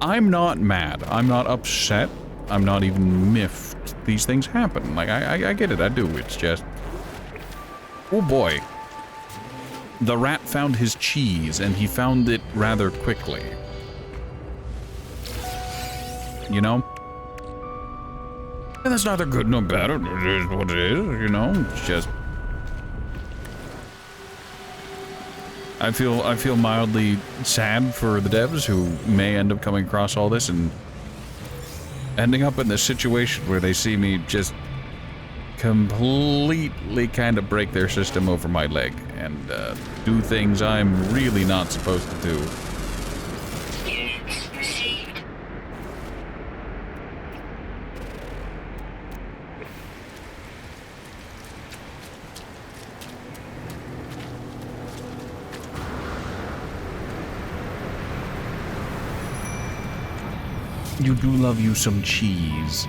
I'm not mad. I'm not upset. I'm not even miffed. These things happen. Like I get it. I do. It's just, oh boy. The rat found his cheese, and he found it rather quickly. You know? And that's neither good nor bad. It is what it is, you know? It's just... I feel mildly sad for the devs who may end up coming across all this and ending up in this situation where they see me just completely kind of break their system over my leg and do things I'm really not supposed to do. Units received. You do love you some cheese.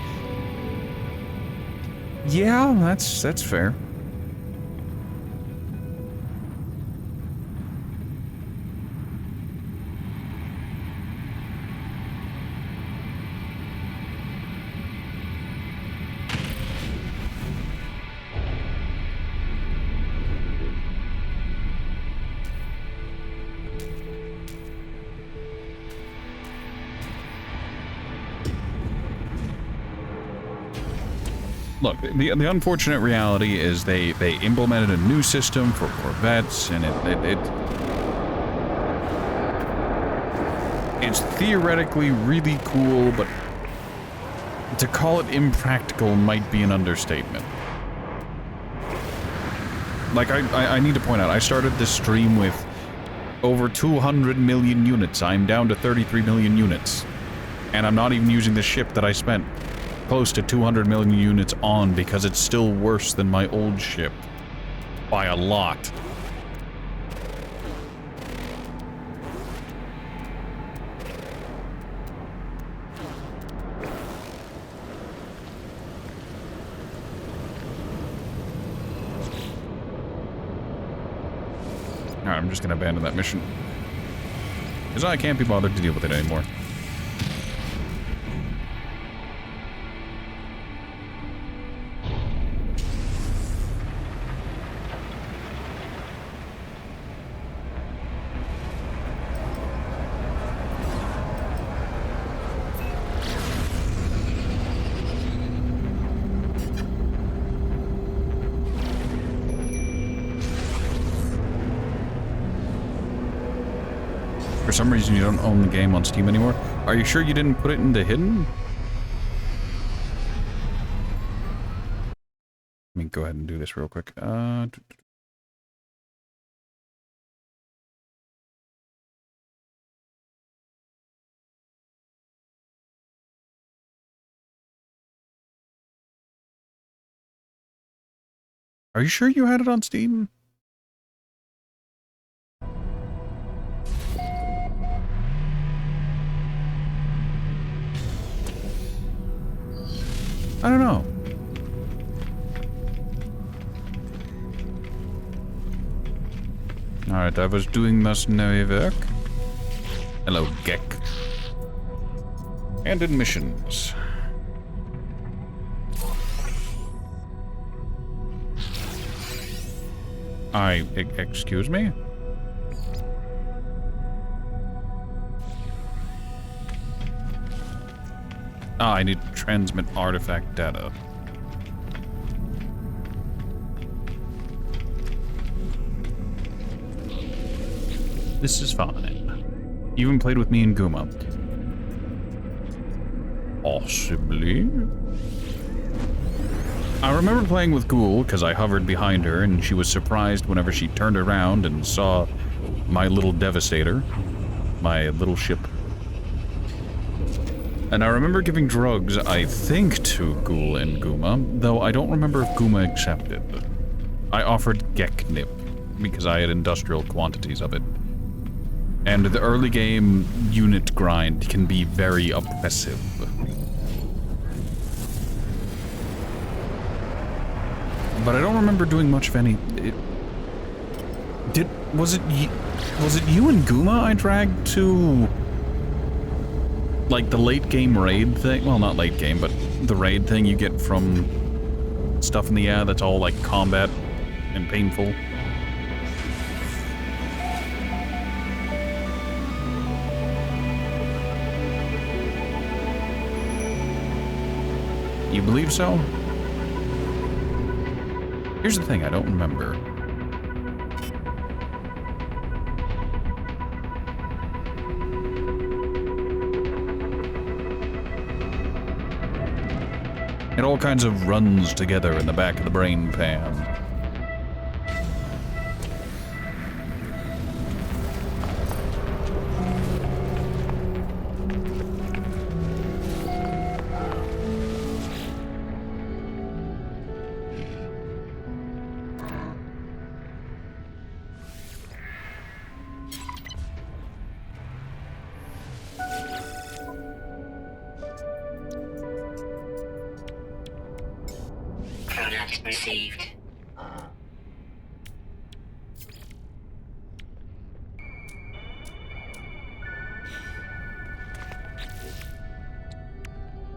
Yeah, that's fair. Look, the unfortunate reality is they implemented a new system for corvettes, and it's theoretically really cool, but to call it impractical might be an understatement. Like, I need to point out, I started this stream with over 200 million units. I'm down to 33 million units. And I'm not even using the ship that I spent close to 200 million units on because it's still worse than my old ship. By a lot. Alright, I'm just gonna abandon that mission. Because I can't be bothered to deal with it anymore. For some reason you don't own the game on Steam anymore. Are you sure you didn't put it into hidden? Let me go ahead and do this real quick. Are you sure you had it on Steam? I don't know. Alright, I was doing das neue Werk. Hello, Gek. And in missions. Excuse me? Ah, I need to transmit artifact data. This is fine. You even played with me and Guma. Possibly. I remember playing with Ghoul because I hovered behind her and she was surprised whenever she turned around and saw my little Devastator. My little ship. And I remember giving drugs, I think, to Ghoul and Guma, though I don't remember if Guma accepted. I offered Geknip, because I had industrial quantities of it. And the early game unit grind can be very oppressive. But I don't remember doing much of any... Was it you and Guma I dragged to... like the late game raid thing? Well, not late game, but the raid thing you get from stuff in the air that's all like combat and painful. You believe so? Here's the thing, I don't remember. It all kinds of runs together in the back of the brain pan. Product received.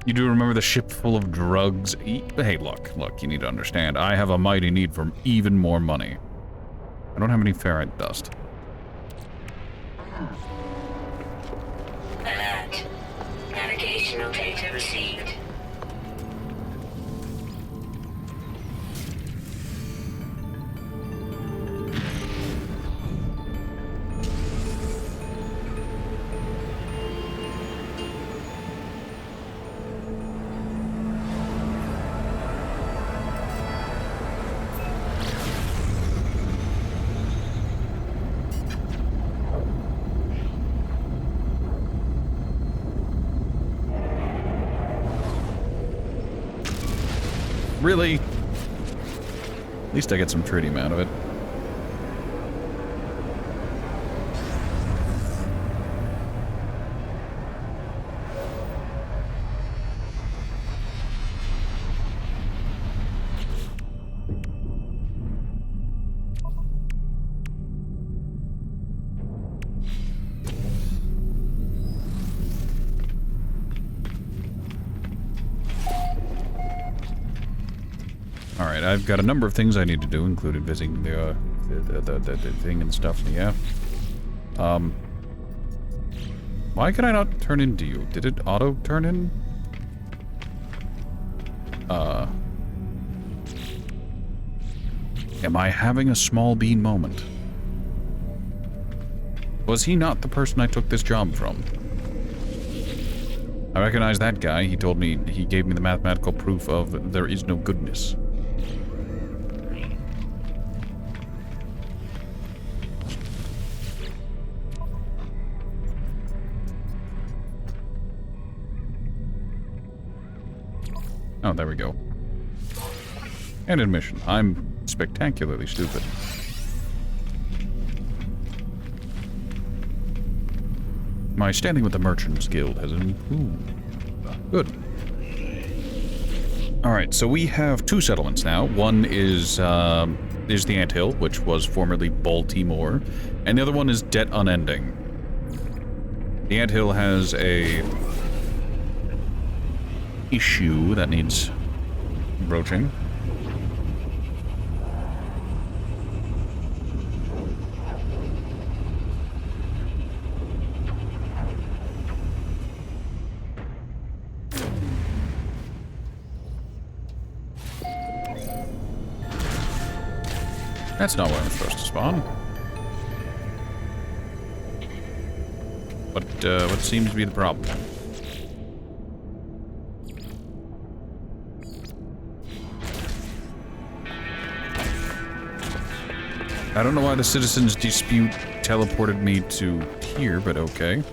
You do remember the ship full of drugs? Hey, look, you need to understand. I have a mighty need for even more money. I don't have any ferrite dust. Alert. Navigational data received. Really? At least I get some tritium out of it. Alright, I've got a number of things I need to do, including visiting the thing and stuff, yeah. Why can I not turn into you? Did it auto turn in? Am I having a small bean moment? Was he not the person I took this job from? I recognize that guy. He told me, he gave me the mathematical proof of there is no goodness. Oh, there we go. And admission. I'm spectacularly stupid. My standing with the Merchants Guild has improved. Good. Alright, so we have two settlements now. One is the Anthill, which was formerly Baltimore, and the other one is Debt Unending. The Anthill has a issue that needs broaching. That's not where I'm supposed to spawn. What seems to be the problem? I don't know why the citizens' dispute teleported me to here, but okay.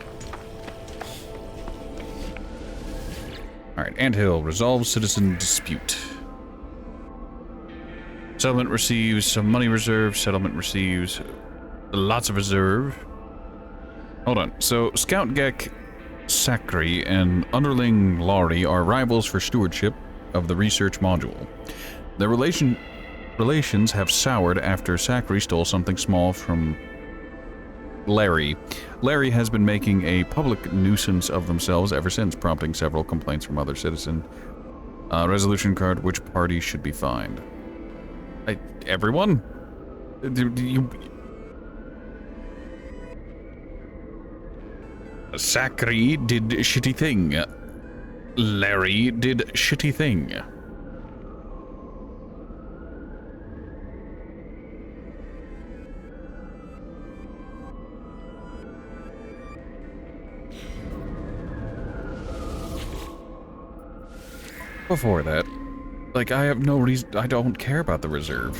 Anthill. Resolve citizen dispute. Settlement receives some money reserve. Settlement receives lots of reserve. Hold on. So, Scout Gek Sakri and underling Laurie are rivals for stewardship of the research module. Their relations have soured after Sakri stole something small from Larry. Larry has been making a public nuisance of themselves ever since, prompting several complaints from other citizens. Resolution card, which party should be fined? Everyone? Sakri did shitty thing. Larry did shitty thing. Before that, like, I have no reason. I don't care about the reserve.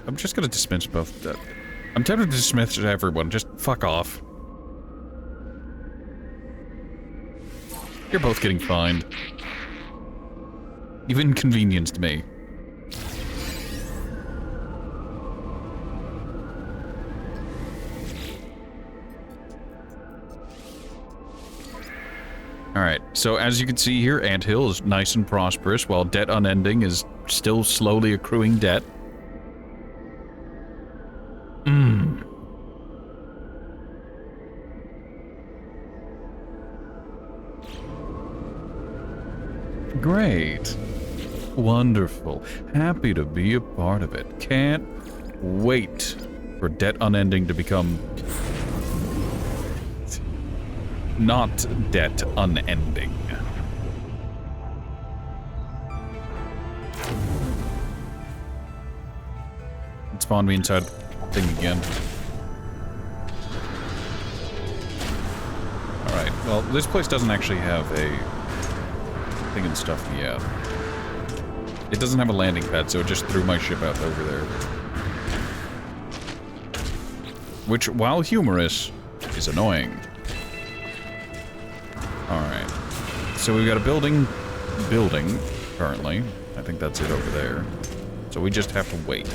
I'm just gonna dismiss both. I'm tempted to dismiss everyone. Just fuck off. You're both getting fined. You've inconvenienced me. Alright, so as you can see here, Anthill is nice and prosperous, while debt unending is still slowly accruing debt. Great. Wonderful. Happy to be a part of it. Can't wait for debt unending to become not debt unending. It spawned me inside thing again. Alright, well, this place doesn't actually have a thing and stuff yet. It doesn't have a landing pad, so it just threw my ship out over there. Which, while humorous, is annoying. Alright. So we've got a building, currently. I think that's it over there. So we just have to wait.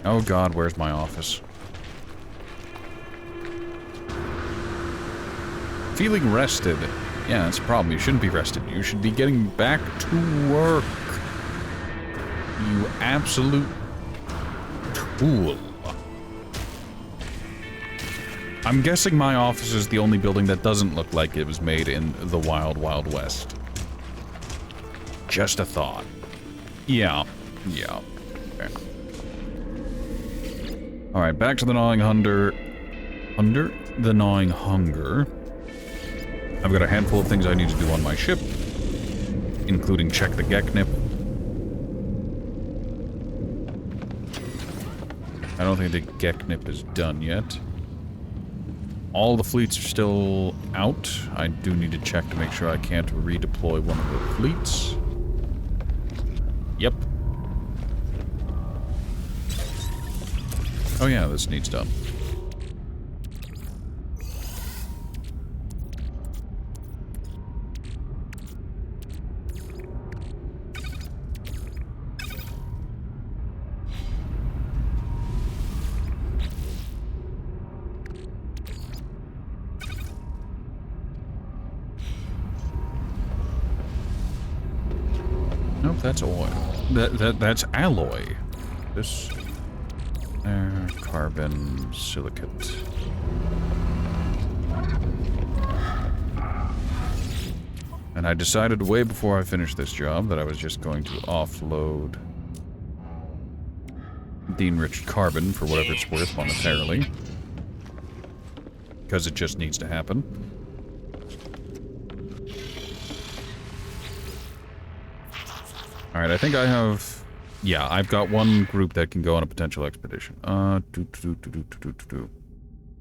Oh god, where's my office? Feeling rested. Yeah, that's a problem. You shouldn't be rested. You should be getting back to work. You absolute tool. I'm guessing my office is the only building that doesn't look like it was made in the Wild Wild West. Just a thought. Yeah. Yeah. Okay. Alright, back to the gnawing hunger. Under the gnawing hunger. I've got a handful of things I need to do on my ship, including check the Geknip. I don't think the Geknip is done yet. All the fleets are still out. I do need to check to make sure I can't redeploy one of the fleets. Yep. Oh yeah, this needs done. Nope, that's oil. That's alloy. This... carbon silicate. And I decided way before I finished this job that I was just going to offload the enriched carbon for whatever it's worth monetarily. Because it just needs to happen. Alright, I think I have... Yeah, I've got one group that can go on a potential expedition.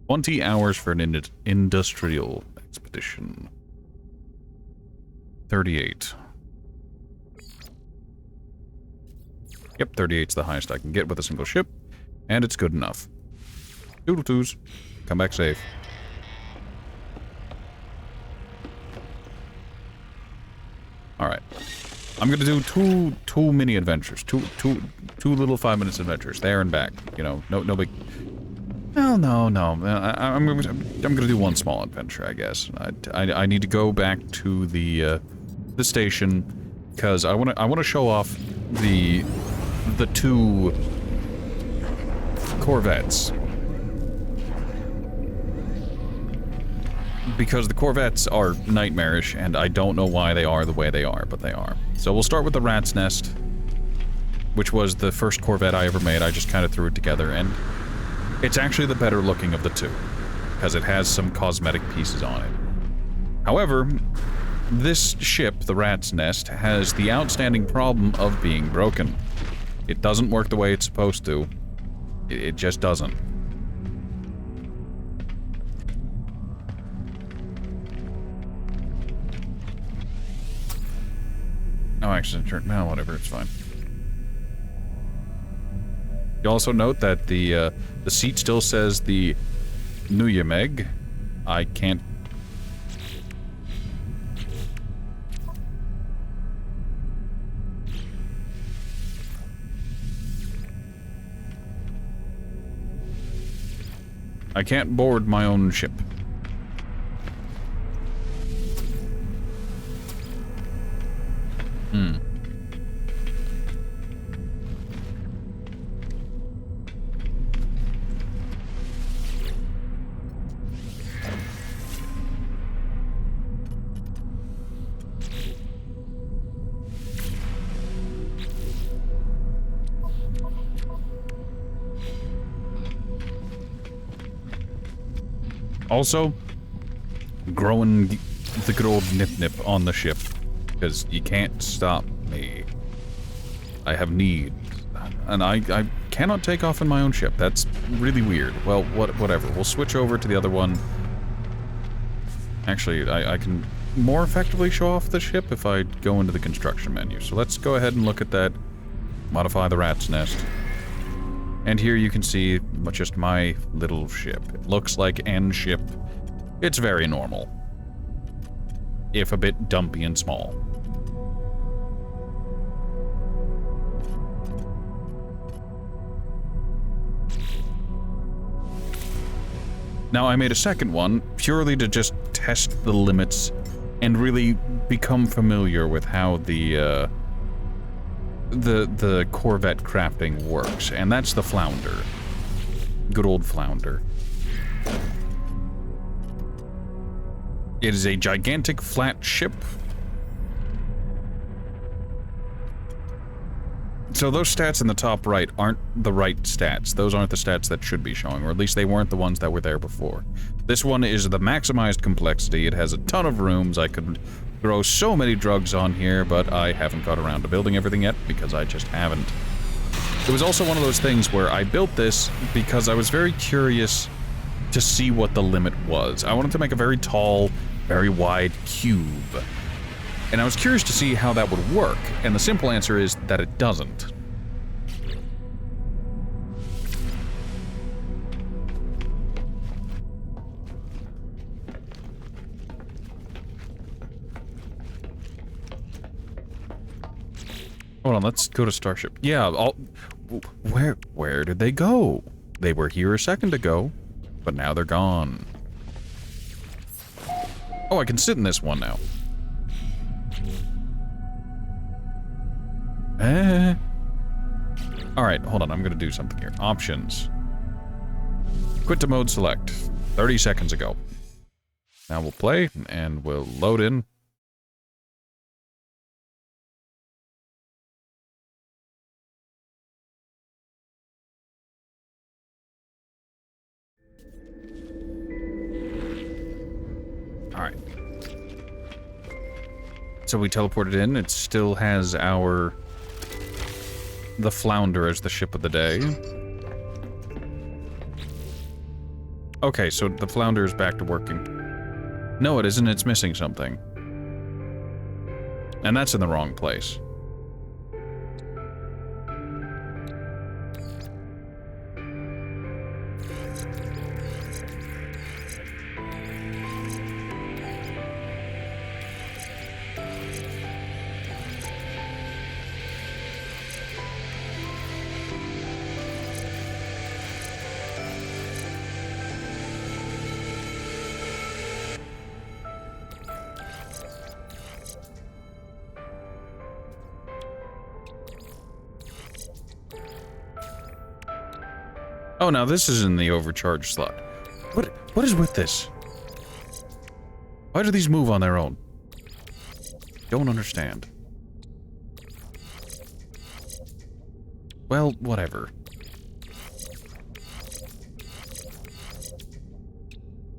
20 hours for an industrial expedition. 38. Yep, 38's the highest I can get with a single ship, and it's good enough. Doodle twos. Come back safe. Alright. I'm gonna do two mini adventures. Two little 5 minutes adventures. There and back. You know, no big... Well, no. I'm gonna do one small adventure, I guess. I need to go back to the station, because I wanna show off the 2 corvettes. Because the corvettes are nightmarish, and I don't know why they are the way they are, but they are. So we'll start with the Rat's Nest, which was the first corvette I ever made. I just kind of threw it together, and it's actually the better looking of the 2, because it has some cosmetic pieces on it. However, this ship, the Rat's Nest, has the outstanding problem of being broken. It doesn't work the way it's supposed to. It just doesn't. No accident turn. No, whatever. It's fine. You also note that the seat still says the Nuyameg. I can't. I can't board my own ship. Also, growing the good old nip-nip on the ship, because you can't stop me. I have needs, and I cannot take off in my own ship. That's really weird. Well, whatever. We'll switch over to the other one. Actually, I can more effectively show off the ship if I go into the construction menu. So let's go ahead and look at that. Modify the Rat's Nest. And here you can see just my little ship. It looks like N ship. It's very normal, if a bit dumpy and small. Now, I made a second one purely to just test the limits and really become familiar with how the Corvette crafting works, and that's the Flounder. Good old Flounder. It is a gigantic flat ship. So those stats in the top right aren't the right stats. Those aren't the stats that should be showing, or at least they weren't the ones that were there before. This one is the maximized complexity. It has a ton of rooms. I could throw so many drugs on here, but I haven't got around to building everything yet because I just haven't. It was also one of those things where I built this because I was very curious to see what the limit was. I wanted to make a very tall, very wide cube. And I was curious to see how that would work, and the simple answer is that it doesn't. Hold on, let's go to Starship. Yeah, where did they go? They were here a second ago, but now they're gone. Oh, I can sit in this one now. Alright, hold on, I'm gonna do something here. Options. Quit to mode select. 30 seconds ago. Now we'll play, and we'll load in. Alright. So we teleported in. It still has the Flounder as the ship of the day. Okay, so the Flounder is back to working. No, it isn't. It's missing something. And that's in the wrong place. Oh, now this is in the overcharge slot. What is with this? Why do these move on their own? Don't understand. Well, whatever.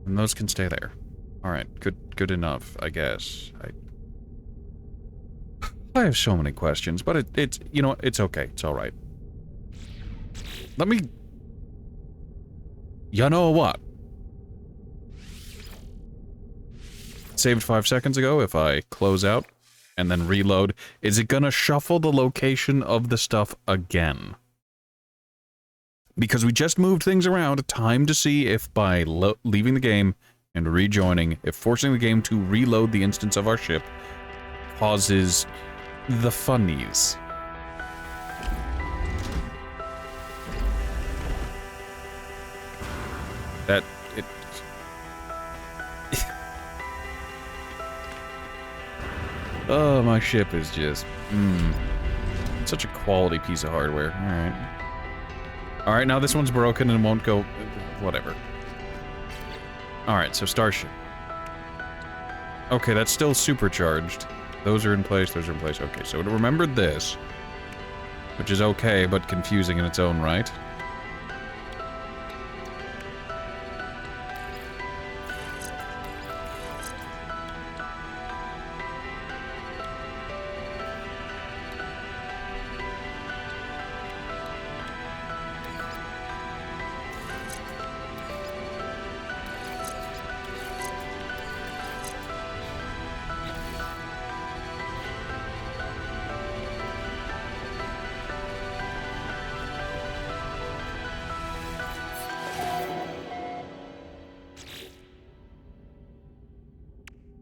And those can stay there. Alright, good enough, I guess. I have so many questions, but it's, you know, it's okay. It's alright. Let me... You know what? Saved 5 seconds ago. If I close out and then reload, is it gonna shuffle the location of the stuff again? Because we just moved things around, time to see if by leaving the game and rejoining, if forcing the game to reload the instance of our ship causes the funnies. That it... Oh, my ship is just... Such a quality piece of hardware. Alright. Alright, now this one's broken and won't go... Whatever. Alright, so Starship. Okay, that's still supercharged. Those are in place, those are in place. Okay, so it remembered this. Which is okay, but confusing in its own right.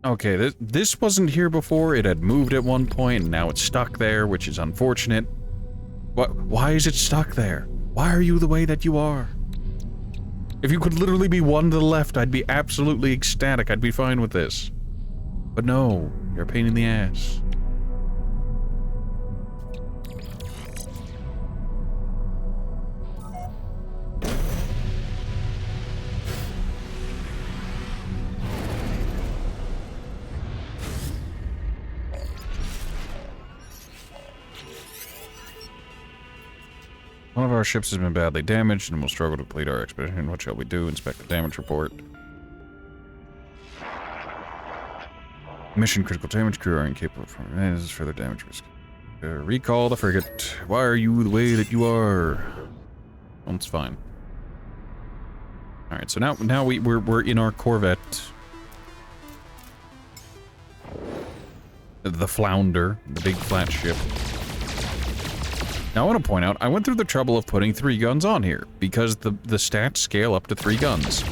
Okay, this wasn't here before. It had moved at one point, and now it's stuck there, which is unfortunate. Why is it stuck there? Why are you the way that you are? If you could literally be one to the left, I'd be absolutely ecstatic. I'd be fine with this. But no, you're a pain in the ass. One of our ships has been badly damaged and will struggle to complete our expedition. What shall we do? Inspect the damage report. Mission critical damage. Crew are incapable of further damage risk. Recall the frigate. Why are you the way that you are? Well, it's fine. All right, so now we're in our corvette. The Flounder, the big flat ship. Now I want to point out, I went through the trouble of putting 3 guns on here, because the stats scale up to 3 guns.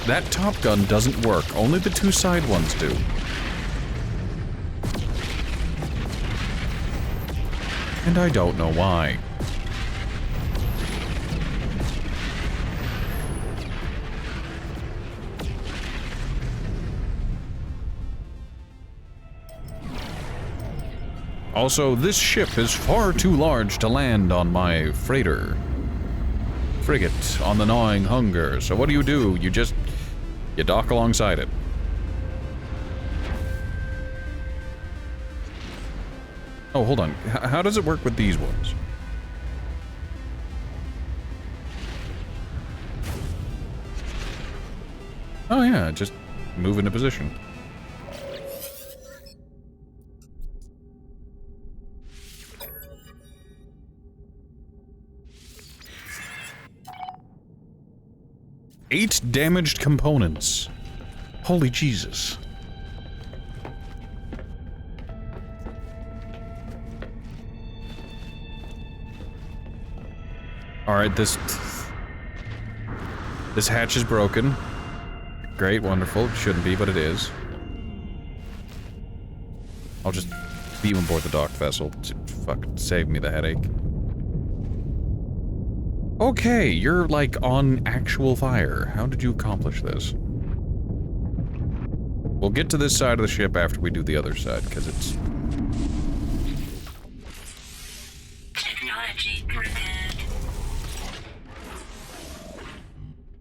That top gun doesn't work, only the 2 side ones do. And I don't know why. Also, this ship is far too large to land on my freighter. Frigate on the gnawing hunger. So what do? You dock alongside it. Oh, hold on. How does it work with these ones? Oh yeah, just move into position. Eight damaged components. Holy Jesus. Alright, this... This hatch is broken. Great, wonderful. It shouldn't be, but it is. I'll just beam aboard the dock vessel to fucking save me the headache. Okay, you're like on actual fire. How did you accomplish this? We'll get to this side of the ship after we do the other side, because it's... Technology prepared.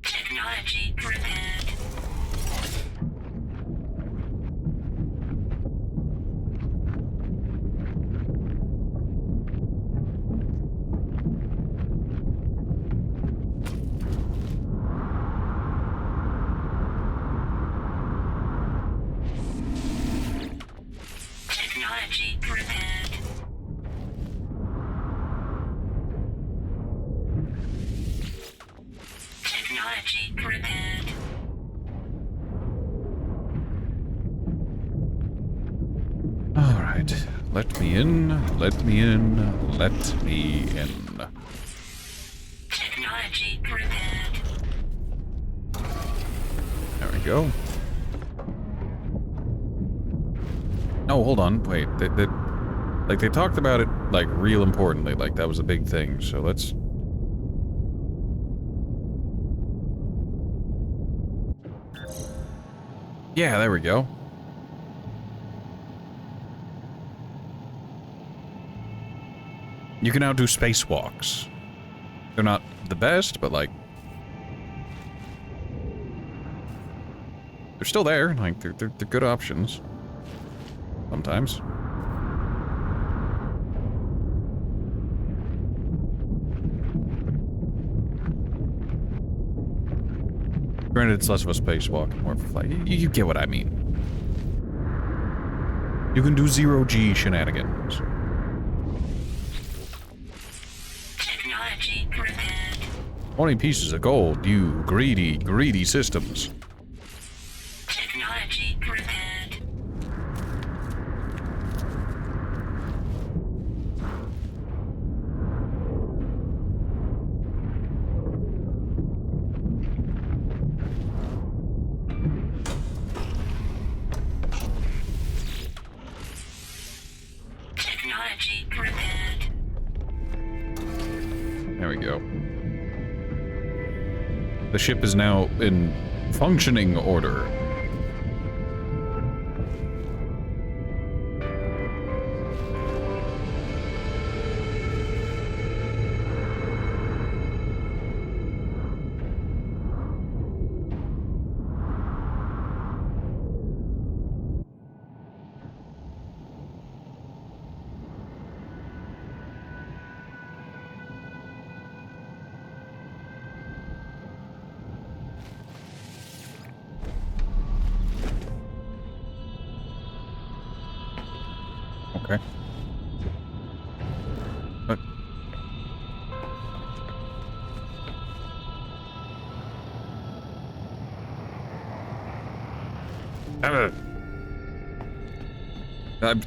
Technology prepared. Technology prepared. Technology prepared. Alright. Let me in. Let me in. Let me in. Technology prepared. There we go. Oh, hold on. Wait. They talked about it, like, real importantly. Like, that was a big thing. So let's... Yeah, there we go. You can now do spacewalks. They're not the best, but, like... They're still there. Like, they're good options. Sometimes. Granted, it's less of a spacewalk, more of a flight. You get what I mean. You can do zero-G shenanigans. Technology prepared. 20 pieces of gold, you greedy, greedy systems. Technology prepared. Technology prepared. There we go. The ship is now in functioning order. Okay. But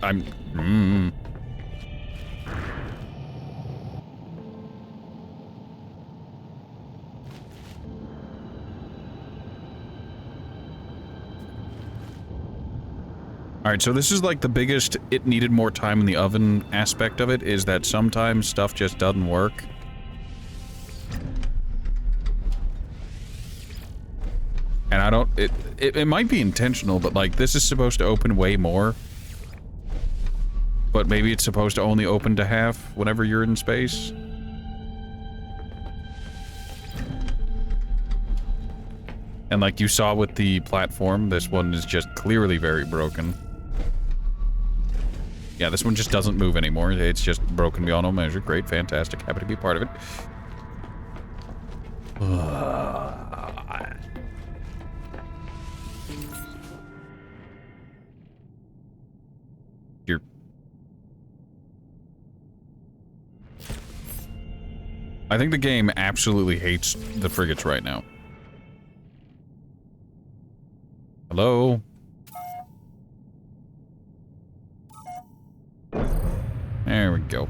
I'm Alright, so this is like the biggest it needed more time in the oven aspect of it, is that sometimes stuff just doesn't work. And I don't, it might be intentional, but like this is supposed to open way more. But maybe it's supposed to only open to half whenever you're in space. And like you saw with the platform, this one is just clearly very broken. Yeah, this one just doesn't move anymore. It's just broken beyond all measure. Great, fantastic. Happy to be part of it. You're... I think the game absolutely hates the frigates right now. Hello? There we go.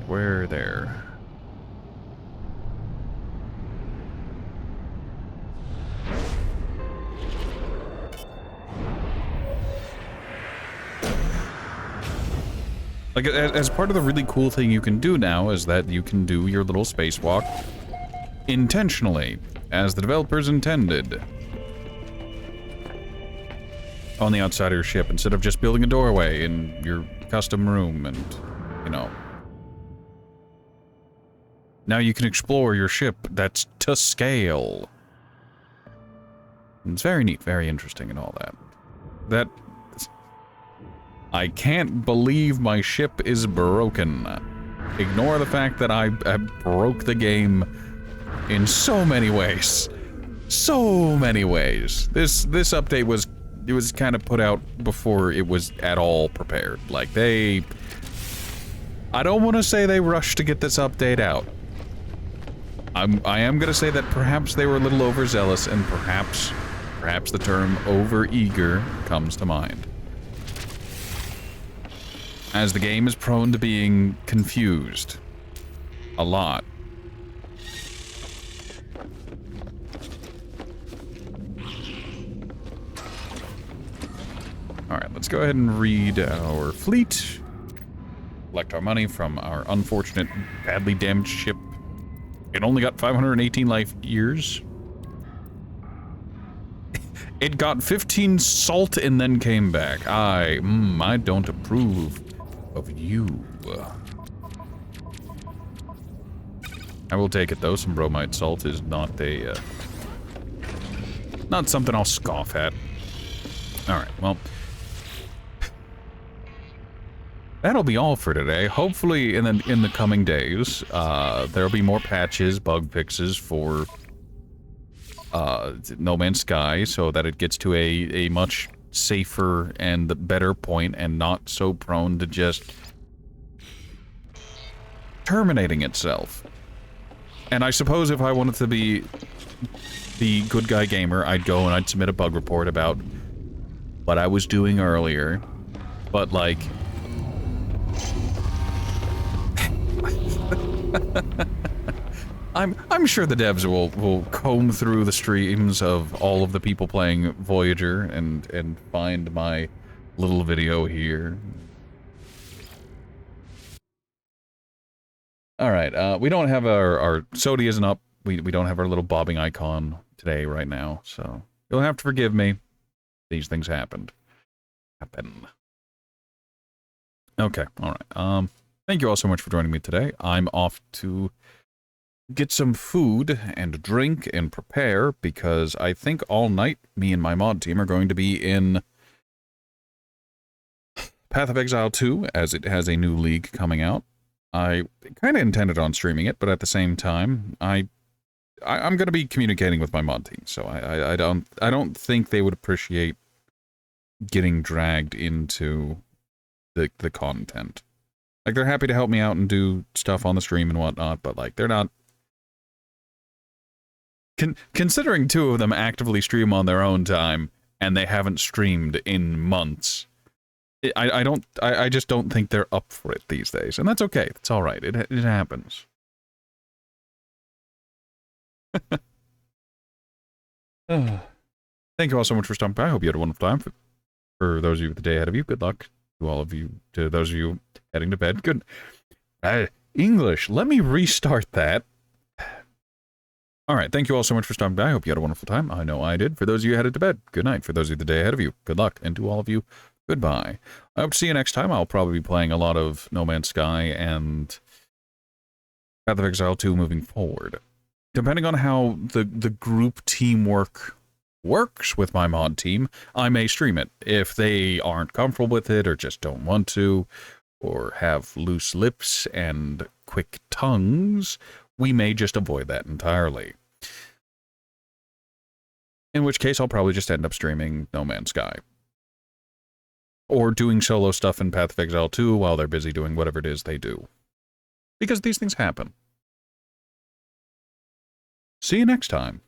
Where there? Like, as part of the really cool thing you can do now is that you can do your little spacewalk intentionally, as the developers intended. On the outside of your ship, instead of just building a doorway in your custom room and, you know. Now you can explore your ship that's to scale. And it's very neat, very interesting and all that. I can't believe my ship is broken. Ignore the fact that I broke the game in so many ways. So many ways. This update was kind of put out before it was at all prepared. Like I don't want to say they rushed to get this update out. I am going to say that perhaps they were a little overzealous, and perhaps the term overeager comes to mind. As the game is prone to being confused. A lot. Alright, let's go ahead and read our fleet. Collect our money from our unfortunate, badly damaged ship. It only got 518 life years. It got 15 salt and then came back. I don't approve of you. I will take it though. Some bromide salt is not not something I'll scoff at. Alright, well, that'll be all for today. Hopefully in the coming days, there'll be more patches, bug fixes for No Man's Sky, so that it gets to a much safer and better point and not so prone to just terminating itself. And I suppose if I wanted to be the good guy gamer, I'd go and I'd submit a bug report about what I was doing earlier, but like I'm sure the devs will comb through the streams of all of the people playing Voyager and find my little video here. Alright, we don't have our Sodi isn't up. We don't have our little bobbing icon today right now, so you'll have to forgive me. These things happen. Okay, alright. Thank you all so much for joining me today. I'm off to get some food and drink and prepare, because I think all night me and my mod team are going to be in Path of Exile 2, as it has a new league coming out. I kind of intended on streaming it, but at the same time, I'm going to be communicating with my mod team, so I don't think they would appreciate getting dragged into the content. Like, they're happy to help me out and do stuff on the stream and whatnot, but like, they're not. Considering two of them actively stream on their own time and they haven't streamed in months, I just don't think they're up for it these days, and that's okay. It's all right. It happens. Thank you all so much for stopping by. I hope you had a wonderful time. For those of you with the day ahead of you, good luck to all of you. To those of you heading to bed, good. English. Let me restart that. Alright, thank you all so much for stopping by. I hope you had a wonderful time. I know I did. For those of you headed to bed, good night. For those of you the day ahead of you, good luck. And to all of you, goodbye. I hope to see you next time. I'll probably be playing a lot of No Man's Sky and Path of Exile 2 moving forward. Depending on how the group teamwork works with my mod team, I may stream it. If they aren't comfortable with it or just don't want to, or have loose lips and quick tongues, we may just avoid that entirely. In which case, I'll probably just end up streaming No Man's Sky. Or doing solo stuff in Path of Exile 2 while they're busy doing whatever it is they do. Because these things happen. See you next time.